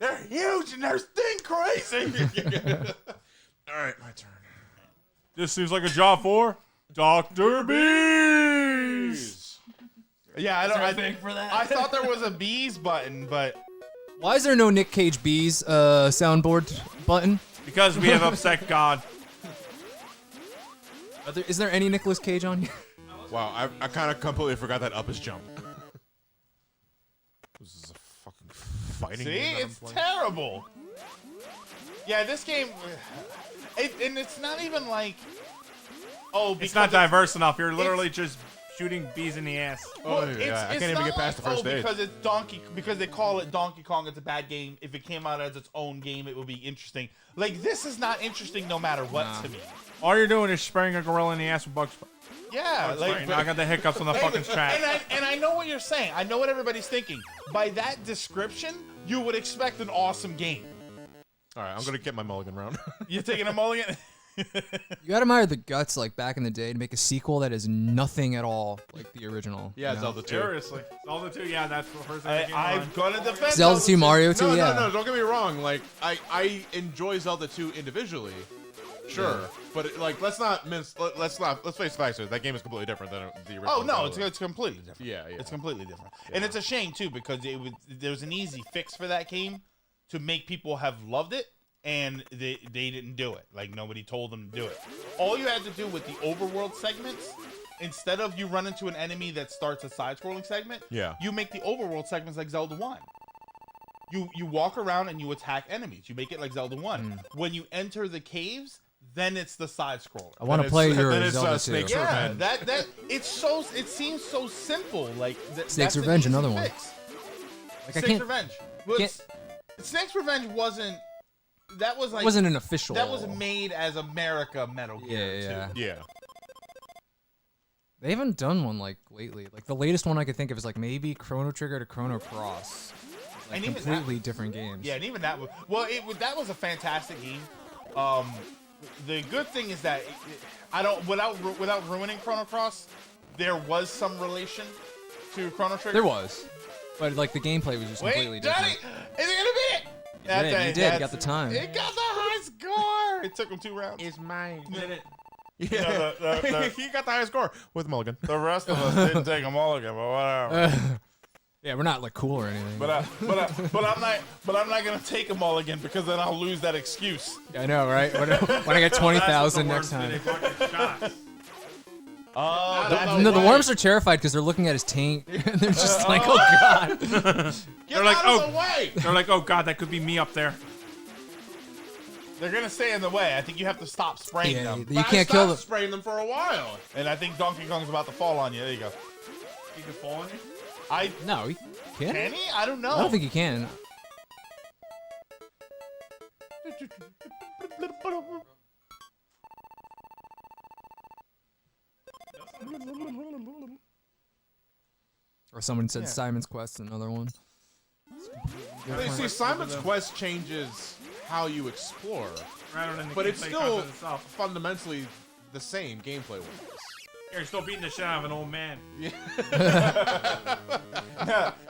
They're huge and they're sting crazy. All right, my turn. This seems like a job for Dr. Bees. Yeah, Is there a thing for that? I thought there was a bees button, but Why is there no Nick Cage Bees soundboard button? Because we have upset God. Is there any Nicolas Cage on here? Wow, I kind of completely forgot that up is jump. This is a fucking fighting see, game that I'm it's playing. terrible. Yeah, this game, and it's not even like, It's not diverse enough. You're literally just shooting bees in the ass. Oh, yeah, I can't even get past the first stage. because it's because they call it Donkey Kong. It's a bad game. If it came out as its own game, it would be interesting. Like this is not interesting no matter what to me. All you're doing is spraying a gorilla in the ass with bug spray. Yeah, Now I got the hiccups on the fucking chat. And I know what you're saying. I know what everybody's thinking. By that description, you would expect an awesome game. All right, I'm gonna get my mulligan round. You're taking a mulligan? You gotta admire the guts, like back in the day, to make a sequel that is nothing at all like the original. Yeah, you know? Zelda 2. Seriously. Zelda 2, yeah, that's the first thing that came to mind. I'm gonna defend Zelda 2, Mario 2, No, yeah. no, don't get me wrong. Like, I enjoy Zelda 2 individually, sure, but let's face the facts. That game is completely different than the original. Oh no, Zelda. it's completely different. Yeah, yeah. It's completely different, and it's a shame too because there was an easy fix for that game to make people have loved it, and they didn't do it. Like nobody told them to do it. All you had to do with the overworld segments, instead of you run into an enemy that starts a side-scrolling segment, Yeah. you make the overworld segments like Zelda 1. You walk around and you attack enemies. You make it like Zelda 1. When you enter the caves, then it's the side scroller. I want to play your then it's, Zelda 2. Snake's Yeah, Revenge. it seems so simple. Like Snake's that's an Revenge, easy another one. fix. Like, I Snake's can't- Revenge. Snake's Revenge wasn't. That was like Wasn't an official. That was made as America Metal Gear. Yeah. Yeah. They haven't done one like lately. Like the latest one I could think of is like maybe Chrono Trigger to Chrono Cross. Like And even completely that- different games. Yeah, and even that was that was a fantastic game. The good thing is that I don't without ruining Chrono Cross, there was some relation to Chrono Trigger. There was, but like the gameplay was just completely Wait, different. Johnny, is it gonna be it? You did. You got the time. It got the high score. It took him 2 rounds. It's mine. Did it? Yeah, he got the highest score with mulligan. The rest of us didn't take a mulligan, but whatever. Yeah, we're not like cool or anything. But I'm not gonna take a mulligan because then I'll lose that excuse. I know, right? When I get 20,000 next time. Oh, No, the worms are terrified because they're looking at his taint. And they're just like, oh god. They're like, out of oh, the way. They're like, oh god, that could be me up there. They're gonna stay in the way. I think you have to stop spraying Yeah, them. you can't kill them. Spraying them for a while. And I think Donkey Kong's about to fall on you. There you go. He can fall on you? No, he can. Can he? I don't know. I don't think he can. Or someone said Simon's Quest, another one. You see, Simon's Quest changes how you explore, Rather than the but it's gameplay still content itself. fundamentally the same gameplay-wise. You're still beating the shit out of an old man. Yeah,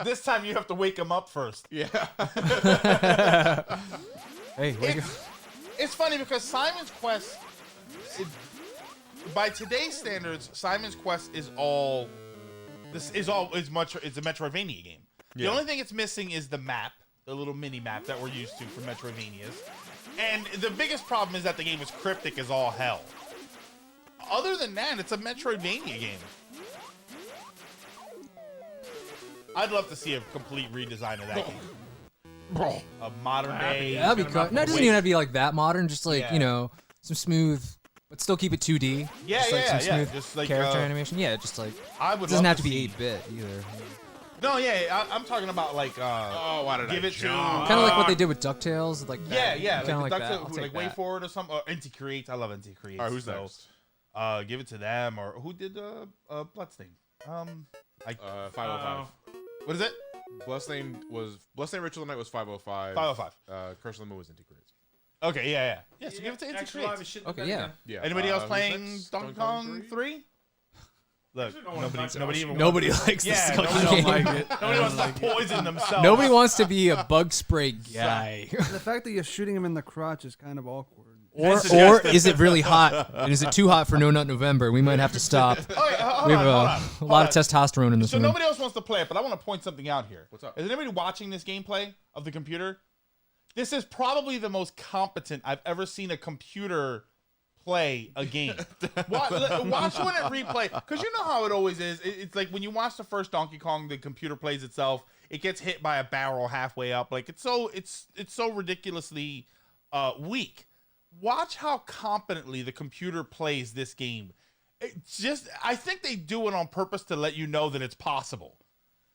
this time you have to wake him up first. Yeah. Hey, It's funny because Simon's Quest, by today's standards, Simon's Quest is all. It's a Metroidvania game. The Yeah. only thing it's missing is the map, the little mini map that we're used to for Metroidvanias. And the biggest problem is that the game is cryptic as all hell. Other than that, it's a Metroidvania game. I'd love to see a complete redesign of that game. Bro. A modern day. That'd be cool. No, it doesn't even have to be like that modern. Just like, some smooth, but still keep it 2D. Yeah, just like yeah, some yeah. smooth Just like, character animation. Yeah, just like. I would It doesn't love have to to be see- 8-bit either. No, yeah, I'm talking about like. Why did give I it to? jump? Kind of like what they did with DuckTales, like that. Yeah, Kinda like, like the that. DuckTales, I'll take like that. Way Forward or something, or NT Creates. I love NT Creates. All right, who's so, next? Give it to them, or who did Bloodstain? 505. What is it? Bloodstained Ritual of the Night was 505. 505. Curse of the Moon was Inti Creates. Okay, yeah. So give it to NT Extra Live is Creates. shit. Okay, yeah. Yeah. Anybody else who's playing next? Donkey Kong 3? Look, nobody even. Nobody likes this nobody fucking don't game. like it. Nobody wants to poison themselves. Nobody wants to be a bug spray guy. The fact that you're shooting him in the crotch is kind of awkward. Or is it really hot? And is it too hot for No Nut November? We might have to stop. We have a lot of testosterone in this So room. nobody else wants to play it, but I want to point something out here. What's up? Is anybody watching this gameplay of the computer? This is probably the most competent I've ever seen a computer play a game. Watch when it replay, because you know how it always is. It's like when you watch the first Donkey Kong, the computer plays itself. It gets hit by a barrel halfway up. Like it's so ridiculously weak. Watch how competently the computer plays this game. I think they do it on purpose to let you know that it's possible.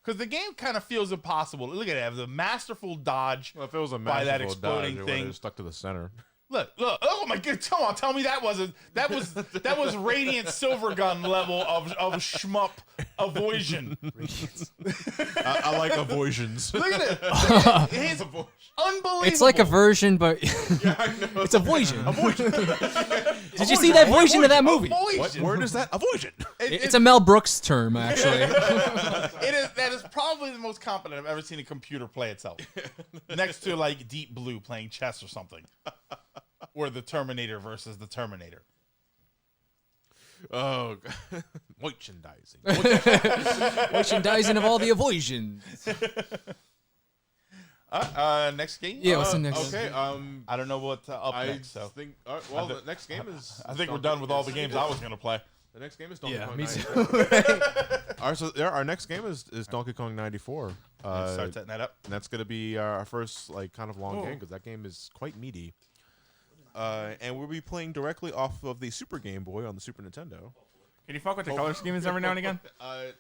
Because the game kind of feels impossible. Look at it. It was a masterful dodge Well, if it was a by that masterful exploding dodge, it thing. would've stuck to the center. Look! Oh my god! Tell me that was Radiant Silvergun level of shmup avoision. I like avoisions. Look at it! It's unbelievable. It's like a version, but it's a voision. Did you see that version of that movie? What word is that? Avoision. It's a Mel Brooks term, actually. That is probably the most competent I've ever seen a computer play itself. Next to like Deep Blue playing chess or something. Or the Terminator versus the Terminator. Oh, God. Merchandising. Merchandising of all the avoisions. Next game? Yeah, what's the next? Okay, I don't know what's up I next, so. think. Well, the next game is. I think we're done with all the games I was going to play. The next game is Donkey Yeah, Kong me 94. too. Our next game is Donkey Kong 94. Start setting that up. And that's going to be our first kind of long game because that game is quite meaty. And we'll be playing directly off of the Super Game Boy on the Super Nintendo. Can you fuck with the color schemes every now and again? I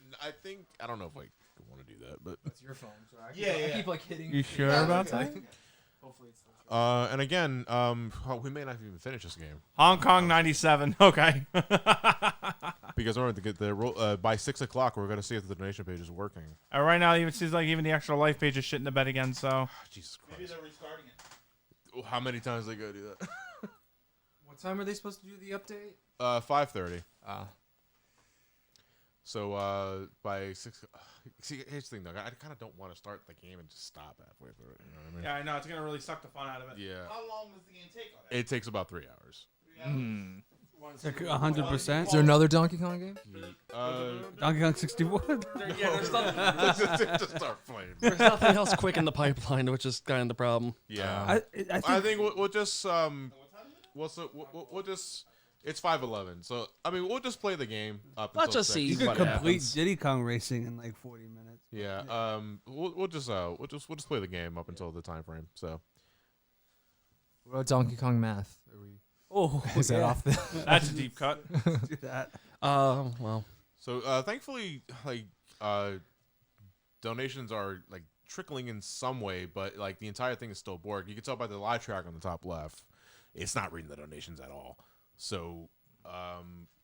don't know if I want to do that, but That's your phone. So I keep like hitting. You sure about that? Hopefully it's and again, we may not even finish this game Hong Kong 97. Okay. because in order to get the by 6 o'clock, we're going to see if the donation page is working. Right now, it seems like even the Extra Life page is shit in the bed again. So Jesus Christ! Maybe they're restarting it. How many times they go do that? What time are they supposed to do the update? 5:30. Ah. So by 6. See, here's the thing, though. I kind of don't want to start the game and just stop halfway through it. You know what I mean? yeah, I know it's gonna really suck the fun out of it. Yeah. How long does the game take on that? It takes about 3 hours. Like 100%. Is there another Donkey Kong game? Donkey Kong 64. There's nothing. Just start playing. There's nothing else quick in the pipeline, which is kind of the problem. Yeah. I I think we'll just we'll just It's 5:11. So I mean, we'll just play the game up. Let's until just see 6. You what could complete happens. Diddy Kong racing in like 40 minutes. Yeah. We'll just play the game up until the time frame. So. What about Donkey Kong math? Are we? Oh, is that yeah. off the? That's a deep cut. Let's do that. Well. So thankfully, like donations are like trickling in some way, but like the entire thing is still bored. You can tell by the live track on the top left, it's not reading the donations at all. So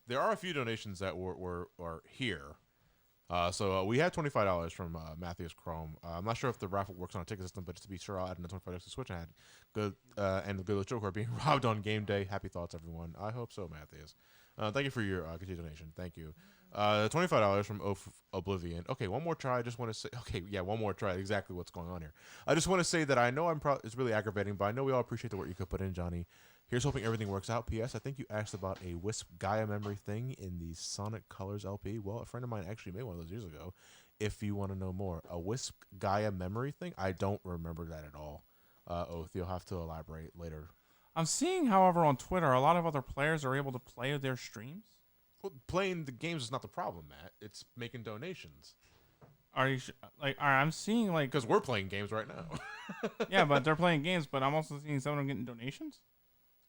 there are a few donations that are here. So we had $25 from Matthews Chrome. I'm not sure if the raffle works on a ticket system, but just to be sure, I'll add another $25 to Switch. I had good and the good joke are being robbed on game day. Happy thoughts, everyone. I hope so, Matthews. Thank you for your continued donation. Thank you. $25 from Oblivion. Okay, one more try. I just want to say. Okay, yeah, one more try. Exactly what's going on here. I just want to say that I know it's really aggravating, but I know we all appreciate the work you could put in, Johnny. Here's hoping everything works out. P.S. I think you asked about a Wisp Gaia memory thing in the Sonic Colors LP. Well, a friend of mine actually made one of those years ago. If you want to know more, a Wisp Gaia memory thing, I don't remember that at all. Oath, you'll have to elaborate later. I'm seeing, however, on Twitter, a lot of other players are able to play their streams. Well, playing the games is not the problem, Matt. It's making donations. Are you I'm seeing like because we're playing games right now. Yeah, but they're playing games. But I'm also seeing some of them getting donations.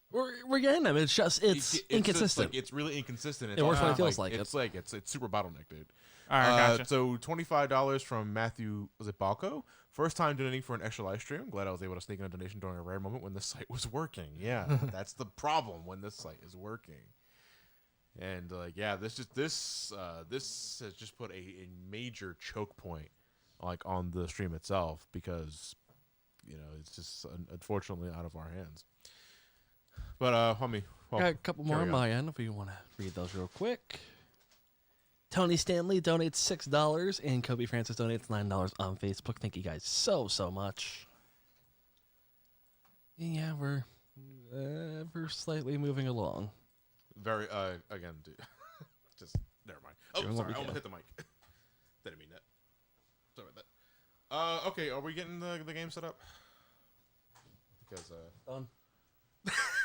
We're getting them. It's just it's inconsistent. Like, it's really inconsistent. It works when it feels like it's it. like it's super bottlenecked, dude. All right, gotcha. So $25 from Matthew. Was it Balco? First time donating for an extra live stream. Glad I was able to sneak in a donation during a rare moment when the site was working. Yeah, that's the problem when this site is working. And yeah, this has just put a major choke point like on the stream itself because it's just unfortunately out of our hands. But homie, got a couple more on my end if you want to read those real quick. Tony Stanley donates $6 and Kobe Francis donates $9 on Facebook. Thank you guys so much. Yeah, we're slightly moving along. Very again, dude. Just never mind. Oh, sorry, I almost hit the mic. Didn't mean that. Sorry about that. Okay, are we getting the game set up? Because done.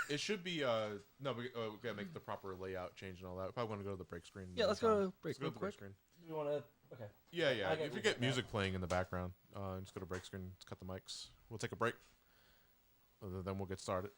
It should be no, we gotta make the proper layout change and all that. We probably want to go to the break screen. Yeah, let's go to break real quick. Break screen. Do we want to? Okay. Yeah. I got If you get music playing in the background, just go to break screen. Let's cut the mics. We'll take a break. Then we'll get started.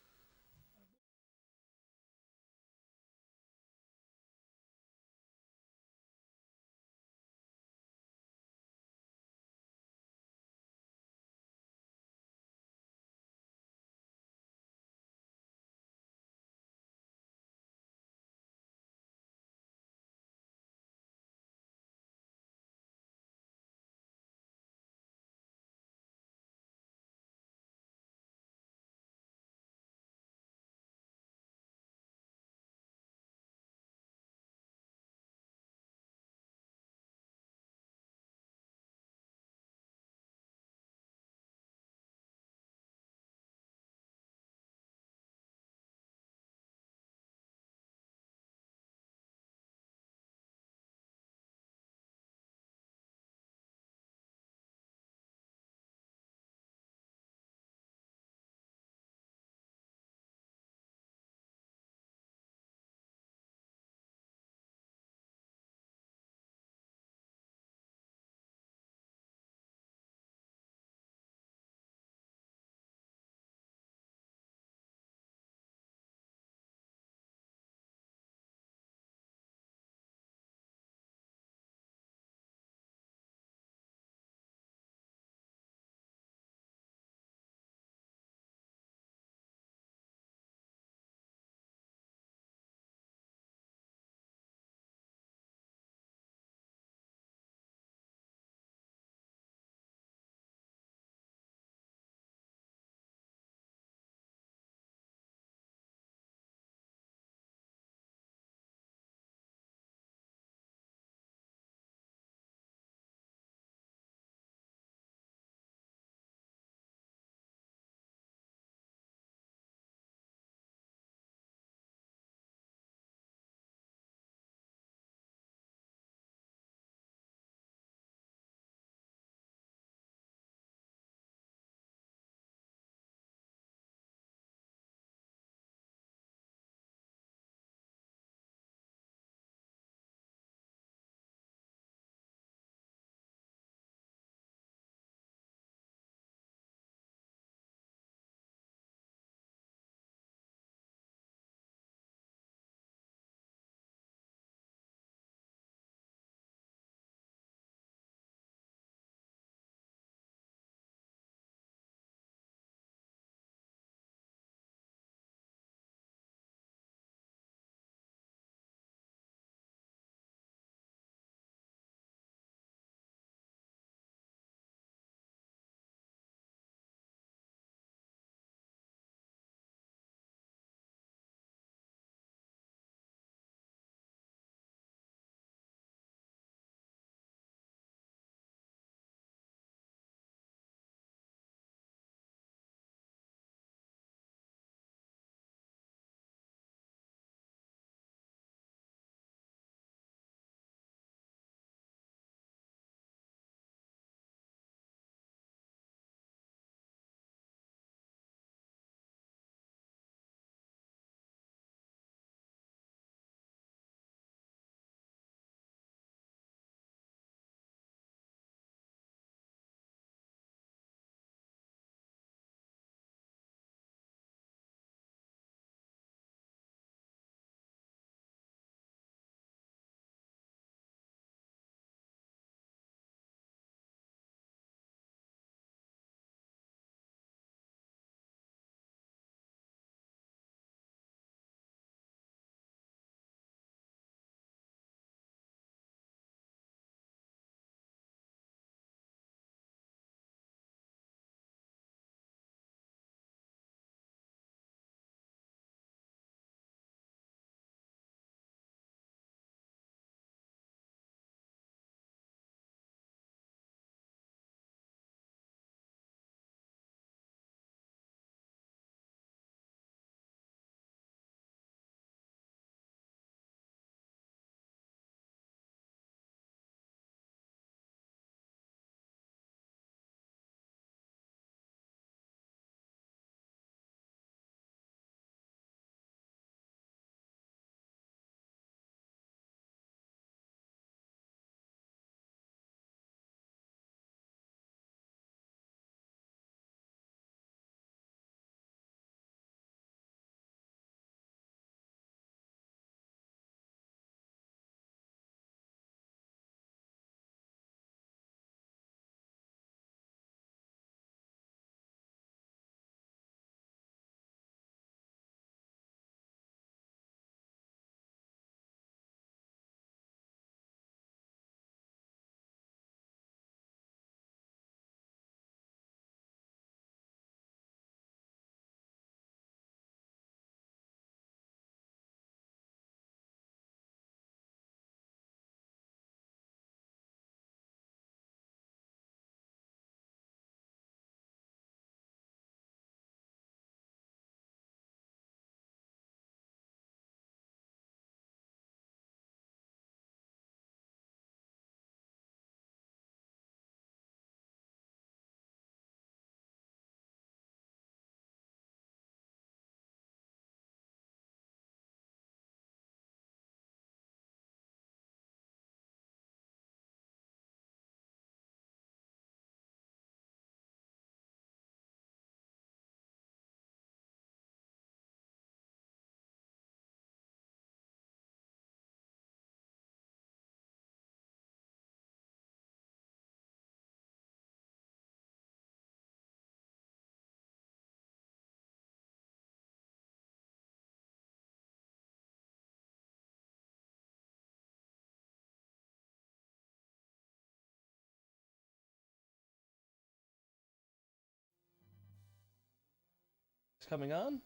coming on.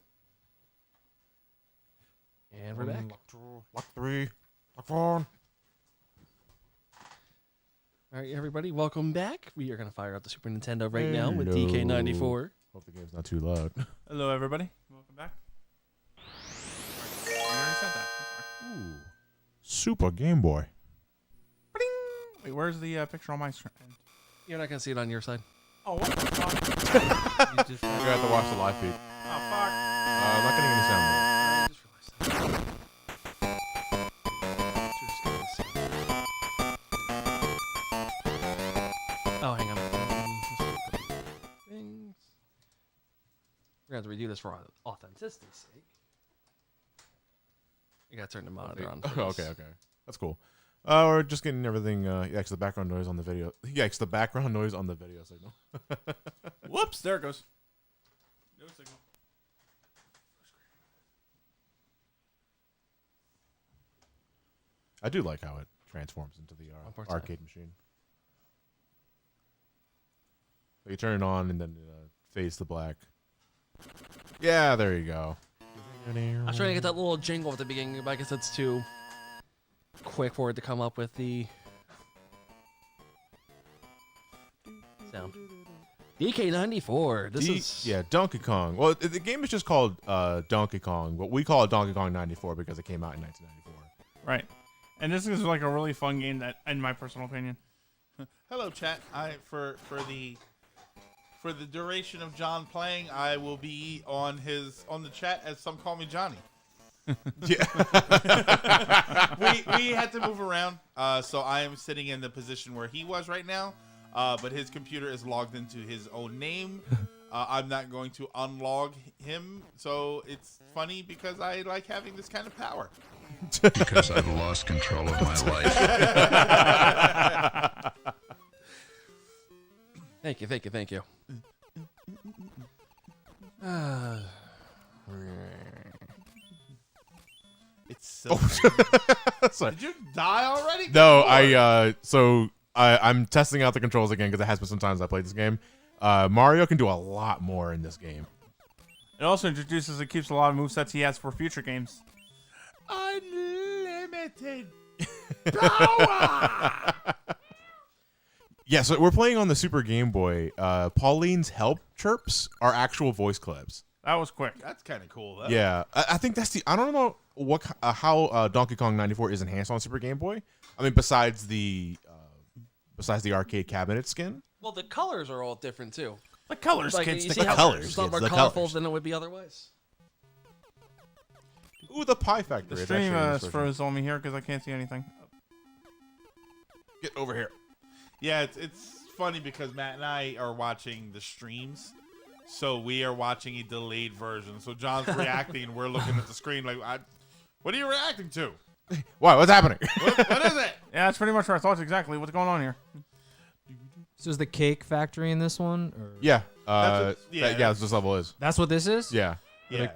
And we're back. Lock 3. Lock 4. All right, everybody, welcome back. We are going to fire up the Super Nintendo right now with DK94. Hope the game's not too loud. Hello, everybody. Welcome back. You already said that. Ooh. Super Game Boy. Wait, where's the picture on my screen? You're not going to see it on your side. Oh, what the fuck? You just have to watch the live feed. Oh, fuck. I'm not getting any sound though. Oh, hang on. Things. We're going to have to redo this for authenticity's sake. You got to turn the monitor on. Okay. That's cool. We're just getting everything. Yikes! The background noise on the video. Yikes! The background noise on the video signal. Whoops! There it goes. No signal. I do like how it transforms into the arcade machine. So you turn it on and then fades to black. Yeah, there you go. I was trying to get that little jingle at the beginning, but I guess that's too quick for it to come up with the sound. DK94. This is Donkey Kong. Well, the game is just called Donkey Kong, but we call it Donkey Kong 94 because it came out in 1994. Right. And this is like a really fun game that, in my personal opinion. Hello, chat. For the duration of John playing, I will be on the chat as some call me Johnny. Yeah. we had to move around, so I am sitting in the position where he was right now, but his computer is logged into his own name. I'm not going to unlog him, so it's funny because I like having this kind of power. Because I've lost control of my life. Thank you. It's so. Sorry. Did you die already? No, I'm testing out the controls again because it has been some times I played this game. Mario can do a lot more in this game. It also introduces and keeps a lot of movesets he has for future games. Unlimited power. Yeah, so we're playing on the Super Game Boy. Pauline's help chirps are actual voice clips. That was quick. That's kind of cool, though. Yeah, I think that's I don't know how Donkey Kong 94 is enhanced on Super Game Boy. I mean, besides the arcade cabinet skin. Well, the colors are all different too. The colors, like, kids. You The see how colors, it's a lot kids, more the colorful colors. than it would be otherwise. Ooh, the Pie Factory. The It's actually stream in this version. froze on me here because I can't see anything. Get over here. Yeah, it's funny because Matt and I are watching the streams, so we are watching a delayed version. So John's reacting, and we're looking at the screen like, "What are you reacting to? Why? What's happening?" What is it?" Yeah, that's pretty much what I thought exactly. What's going on here? So is the cake factory in this one? Or? Yeah. That's what- yeah, that's what this level is. That's what this is? Yeah. Yeah.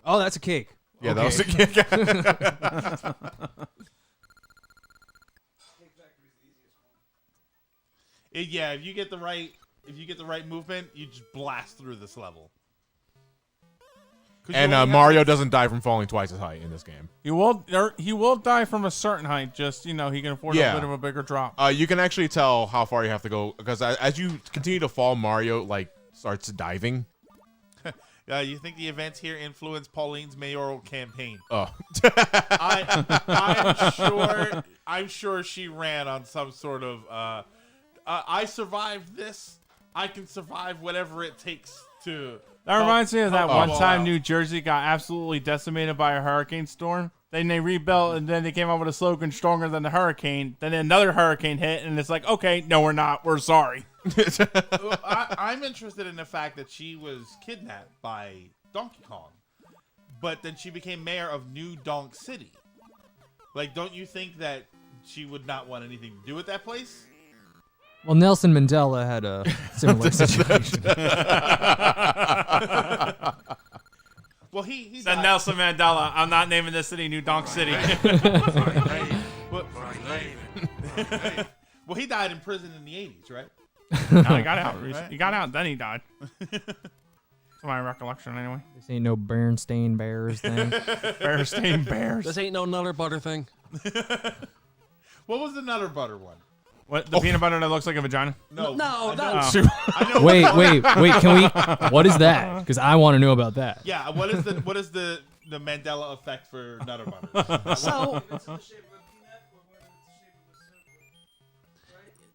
Oh, that's a cake. Yeah, Okay. that was the kick. Yeah, if you get the right movement, you just blast through this level. And Mario doesn't die from falling twice as high in this game. He will die from a certain height. Just he can afford a bit of a bigger drop. You can actually tell how far you have to go because as you continue to fall, Mario starts diving. You think the events here influenced Pauline's mayoral campaign? Oh, I'm sure she ran on some sort of. I survived this. I can survive whatever it takes to. That reminds me of that one time out. New Jersey got absolutely decimated by a hurricane storm. Then they rebuilt, and then they came up with a slogan stronger than the hurricane. Then another hurricane hit, and it's like, okay, no, we're not. We're sorry. I'm interested in the fact that she was kidnapped by Donkey Kong, but then she became mayor of New Donk City. Like, don't you think that she would not want anything to do with that place? Well, Nelson Mandela had a similar situation. Well, he said died. Nelson Mandela. I'm not naming this city New Donk City. Well, he died in prison in the 80s, right? No, he got out. He got out, then he died. To my recollection, anyway. This ain't no Berenstain Bears thing. Berenstain Bears. This ain't no Nutter Butter thing. What was the Nutter Butter one? What, the peanut butter that looks like a vagina? No. No. I know Wait. Can we? What is that? Because I want to know about that. Yeah, what is the Mandela effect for Nutter Butter? So.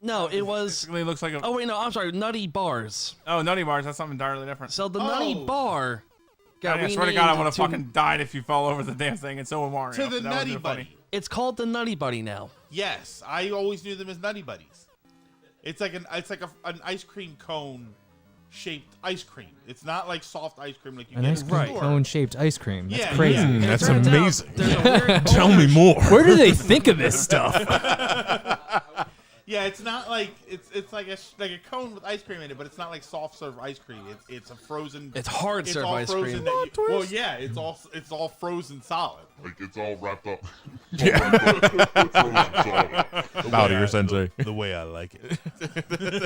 No, it was. It looks like a. Oh wait, no, I'm sorry. Nutty Bars. Oh, Nutty Bars. That's something entirely different. So the Nutty Bar. Got I swear to God, I would have renamed to- fucking died if you fell over the damn thing, and so would Mario. To the That would've Nutty been funny. Buddy. It's called the Nutty Buddy now. Yes, I always knew them as Nutty Buddies. It's like an ice cream cone shaped ice cream. It's not like soft ice cream like you An get ice in the cream store. cone shaped ice cream. That's Yeah, crazy. yeah. And it That's turns out amazing. there's a weird Tell me more. Where do they think of this stuff? Yeah, it's not like it's like a cone with ice cream in it, but it's not like soft serve ice cream. It's a frozen. It's hard serve all ice frozen cream. that you- well, yeah, it's all frozen solid. Like it's all wrapped up. Bow to your sensei. The way I like it.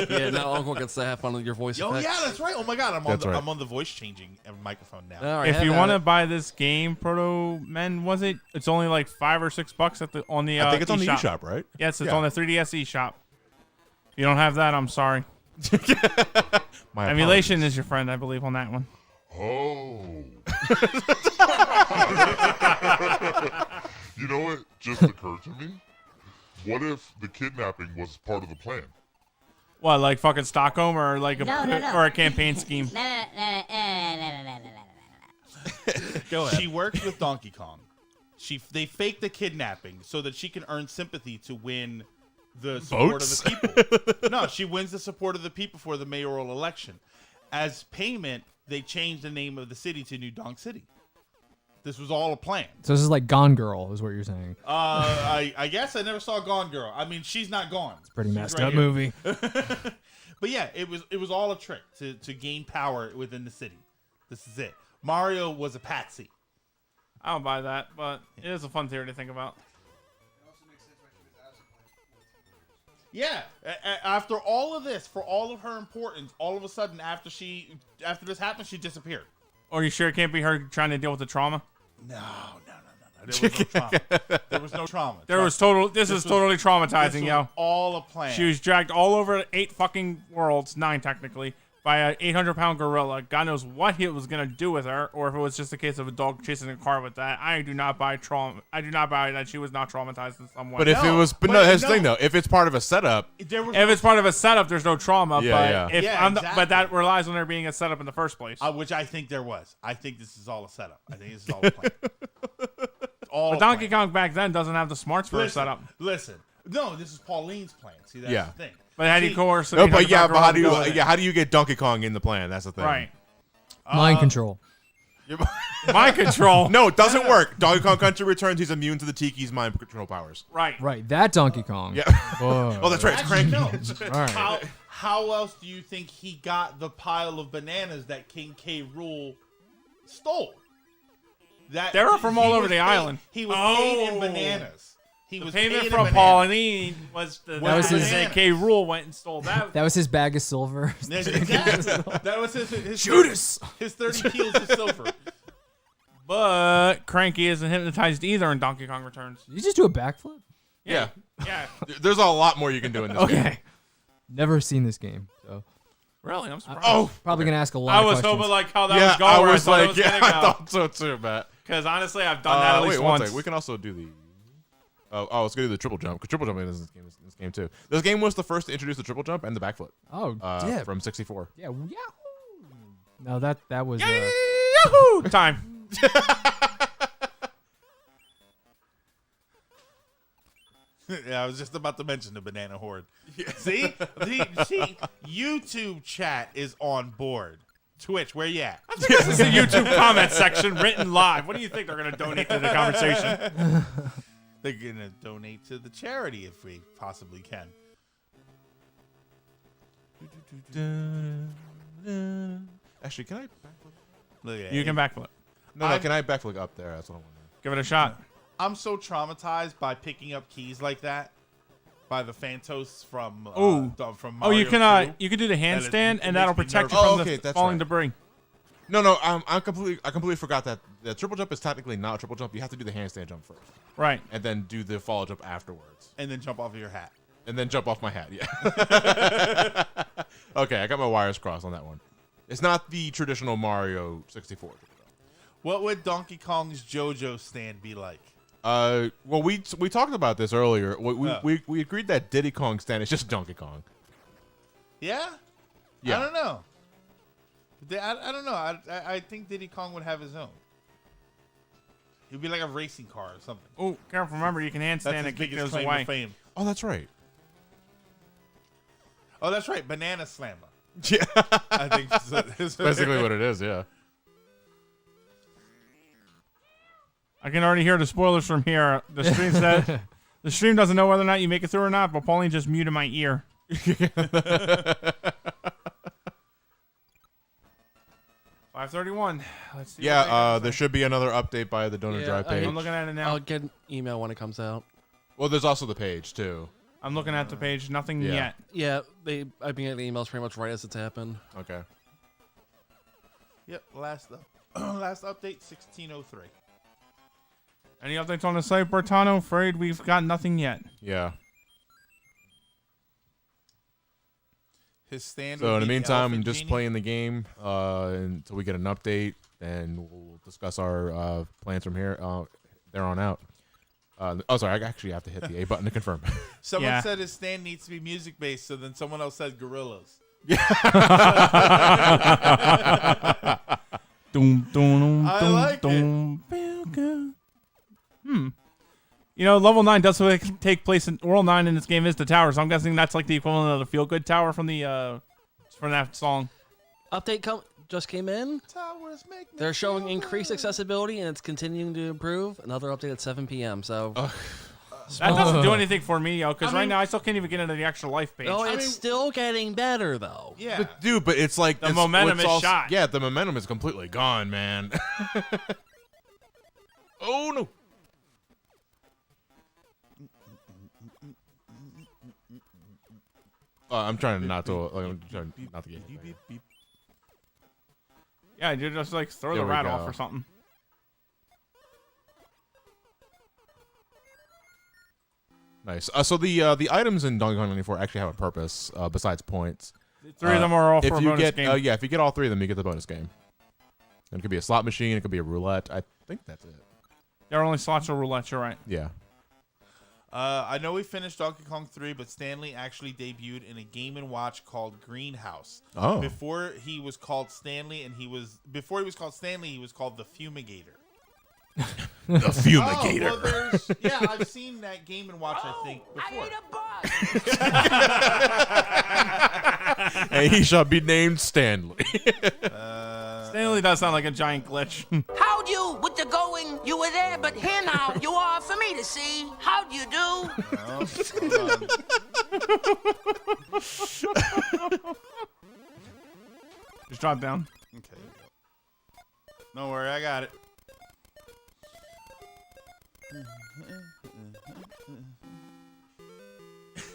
Yeah, now Uncle gets to have fun with your voice Oh effects. yeah, that's right. Oh my God, That's right. I'm on the voice changing microphone now. All right, If have you at want to it. buy this game, Proto Men, was it? It's only like $5 or $6 on the. I think it's on the eShop. eShop, right? Yes, it's Yeah. on the 3DS eShop. If you don't have that, I'm sorry. My Emulation is your friend, I believe, on that one. Oh. You know what just occurred to me? What if the kidnapping was part of the plan? What, like fucking Stockholm or like a No. or a campaign scheme? Go ahead. She works with Donkey Kong. They fake the kidnapping so that she can earn sympathy to win the support Votes? of the people. No, she wins the support of the people for the mayoral election. As payment, they changed the name of the city to New Donk City. This was all a plan. So this is like Gone Girl, is what you're saying. I guess I never saw Gone Girl. I mean, she's not gone. It's Pretty messed up movie. But yeah, it was all a trick to gain power within the city. This is it. Mario was a patsy. I don't buy that, but it is a fun theory to think about. Yeah, after all of this, for all of her importance, all of a sudden after this happened, she disappeared. Or you sure it can't be her trying to deal with the trauma? No. There was no trauma. There was no trauma. This is totally traumatizing, this was yo. all a plan. She was dragged all over 8 fucking worlds, 9 technically, by an 800-pound gorilla. God knows what he was gonna do with her, or if it was just a case of a dog chasing a car with that. I do not buy trauma. I do not buy that she was not traumatized in some way. But if it was, but no, here's the thing though. If it's part of a setup, if it's part of a setup, there's no trauma. Yeah, but yeah. but that relies on there being a setup in the first place. Which I think there was. I think this is all a setup. I think this is all a plan. All But a Donkey plan. Kong back then doesn't have the smarts for a setup. Listen. No, this is Pauline's plan. See, that's Yeah. the thing. But how do you coerce? no, but yeah, but how do you, go with it? how do you get Donkey Kong in the plan? That's the thing. Right. Mind control. Mind control. No, it doesn't work. Donkey Kong Country Returns. He's immune to the Tiki's mind control powers. Right. Right, that Donkey Kong. Yeah. Whoa. Oh, that's right. It's cranky. No. All right. How else do you think he got the pile of bananas that King K. Rool stole? They were from he all over was the paid- island. He was paid in bananas. He The was payment paid in from bananas. Pauline was the That was his- K. Rule went and stole that. That was his bag of silver. Exactly. That was his Shoot us. His 30 kilos of silver. But Cranky isn't hypnotized either in Donkey Kong Returns. Did you just do a backflip? Yeah. Yeah. There's a lot more you can do in this game. Okay. Never seen this game, so. Really? I'm surprised. Oh, Probably gonna ask a lot I of was questions. hoping like how that yeah, was going. I where was thought it like, was yeah, gonna I go. thought so too, Matt. Because honestly, I've done that at least wait, one once. second. We can also do the. Oh, let's go do the triple jump. Because triple jump is in this game too. This game was the first to introduce the triple jump and the backflip. Oh, yeah. From 64. Yeah, yahoo! No, that was. Yahoo! Time. Yeah, I was just about to mention the banana horde. See, YouTube chat is on board. Twitch, where you at? I think this is the YouTube comment section written live. What do you think they're going to donate to the conversation? They're going to donate to the charity if we possibly can. Actually, can I backflip? Look at You it. can backflip. No, can I backflip up there? That's what I want. Give it a shot. I'm so traumatized by picking up keys like that. By the Phantos from Ooh. from Oh, you Mario can 2, you can do the that it handstand, and makes that'll me protect you nervous. from okay, the that's falling right. debris. No, I completely forgot that the triple jump is technically not a triple jump. You have to do the handstand jump first. Right. And then do the fall jump afterwards. And then jump off of your hat. And then jump off my hat, yeah. Okay, I got my wires crossed on that one. It's not the traditional Mario 64. What would Donkey Kong's JoJo stand be like? Well, we talked about this earlier. We agreed that Diddy Kong stand is just Donkey Kong. Yeah? Yeah. I don't know. I don't know. I think Diddy Kong would have his own. He'd be like a racing car or something. Oh, careful! Remember, you can handstand and kick those claim away. to fame. Oh, that's right. Oh, that's right. Banana Slammer. Yeah. I think that's basically what it is, yeah. I can already hear the spoilers from here. The stream said the stream doesn't know whether or not you make it through or not, but Pauline just muted my ear. 5:31. Let's see. Yeah, there should be another update by the donor drive page. I'm looking at it now. I'll get an email when it comes out. Well, there's also the page too. I'm looking at the page. Nothing yet. Yeah, I've been getting the emails pretty much right as it's happened. Okay. Yep, last update, 1603. Any updates on the site, Bertano? Afraid we've got nothing yet. Yeah. His stand. So would in the be meantime, Elephant just Genie. playing the game until we get an update, and we'll discuss our plans from here there on out. Sorry, I actually have to hit the A button to confirm. Someone said his stand needs to be music based, so then someone else said gorillas. Doom, doom, I doom, like doom, feel good. You know, level 9 does take place in World 9 in this game is the tower, so I'm guessing that's like the equivalent of the feel good tower from the from that song. Update just came in. Towers make me They're showing increased accessibility and it's continuing to improve. Another update at 7 p.m. So That doesn't do anything for me, yo, because right now I still can't even get into the extra life page. No, it's still getting better though. Yeah, But it's like The momentum is shot. Yeah, the momentum is completely gone, man. Oh no. I'm trying not to. I'm trying not to get. Yeah, you just like throw There the we rat go. off or something. Nice. So the items in Donkey Kong 94 actually have a purpose besides points. 3 of them are all for a if you bonus get, game. Yeah, if you get all 3 of them, you get the bonus game. And it could be a slot machine. It could be a roulette. I think that's it. There are only slots or roulette, you're right. Yeah. I know we finished Donkey Kong 3, but Stanley actually debuted in a Game & Watch called Greenhouse. Oh. Before he was called Stanley, before he was called Stanley, he was called the Fumigator. The Fumigator. Oh, well, yeah, I've seen that Game & Watch, I think, before. And he shall be named Stanley. Stanley does sound like a giant glitch. How'd you with the going? You were there, but here now you are for me to see. How'd you do? Just drop down. Okay. Don't worry, I got it.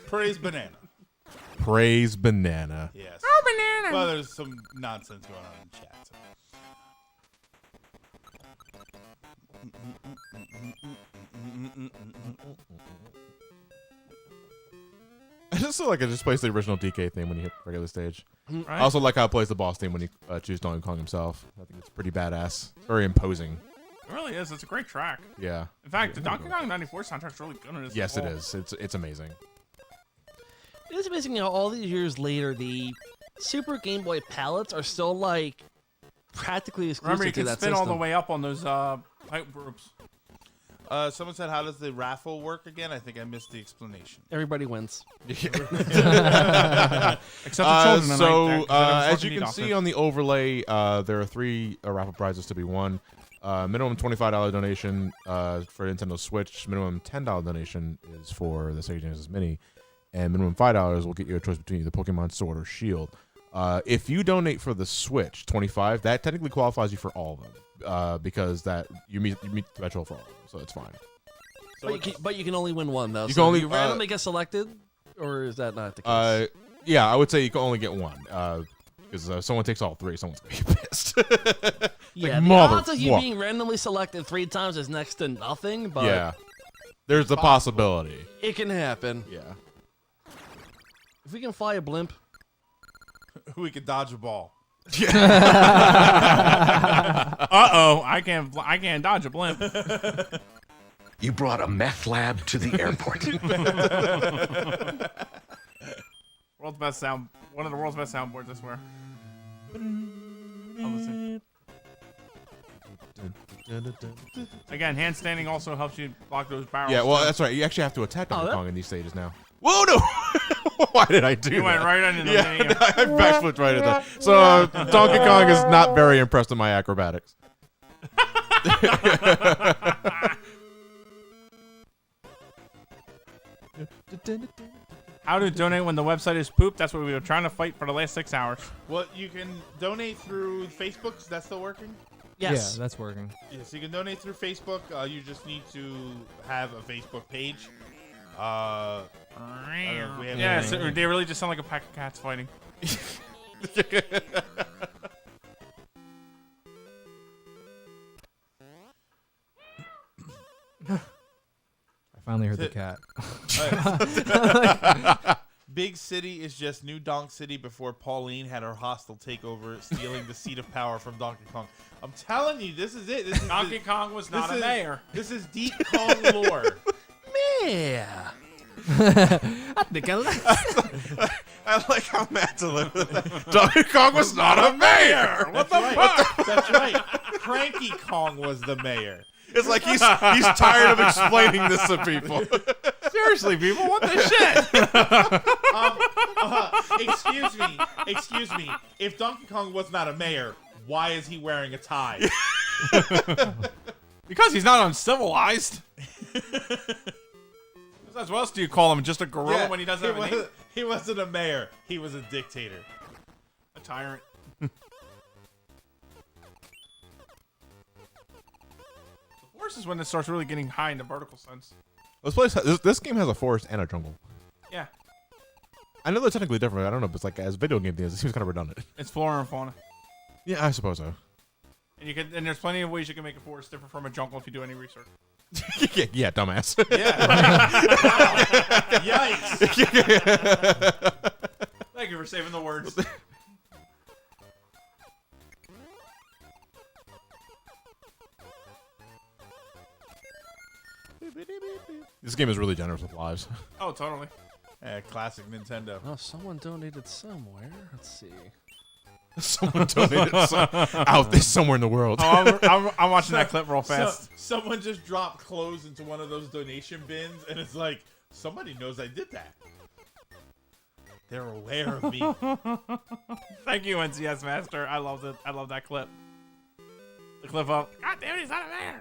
Praise banana. Praise banana. Yes. Oh, banana. Well, there's some nonsense going on in chat. So. I just feel like it just plays the original DK theme when you hit the regular stage. Right. I also like how it plays the boss theme when you choose Donkey Kong himself. I think it's pretty badass. Very imposing. It really is. It's a great track. Yeah. In fact, the Donkey Kong 94 soundtrack's really good on this. Yes, it is. It's amazing. It is amazing how all these years later, the Super Game Boy palettes are still like practically exclusive Remember, you to can that spin system. all the way up on those pipe groups. Someone said, how does the raffle work again? I think I missed the explanation. Everybody wins. Except the children. So, as you can see on the overlay, there are 3 raffle prizes to be won. Minimum $25 donation for Nintendo Switch. Minimum $10 donation is for the Sega Genesis Mini. And minimum $5 will get you a choice between the Pokemon Sword or Shield. If you donate for the Switch, $25, that technically qualifies you for all of them. Because that you meet the threshold for all of them, so it's fine. But you can only win one though. You so can only you randomly get selected, or is that not the case? Yeah, I would say you can only get one. Because if someone takes all 3, someone's going to be pissed. Yeah, like, the odds of you motherfucker. being randomly selected 3 times is next to nothing, but Yeah. There's the possibility. it can happen. Yeah. If we can fly a blimp, We could dodge a ball. Uh-oh, I can't dodge a blimp. You brought a meth lab to the airport. World's best sound. One of the world's best soundboards, I swear. Again, handstanding also helps you block those barrels. Yeah, well, too. that's right. You actually have to attack Donkey Kong in these stages now. Whoa, no! Why did I do that? You went right into the Yeah, game. I backflipped right into that. So Donkey Kong is not very impressed with my acrobatics. How to donate when the website is pooped? That's what we were trying to fight for the last 6 hours. Well, you can donate through Facebook. Is that still working? Yeah, that's working. Yes, you can donate through Facebook. You just need to have a Facebook page. I don't know if we have Yeah, anything. so they really just sound like a pack of cats fighting. I finally heard the cat. Big City is just New Donk City before Pauline had her hostile takeover, stealing the seat of power from Donkey Kong. I'm telling you, this is it. This is Donkey Kong was not a mayor. This is deep Kong lore. yeah. I think I like I like how Matt's a little. Donkey Kong was not a mayor. What the fuck? That's right. Cranky Kong was the mayor. It's like he's tired of explaining this to people. Seriously, people, what the shit? Excuse me. If Donkey Kong was not a mayor, why is he wearing a tie? Because he's not uncivilized. Besides, what else do you call him? Just a gorilla when he doesn't have a name? He wasn't a mayor. He was a dictator. A tyrant. The forest is when it starts really getting high in the vertical sense. This game has a forest and a jungle. Yeah. I know they're technically different. I don't know, but it's like as video game things, it seems kind of redundant. It's flora and fauna. Yeah, I suppose so. And there's plenty of ways you can make a forest different from a jungle if you do any research. Yeah, dumbass. Yikes. Thank you for saving the words. This game is really generous with lives. Oh, totally. Yeah, classic Nintendo. Oh, someone donated somewhere. Let's see. Someone donated out there somewhere in the world. Oh, I'm watching that clip real fast. Someone just dropped clothes into one of those donation bins, and it's like, somebody knows I did that. They're aware of me. Thank you, NCS Master. I love it. I love that clip. The clip of, God damn it, he's not a mayor.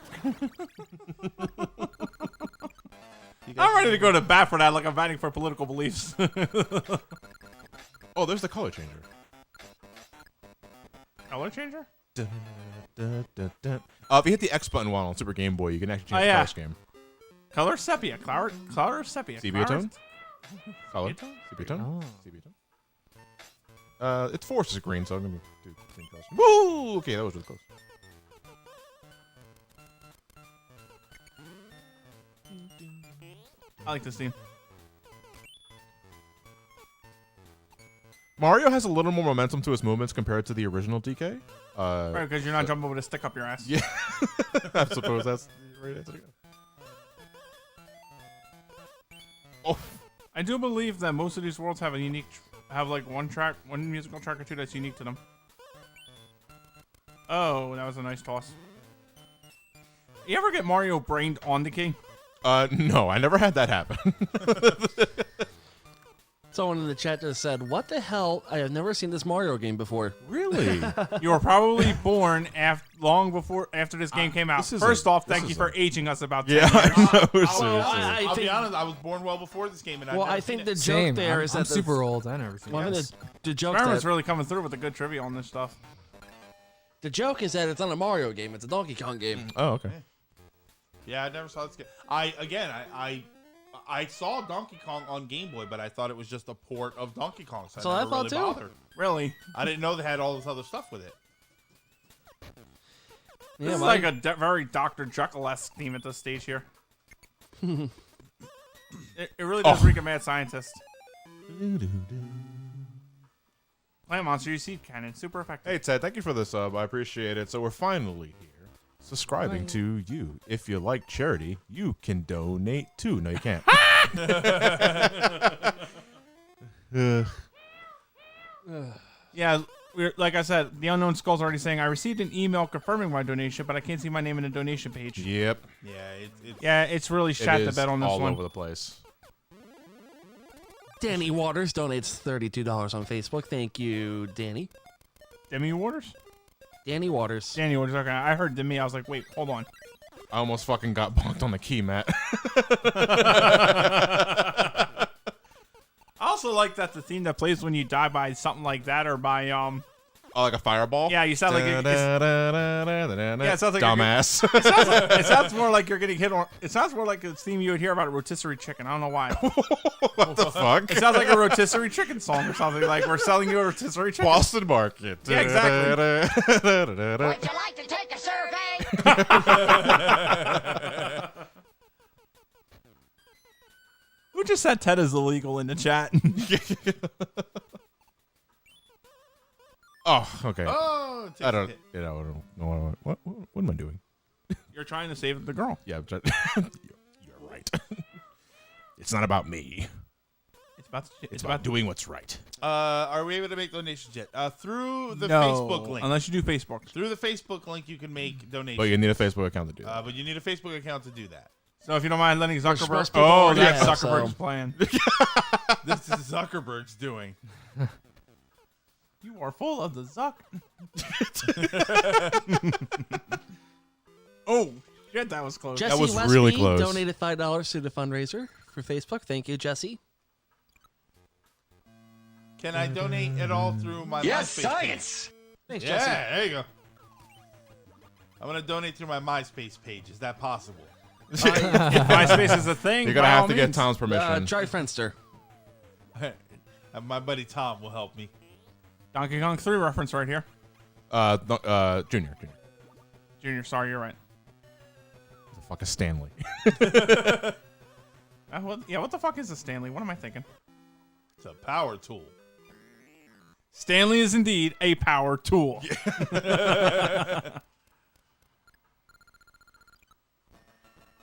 I'm ready to go to bat for that like I'm batting for political beliefs. Oh, there's the color changer. Color changer? If you hit the X button while on Super Game Boy, you can actually change the color scheme. Color sepia. Color sepia. Sepia tone? Color? Sepia tone? Sepia tone? Its force is green, so I'm going to do green color. Woo! Okay, that was really close. I like this theme. Mario has a little more momentum to his movements compared to the original DK. Right, because you're not jumping with a stick up your ass. Yeah. I suppose that's the right answer to go. Oh. I do believe that most of these worlds have a unique, one musical track or two that's unique to them. Oh, that was a nice toss. You ever get Mario brained on the key? No, I never had that happen. Someone in the chat just said, "What the hell? I have never seen this Mario game before." Really? You were probably born long before after this game came out. First off, thank you for aging us about 10 years. I'll be honest, I was born well before this game, and Well, I think the joke there is I'm that super old. I never seen it. The joke Merriman's that really coming through with the good trivia on this stuff. the joke is that it's not a Mario game; it's a Donkey Kong game. Oh, okay. Yeah, I never saw this game. I I saw Donkey Kong on Game Boy, but I thought it was just a port of Donkey Kong. So I never thought really too. bothered. Really? I didn't know they had all this other stuff with it. This is like a very Dr. Jekyll-esque theme at this stage here. It really does reek of Mad Scientist. Plant Monster, you seed cannon. Super effective. Hey, Ted, thank you for the sub. I appreciate it. So we're finally here subscribing to you. If you like charity, you can donate too. No, you can't. Yeah, like I said, the Unknown Skull's already saying, I received an email confirming my donation, but I can't see my name in the donation page. Yep. Yeah, it's really shat the bed on this all one. over the place. Danny Waters donates $32 on Facebook. Thank you, Danny. Demi Waters? Danny Waters. Danny Waters, okay. I heard Demi. I was like, wait, hold on. I almost fucking got bonked on the key, Matt. I also like that the theme that plays when you die by something like that or by Oh, like a fireball? Yeah, you sound like yeah, it sounds like dumbass. It sounds more like you're getting hit on. It sounds more like a theme you would hear about a rotisserie chicken. I don't know why. What the fuck? It sounds like a rotisserie chicken song or something. Like we're selling you a rotisserie chicken. Boston Market. Yeah, exactly. Would you like to take a survey? Who just said Ted is illegal in the chat? Oh, okay. Oh, it takes I a don't. hit. You know, I don't know what am I doing? You're trying to save the girl. Yeah, you're right. It's not about me. It's about doing what's right. Are we able to make donations yet? Through the No, Facebook link. unless you do Facebook. Through the Facebook link, you can make donations. But you need a Facebook account to do that. But you need a Facebook account to do that. So if you don't mind letting Zuckerberg. most people Oh, already that's have, Zuckerberg's so- plan. This is Zuckerberg's doing. You are full of the Zuck. Oh, shit, that was close. Jesse That was Westby really close. donated $5 to the fundraiser for Facebook. Thank you, Jesse. Can I donate it all through my Yes, MySpace science. Thanks, page? Jesse. Yeah, there you go. I'm gonna donate through my MySpace page. Is that possible? If MySpace is a thing, You're gonna by have all to get means. Tom's permission. Try Friendster. My buddy Tom will help me. Donkey Kong 3 reference right here. Junior. Junior, sorry, you're right. The fuck is Stanley? What the fuck is a Stanley? What am I thinking? It's a power tool. Stanley is indeed a power tool.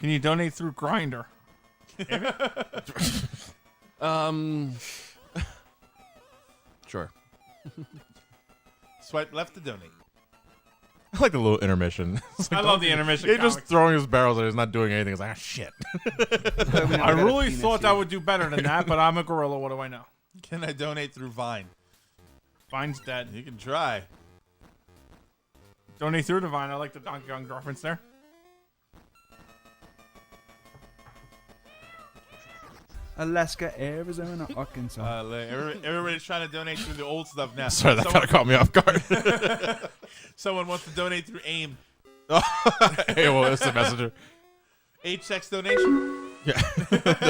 Can you donate through Grindr? Sure. Swipe left to donate. I like the little intermission. It's like, I love the intermission He's just comic. throwing his barrels and he's not doing anything. It's like, ah, shit. I really thought that would do better than that, but I'm a gorilla. What do I know? Can I donate through Vine? Vine's dead. You can try. Donate through the Vine. I like the Donkey Kong reference there. Alaska, Arizona, Arkansas. Everybody's trying to donate through the old stuff now. Sorry, that kind of caught me off guard. Someone wants to donate through AIM. Hey, well, it's the messenger. H-sex donation? Yeah.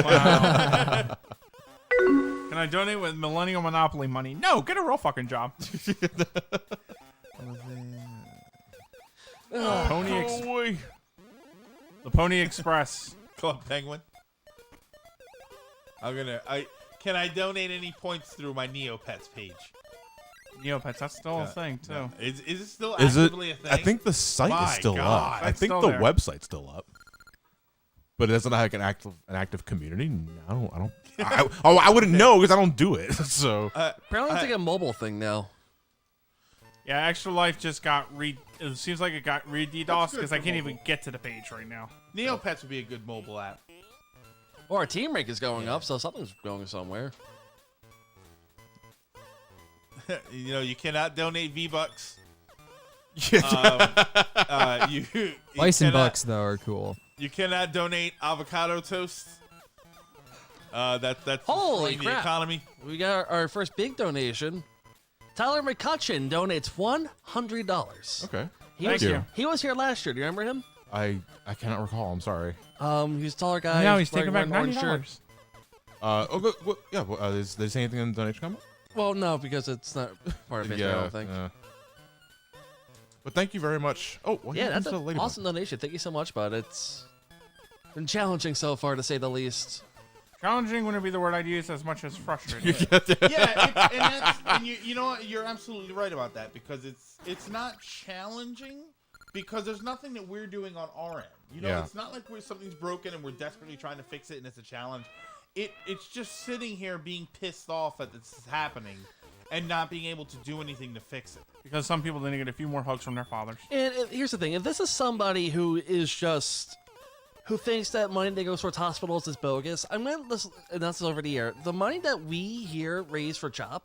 Wow. Can I donate with Millennial Monopoly money? No, get a real fucking job. The Pony Express. Club Penguin. Can I donate any points through my Neopets page? Neopets, that's still a thing too. No. Is it still Is it? actively a thing? I think the site My is still God. up. I It's think still the there. website's still up. But it doesn't have like an active community. No, I wouldn't know because I don't do it. So Apparently, it's like a mobile thing now. Yeah, Extra Life just got it seems like it got DDoS That's good because I for can't mobile. even get to the page right now. Neopets would be a good mobile app. Or our team rank is going up, so something's going somewhere. You cannot donate V-Bucks. Bison cannot- bucks though are cool. You cannot donate avocado toast. That's Holy destroying the crap. economy. We got our first big donation. Tyler McCutcheon donates $100. okay. He Thank was, you. He was here last year. Do you remember him? I cannot recall. I'm sorry. He's a taller guy. No, he's taking back wearing an orange $90. Is there anything in the donation comment? Well, no, because it's not part of it. I don't think. But thank you very much. Oh, well, Yeah, that's an an awesome donation. Thank you so much, bud. It's been challenging so far, to say the least. Challenging wouldn't be the word I'd use as much as frustrating. And you know what? You're absolutely right about that, because it's not challenging because there's nothing that we're doing on our end. You know, it's not like something's broken and we're desperately trying to fix it and it's a challenge. It's just sitting here being pissed off that this is happening and not being able to do anything to fix it. Because some people didn't get a few more hugs from their fathers. And here's the thing: if this is somebody who thinks that money that goes towards hospitals is bogus, I'm going to announce this over the air. The money that we here raise for CHOP,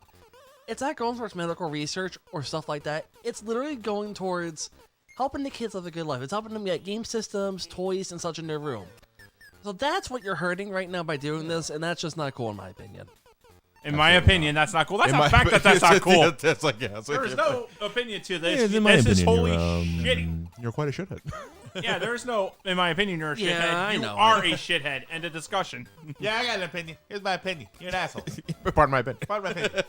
it's not going towards medical research or stuff like that. It's literally going towards helping the kids live a good life. It's helping them get game systems, toys, and such in their room. So that's what you're hurting right now by doing this, and that's just not cool in my opinion. In my opinion, that's not cool. That's a fact that's not cool. That's like, yeah. There's no opinion to this. in my This is opinion, wholly you're, shitty. You're quite a shithead. Yeah, there's no, in my opinion, you're a shithead. Yeah, I you know. are a shithead. End of discussion. Yeah, I got an opinion. Here's my opinion. You're an asshole. Pardon my opinion. Pardon my opinion.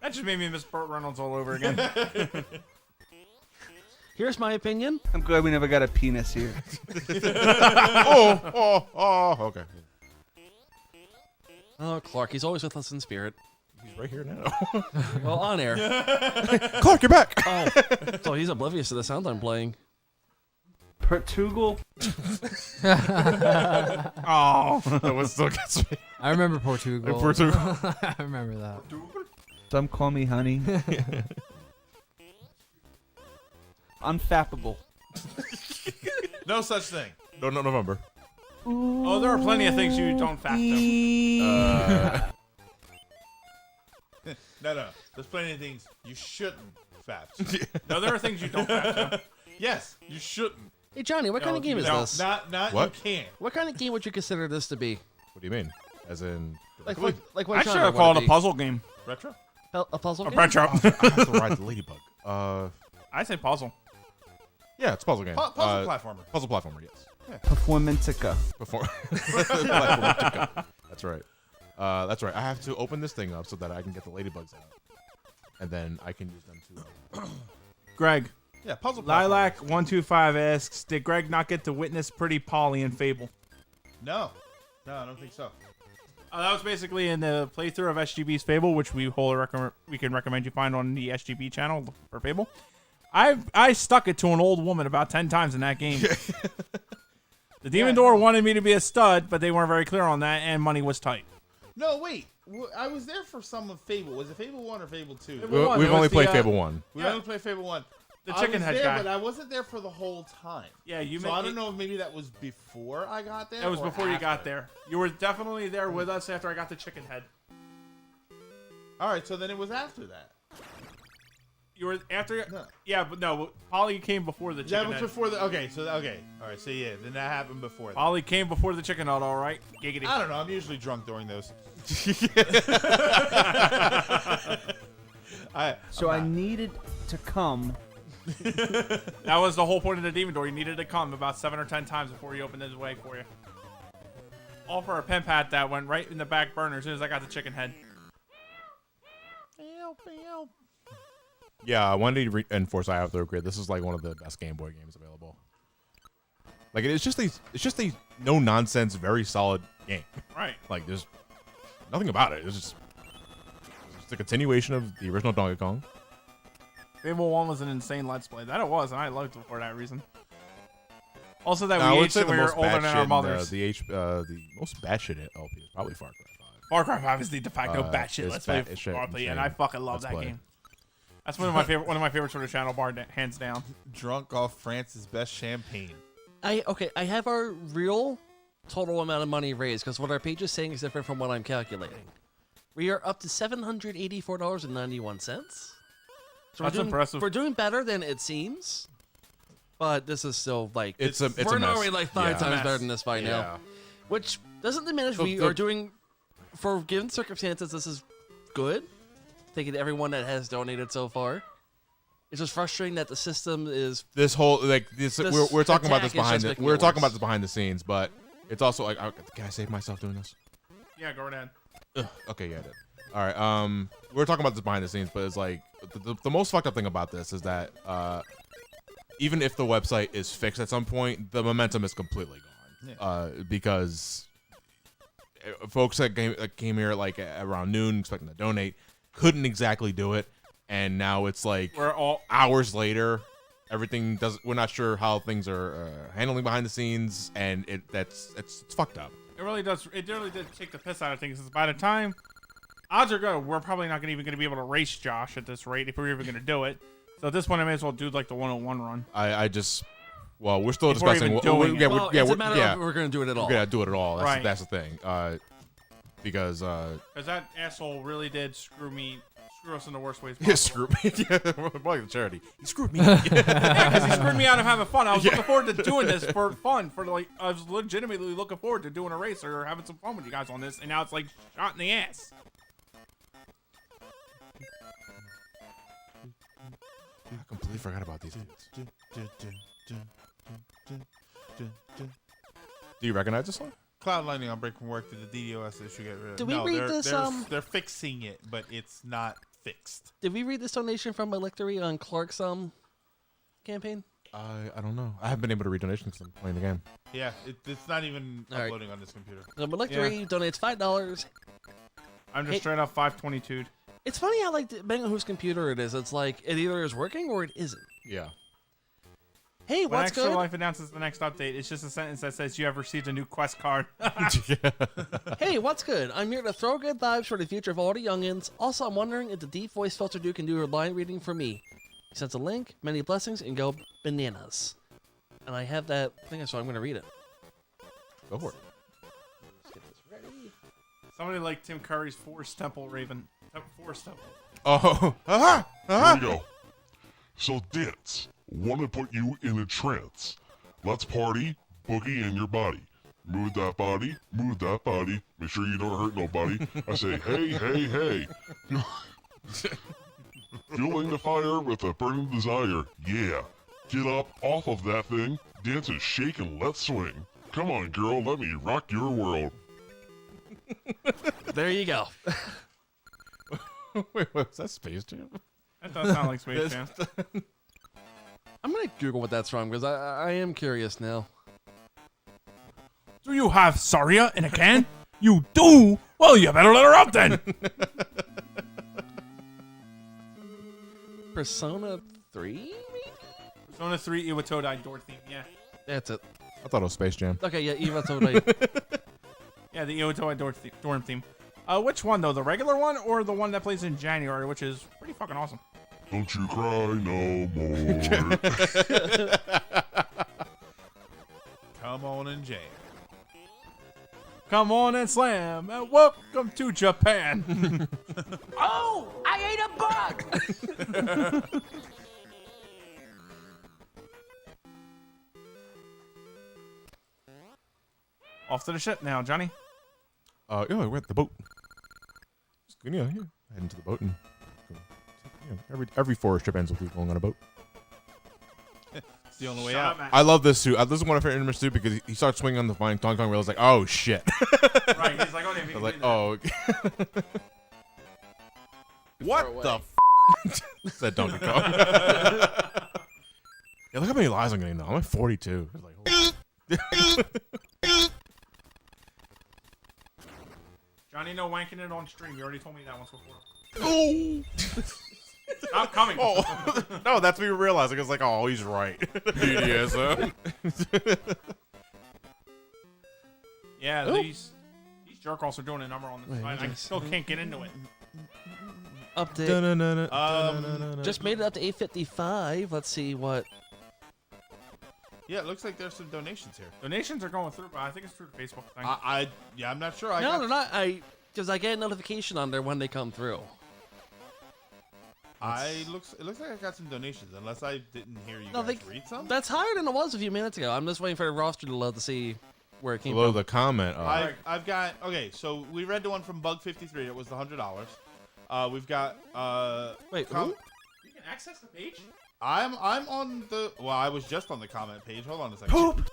That just made me miss Burt Reynolds all over again. Here's my opinion. I'm glad we never got a penis here. Okay. Oh, Clark, he's always with us in spirit. He's right here now. Well, on air. Clark, you're back. Oh, so he's oblivious to the sound I'm playing. Portugal. Oh, that was still gets me. I remember Portugal. Portugal. I remember that. Some call me honey. Unfappable. No such thing. No, November. Oh, there are plenty of things you don't fact them. No. There's plenty of things you shouldn't fact. No, there are things you don't fact them. Yes, you shouldn't. Hey, Johnny, what kind of game is this? Not What? you can't. What kind of game would you consider this to be? What do you mean? As in, Like directly? what I should genre have would called it a be? puzzle game. Retro? A puzzle A game? retro. I have to ride the ladybug. I say puzzle. Yeah, it's a puzzle game. Puzzle platformer. Puzzle platformer, yes. Performantica. Platformer. That's right. That's right. I have to open this thing up so that I can get the ladybugs out, and then I can use them to. Greg. Yeah, puzzle platformer. Lilac125 asks, did Greg not get to witness Pretty Polly in Fable? No, I don't think so. That was basically in the playthrough of SGB's Fable, which we can recommend you find on the SGB channel for Fable. I stuck it to an old woman about 10 times in that game. The Demon Door wanted me to be a stud, but they weren't very clear on that, and money was tight. No, wait. I was there for some of Fable. Was it Fable 1 or Fable 2? Fable 1. We've only played Fable 1. We only played Fable 1. The chicken head guy. But I wasn't there for the whole time. Yeah, So I don't know if maybe that was before I got there. It was or before you got after. there. You were definitely there with us after I got the chicken head. All right, so then it was after that. You were after. No. Yeah, but no. Polly came before the chicken That was head. before the. Okay, all right. So yeah, then that happened before that. Polly came before the chicken head. All right. Giggity. I don't know. I'm usually drunk during those. I needed to come. That was the whole point of the Demon Door. You needed to come about 7 or 10 times before he opened his way for you. All for a pen pat that went right in the back burner as soon as I got the chicken head. Yeah, I wanted to reinforce I have to agree. This is like one of the best Game Boy games available. Like it's just a no nonsense, very solid game. Right. Like there's nothing about it. It's just a continuation of the original Donkey Kong. Fable 1 was an insane Let's Play. That it was, and I loved it for that reason. Also, that I we would aged say and we were older than our mothers. The most batshit LP is probably Far Cry 5. Far Cry 5 is the de facto batshit it's Let's Play batshit LP, and I fucking love Let's that Play. game. That's one of my favorites for the channel, hands down. Drunk off France's best champagne. I have our real total amount of money raised because what our page is saying is different from what I'm calculating. We are up to $784.91. So That's impressive. We're doing better than it seems, but this is still like It's a we're mess. already like 5 Yeah. times better than this by Yeah. now, which doesn't diminish. We the- are doing, for given circumstances, this is good. Thank you to everyone that has donated so far. It's just frustrating that the system is This whole we're talking about this attack is behind just the, making we're it talking worse. about this behind the scenes, but it's also like, can I save myself doing this? Yeah, go right ahead. Okay, yeah, I did. All right. We're talking about this behind the scenes, but it's like the most fucked up thing about this is that even if the website is fixed at some point, the momentum is completely gone. Because folks that came here like around noon expecting to donate couldn't exactly do it, and now it's like We're all hours later. Everything does. We're not sure how things are handling behind the scenes, and it's fucked up. It really does. It really did take the piss out of things. By the time odds are good, we're probably not even going to be able to race Josh at this rate if we're even going to do it. So at this point, I may as well do like the 101 run. Well, we're still If we're discussing. even doing it. Well, it's a matter of we're going to do it at all. We're gonna do it at all. Right. That's the thing. Because that asshole really did screw us in the worst ways possible. yeah, screw me. Yeah, like the charity. He screwed me. Yeah, because he screwed me out of having fun. I was looking forward to doing this for fun. I was legitimately looking forward to doing a race or having some fun with you guys on this, and now it's like shot in the ass. I completely forgot about these dudes. Do you recognize this one? Cloud Lightning on break from work. Did the DDoS issue get rid of? Did we No, read they're, this, they're fixing it, but it's not fixed. Did we read this donation from Electory on Clark's campaign? I don't know. I haven't been able to read donations because I'm playing the game. Yeah, it's not even All right. uploading on this computer. So Electory donates $5. I'm just straight up 522. It's funny how, like, depending on whose computer it is, it's like it either is working or it isn't. Yeah. Hey, When what's Extra good? Life announces the next update, it's just a sentence that says you have received a new quest card. Hey, what's good? I'm here to throw good vibes for the future of all the youngins. Also, I'm wondering if the deep voice filter dude can do her line reading for me. He sends a link, many blessings, and go bananas. And I have that thing, so I'm going to read it. Go for it. Let's get this ready. Somebody like Tim Curry's Forest Temple Raven. Forest Temple. Oh. Here we go. So, dance. Want to put you in a trance. Let's party, boogie in your body. Move that body, move that body. Make sure you don't hurt nobody. I say, hey, hey, hey. Fueling the fire with a burning desire. Yeah. Get up off of that thing. Dance and shake and let's swing. Come on, girl. Let me rock your world. There you go. Wait, was that Space Jam? That does sound like Space Jam. I'm going to Google what that's from because I am curious now. Do you have Saria in a can? You do? Well, you better let her out then. Persona 3, maybe? Persona 3 Iwatodai door theme, yeah. That's it. I thought it was Space Jam. Okay, yeah, Eva Todai. Yeah, the Iwatodai dorm theme. Which one, though? The regular one or the one that plays in January, which is pretty fucking awesome? Don't you cry no more. Come on and jam. Come on and slam, and welcome to Japan. Oh, I ate a bug! Off to the ship now, Johnny. Yeah, we're at the boat. Yeah, heading to the boat and every forest trip ends with people going on a boat. It's the only way out. I love this suit. This is one of my favorite animals too because he starts swinging on the Donkey Kong rails like, oh shit. Right, he's like, oh, damn, I was like, oh. Okay. What the said Donkey Kong. Yeah, look how many lives I'm getting now. I'm at 42. It's like, Johnny, no wanking it on stream. You already told me that once before. Oh. Stop coming. Oh. No, that's me realizing. It's like, oh, he's right. BDSM. Yeah, these jerk-offs are doing a number on this. I still can't get into it. Update. Just made it up to 855. Let's see what. Yeah, it looks like there's some donations here. Donations are going through, but I think it's through the Facebook thing. Yeah, I'm not sure. No, they're not. Because I get a notification on there when they come through. It looks like I got some donations, unless I didn't hear you guys read some. That's higher than it was a few minutes ago. I'm just waiting for the roster to load to see where it came Below from. the comment. I've got so we read the one from Bug53. It was the $100. We've got Wait, who? You can access the page? I'm on the. Well, I was just on the comment page. Hold on a second. Poop.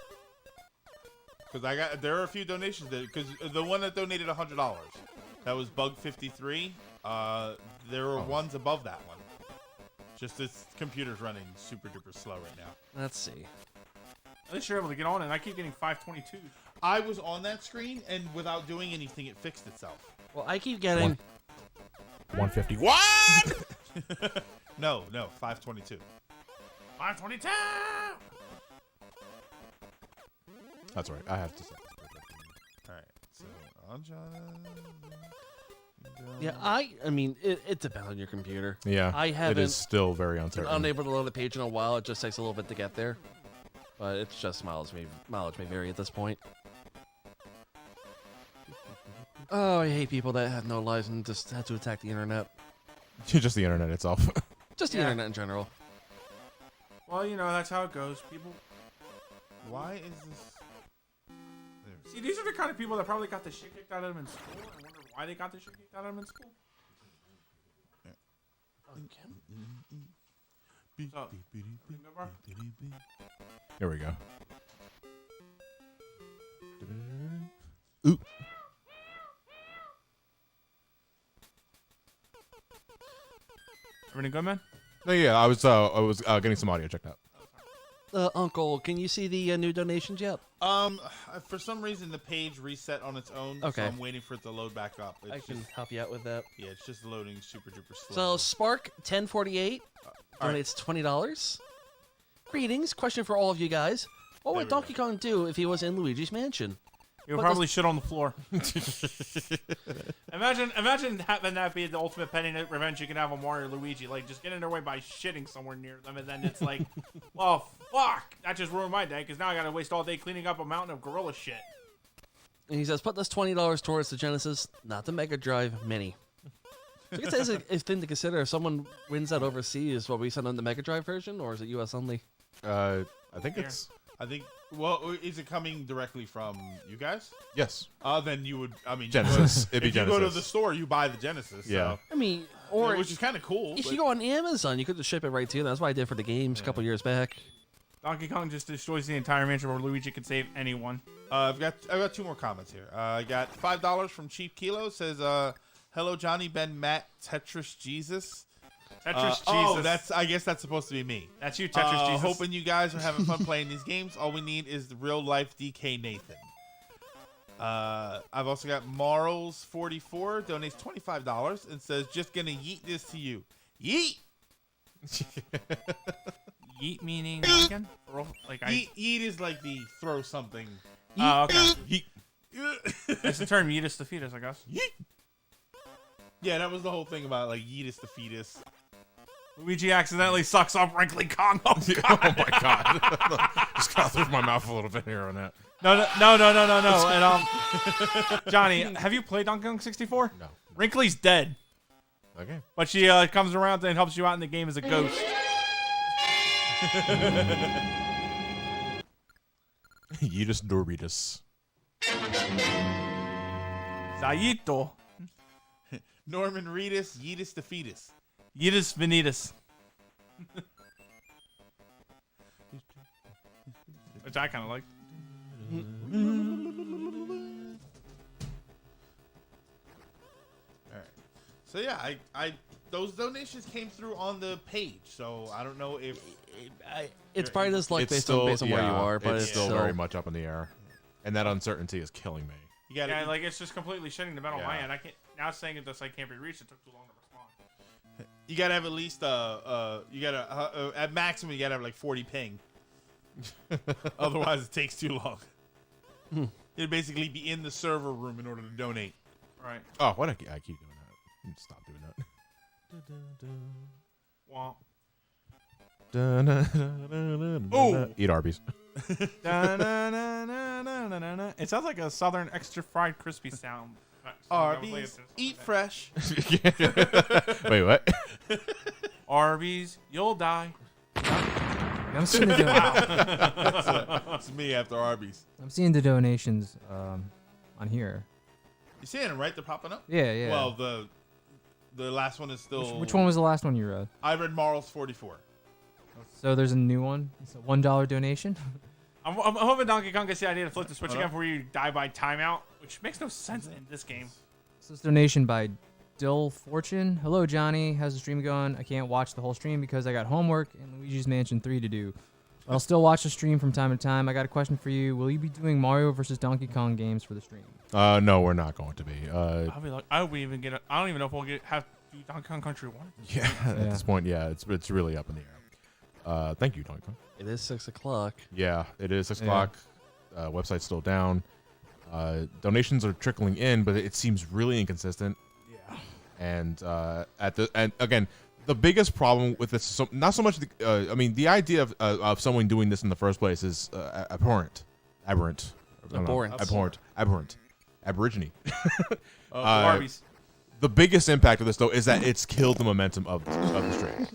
Because there are a few donations there. Because the one that donated $100, that was Bug53. There are ones above that one. Just this computer's running super duper slow right now. Let's see. At least you're able to get on it. I keep getting 522. I was on that screen, and without doing anything, it fixed itself. Well, I keep getting 150. What? No, 522. 522. That's right. I have to say. All right. So on John. Yeah, I mean, it depends on your computer. Yeah, I haven't. it is still very been uncertain. unable to load the page in a while. It just takes a little bit to get there, but it's just mileage may vary at this point. Oh, I hate people that have no lives and just have to attack the internet. Just the internet itself. Just the internet in general. Well, you know, that's how it goes. People. Why is this? See, these are the kind of people that probably got the shit kicked out of them in school. I wonder why they got the shit kicked out of them in school. So, Here we go. Ooh. Everything good, man? No, yeah, I was getting some audio checked out. Uncle, can you see the new donations yet? For some reason the page reset on its own. Okay. So I'm waiting for it to load back up. I can help you out with that. Yeah, it's just loading super duper slow. So Spark 1048 donates $20. Greetings. Question for all of you guys: what would Donkey Kong do if he was in Luigi's mansion? He would probably shit on the floor. Imagine having that be the ultimate petty revenge you can have on Mario or Luigi. Like, just get in their way by shitting somewhere near them, and then it's like, well, fuck, that just ruined my day, because now I gotta waste all day cleaning up a mountain of gorilla shit. And he says, put this $20 towards the Genesis, not the Mega Drive Mini. So I guess that's a thing to consider. If someone wins that overseas, will we send them the Mega Drive version, or is it US only? I think it's. I think. Well, is it coming directly from you guys? Yes. Then you would. I mean, Genesis. It'd be if you go to Genesis. the store, you buy the Genesis. Yeah. So. I mean, or which is kind of cool. If you go on Amazon, you could just ship it right to you. That's what I did for the games a couple years back. Donkey Kong just destroys the entire mansion where Luigi can save anyone. I've got two more comments here. I got $5 from Cheap Kilo. Says, "Hello, Johnny, Ben, Matt, Tetris, Jesus." Tetris Jesus. Oh, I guess that's supposed to be me. That's you, Tetris Jesus. Hoping you guys are having fun playing these games. All we need is the real life DK Nathan. I've also got Marls44 donates $25 and says, "Just gonna yeet this to you." Yeet. Yeet meaning again? Like yeet is like the throw something. Oh, okay. Yeet. It's the term yeetus the fetus, I guess. Yeet. Yeah, that was the whole thing about like yeetus the fetus. Luigi accidentally sucks up Wrinkly Kong. Oh, God. Oh my god! Just got through my mouth a little bit here on that. No. And Johnny, have you played Donkey Kong 64? No. Wrinkly's dead. Okay. But she comes around and helps you out in the game as a ghost. Yeetus Dorbitus. Zayito. Norman Reedus, Yeetus the fetus. Yeetus Venitus. Which I kind of like. All right. So yeah, I those donations came through on the page, so I don't know if it's probably just like based on where you are, but it's still very much up in the air, and that uncertainty is killing me. Yeah, like it's just completely shitting the bed on my end. I can't now saying it just like can't be reached. It took too long to respond. You gotta have at least at maximum you gotta have like 40 ping. Otherwise, it takes too long. You'd basically be in the server room in order to donate. Right. Oh, what I keep doing that. Stop doing that. Womp. Ooh. Eat Arby's. It sounds like a southern extra fried crispy sound. Arby's, eat fresh. Wait, what? Arby's, you'll die. I'm seeing the It's me after Arby's. I'm seeing the donations on here. You seeing them, right? They're popping up? Yeah. Well, The last one is still. Which one was the last one you read? I read Marl's 44. So there's a new one. It's a $1 donation. I'm hoping Donkey Kong gets the idea to flip the switch again before you die by timeout, which makes no sense in this game. This is donation by Dill Fortune. Hello, Johnny. How's the stream going? I can't watch the whole stream because I got homework and Luigi's Mansion 3 to do. But I'll still watch the stream from time to time. I got a question for you. Will you be doing Mario vs. Donkey Kong games for the stream? No, we're not going to be. I'll be like, I don't even know if we'll have to do Donkey Kong Country 1. Yeah, at this point, yeah, it's really up in the air. Thank you, Donkey Kong. It is 6 o'clock. Yeah, it is 6 o'clock. Website's still down. Donations are trickling in, but it seems really inconsistent. Yeah. And again, the biggest problem with this, not so much. The idea of someone doing this in the first place is abhorrent. Aborigine. Barbies. The biggest impact of this, though, is that it's killed the momentum of the stream.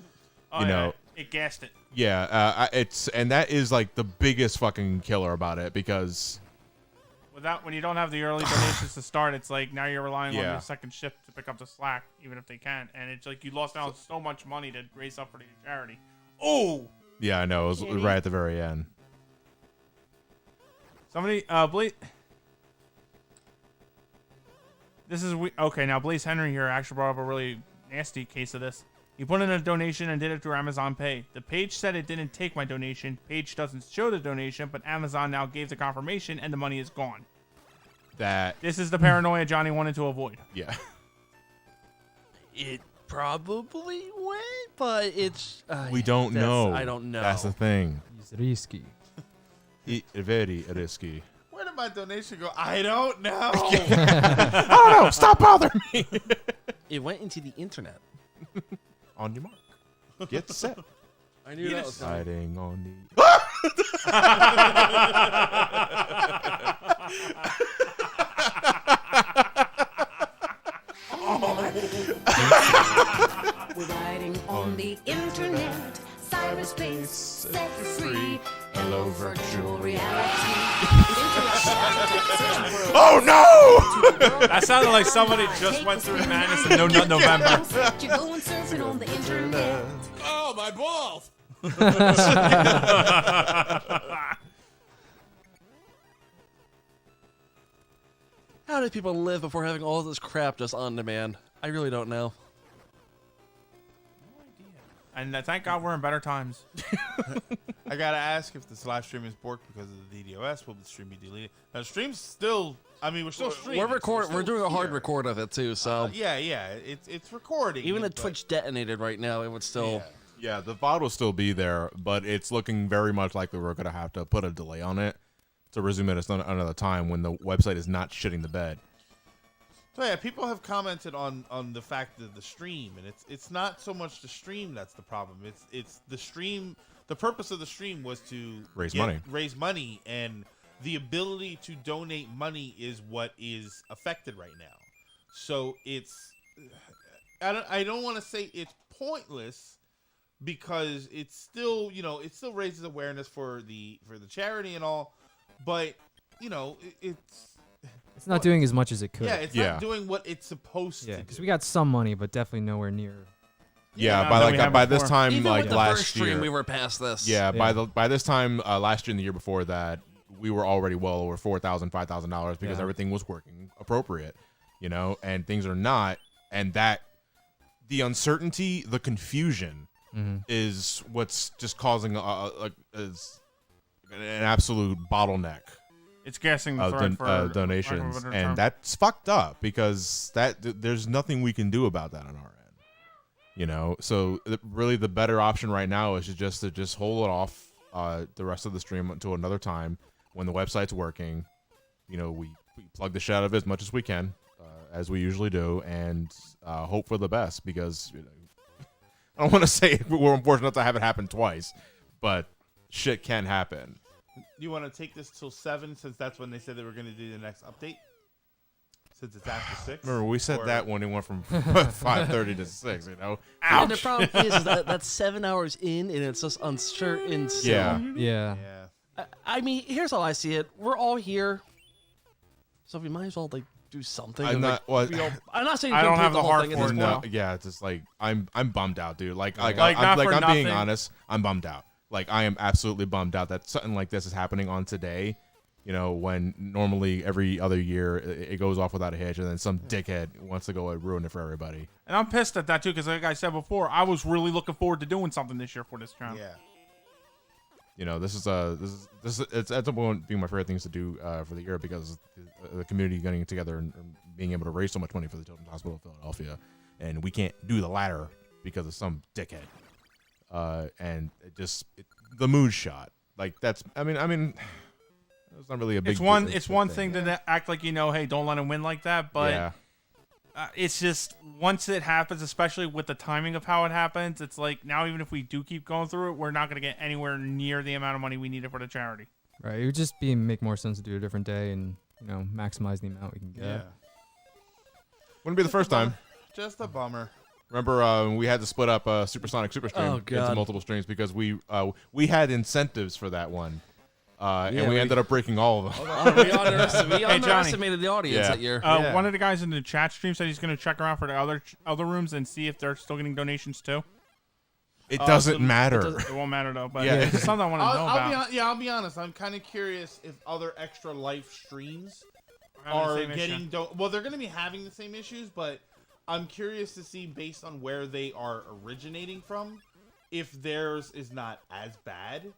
Oh, yeah. It gassed it. Yeah, and that is like the biggest fucking killer about it, because when you don't have the early donations to start, it's like now you're relying on Yeah. your second shift to pick up the slack, even if they can, and it's like you lost out so much money to raise up for the charity. Oh, yeah, I know, it was right at the very end. somebody, okay. Now Blaze Henry here actually brought up a really nasty case of this. He put in a donation and did it through Amazon Pay. The page said it didn't take my donation. Page doesn't show the donation, but Amazon now gave the confirmation and the money is gone. This is the paranoia Johnny wanted to avoid. Yeah. It probably went, but it's... We don't know. I don't know. That's the thing. It's risky. Very risky. Where did my donation go? I don't know. I don't know. Stop bothering me. It went into the internet. On your mark. Get set. I knew that was coming. Sliding on the... We're riding on the internet. Cyberspace set free. Hello, virtual reality. Oh no! That sounded like somebody just went through Madness and No Nut November. You're going surfing on the internet. Oh, my balls! How did people live before having all this crap just on demand? I really don't know. And thank God we're in better times. I gotta ask if this live stream is borked because of the DDoS. Will the stream be deleted? Now, the stream's still. I mean, we're still streaming. We're recording. We're still doing a hard here. record of it too. So Yeah, it's recording. even if but- Twitch detonated right now, it would still. Yeah, the VOD will still be there, but it's looking very much like we're going to have to put a delay on it to resume it at another time when the website is not shitting the bed. So yeah, people have commented on the fact that the stream, and it's not so much the stream that's the problem. It's the stream. The purpose of the stream was to Raise money, and the ability to donate money is what is affected right now. So it's I don't want to say it's pointless, because it's still, it still raises awareness for the charity and all, but It's not doing as much as it could. Yeah, it's not doing what it's supposed to. Because we got some money, but definitely nowhere near. Yeah, by this time, Even like with the last first year, stream, we were past this. Yeah, by this time last year and the year before that, we were already well over $4,000, $5,000 because everything was working appropriate, and things are not, and that the uncertainty, the confusion, is what's just causing is an absolute bottleneck. It's guessing the of thread for donations, term. and that's fucked up because there's nothing we can do about that on our end. So really the better option right now is to just hold it off the rest of the stream until another time when the website's working. We plug the shit out of it as much as we can, as we usually do, and hope for the best, because I don't want to say we're unfortunate to have it happen twice, but shit can happen. You want to take this till 7, since that's when they said they were going to do the next update? Since it's after 6. Remember, we said that when it went from 5:30 to 6. And the problem is that that's 7 hours in, and it's just uncertain. Still. Yeah. I mean, here's how I see it. We're all here, so we might as well do something. I'm not. Like, I'm not saying I don't have the the whole heart thing at for this it, point. no. Yeah, it's just like I'm bummed out, dude. Like not I'm for being nothing. honest. I'm bummed out. Like I am absolutely bummed out that something like this is happening on today. You know, when normally every other year it goes off without a hitch, and then some dickhead wants to go and ruin it for everybody. And I'm pissed at that too, because like I said before, I was really looking forward to doing something this year for this channel. Yeah. You know, this is it's at the point being my favorite things to do for the year because the community getting together and being able to raise so much money for the Children's Hospital of Philadelphia, and we can't do the latter because of some dickhead. And the mood shot. Like that's I mean. It's not really a big. It's one thing to act like hey, don't let him win like that. But yeah. It's just once it happens, especially with the timing of how it happens, it's like now even if we do keep going through it, we're not going to get anywhere near the amount of money we needed for the charity. Right. It would just make more sense to do a different day and maximize the amount we can get. Yeah. Wouldn't be the first time. Just a bummer. Remember, we had to split up Supersonic Superstream Oh, God. into multiple streams because we had incentives for that one. And we we- ended up breaking all of them. We underestimated the audience Yeah. that year. One of the guys in the chat stream said he's going to check around for the other rooms and see if they're still getting donations too. It doesn't matter. It won't matter though. But Yeah. it's something I want to know about. I'll be honest. I'm kind of curious if other Extra Life streams Having the are same getting. issue. Well, they're going to be having the same issues, but I'm curious to see based on where they are originating from, if theirs is not as bad,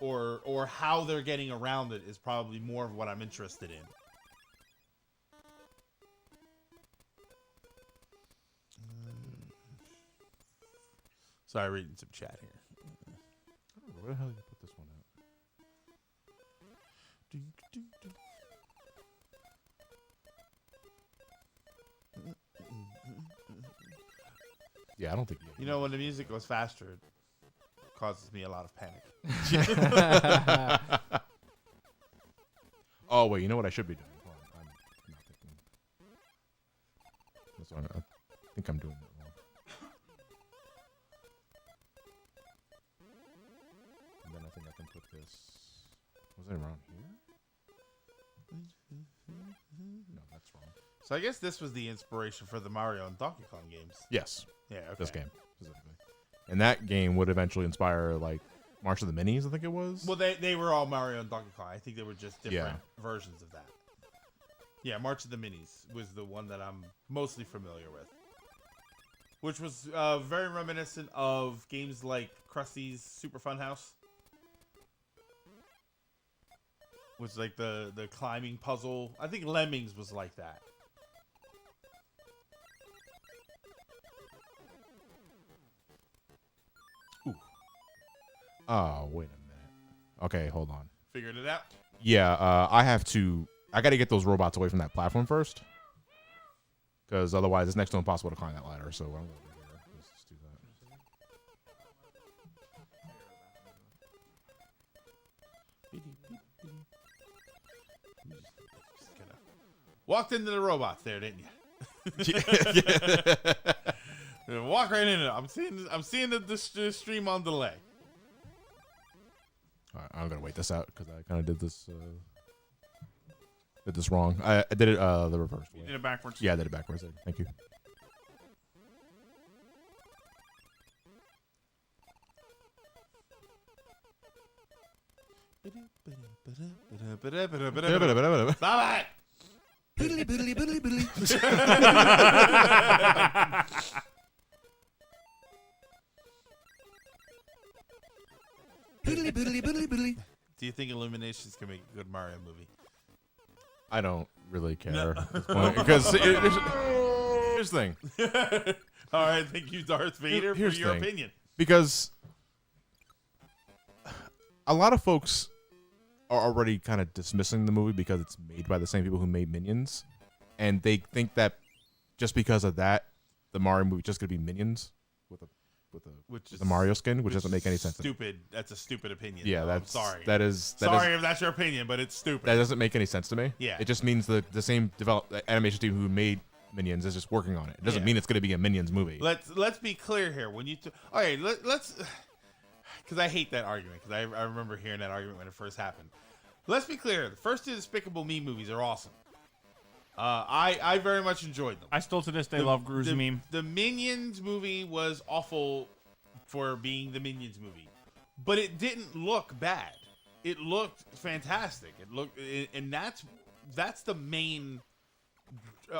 or how they're getting around it is probably more of what I'm interested in. Sorry, reading some chat here. I don't know where the hell did you put this one at? Yeah, I don't think You know, when the music goes faster, it causes me a lot of panic. Oh wait, you know what I should be doing? Hold on, I'm not thinking. That's what I think I'm doing it wrong. And then I think I can put this. Was it around here? No, that's wrong. So I guess this was the inspiration for the Mario and Donkey Kong games. Yes. Yeah. Okay. This game specifically, and that game would eventually inspire like March of the Minis. I think it was. Well, they were all Mario and Donkey Kong. I think they were just different versions of that. Yeah, March of the Minis was the one that I'm mostly familiar with, which was very reminiscent of games like Krusty's Super Fun House, which like the climbing puzzle. I think Lemmings was like that. Oh, wait a minute. Okay, hold on. Figured it out. Yeah, I got to get those robots away from that platform first. Because otherwise it's next to impossible to climb that ladder. So what I'm going to do here is just do that. Walked into the robots there, didn't you? Walk right into it. I'm seeing the stream on delay. All right, I'm gonna wait this out because I kind of did this wrong. I did it the reverse way. You did it backwards. Yeah, I did it backwards. Thank you. Stop it! Boodly, boodly, boodly, boodly. Boodly, boodly, boodly, boodly. Do you think Illuminations can make a good Mario movie? I don't really care at this point because here's the thing. All right, thank you, Darth Vader, for Here's your the thing. opinion. Because a lot of folks are already kind of dismissing the movie because it's made by the same people who made Minions, and they think that just because of that, the Mario movie is just gonna be Minions with the Mario skin, which doesn't make any sense. Stupid. That's a stupid opinion. Yeah, though. that's I'm sorry. sorry if that's your opinion, but it's stupid. That doesn't make any sense to me. Yeah. It just means that the same animation team who made Minions is just working on it. It doesn't mean it's going to be a Minions movie. Let's be clear here. When you okay, let's because I hate that argument because I remember hearing that argument when it first happened. Let's be clear. The first two Despicable Me movies are awesome. I very much enjoyed them. I still to this day love Gru's meme. The Minions movie was awful for being the Minions movie, but it didn't look bad. It looked fantastic. It looked, and that's the main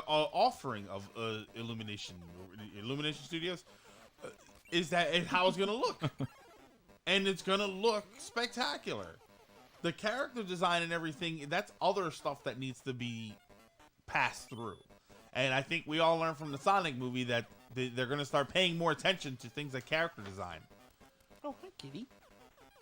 offering of Illumination Studios is that how it's gonna look, and it's gonna look spectacular. The character design and everything, that's other stuff that needs to be passed through. And I think we all learned from the Sonic movie that they're going to start paying more attention to things like character design. Oh, hi, kitty.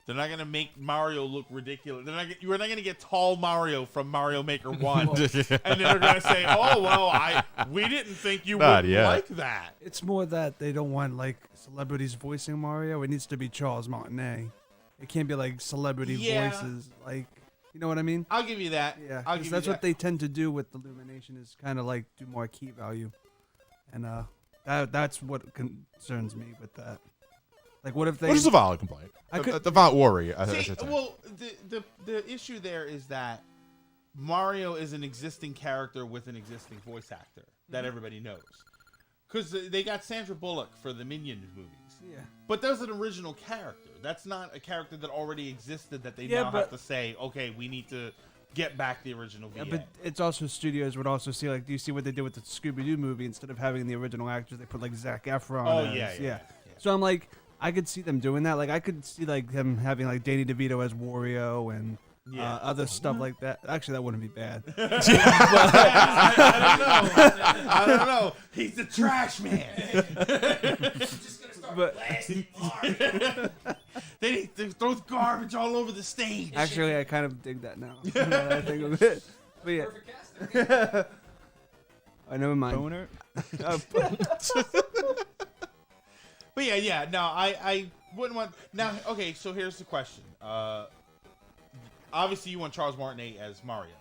They're not going to make Mario look ridiculous. You're not going to get tall Mario from Mario Maker 1. And then they're going to say, oh, well, we didn't think you would like that. It's more that they don't want, like, celebrities voicing Mario. It needs to be Charles Martinet. It can't be, like, celebrity voices. Like, you know what I mean? I'll give you that. Yeah, I'll give that's you what they tend to do with Illumination is kind of, like, do more key value. And that's what concerns me with that. Like, what if they... Which is a valid complaint. The valid worry, I See, should say. well, the issue there is that Mario is an existing character with an existing voice actor that everybody knows. Because they got Sandra Bullock for the Minions movies. Yeah. But there's an original character. That's not a character that already existed that they now have to say, okay, we need to get back the original VA. Yeah, but it's also studios would also see, like, do you see what they did with the Scooby-Doo movie? Instead of having the original actors, they put, like, Zac Efron. Oh, as, yeah. So I'm like, I could see them doing that. Like, I could see, like, them having, like, Danny DeVito as Wario and other stuff like that. Actually, that wouldn't be bad. I don't know. He's the trash man. They throw garbage all over the stage. Actually, I kind of dig that now. Now that I think of it. But yeah. I never mind. Boner. But yeah. No, I wouldn't want. Now, okay. So here's the question. Obviously, you want Charles Martinet as Mario.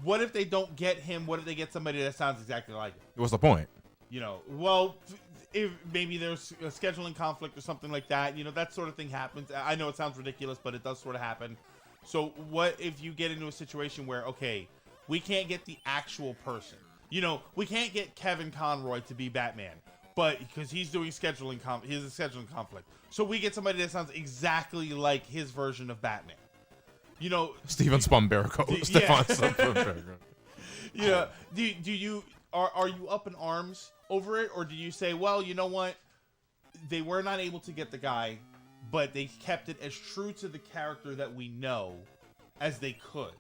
What if they don't get him? What if they get somebody that sounds exactly like him? What's the point? You know, well, if maybe there's a scheduling conflict or something like that. You know, that sort of thing happens. I know it sounds ridiculous, but it does sort of happen. So what if you get into a situation where, okay, we can't get the actual person. You know, we can't get Kevin Conroy to be Batman, but because he's doing scheduling, he's a scheduling conflict. So we get somebody that sounds exactly like his version of Batman. You know, Steven Spumberco. Yeah. Do you are you up in arms over it, or do you say, well, you know what, they were not able to get the guy, but they kept it as true to the character that we know as they could?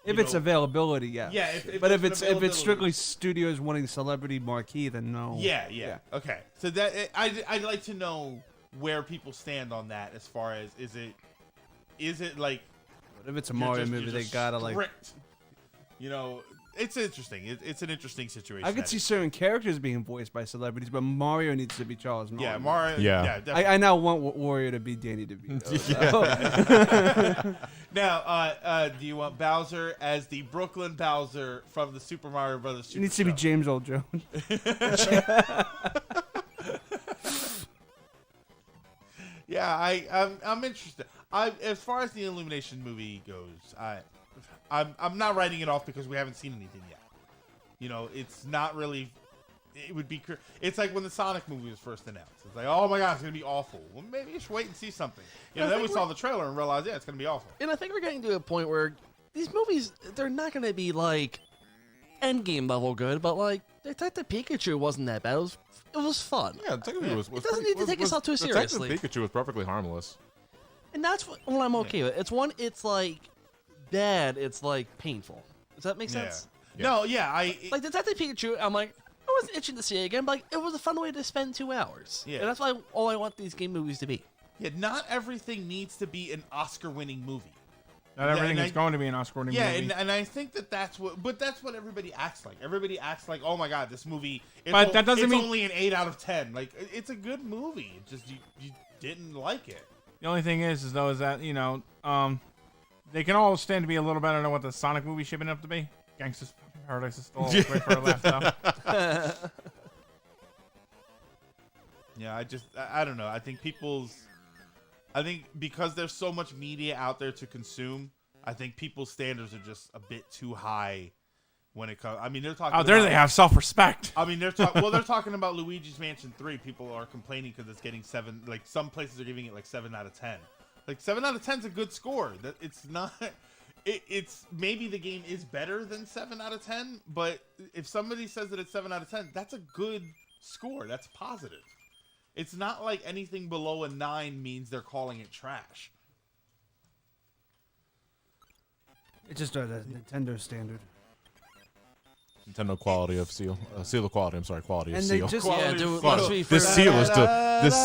If it's availability, yes. Yeah, but if it's availability. strictly studios wanting celebrity marquee, then no. Yeah. Okay. So that I'd like to know where people stand on that. As far as is it like, but if it's a Mario movie, they gotta strict, like. You know, it's interesting. It's an interesting situation. I could see certain characters being voiced by celebrities, but Mario needs to be Charles Martinet. Yeah, Mario. Yeah, definitely. I now want Wario to be Danny DeVito. Now, do you want Bowser as the Brooklyn Bowser from the Super Mario Brothers? It needs to be James Earl Jones. Yeah, I'm interested. As far as the Illumination movie goes, I'm not writing it off because we haven't seen anything yet. You know, it's not really. It would be. It's like when the Sonic movie was first announced. It's like, oh my god, it's gonna be awful. Well, maybe you should wait and see something. You know, then we saw the trailer and realized, yeah, it's gonna be awful. And I think we're getting to a point where these movies, they're not gonna be like Endgame level good, but like Detective Pikachu wasn't that bad. It was fun. Yeah, Detective was it doesn't need to take itself too seriously. Detective Pikachu was perfectly harmless. And that's what I'm okay with. It's like bad. It's like painful. Does that make sense? Yeah. No, yeah, like Detective Pikachu. I'm like, I wasn't itching to see it again, but like, it was a fun way to spend 2 hours. Yeah, and that's why all I want these game movies to be. Yeah, not everything needs to be an Oscar-winning movie. Not everything is going to be an Oscar-winning movie. Yeah, and I think that's what everybody acts like. Everybody acts like, oh my god, this movie. But that doesn't mean only an 8 out of 10. Like, it's a good movie. It's just you didn't like it. The only thing is that you know, they can all stand to be a little better than what the Sonic movie shaping up to be. Gangsta's Paradise is still wait for a laugh though. Yeah, I don't know. I think because there's so much media out there to consume, I think people's standards are just a bit too high when it comes. I mean, they're talking. Oh, there they have self-respect. I mean, they're talking about Luigi's Mansion 3. People are complaining because it's getting 7. Like some places are giving it like 7 out of 10. Like 7 out of 10 is a good score. That it's not. It's maybe the game is better than 7 out of 10, but if somebody says that it's 7 out of 10, that's a good score. That's positive. It's not like anything below a 9 means they're calling it trash. It's just the Nintendo standard. Nintendo quality of seal. Seal of quality. I'm sorry, quality of And they seal. just- Yeah, dude, Fuck. let's be This fair. seal is still. This.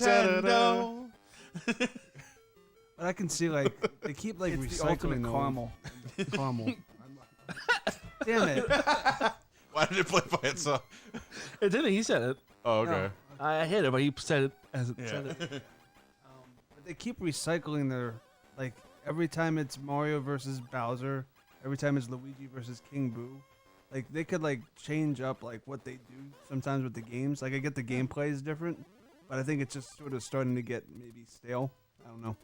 Nintendo. But I can see like they keep like It's the recycling ultimate those. caramel. Caramel. Damn it! Why did it play by itself? It didn't. He said it. Oh, okay. I hit it, but he said it as it said it. But they keep recycling their like every time it's Mario versus Bowser, every time it's Luigi versus King Boo. Like they could like change up like what they do sometimes with the games. Like I get the gameplay is different, but I think it's just sort of starting to get maybe stale. I don't know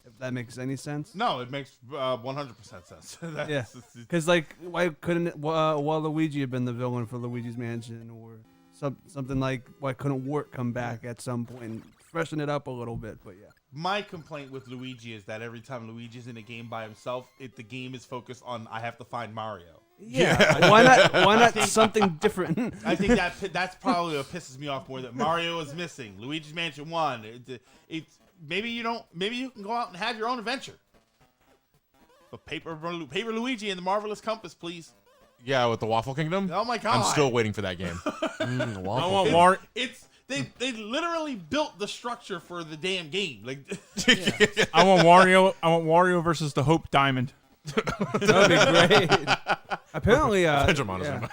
if that makes any sense. No, it makes 100% sense. Yeah, because like why couldn't Luigi have been the villain for Luigi's Mansion or something like why couldn't Wart come back at some point and freshen it up a little bit? But yeah. My complaint with Luigi is that every time Luigi's in a game by himself, the game is focused on I have to find Mario. Yeah, why not something different? I think that's probably what pisses me off more. That Mario is missing. Luigi's Mansion 1. It's maybe you can go out and have your own adventure. But Paper Luigi and the Marvelous Compass, please. Yeah, with the Waffle Kingdom. Oh my God! I'm still waiting for that game. They literally built the structure for the damn game. Like, I want Wario. I want Wario versus the Hope Diamond. That'd be great. Apparently, Benjamin.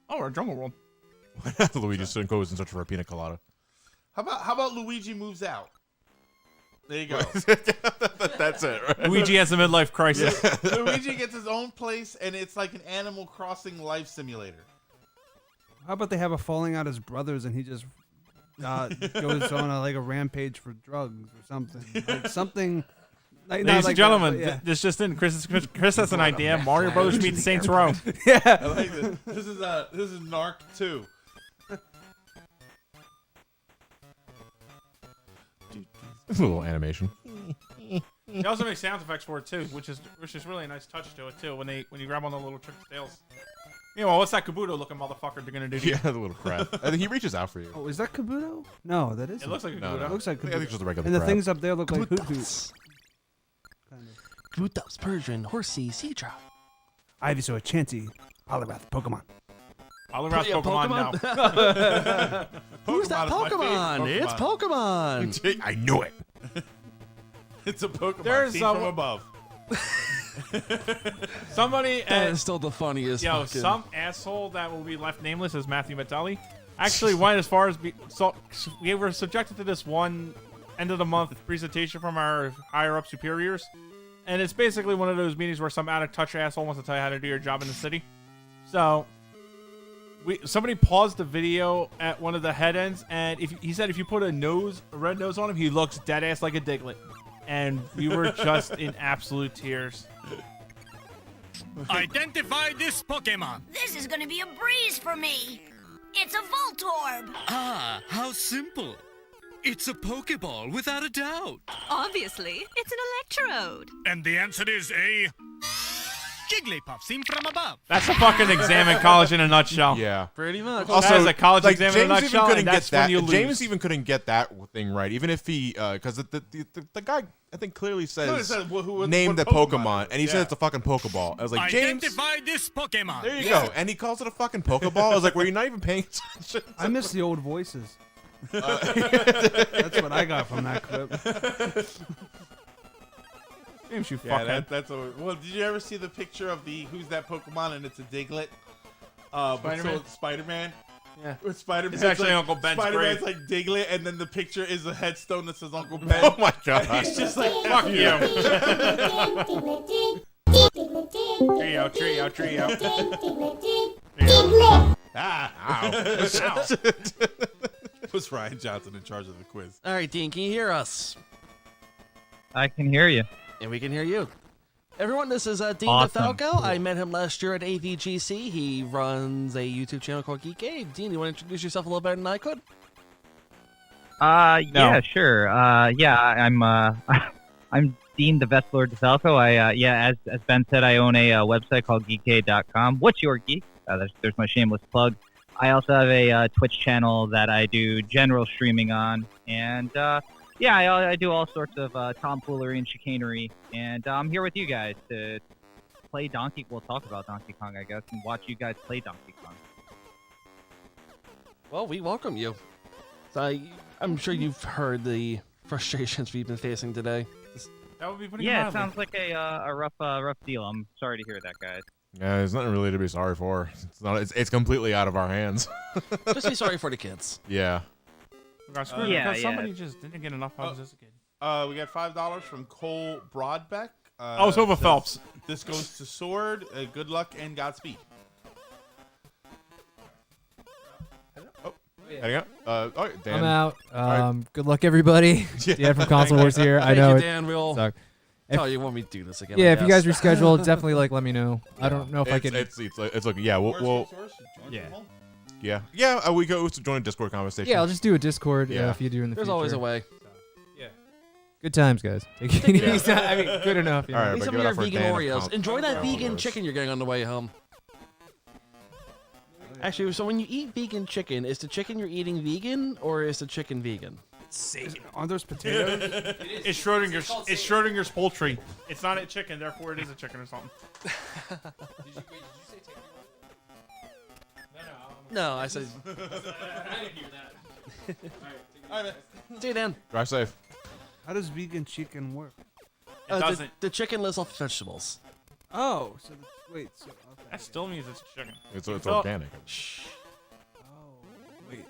Oh, we're Jungle World. Luigi still goes in search for a pina colada. how about Luigi moves out? There you go. That's it. Right? Luigi has a midlife crisis. Luigi gets his own place, and it's like an Animal Crossing life simulator. How about they have a falling out as brothers and he just goes on a rampage for drugs or something? Like something. Ladies and gentlemen, this just in. Chris has an idea. Mario Brothers meets Saints Row. Yeah. I like this. This is Narc 2. A little animation. They also make sound effects for it too, which is really a nice touch to it too. When you grab on the little trick tails. Meanwhile, what's that Kabuto looking motherfucker they're gonna do to you? Yeah, the little crab. I think he reaches out for you. Oh, is that Kabuto? No, that isn't. It looks like a No, Kabuto. no. It looks like Kabuto. I think it's just a regular And the crab. things up there look like Hoot Hoots. Kabutops, Persian, Horsey, Sea Trout. Ivysaur, Chansey, Poliwrath, Pokemon. Poliwrath Yeah, Pokemon, Pokemon? no. Who's that Pokemon is my Pokemon? favorite It's Pokemon. I knew it. It's a Pokemon There's seen some- from above. Somebody That is still the funniest. fucking- some asshole that will be left nameless as Matthew Mattelli actually went as far as we were subjected to this one end of the month presentation from our higher up superiors, and it's basically one of those meetings where some out of touch asshole wants to tell you how to do your job in the city. So somebody paused the video at one of the head ends, and he said if you put a red nose on him, he looks dead ass like a Diglett. And we were just in absolute tears. Identify this Pokemon. This is gonna be a breeze for me. It's a Voltorb. Ah, how simple. It's a Pokeball without a doubt. Obviously, it's an Electrode. And the answer is a Jigglypuff seen from above. That's a fucking exam in college in a nutshell. Yeah, pretty much. Also, that is a college exam in a James even nutshell, couldn't and get that's that. when you lose. James even couldn't get that thing right, even if he, because the guy I think clearly says name the Pokemon, and he said it's a fucking Pokeball. I was like, James, Identify this Pokemon. there you go, and he calls it a fucking Pokeball. I was like, were you not even paying attention? I miss the old voices. That's what I got from that clip. James, you Yeah, fuckhead. that's well. Did you ever see the picture of who's that Pokemon and it's a Diglett? Spider-Man? Spider-Man. Yeah. With Spider-Man. It's actually Uncle Ben's Spider-Man's grave. like Diglett, and then the picture is a headstone that says Uncle Ben. Oh my god! And he's just like, Fuck you. Trio. Was Ryan Johnson in charge of the quiz? All right, Dean, can you hear us? I can hear you. And we can hear you. Everyone, this is Dean Awesome. DeFalco. I met him last year at AVGC. He runs a YouTube channel called Geek Abe. Dean, you want to introduce yourself a little better than I could? Yeah, sure. I'm I'm Dean the Vest Lord DeFalco. As Ben said, I own a website called geekade.com. What's your geek? There's my shameless plug. I also have a Twitch channel that I do general streaming on, and I do all sorts of tomfoolery and chicanery. And I'm here with you guys to play Donkey. We'll talk about Donkey Kong, I guess, and watch you guys play Donkey Kong. Well, we welcome you. So I'm sure you've heard the frustrations we've been facing today. That would be pretty Yeah, it sounds like a rough deal. I'm sorry to hear that, guys. Yeah, there's nothing really to be sorry for. It's completely out of our hands. Just be sorry for the kids. Yeah. We got screwed because somebody just didn't get enough houses as a kid. We got $5 from Cole Broadbeck. Oh, it's over Phelps. This goes to Sword. Good luck and Godspeed. There you go. All right, Dan. I'm out. All right. Good luck, everybody. Yeah. Dan from Console Wars here. I Thank know you, it Dan. We'll sucked. tell you when we do this again. Yeah, I if you guys guess. reschedule, definitely let me know. I don't know if I It's can. it's like yeah, we'll yeah. We go to join a Discord conversation. Yeah, I'll just do a Discord Yeah. if you do in the There's future. always a way. Yeah. Good times, guys. Take it easy. I mean, good enough. You know? All right, Eat but some give of it your up for vegan Dan Oreos. from Enjoy that Console vegan Wars. chicken you're getting on the way home. Actually, so when you eat vegan chicken, is the chicken you're eating vegan or is the chicken vegan? Aren't those potatoes? It's Schrodinger's poultry. It's not a chicken, therefore it is a chicken or something. No, I said. I didn't hear that. All right, man. See you, Dan. Drive safe. How does vegan chicken work? The chicken lives off vegetables. Oh, so wait. So okay. That still means it's chicken. It's Phil- organic. Oh, wait.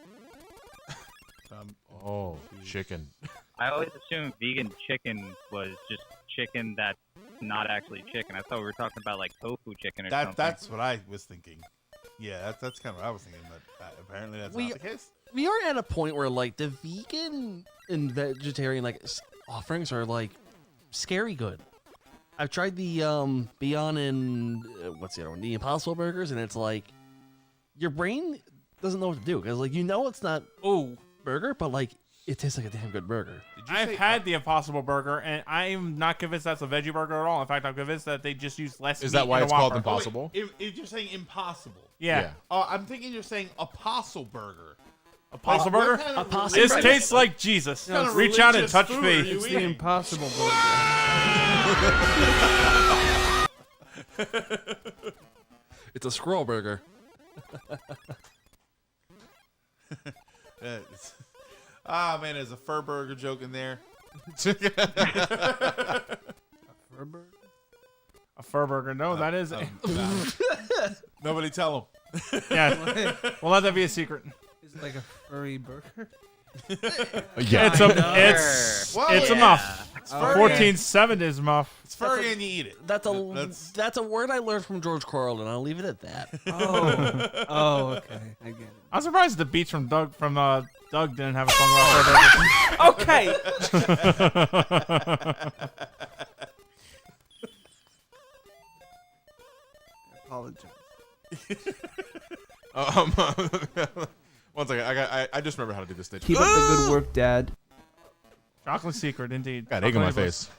Oh, chicken. I always assumed vegan chicken was just chicken that's not actually chicken. I thought we were talking about like tofu chicken or something. That's what I was thinking. Yeah, that's kind of what I was thinking, but apparently that's not the case. We are at a point where like the vegan and vegetarian offerings are like scary good. I've tried the Beyond and what's the other one? The Impossible Burgers, and it's like your brain doesn't know what to do because like it's not burger, but like it tastes like a damn good burger. I've had the Impossible Burger, and I'm not convinced that's a veggie burger at all. In fact, I'm convinced that they just use less meat Is that why in a it's called Whopper. Impossible? If you're saying impossible. Yeah. I'm thinking you're saying Apostle Burger. Apostle Like, Burger? what kind of Apostle religious- This tastes like Jesus. What kind of Reach out and religious touch food me. are you It's the eating? Impossible Burger. It's a squirrel burger. Man, there's a fur burger joke in there. Fur burger? A fur burger. No, that is. Nobody tell him. Yeah. We'll let that be a secret. Is it like a furry burger? Yeah. It's a muff. It's furry. 14.7 is muff. It's furry and you eat it. That's a word I learned from George Carlin, and I'll leave it at that. Oh, okay. I get it. I'm surprised the beats from Doug Doug didn't have a song about fur burgers. Okay. I apologize. One second. I just remember how to do this stage. Keep up the good work, Dad. Chocolate secret, indeed. Got egg in my face.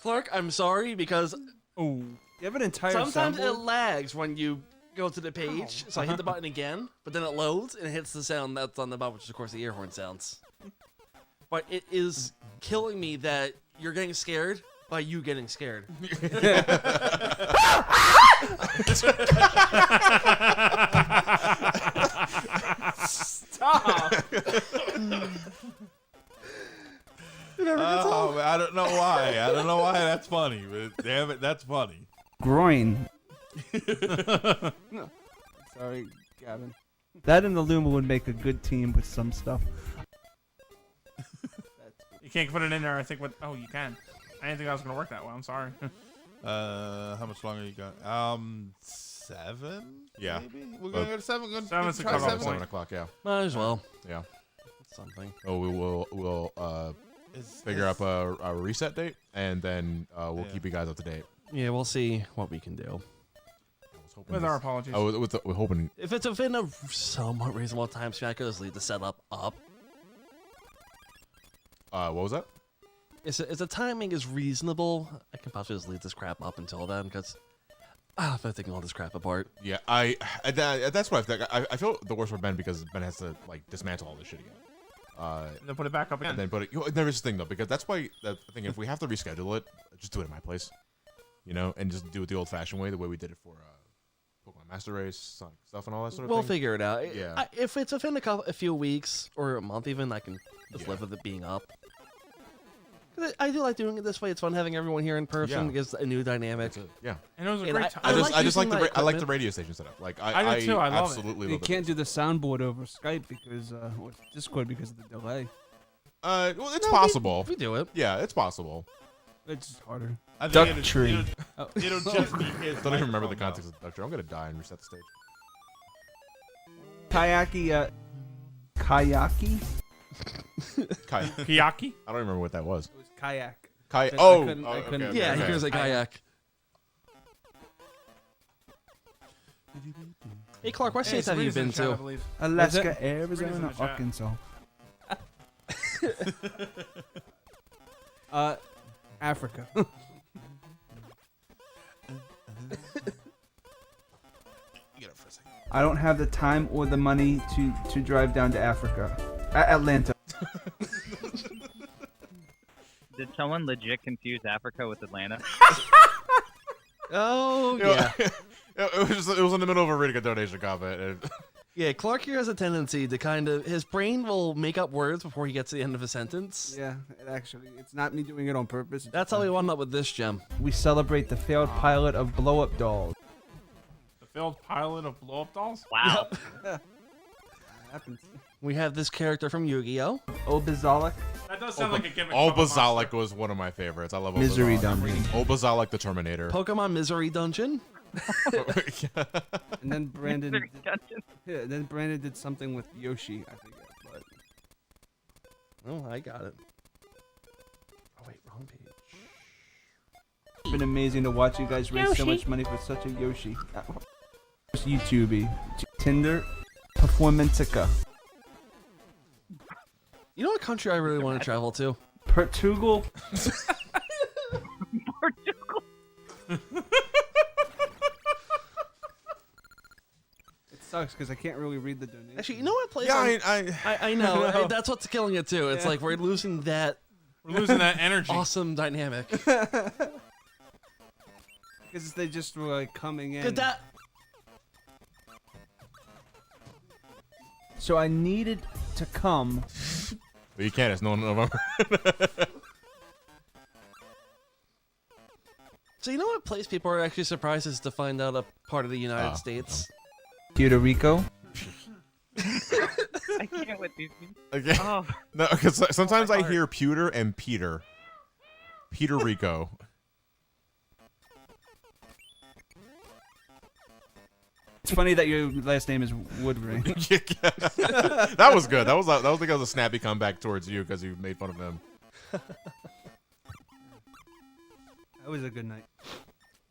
Clark, I'm sorry because you have an entire sometimes soundboard? it lags when you go to the page. So I hit the button again, but then it loads and it hits the sound that's on the button, which is of course the air horn sounds. But it is killing me that you're getting scared by you getting scared. Stop. Oh, man, I don't know why. I don't know why that's funny, but damn it, that's funny. Groin. Sorry, Gavin. That and the Luma would make a good team with some stuff. You can't put it in there. I think. Oh, you can. I didn't think that was gonna work that well. I'm sorry. How much longer you got? 7. Yeah. Maybe we're gonna go to 7. We're gonna Seven's try a cutoff 7. point. 7 o'clock. Yeah. Might as well. Yeah. Something. Oh, we'll. Is figure out a reset date, and then we'll keep you guys up to date. Yeah, we'll see what we can do. With our apologies. We're hoping. If it's within a somewhat reasonable time span, I could just leave the setup up. What was that? If the timing is reasonable, I can possibly just leave this crap up until then, because I've been taking all this crap apart. Yeah, that's what I think. I feel the worst for Ben because Ben has to like dismantle all this shit again. And then put it back up again. And then put it. There is a thing though, because that's why I think if we have to reschedule it, just do it at my place, and just do it the old-fashioned way, the way we did it for Pokemon Master Race, Sonic stuff, and all that sort of thing. We'll figure it out. Yeah. If it's within a few weeks or a month even, I can just live with it being up. I do like doing it this way. It's fun having everyone here in person. Yeah. It gives a new dynamic. Yeah. And it was a great time. I like the radio station setup. Like I do too. I love absolutely it. You love can't do the soundboard over Skype because or Discord because of the delay. Well, it's possible. We do it. Yeah, it's possible. It's just harder. I think Duck tree. It'll just be his. I don't even remember the microphone, context of Duck Tree. I'm gonna die and reset the stage. Kayaki. Kayaki. Kayaki? I don't remember what that was. It was kayak. Kayak. I Oh, couldn't- I couldn't- okay, Yeah, okay. he goes like kayak. Hey Clark, what states have you been to? Alaska, Readers in Arizona, the chat. Arkansas. Africa. I don't have the time or the money to drive down to Africa. Atlanta. Did someone legit confuse Africa with Atlanta? Oh, You know, yeah. it was in the middle of a reading a donation comment. And Yeah, Clark here has a tendency to his brain will make up words before he gets to the end of a sentence. Yeah, it's not me doing it on purpose. That's how we wound up with this gem. We celebrate the failed pilot of Blow Up Dolls. The failed pilot of Blow Up Dolls? Wow. Happens. We have this character from Yu-Gi-Oh! Obazolic. That does sound like a gimmick. Obazolic was one of my favorites. I love Misery Obazolic. Dungeon. Obazolic the Terminator. Pokemon Misery Dungeon. And then Brandon. Misery Dungeon. Yeah, then Brandon did something with Yoshi. I forget, but Oh, I got it. Oh wait, wrong page. it's been amazing to watch you guys raise so much money for such a Yoshi. YouTube, Tinder, Performantica. You know what country I really want to travel to? Portugal. Portugal. It sucks because I can't really read the donation. Actually, you know what place? Yeah, I know. That's what's killing it too. It's Yeah. like we're losing that. We're losing that energy. Awesome dynamic. Because they just were like coming in. 'Cause that. So I needed to come. But you can't. It's no November. So you know what place people are actually surprised is to find out a part of the United Oh. States? Puerto Rico. I can't with these people. Okay. Oh. No, because sometimes my I heart. hear Pewter and Peter. Peter Rico. It's funny that your last name is Woodring. That was good. That was like a snappy comeback towards you because you made fun of him. That was a good night.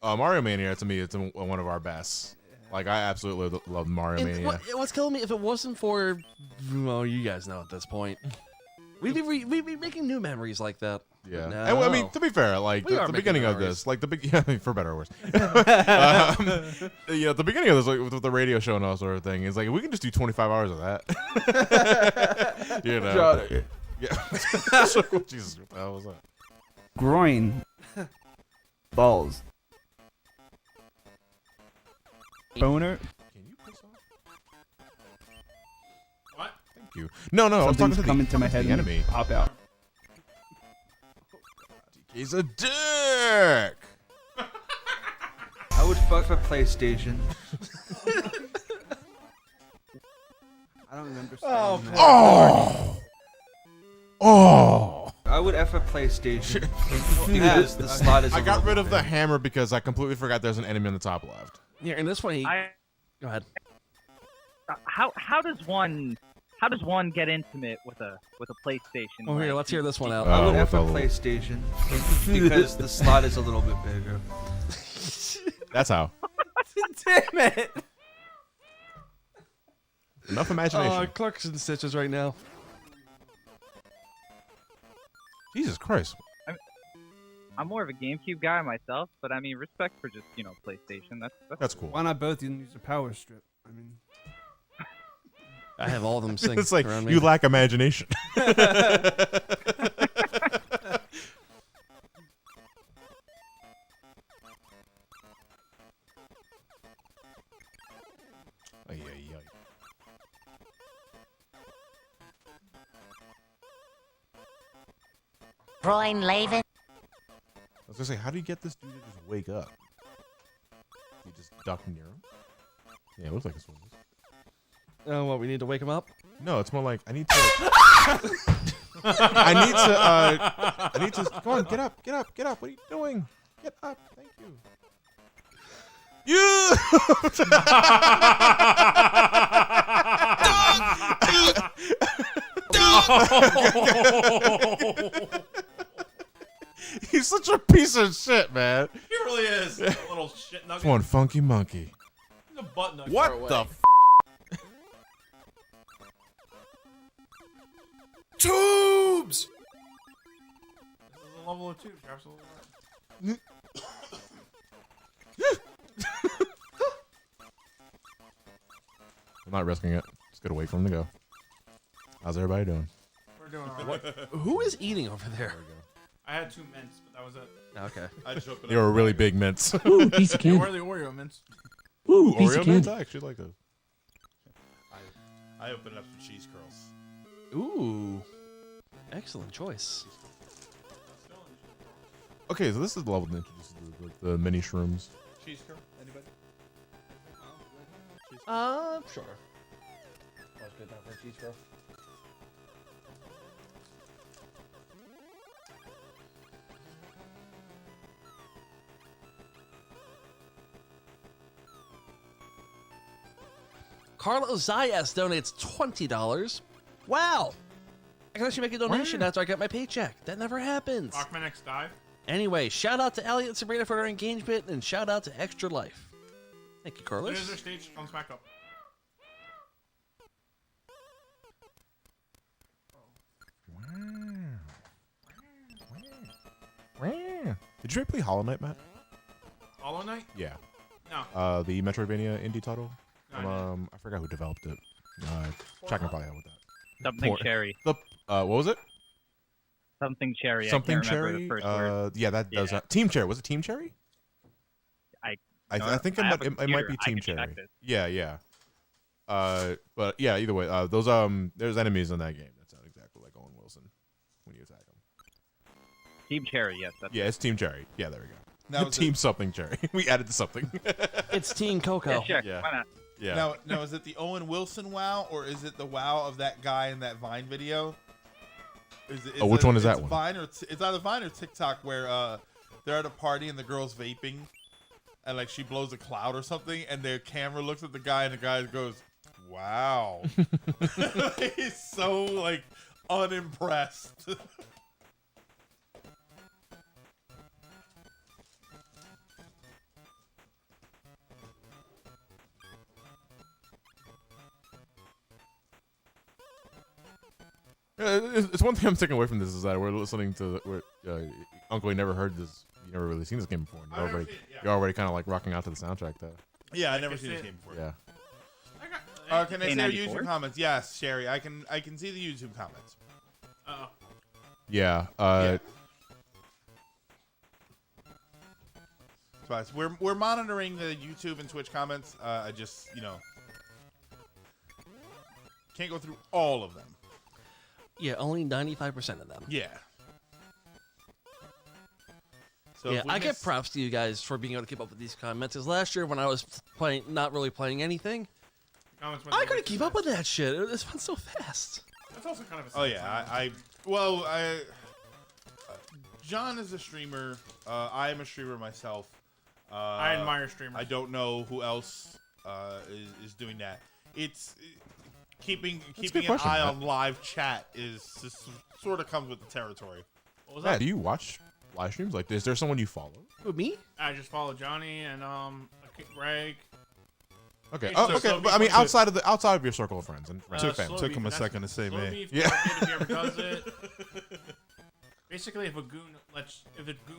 Mario Mania to me, it's one of our best. Like I absolutely love Mario And Mania. what's killing me, if it wasn't for, well, you guys know at this point, we'd be making new memories like that. Yeah, No. and, I mean, to be fair, like We are the making beginning of memories. this, like for better or worse, yeah, the beginning of this, like, with the radio show and all sort of thing, is like we can just do 25 hours of that. You know, yeah. Jesus, what the hell was that? Groin. Balls. Boner. Can you piss off? What? Thank you. No, I was talking Something's to coming to my the head and enemy. pop out. He's a dick. I would fuck for PlayStation. I don't remember saying that. Oh. I would F a PlayStation. Yes, the slot is. I a got little rid of bit the big. hammer because I completely forgot there's an enemy on the top left. Yeah, and this one, I, go ahead. how does one how does one get intimate with a PlayStation? Oh, here, let's hear this one out. I would have a PlayStation because the slot is a little bit bigger. That's how. Damn it! Enough imagination. Clark's in stitches right now. Jesus Christ. I'm more of a GameCube guy myself, but I mean, respect for just PlayStation. That's cool. Why not both? You can use a power strip. I mean, I have all of them sing. It's like around me. you lack imagination. Ay, ay, ay. Groin Laven. I was gonna say, how do you get this dude to just wake up? You just duck near him? Yeah, it looks like this one. Oh, what? We need to wake him up? No, it's more like I need to. I need to. Go on, get up, get up, get up. What are you doing? Get up. Thank you. You. He's such a piece of shit, man. He really is. A little shit nugget. It's one funky monkey. He's a butt nugget. What the f? Tubes! This is a level of tubes. You're absolutely right. I'm not risking it. Just gotta wait for him to go. How's everybody doing? We're doing all right. Who is eating over there? I had 2 mints, but that was it. Okay. I just opened They were really big mints. Ooh, piece of candy. Or the Oreo mints. Ooh, Oreo mints? I actually like those. I opened up some cheese curls. Ooh. Excellent choice. Okay, so this is the level that introduces the mini shrooms. Cheese curl? Anybody? Sure. That's good enough for a cheese curl. Carlos Zayas donates $20. Wow! I can actually make a donation after I get my paycheck. That never happens. Rock my next dive. Anyway, shout out to Elliot and Sabrina for their engagement, and shout out to Extra Life. Thank you, Carlos. There's their stage. Comes back up. Did you ever play Hollow Knight, Matt? Hollow Knight? Yeah. No. The Metroidvania indie title. No, I forgot who developed it. Chuck can probably help with that. Something Cherry. What was it? Something Cherry. Something I can't remember Cherry. the first word. Yeah, that does. Team Cherry. Was it Team Cherry? I think it might be Team Cherry. Yeah, yeah. But yeah, either way, there's enemies in that game that sound exactly like Owen Wilson when you attack them. Team Cherry, yes. That's Yeah, it's Team Cherry. Yeah, there we go. Now, Team something Cherry. We added something. It's Team Coco. Yeah, sure. Yeah. Why not? Yeah. Now, is it the Owen Wilson WoW or is it the WoW of that guy in that Vine video? Which one is that it's one? Vine or it's either Vine or TikTok where they're at a party and the girl's vaping, and like she blows a cloud or something, and their camera looks at the guy and the guy goes, "Wow," he's so like unimpressed. It's one thing I'm taking away from this is that we're listening to Uncle. You never heard this. You never really seen this game before. And you're already kind of like rocking out to the soundtrack there. Yeah, I never seen this game before. Yeah. Can I see our YouTube comments? Yes, Sherry. I can see the YouTube comments. Yeah. So we're monitoring the YouTube and Twitch comments. I just can't go through all of them. Yeah, only 95% of them. Yeah. So yeah, I get props to you guys for being able to keep up with these comments. Because last year when I was not really playing anything, I couldn't keep up with that shit. It went so fast. That's also kind of a Oh yeah, John is a streamer. I am a streamer myself. I admire streamers. I don't know who else is doing that. keeping good an question, eye Matt. on live chat sort of comes with the territory. What was Matt, that? do you watch live streams? Like, is there someone you follow? Who, me? I just follow Johnny and Greg. Okay. Hey, Oh, so okay. Slow But I Beef mean, wants outside of your circle of friends and Slow fans. Beef, and that's- Slow Beef, Yeah. if he ever does it. Basically, if a goon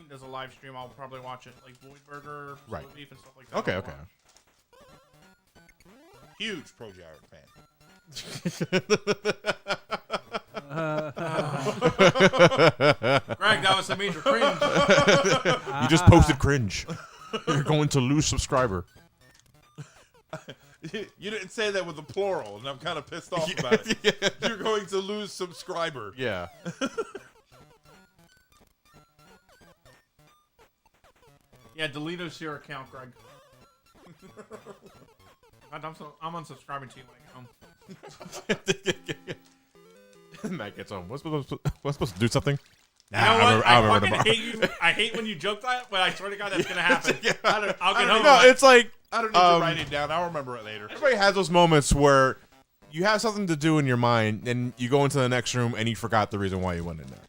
does a live stream, I'll probably watch it. Like Void Burger, Slow Right. Beef, and stuff like that. Okay. I'll Okay. watch. Huge Pro Jared fan. Greg, that was some major cringe. You just posted cringe. You're going to lose subscriber. You didn't say that with a plural, and I'm kind of pissed off about it. Yeah. You're going to lose subscriber. Yeah. Yeah, delete your account, Greg. I'm unsubscribing to you when I get home. Matt gets home. What's supposed to do something? You know what? I I remember fucking tomorrow. hate you. I hate when you joke that, but I swear to God, that's gonna happen. I'll get home. No, it's like I don't need to write it down. I'll remember it later. everybody has those moments where you have something to do in your mind, and you go into the next room, and you forgot the reason why you went in there.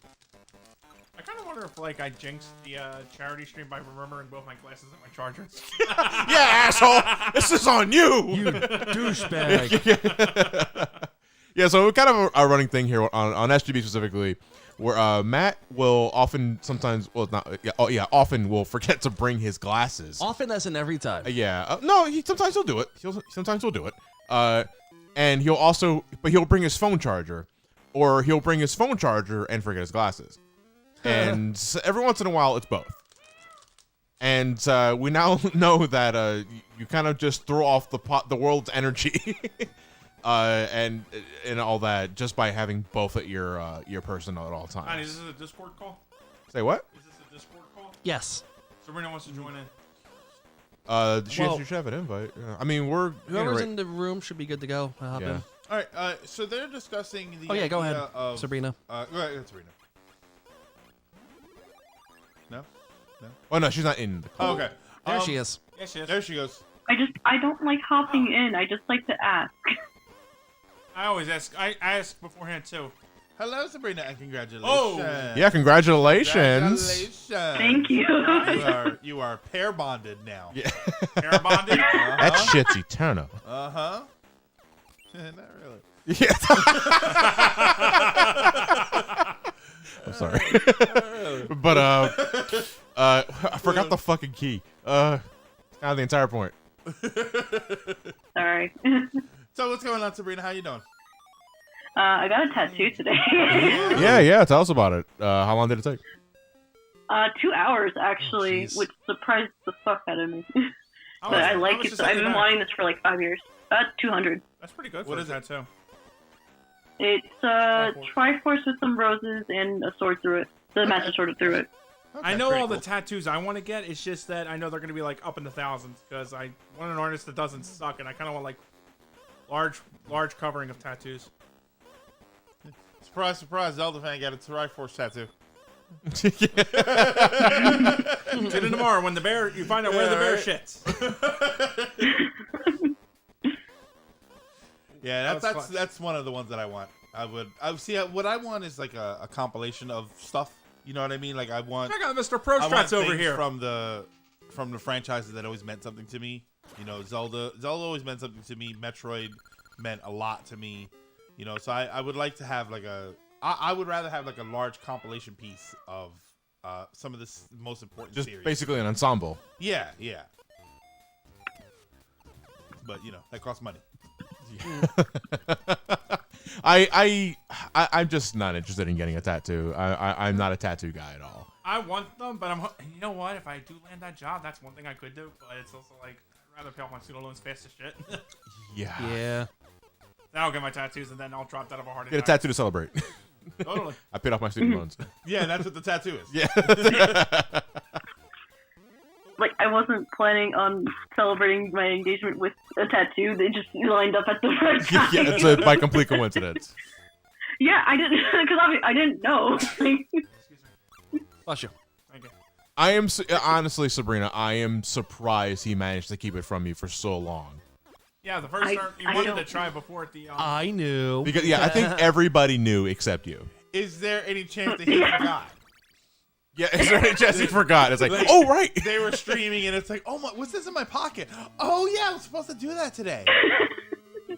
I kind of wonder if like I jinxed the charity stream by remembering both my glasses and my charger. Yeah, asshole. This is on you. You douchebag. Yeah, so kind of a running thing here on SGB specifically, where Matt will often will forget to bring his glasses. Often as in every time. No, sometimes he'll do it. Sometimes he'll do it. And he'll bring his phone charger, or he'll bring his phone charger and forget his glasses. And every once in a while, it's both. And we now know that you kind of just throw off the world's energy. And all that just by having both at your person at all times. Honey, is this a Discord call? Say what? Is this a Discord call? Yes. Sabrina wants to join in. She should have an invite. Yeah. I mean, we're Whoever's in the room should be good to go. I'll hop in. All right. So they're discussing the. Oh yeah, go idea ahead, of, Sabrina. Go ahead, Sabrina. No. Oh no, she's not in the call. Oh, okay. There she is. Yeah, she is. There she goes. I don't like hopping in. I just like to ask. I always ask. I ask beforehand too. Hello, Sabrina, and congratulations. Oh, yeah, congratulations. Thank you. You are pair bonded now. Yeah. Pair bonded. That shit's eternal. Not really. Yeah. I'm sorry. But I forgot the fucking key. Kind of the entire point. Sorry. So what's going on, Sabrina? How you doing? I got a tattoo today. Yeah. Tell us about it. How long did it take? 2 hours actually, which surprised the fuck out of me. How But much- I how like much it. is So that I've been back? wanting this for like 5 years. 200. That's pretty good. What for is a it? tattoo. It's Triforce with some roses and a sword through it. The master sword through it. I know all the tattoos I want to get. It's just that I know they're going to be like up in the thousands because I want an artist that doesn't suck, and I kind of want like large covering of tattoos. Surprise, surprise! Zelda fan got a Triforce tattoo. Tune in tomorrow when you find out where the bear shits. Yeah, That was fun. that's one of the ones that I want. I see what I want is like a compilation of stuff. You know what I mean? Like I want. I got Mr. Pro I want Strats over things here. from the franchises that always meant something to me. You know, Zelda always meant something to me. Metroid meant a lot to me. You know, so I would like to have like I would rather have like a large compilation piece of some of the most important Just series. basically an ensemble. Yeah. But you know that costs money. I'm just not interested in getting a tattoo. I'm not a tattoo guy at all. I want them, but you know what? If I do land that job, that's one thing I could do. But it's also like I'd rather pay off my student loans fast as shit. Yeah. Then I'll get my tattoos, and then I'll drop that of a heart Get a attack. tattoo to celebrate. Totally. I paid off my student loans. Yeah, that's what the tattoo is. Yeah. Like I wasn't planning on celebrating my engagement with a tattoo. They just lined up at the right time. Yeah, it's by complete coincidence. Yeah, I didn't because I didn't know. Bless you. Thank you. I am honestly, Sabrina, I am surprised he managed to keep it from you for so long. Yeah, the first time you wanted to try before at the. I knew. Because I think everybody knew except you. Is there any chance that he forgot? Yeah, is there any chance he forgot? It's like, oh right. They were streaming and it's like, oh my, what's this in my pocket? Oh yeah, I was supposed to do that today.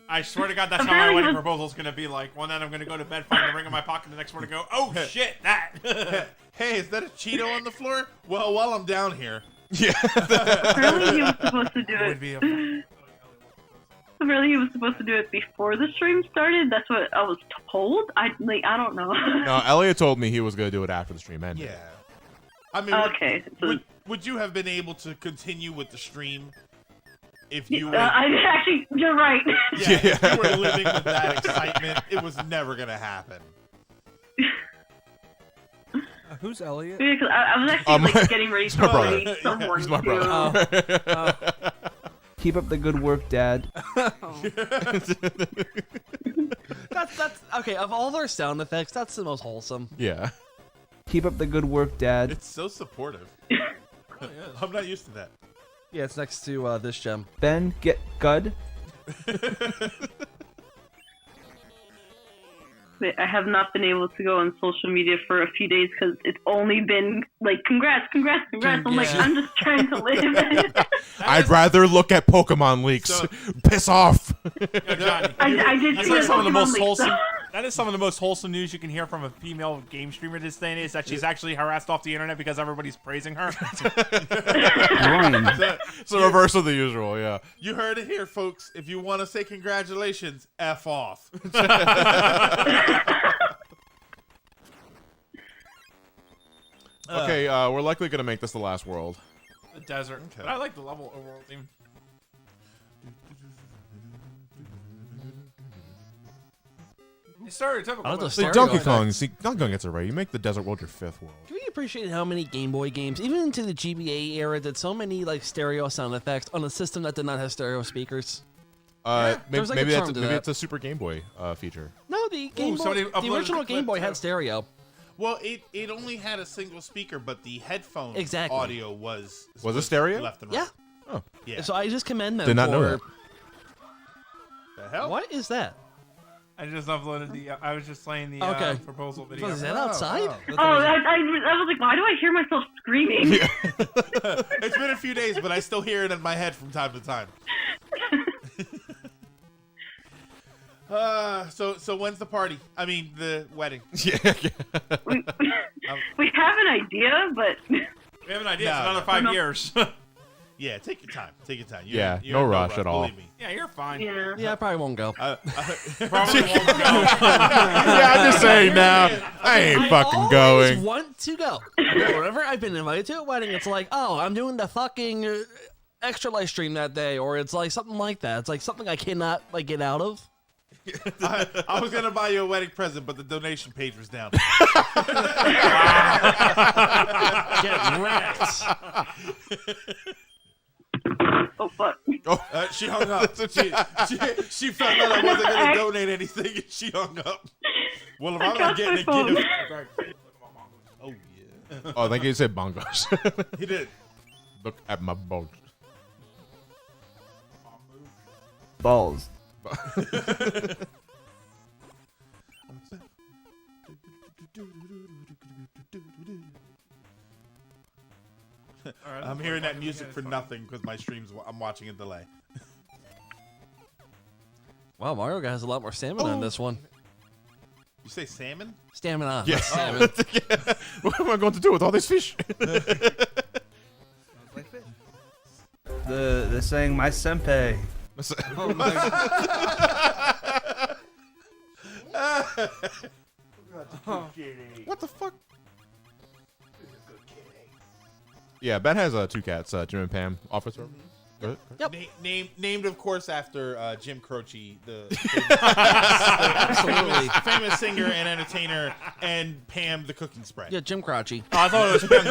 I swear to God, that's how my wedding proposal is going to be like. One night I'm going to go to bed, find the ring in my pocket, the next morning go, oh shit, that. Hey, is that a Cheeto on the floor? Well, while I'm down here. Yeah. Apparently he was supposed to do it. Apparently he was supposed to do it before the stream started. That's what I was told. I don't know. No, Elliot told me he was going to do it after the stream ended. Yeah. I mean, okay. Would you have been able to continue with the stream if you were? Actually, you're right. Yeah, if you were living with that excitement, it was never gonna happen. Who's Elliot? Because I was actually getting ready to rate someone He's my brother. Keep up the good work, Dad. That's okay. Of all their sound effects, that's the most wholesome. Yeah. Keep up the good work, Dad. It's so supportive. I'm not used to that. Yeah, it's next to this gem. Ben, get good. I have not been able to go on social media for a few days because it's only been like, congrats. I'm like, I'm just trying to live. I'd rather look at Pokemon leaks. Piss off. Johnny, I did that's see like the some of the Pokemon most leaks, wholesome. though. That is some of the most wholesome news you can hear from a female game streamer this day and age. That she's actually harassed off the internet because everybody's praising her. It's the reverse of the usual, yeah. You heard it here, folks. If you want to say congratulations, F off. Okay, we're likely going to make this the last world. The desert. But I like the level overall theme. It's stereotypical. I love the but- stereo Donkey effects. Kong, Donkey Kong gets it right. You make the desert world your fifth world. Do we appreciate how many Game Boy games, even into the GBA era, did so many like stereo sound effects on a system that did not have stereo speakers? Maybe, like, a maybe, charm that's, to maybe that. it's a Super Game Boy feature. No, the Game Boy, somebody the uploaded original a Game clip, Boy too. had stereo. Well, it only had a single speaker, but the headphone Exactly. audio was it stereo? left and Yeah. right. Oh. Yeah. So I just commend them Did not know for. that. The hell? What is that? I just uploaded the. I was just playing the Okay. proposal video. Is that outside? Oh, I was like, why do I hear myself screaming? It's been a few days, but I still hear it in my head from time to time. So when's the party? I mean, the wedding. Yeah. We have an idea, but We have an idea. No, it's another no. 5 years. Yeah, take your time. Take your time. Yeah, You're no in rush at all. Believe me. Yeah, you're fine. yeah. Yeah, I probably won't go. Probably won't go. Yeah, I'm just saying now. I ain't fucking always going. want to go. Whenever I've been invited to a wedding, it's like, oh, I'm doing the fucking extra live stream that day, or it's like something like that. It's like something I cannot like get out of. I was gonna buy you a wedding present, but the donation page was down. Get wrecked. Oh fuck. She hung up. She found out I wasn't gonna donate anything, and she hung up. Well, if I'm not getting a phone. gift, oh yeah. Oh, thank you. You said bongos. He did. Look at my bones. Balls. I'm hearing that music for nothing because my streams. I'm watching a delay. Wow, Mario has a lot more stamina in this one. You say salmon? Stamina. Yeah. not salmon. Yeah. What am I going to do with all these fish? The saying, my senpai. Oh my What the fuck? Yeah, Ben has two cats, Jim and Pam. Officer. Go ahead. Yep. Named, of course, after Jim Croce, the Absolutely. famous singer and entertainer, and Pam, the cooking spread. Yeah, Jim Croce. Oh, I thought it was Pam the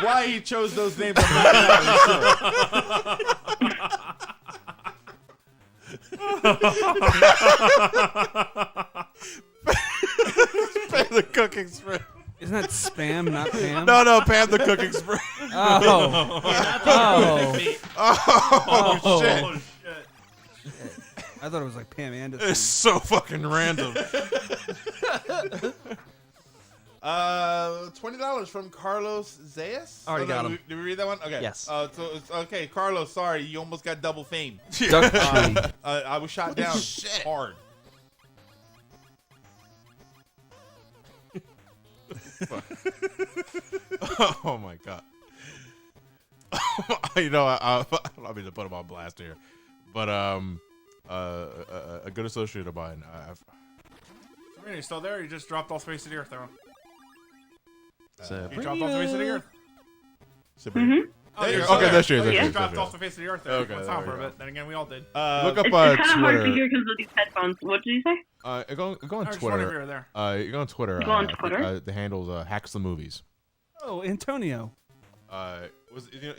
Why he chose those names? I'm not entirely The cooking spread. Isn't that Spam, not Pam? No, Pam the Cooking Spray. Oh. Oh, shit. I thought it was like Pam Anderson. It's so fucking random. $20 from Carlos Zayas. Already got him. Did we read that one? Okay. Yes. So it's okay, Carlos. Sorry, you almost got double fame. I was shot down hard. Oh my god. You know, I don't mean to put him on blast here, but a good associate of mine. Are you still there? Or you just dropped off the face of the earth, though. He dropped off the face of the earth. Mm-hmm. Oh, you're Okay, there she is. You there she is, dropped there she off the is. face of the earth. There. Okay, One there time we for a go. bit. Then again, we all did. Look up It's kind of hard Twitter. to hear because of these headphones. What did you say? Go on I was just wondering if you Twitter. were there. You go on Twitter. Go on Twitter? The handle's Hacks the Movies. Oh, Antonio. Do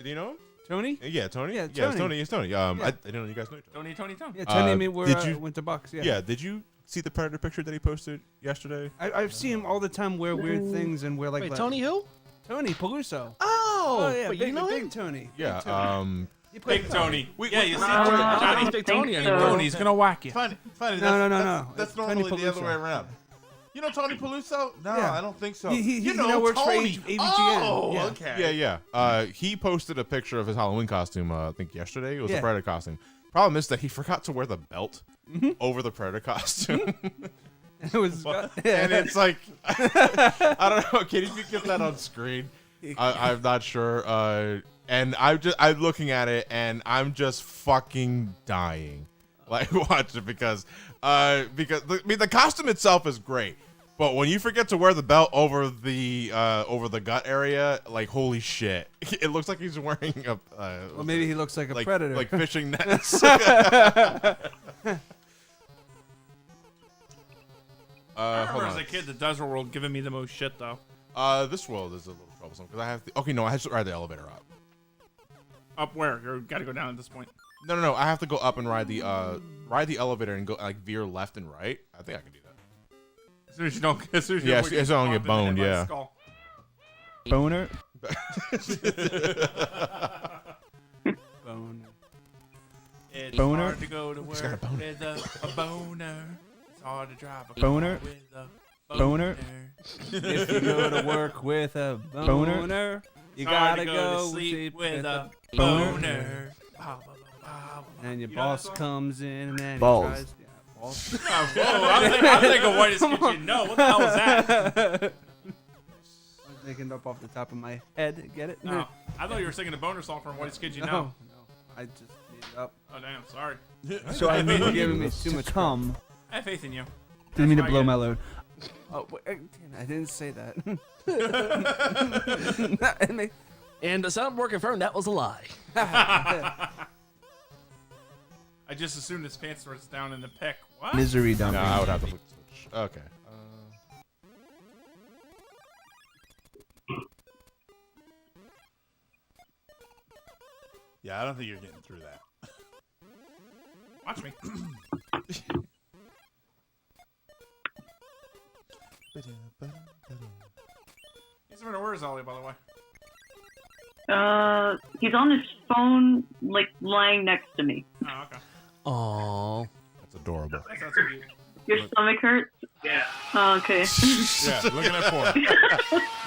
you know him? Tony? Yeah, Tony. Yeah, It's Tony. Tony. It's Tony. Yeah. I didn't know you guys knew each other. Tony. Yeah, Tony and me did went to Bucks. Yeah. Yeah. Did you see the Predator picture that he posted yesterday? I've seen him all the time wear weird things and wear like. Wait, the- Tony who? Tony Peluso. Oh, yeah, wait, big, you know big him? Tony. Yeah. Big Tony. He played Big Tony. We- Yeah, we- you see I Johnny. don't Big think Tony so. anymore. Tony's gonna whack you. Funny. No. That's Tony normally the other Peluso. way around. You know Tony Peluso? No, Yeah. I don't think so. He know now works Tony. for AVGN. Oh, Yeah. okay. Yeah. He posted a picture of his Halloween costume. I think yesterday. It was Yeah. a Predator costume. Problem is that he forgot to wear the belt over the Predator costume. It was. And it's like, I don't know. Can you get that on screen? I'm not sure. And I'm looking at it and I'm just fucking dying. Like, watch it because the costume itself is great, but when you forget to wear the belt over the gut area, like, holy shit, it looks like he's wearing a. Well, maybe he looks like a predator, like fishing nets. I Hold remember on. as a kid, the desert world giving me the most shit though. This world is a little troublesome because I have to. Okay, no, I have to ride the elevator up. Up where? You got to go down at this point. No. I have to go up and ride the elevator and go like veer left and right. I think I can do that. As soon as you don't, as soon as you Yeah, don't as long as you get bumped in the boned, head by the yeah. Boner. Boner. It's Boner. hard to go to He's got a work boner. with a boner. It's hard to drive a Boner. car with a Boner. If you go to work with a boner, you gotta go to sleep with a boner. boner. And your boss comes in and Balls. he tries. Yeah, balls. Oh, whoa, I'm thinking what is you know? What the hell was that? I was making it up off the top of my head. Get it? No, I thought you were singing a boner song from What Is Kids You No, Know. no. I just made it up. Oh damn, sorry. So I knew you were giving me too much cum. I have faith in you. Didn't mean to That's blow why I my load. Oh, wait, damn, I didn't say that. And Soundboard confirmed that was a lie. I just assumed his pants were down in the peck. What? Misery No, dumping. I would have to flip the switch. Okay. Yeah, I don't think you're getting through that. Watch me. Where is Ollie, by the way? He's on his phone, like lying next to me. Oh, okay. Aww. That's adorable. That's not so cute. Your stomach hurts? Yeah. Oh, okay. Yeah, looking at porn.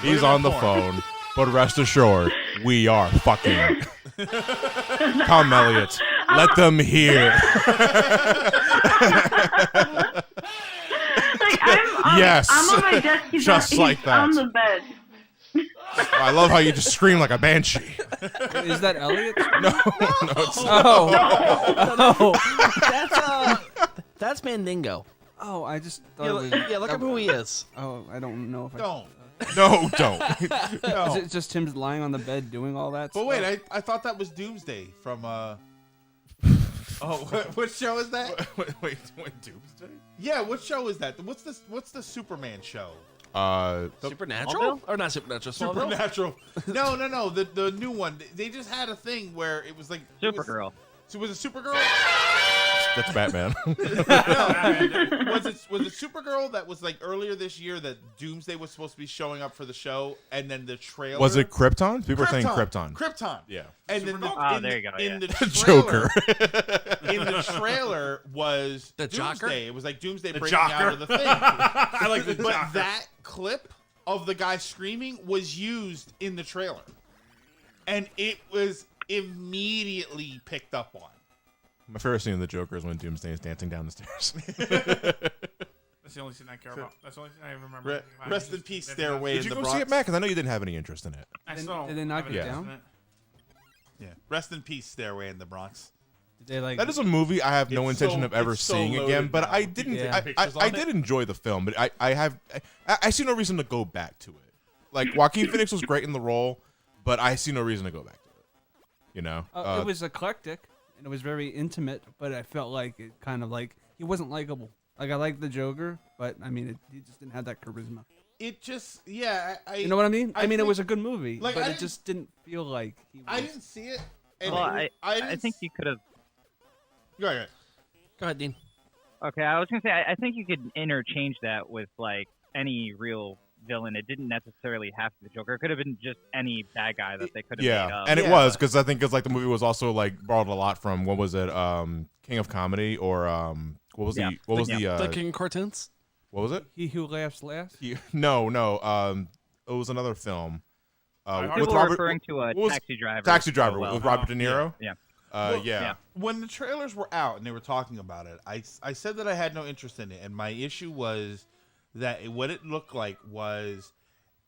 He's on the phone, but rest assured, we are fucking. Come, Elliot. Let them hear. Yes. I'm on my desk. He's Just he's like that. on the bed. I love how you just scream like a banshee. Is that Elliot? No, it's That's Mandingo. Oh, I just thought Yeah, it was, look up who he is. Oh, I don't know if I Don't. No, don't. No. Is it just him lying on the bed doing all that But stuff? wait, I thought that was Doomsday from what show is that? Wait, Doomsday? Yeah, what show is that? What's the Superman show? Supernatural? Or not Supernatural, Smallville? Supernatural. No. The new one. They just had a thing where it was like Supergirl. So was it Supergirl? That's Batman. Was it Supergirl that was like earlier this year that Doomsday was supposed to be showing up for the show, and then the trailer Was it Krypton? People are saying Krypton. Krypton. Yeah. And then there you go. in the Joker. in the trailer was The Doomsday. Joker? It was like Doomsday The breaking out Joker. of the thing. I like the But Joker. that clip of the guy screaming was used in the trailer, and it was immediately picked up on. My favorite scene of the Joker is when Doomsday is dancing down the stairs. That's the only scene I care about. That's the only thing I remember. Rest in peace, Stairway Did in you the go Bronx. see it, Matt? Because I know you didn't have any interest in it. I still don't Did they knock have it any down? interest in it. Yeah. Rest in peace, Stairway in the Bronx. Did they like? That is a movie I have no It's intention so- of ever it's so seeing loaded again. But now. I didn't. Yeah. I did enjoy the film, but I see no reason to go back to it. Like Joaquin Phoenix was great in the role, but I see no reason to go back to it. You know, It was eclectic and it was very intimate, but I felt like it kind of like he wasn't likable. Like I liked the Joker, but I mean, he just didn't have that charisma. It just, yeah. You know what I mean? I mean, it think- was a good movie, like, but I it didn't- just didn't feel like he was. I didn't see it. And Well, I I think you could have. Go ahead. Go ahead, Dean. Okay, I was gonna say I think you could interchange that with like any real villain. It didn't necessarily have to be the Joker. It could have been just any bad guy that they could have made yeah, up. and it was because I think like the movie was also like borrowed a lot from what was it, King of Comedy or what was the King of Cartoons? What was it? He Who Laughs Last. No, it was another film. People were referring to a Taxi Driver. Taxi Driver as well. with Robert De Niro. Yeah. Yeah. When the trailers were out and they were talking about it, I said that I had no interest in it, and my issue was that what it looked like was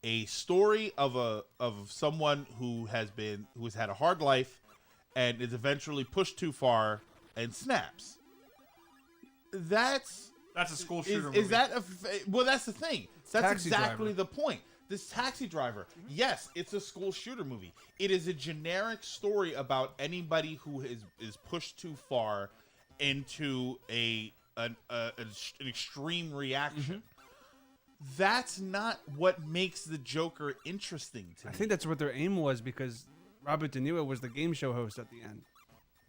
a story of someone who has had a hard life and is eventually pushed too far and snaps. That's a school shooter Is movie. that well? That's the thing. That's Taxi exactly Driver. the point. This Taxi Driver, yes, it's a school shooter movie. It is a generic story about anybody who is pushed too far into an extreme reaction. That's not what makes the Joker interesting to me. I think that's what their aim was because Robert De Niro was the game show host at the end.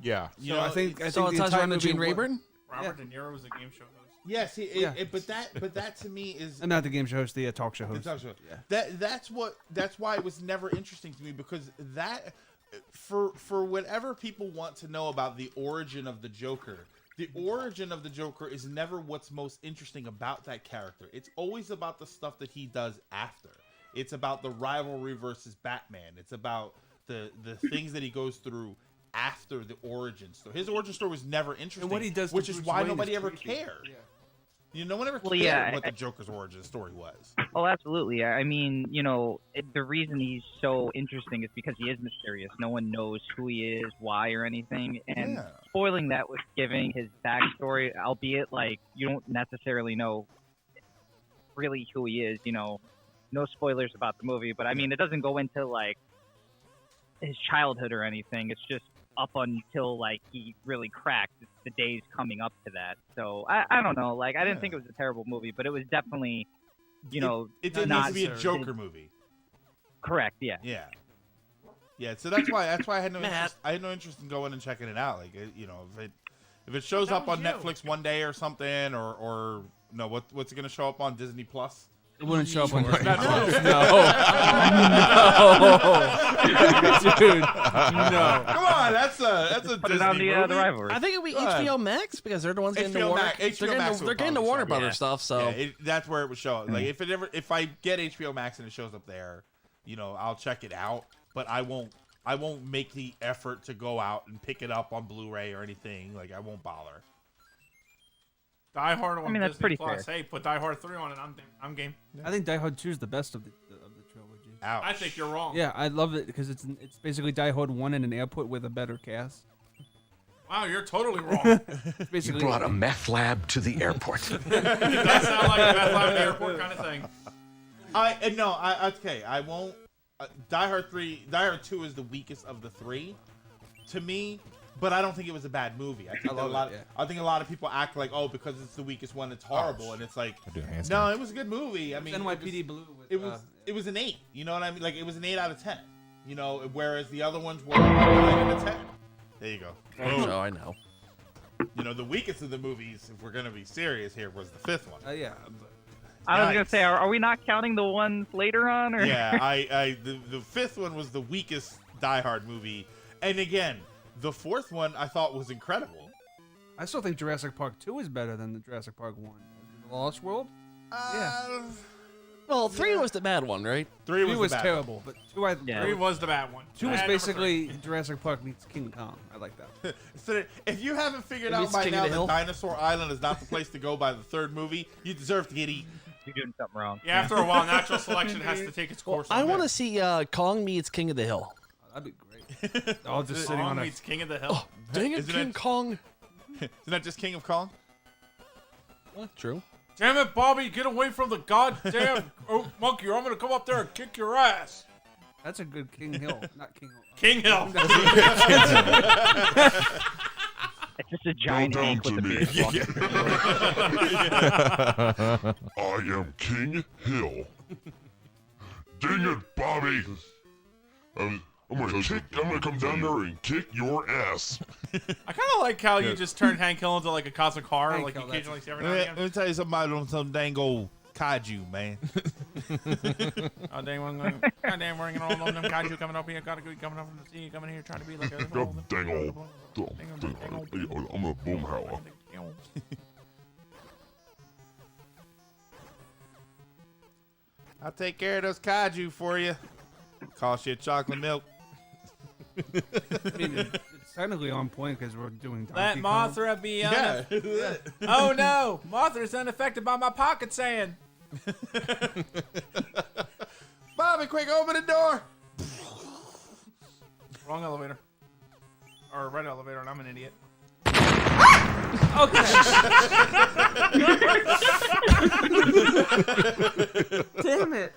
Yeah. So I think so the it tells you entire on the movie Gene wa- Rayburn? Robert De Niro was a game show host. Yes, Yeah. but that to me is And not the game show host, the talk show The host. talk show. Yeah. That's why it was never interesting to me, because that for whatever people want to know about the origin of the Joker is never what's most interesting about that character. It's always about the stuff that he does after. It's about the rivalry versus Batman. It's about the things that he goes through after the origin story. His origin story was never interesting, what he does to which is Bruce why Wayne nobody is ever creepy. cared. You know, no one ever Well, cared yeah, what the Joker's origin story was. Oh, absolutely. I mean, the reason he's so interesting is because he is mysterious. No one knows who he is, why, or anything. And Yeah. spoiling that with giving his backstory, albeit like you don't necessarily know really who he is. No spoilers about the movie, but I mean, it doesn't go into like his childhood or anything. It's just up until like he really cracked. It's the days coming up to that. So I don't know. Like I didn't think it was a terrible movie, but it was definitely, It didn't need to be a Joker movie. Correct. Yeah. Yeah. So that's why I had no interest. I had no interest in going and checking it out. Like if it shows up on Netflix one day or something, or no, what's it gonna show up on Disney Plus? It wouldn't show up on No. Disney No. Plus. No. Dude, no. Come on, that's a Put it Disney on the movie. rivalry. I think it'll be Go ahead. HBO Max because they're the ones getting the HBO Warner. Max. HBO they're Max getting, would they're getting the probably Warner show. Brothers Yeah. stuff. So Yeah, that's where it would show up. Like if I get HBO Max and it shows up there, I'll check it out. But I won't make the effort to go out and pick it up on Blu-ray or anything. Like I won't bother. Die Hard on that's Disney pretty Plus. fair. Hey, put Die Hard 3 on it. I'm game. I think Die Hard 2 is the best of the trilogy. Ouch. I think you're wrong. Yeah, I love it because it's basically Die Hard 1 in an airport with a better cast. Wow, you're totally wrong. It's You basically brought a meth lab to the airport. It does sound like a Beth Live in the airport kind of thing. Okay. I won't. Die Hard 2 is the weakest of the three, to me. But I don't think it was a bad movie. I think I think a lot of people act like, oh, because it's the weakest one, it's horrible, and it's like, no, it was a good movie. I mean, NYPD Blue. It was an 8. You know what I mean? Like it was an 8 out of 10. Whereas the other ones were 9 out of 10. There you go. oh, I know. You know, the weakest of the movies, if we're gonna be serious here, was the fifth one. Yeah. I was gonna say, are we not counting the ones later on? Or? Yeah, the fifth one was the weakest Die Hard movie, and again, the fourth one I thought was incredible. I still think Jurassic Park 2 is better than the Jurassic Park 1. The Lost World? Yeah. Well, 3 was the bad one, right? 3 was the bad terrible, one. but 2 3 was the bad one. 2 was Bad basically Jurassic Park meets King Kong. I like that. So if you haven't figured It out meets by King of now the that Hill. Dinosaur Island is not the place to go by the third movie, you deserve to get eaten. You're doing something wrong. Yeah, after a while, natural selection has to take its course. I want to see Kong meets King of the Hill. That'd be great. All just sitting on a... meets King of the Hill. Dang it, Isn't King it- Kong. Isn't that just King of Kong? True. Damn it, Bobby! Get away from the goddamn monkey, or I'm gonna come up there and kick your ass. That's a good King Hill, not King Hill. King Hill. It's just a giant Bow down tank with to a me. beard. I am King Hill. Dang it, Bobby! I'm gonna come down there and kick your ass. I kind of like how you just turned Hank Hill into like a cosmic horror, Hank like you Hill, occasionally see every now Let and me, again. let me tell you something about some dang old kaiju, man. Oh dang, goddamn, we're gonna all them kaiju coming up here, gotta be coming up from the sea, coming here trying to be like a God dang old. I'm a boomhauer. I'll take care of those kaiju for you. Cost you a chocolate milk. I mean, it's technically on point because we're doing Let Donkey Kong. Mothra be Yeah. Oh no, Mothra's unaffected by my pocket sand. Bobby, quick, open the door. Wrong elevator. Or right elevator, and I'm an idiot. Damn it.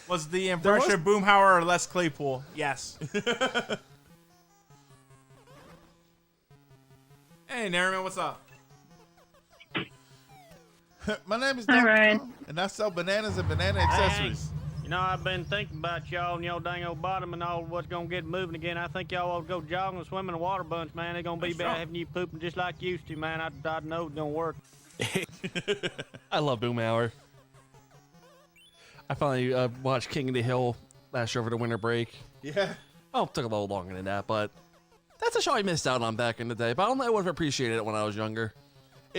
Was the impression Boomhauer or Les Claypool? Yes. Hey, Nerman, what's up? My name is All Donkey right. Kong, and I sell bananas and banana accessories. You know, I've been thinking about y'all and y'all dang old bottom and all what's gonna get moving again. I think y'all ought to go jogging and swimming in a water bunch, man. They're gonna be back having you pooping just like you used to, man. I know it's gonna work. I love Boomhauer. I finally watched King of the Hill last year over the winter break. Yeah. Oh, it took a little longer than that, but that's a show I missed out on back in the day. But I don't know, I would have appreciated it when I was younger.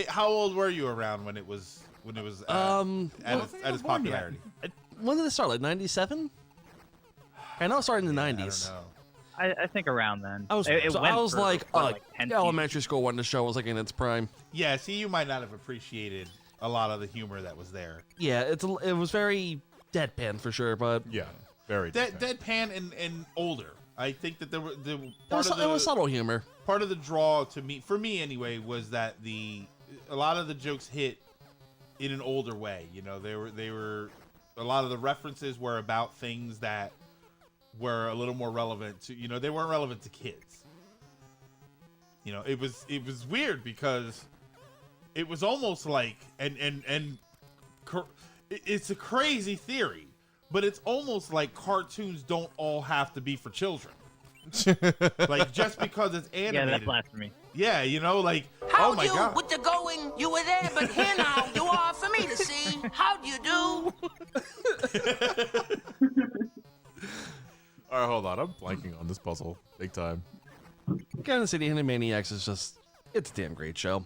How old were you around when it was at its popularity? When did it start? Like 97? I know it started in the 90s. I don't know. I think around then. I was, It so went I was for like, 10 elementary school when the show was like in its prime. Yeah, see, you might not have appreciated a lot of the humor that was there. Yeah, it was very deadpan for sure, but Yeah, very. Deadpan and older. I think that there were it was subtle humor. Part of the draw for me anyway, was that a lot of the jokes hit in an older way. You know, they were a lot of the references were about things that were a little more relevant to, you know, they weren't relevant to kids. You know, it was weird because it was almost like it's a crazy theory, but it's almost like cartoons don't all have to be for children. Like just because it's animated. Yeah, that's blasphemy. Yeah, you know, like How oh my you god. with the going? You were there, but here now you are for me to see. How'd you do? All right, hold on. I'm blanking on this puzzle big time. Kansas City Animaniacs is it's a damn great show.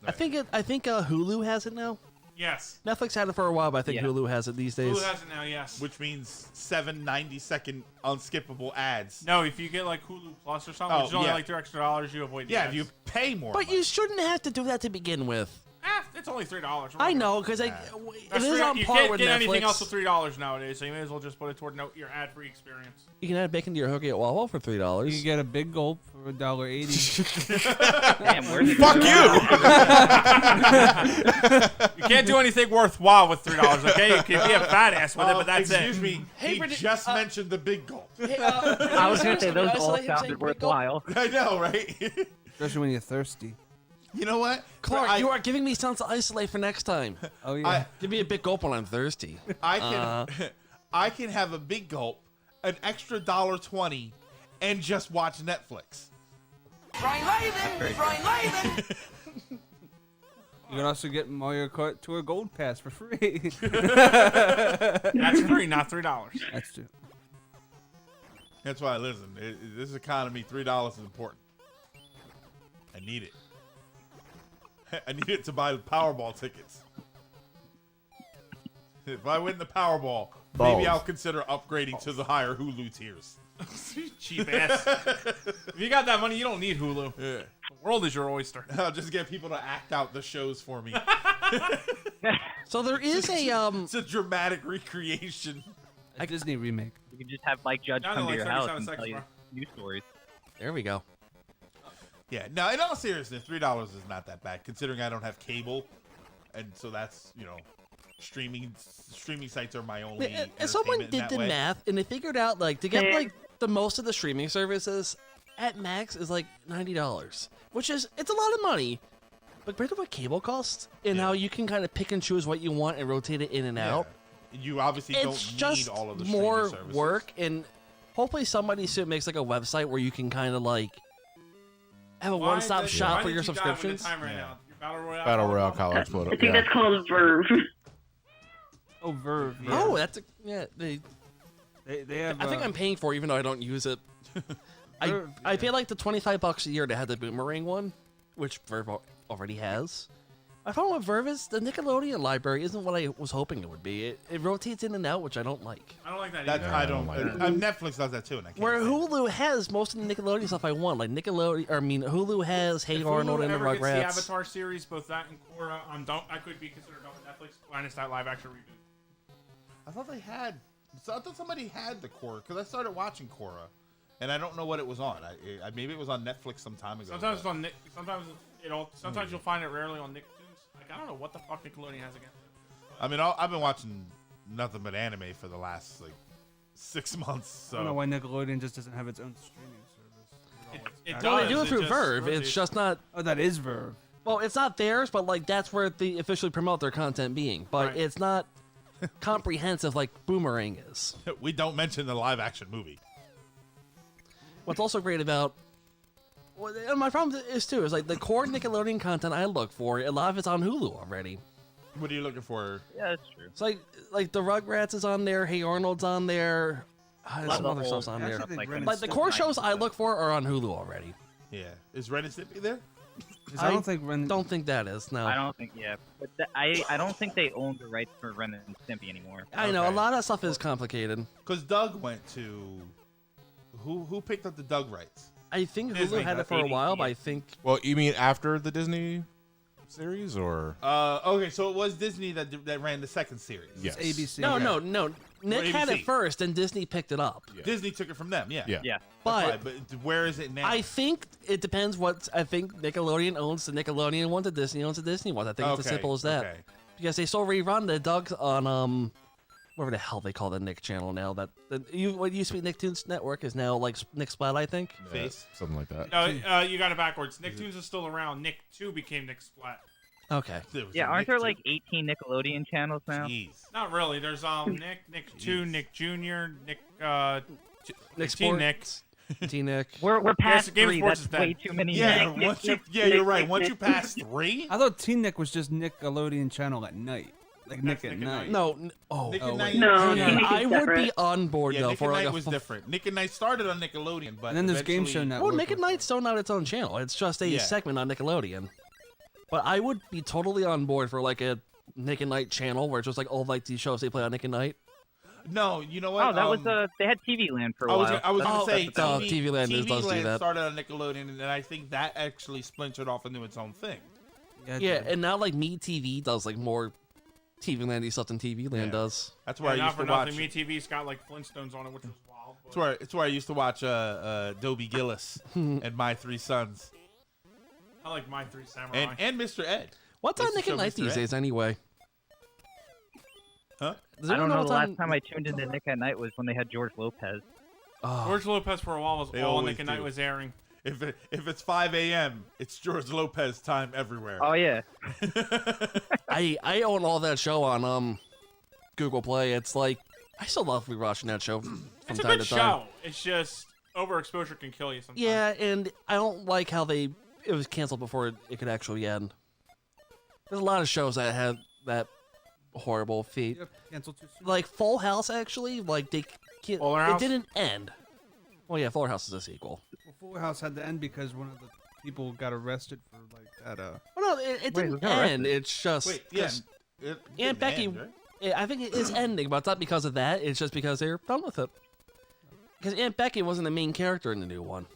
I think Hulu has it now. Yes. Netflix had it for a while, but I think Yeah. Hulu has it these days. Who has it now? Yes. Which means 7 90-second unskippable ads. No, if you get like Hulu Plus or something, Oh, which is only yeah. like $3 you avoid. The Yeah, ads. if you pay more. But you shouldn't have to do that to begin with. It's only $3. I know, because it That's is free- on you par can't with get Netflix. anything else for $3 nowadays, so you may as well just put it toward your ad-free experience. You can add bacon to your hoagie at Wawa for $3. You can get a big gulp for $1.80. Damn, where's Fuck you! You can't do anything worthwhile with $3. Okay, you can be a fat ass with it, but that's excuse it. me. He just mentioned the big gulp. I was gonna say those all Isolate him saying sounded big gulp. worthwhile. I know, right? Especially when you're thirsty. You know what, Clark, you are giving me sounds to isolate for next time. Oh, yeah. Give me a big gulp when I'm thirsty. I can have a big gulp, an extra $1.20, and just watch Netflix. Throwing Raven! Throwing Raven! You can also get Mario Kart Tour Gold Pass for free. That's free, not $3. That's true. That's why, listen, this economy, $3 is important. I need it. I need it to buy Powerball tickets. If I win the Powerball, maybe Balls. I'll consider upgrading to the higher Hulu tiers. Cheap ass. If you got that money, you don't need Hulu. Yeah. The world is your oyster. I'll just get people to act out the shows for me. So there is It's a dramatic recreation. A Disney remake. You can just have Mike Judge Down to come to like your house 37 and seconds, tell you bro. news stories. There we go. Yeah, no, in all seriousness, $3 is not that bad, considering I don't have cable. And so that's, streaming sites are my only If someone entertainment in did that the way. math and they figured out like to get like the most of the streaming services at max is like $90, which is it's a lot of money. But compared to what cable costs and how you can kind of pick and choose what you want and rotate it in and out, You obviously it's don't just need all of the more streaming services. work. And hopefully somebody soon makes like a website where you can kind of like have a one-stop shop for your subscriptions. Battle Royale College I Exploded. think that's called Verve. Oh, Verve. Yeah. Oh, that's they have. I think I'm paying for it even though I don't use it. I pay like the $25 a year to have the Boomerang one, which Verve already has. My problem with Verve is the Nickelodeon library isn't what I was hoping it would be. It rotates in and out, which I don't like. I don't like that That's, either. I don't. Netflix does that too, and I can't. Where Hulu has most of the Nickelodeon stuff I want, like Hulu has Hey If Arnold Hulu and the ever gets the Rugrats. Avatar series, both that and Korra, I could be considered done with Netflix minus that live action reboot. I thought they had. So I thought somebody had the Korra because I started watching Korra, and I don't know what it was on. I maybe it was on Netflix some time ago. Sometimes it's on Nick. Sometimes you'll find it rarely on Nicktoons. Like I don't know what the fuck Nickelodeon has against it. I mean, I've been watching nothing but anime for the last 6 months. I don't know So why Nickelodeon just doesn't have its own streaming service. It Well, they does, do it it through just Verve. It's rotates. just not. Oh, that is Verve. Well, it's not theirs, but like that's where they officially promote their content being. But Right. it's not comprehensive like Boomerang is. we don't mention the live action movie. What's also great about and my problem is too is like the core Nickelodeon content I look for, a lot of it's on Hulu already. What are you looking for? Yeah, that's true. It's like the Rugrats is on there, Hey Arnold's on there, some other stuff's on there. Like the core shows I look for are on Hulu already. Yeah, is Ren and Stimpy there? I don't think don't think that is no. I don't think but I don't think they own the rights for Ren and Stimpy anymore. I know a lot of stuff is complicated. Because Doug went to who picked up the Doug rights? I think Disney. Hulu had it for a while, but I think. Well, you mean after the Disney series, or? Okay, so it was Disney that ran the second series. Yes. ABC. No. Nick had it ABC. first, and Disney picked it up. Disney took it from them. Yeah. Yeah. But But where is it now? I think it depends what I think Nickelodeon owns the Nickelodeon one, the Disney owns the Disney one. I think it's as simple as that. Okay. Because they still rerun the Doug's on whatever the hell they call the Nick channel now. What used to be Nicktoons Network is now like Nick Splat, I think. Face. Something like that. No, you got it backwards. Nicktoons is still around. Nick 2 became Nick Splat. Okay. Yeah, aren't there like 18 Nickelodeon channels now? Not really. There's Nick 2, Nick Jr., Nick Nick Teen Nick. Teen Nick. We're past Game 3. Sports That's is way dead. too many. Yeah, Nick, you're right. Once you pass 3, I thought Teen Nick was just Nickelodeon channel at night. Like Nick at Night. No. Nick Oh, and wait. Night. No, Hang on, Teen Nick is I would be separate. on board Yeah, though Nick for and like Night a was different. Nick and Night started on Nickelodeon, but And then there's Game Show eventually- Network. Well, Nick at Night's still not its own channel. It's just a Yeah. segment on Nickelodeon. But I would be totally on board for like a Nick at Night channel where it's just like all like these shows they play on Nick at Night. No, you know what? Oh, that was they had TV Land for a I while. was gonna say TV Land does do Land that. started on Nickelodeon, and I think that actually splintered off into its own thing. Yeah, and now like Me TV does like more TV Landy stuff than TV Land does. That's where I not used for to watch. nothing. MeTV's got like Flintstones on it, which was wild. But It's where I used to watch Dobie Gillis and My Three Sons I like My Three Samurai. and Mr. Ed. What's I on used to Nick at show Night Mr. these Ed. days anyway? Huh? Does I anyone don't know. what's The last on- time I tuned into Nick at Night was when they had George Lopez. George Lopez for a while was They all always Nick and Night do. was airing. If it's 5 a.m., it's George Lopez time everywhere. Oh yeah. I own all that show on Google Play. It's like I still love rewatching that show from It's a time good to time. show. It's just Overexposure can kill you sometimes. Yeah, and I don't like how it was canceled before it could actually end. There's a lot of shows that had that horrible feat. Yep, canceled too soon. Like Full House, actually, like it didn't end. Well, yeah, Fuller House is a sequel. Well, Fuller House had to end because one of the people got arrested for like that. Well, no, it didn't end. It's just Wait, yeah, it Aunt didn't Becky. end, right? I think it is ending, but it's not because of that. It's just because they're done with it. Because Aunt Becky wasn't the main character in the new one.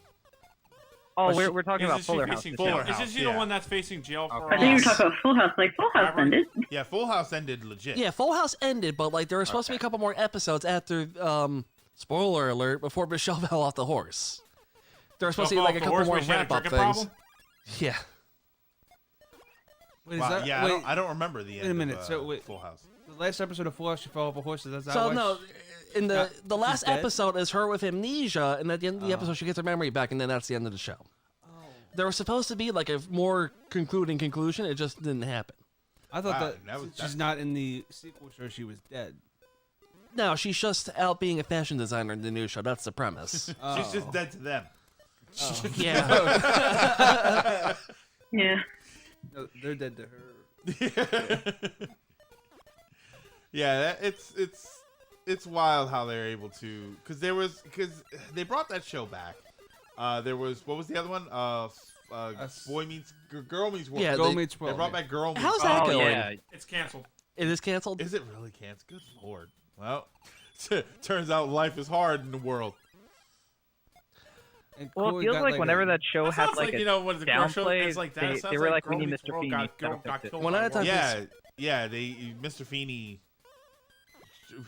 Oh, we're talking about Fuller House. Fuller House. Is she the one that's facing jail for? I think you're talking about Full House. Like Full House ended. Yeah, Full House ended legit. Yeah, Full House ended, but like there were supposed to be a couple more episodes after. Spoiler alert! Before Michelle fell off the horse, there was supposed to be like a couple more wrap-up things. Yeah. Wait, is Wow, that, yeah, wait, I don't remember the end. Wait a minute. Of, So wait, Full House. The last episode of Full House, she fell off a horse. Is that So why no, in the last dead? episode is her with amnesia, and at the end of the Oh. episode she gets her memory back, and then that's the end of the show. There was supposed to be like a more conclusion. It just didn't happen. I thought Wow, that since she's not in the sequel show, she was dead. No, she's just out being a fashion designer in the new show. That's the premise. She's just dead to them. Yeah. Yeah. No, they're dead to her. Yeah, it's wild how they're able to because they brought that show back. There was what was the other one? Boy Meets Girl Meets World. Yeah, Girl Meets They World. brought back Girl Meets. How's that going? Yeah. It's canceled. It is canceled. Is it really canceled? Good lord. Well, turns out life is hard in the world. And Well, Corey it feels got like whenever a- that show That had sounds like, a you know, what is the commercial? downplay, It's like that. It they sounds were like, Girl we need Meets Mr. World Feeney. got killed One by at a time, World. Yeah, Mr. Feeney.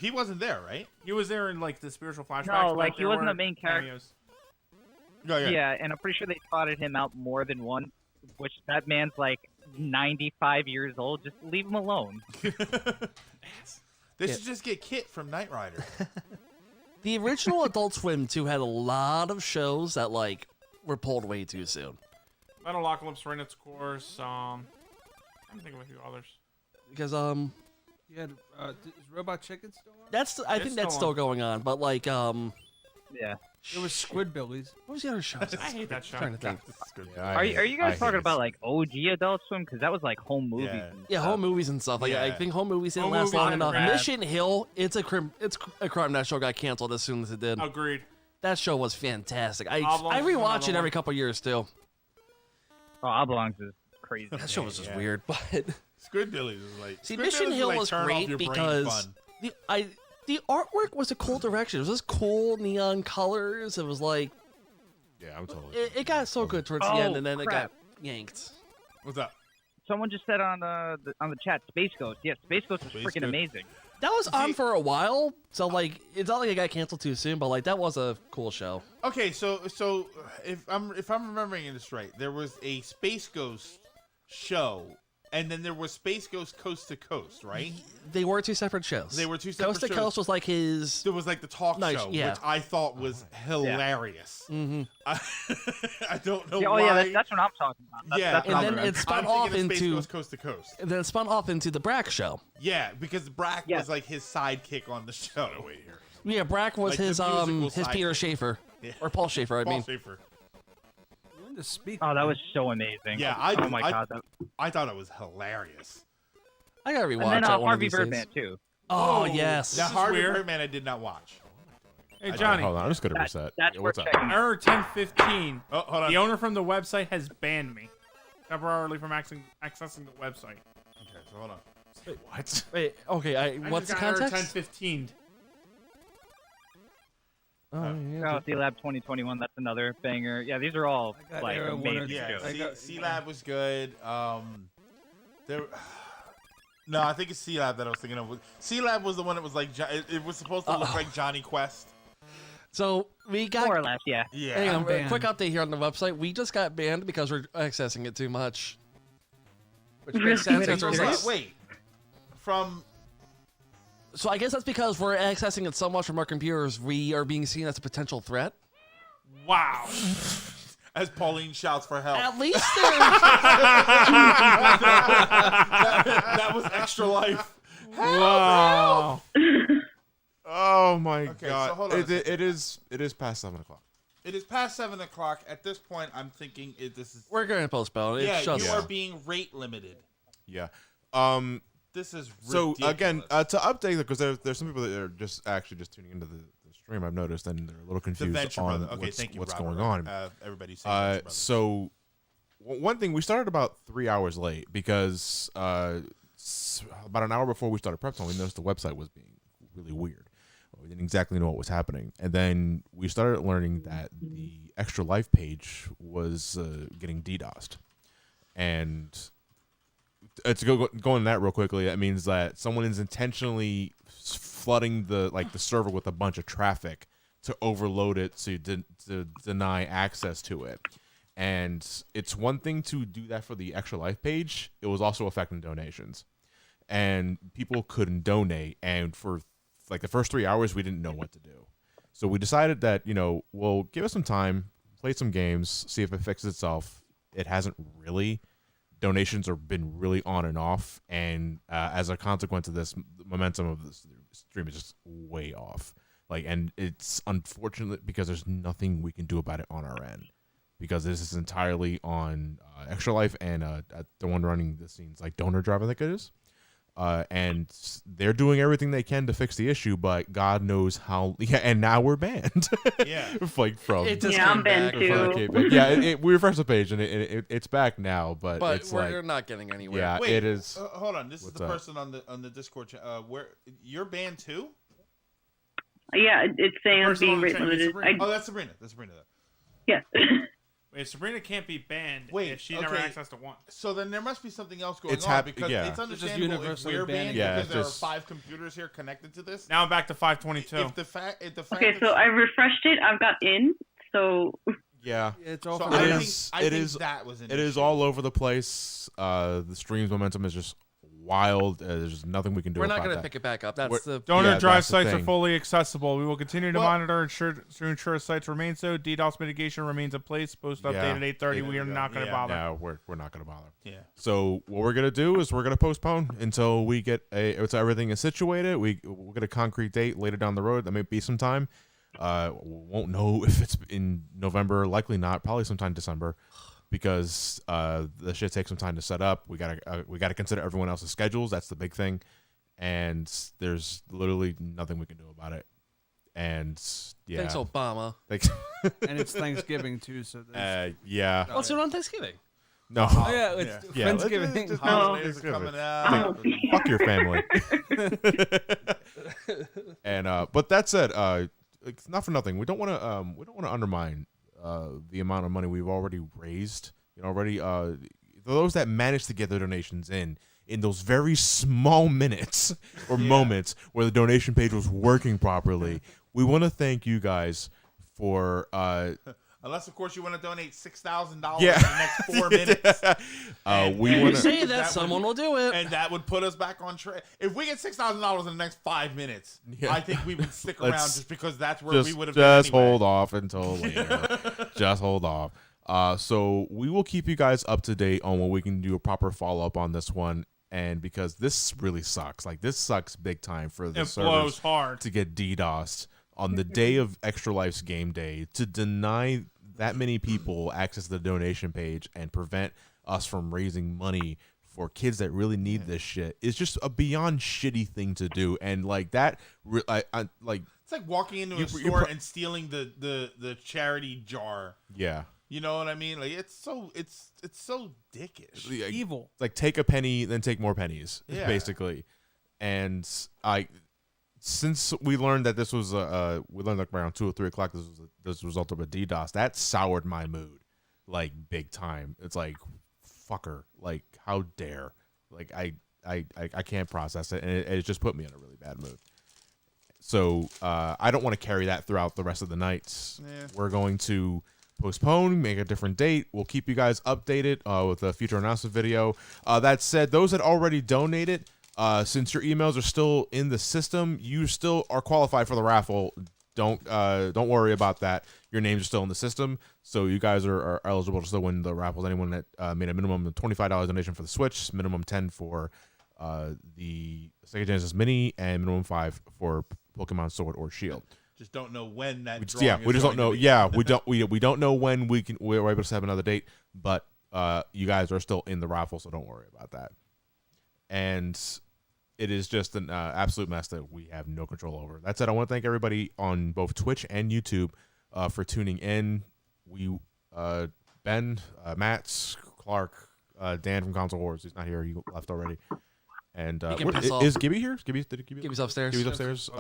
He wasn't there, right? He was there in like the spiritual flashbacks. No, but like he there wasn't were the main character. cameos. Oh, Yeah, and I'm pretty sure they spotted him out more than once. Which that man's like 95 years old. Just leave him alone. They should just get Kit from Knight Rider. The original Adult Swim 2 had a lot of shows that like were pulled way too soon. Metalocalypse ran its course. I'm thinking of a few others. Because You had is Robot Chicken still on? I think that's still going on, but like Yeah. It was Squidbillies. What was the other show? I hate that show. Trying to think. Are you guys talking about like OG Adult Swim? Because that was like home movies. Yeah. and Yeah, stuff. home movies and stuff. Like I Yeah. think home movies didn't Home last movies long are enough. rad. Mission Hill, it's a crime that show got canceled as soon as it did. Agreed. That show was fantastic. I Oblongs is rewatch another it every one. couple years too. Oh, Oblongs is crazy. That show was just Yeah. weird, but Squidbillies is like. see, Squidbillies Mission is Hill like was turn off great your brain because fun. the artwork was a cool direction. It was just cool neon colors. It was like Yeah, I'm totally. it got so good towards the end, and then it got yanked. What's up? Someone just said on the chat, Space Ghost. Yeah, Space Ghost was Space freaking Ghost. amazing. That was on for a while, so like it's not like it got canceled too soon, but like that was a cool show. Okay, so if I'm remembering this right, there was a Space Ghost show, and then there was Space Ghost Coast to Coast, right? They were two separate shows. They were two separate Coast to shows. Coast was like his. There was like the talk Nice, show, yeah. which I thought was hilarious. Mm-hmm. I don't know Yeah, why. oh yeah, that's what I'm talking about. That's and what then I'm it spun I'm off thinking of Space into Ghost Coast to Coast. and then it spun off into the Brack show. Yeah, because Brack was like his sidekick on the show. Wait here. Yeah, Brack was Like the his musical Peter sidekick. Schaefer Yeah. or Paul Schaefer. I Paul mean, Schaefer. When to speak. Oh, that was so amazing. Yeah, oh my god. I thought it was hilarious. I gotta rewatch And then that one of Harvey these Birdman days. too. Oh yes. Now is Harvey weird. Birdman I did not watch. Hey Johnny, Hold on, I'm just gonna reset. That's Yeah, what's worth up? checking. error 1015. Oh, hold on. The owner from the website has banned me temporarily from accessing the website. Okay, so hold on. Wait, what? Wait, okay. I What's the just got error context? 1015. Oh, yeah. Oh, C Lab 2021. That's another banger. Yeah, these are all I got like error one or amazing two. shows. Yeah, C Lab was good. There. No, I think it's C Lab that I was thinking of. C Lab was the one that was like it was supposed to look like Johnny Quest. So we got More or less, yeah. Yeah. Hang on, I'm banned. quick update here on the website. We just got banned because we're accessing it too much. Which Really? makes sense. Wait, Because are you there's, like- serious? Wait. From So I guess that's because we're accessing it so much from our computers, we are being seen as a potential threat. Wow. as Pauline shouts for help. At least that was Extra Life. Wow. Oh my Okay, god! so hold on a it is past 7 o'clock. It is past 7 o'clock. At this point, I'm thinking this is. We're going to postpone. Yeah, It's just, you are being rate limited. Yeah. This is so ridiculous. again to update because there's some people that are just tuning into the stream. I've noticed and they're a little confused Venture on Brother. Okay, thank you, what's Robert. going on. Everybody say Venture Brother. So one thing, we started about 3 hours late because about an hour before we started prep time, we noticed the website was being really weird. We didn't exactly know what was happening, and then we started learning that the Extra Life page was getting DDoSed, and to go into that real quickly, that means that someone is intentionally flooding the server with a bunch of traffic to overload it to deny access to it. And it's one thing to do that for the Extra Life page. It was also affecting donations, and people couldn't donate. And for like the first 3 hours, we didn't know what to do. So we decided that, we'll give us some time, play some games, see if it fixes itself. It hasn't really. Donations have been really on and off, and as a consequence of this, the momentum of this stream is just way off. And it's unfortunate because there's nothing we can do about it on our end, because this is entirely on Extra Life and the one running the scenes, like Donor Drive, I think it is. And they're doing everything they can to fix the issue, but God knows how. Yeah, and now we're banned. Yeah, from I'm banned too. We refreshed the page and it's back now, but it's we're not getting anywhere. Yeah, Wait, it is. Hold on, this is What's the that? person on the Discord. Where you're banned too? Yeah, it's saying I'm person being on the rate train is limited. Sabrina. Oh, that's Sabrina. That's Sabrina. Yes. Wait, Sabrina can't be banned if she never okay. accessed it once. So then there must be something else going It's on hap- because yeah. it's It's just understandable if universally we're banned. banned Yeah, because there just- are 5 computers here connected to this. Now I'm back to 522. If the fact Okay, so I refreshed it. I've got in. So Yeah, It's all So for I them. think- I think that was an It is issue. all over the place. The stream's momentum is just wild. There's just nothing we can do. We're not going going to to pick it back up. That's the Donor Yeah, Drive that's the sites are thing. fully accessible. We will continue to Well- monitor to ensure sites remain so. DDoS mitigation remains in place. Post update at 8:30. We are not going to bother. No, we're not going to bother. Yeah. So what we're going to do is we're going to postpone until we get until everything is situated. We'll get a concrete date later down the road. That may be some time. Won't know if it's in November. Likely not. Probably sometime December, because the shit takes some time to set up. We gotta consider everyone else's schedules. That's the big thing, and there's literally nothing we can do about it. And yeah, Thanks, Obama. Thanks. And it's Thanksgiving too, so there's yeah. What's it on Thanksgiving? No. Oh, yeah, it's Friendsgiving. Just Holidays are coming out. Fuck your family. And but that said, it's not for nothing. We don't want to undermine the amount of money we've already raised. Those that managed to get their donations in those very small minutes or moments where the donation page was working properly. We want to thank you guys for Unless, of course, you want to donate $6,000 Yeah. in the next 4 minutes. we You wanna- say that, someone will do it. And that would put us back on track. If we get $6,000 in the next 5 minutes, Yeah. I think we would stick around Let's just because that's where just, we would have just been anyway. hold off until later. Just hold off. So we will keep you guys up to date on when we can do a proper follow up on this one. And because this really sucks, this sucks big time for the It servers blows hard. to get DDoSed on the day of Extra Life's game day, to deny that many people access to the donation page and prevent us from raising money for kids that really need this shit is just a beyond shitty thing to do. And that, I It's like walking into You- a you store pro- and stealing the charity jar. yeah. You know what I mean? It's so dickish. evil. Like, take a penny, then take more pennies, Yeah. basically. And since we learned that this was we learned around 2 or 3 o'clock this was this result of a DDoS, that soured my mood big time. It's like, fucker, how dare, I can't process it, and it just put me in a really bad mood. So I don't want to carry that throughout the rest of the nights. Yeah. We're going to postpone, make a different date. We'll keep you guys updated with a future announcement video. That said, those that already donated, since your emails are still in the system, you still are qualified for the raffle. Don't worry about that. Your names are still in the system, so you guys are eligible to still win the raffles. Anyone that made a minimum of $25 donation for the Switch, minimum 10 for the Sega Genesis Mini, and minimum 5 for Pokemon Sword or Shield. Just don't know when that. We just drawing is don't going know. to be. Yeah, we don't know when we're able to have another date, but you guys are still in the raffle, so don't worry about that. And it is just an absolute mess that we have no control over. That said, I want to thank everybody on both Twitch and YouTube for tuning in. We Ben, Matt, Clark, Dan from Console Wars. He's not here. He left already. And He can piss off. is Gibby here? Gibby's upstairs. Gibby's upstairs.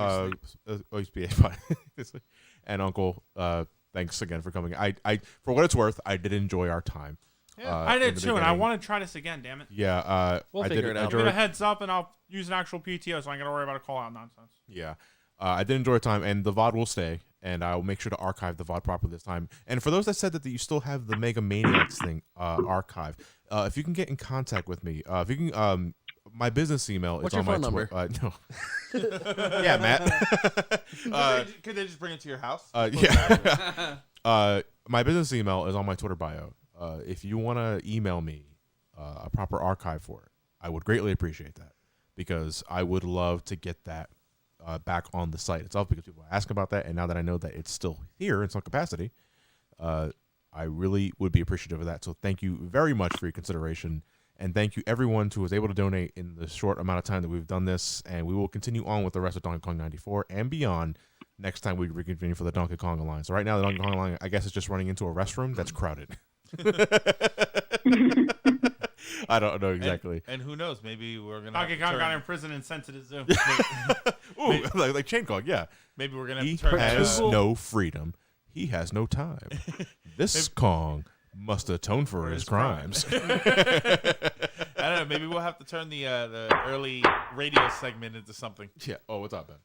He's fine. And Uncle, thanks again for coming. I for what it's worth, I did enjoy our time. Yeah, I did too, and I want to try this again. Damn it. Yeah, we'll figure it out. Give me a heads up, and I'll use an actual PTO, so I ain't gonna worry about a call out nonsense. Yeah, I did enjoy our time, and the VOD will stay, and I will make sure to archive the VOD properly this time. And for those that said that you still have the Mega Maniacs thing archive, if you can get in contact with me, if you can, my business email What's is on your my phone Twitter. No. Yeah, Matt. Could they just bring it to your house? Yeah. My business email is on my Twitter bio. If you want to email me a proper archive for it, I would greatly appreciate that, because I would love to get that back on the site itself, because people ask about that, and now that I know that it's still here in some capacity, I really would be appreciative of that. So thank you very much for your consideration, and thank you everyone who was able to donate in the short amount of time that we've done this, and we will continue on with the rest of Donkey Kong 94 and beyond next time we reconvene for the Donkey Kong Alliance. So right now the Donkey Kong Alliance, I guess, is just running into a restroom that's crowded. I don't know exactly. And who knows? Maybe we're gonna. Donkey Kong got imprisoned and sent to the zoo. Ooh, like Chain Kong, yeah. Maybe we're gonna. He Have to turn has no freedom. He has no time. This Kong must atone for his crimes. I don't know. Maybe we'll have to turn the early radio segment into something. Yeah. Oh, what's up, Ben?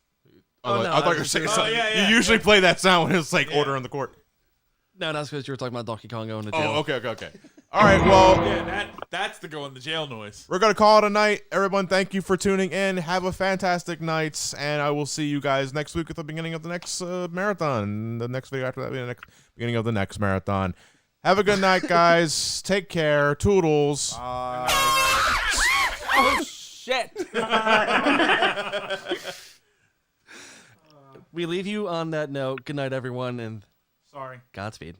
Oh, no, I thought you were saying something. yeah. You usually play that sound when it's like order in the court. No, that's because you were talking about Donkey Kong going to jail. Oh, okay. All right, well, Yeah, that's the go in the jail noise. we're going to call it a night. Everyone, thank you for tuning in. Have a fantastic night, and I will see you guys next week at the beginning of the next marathon. The next video after that will be the beginning of the next marathon. Have a good night, guys. Take care. Toodles. Oh shit! We leave you on that note. Good night, everyone, and Sorry. Godspeed.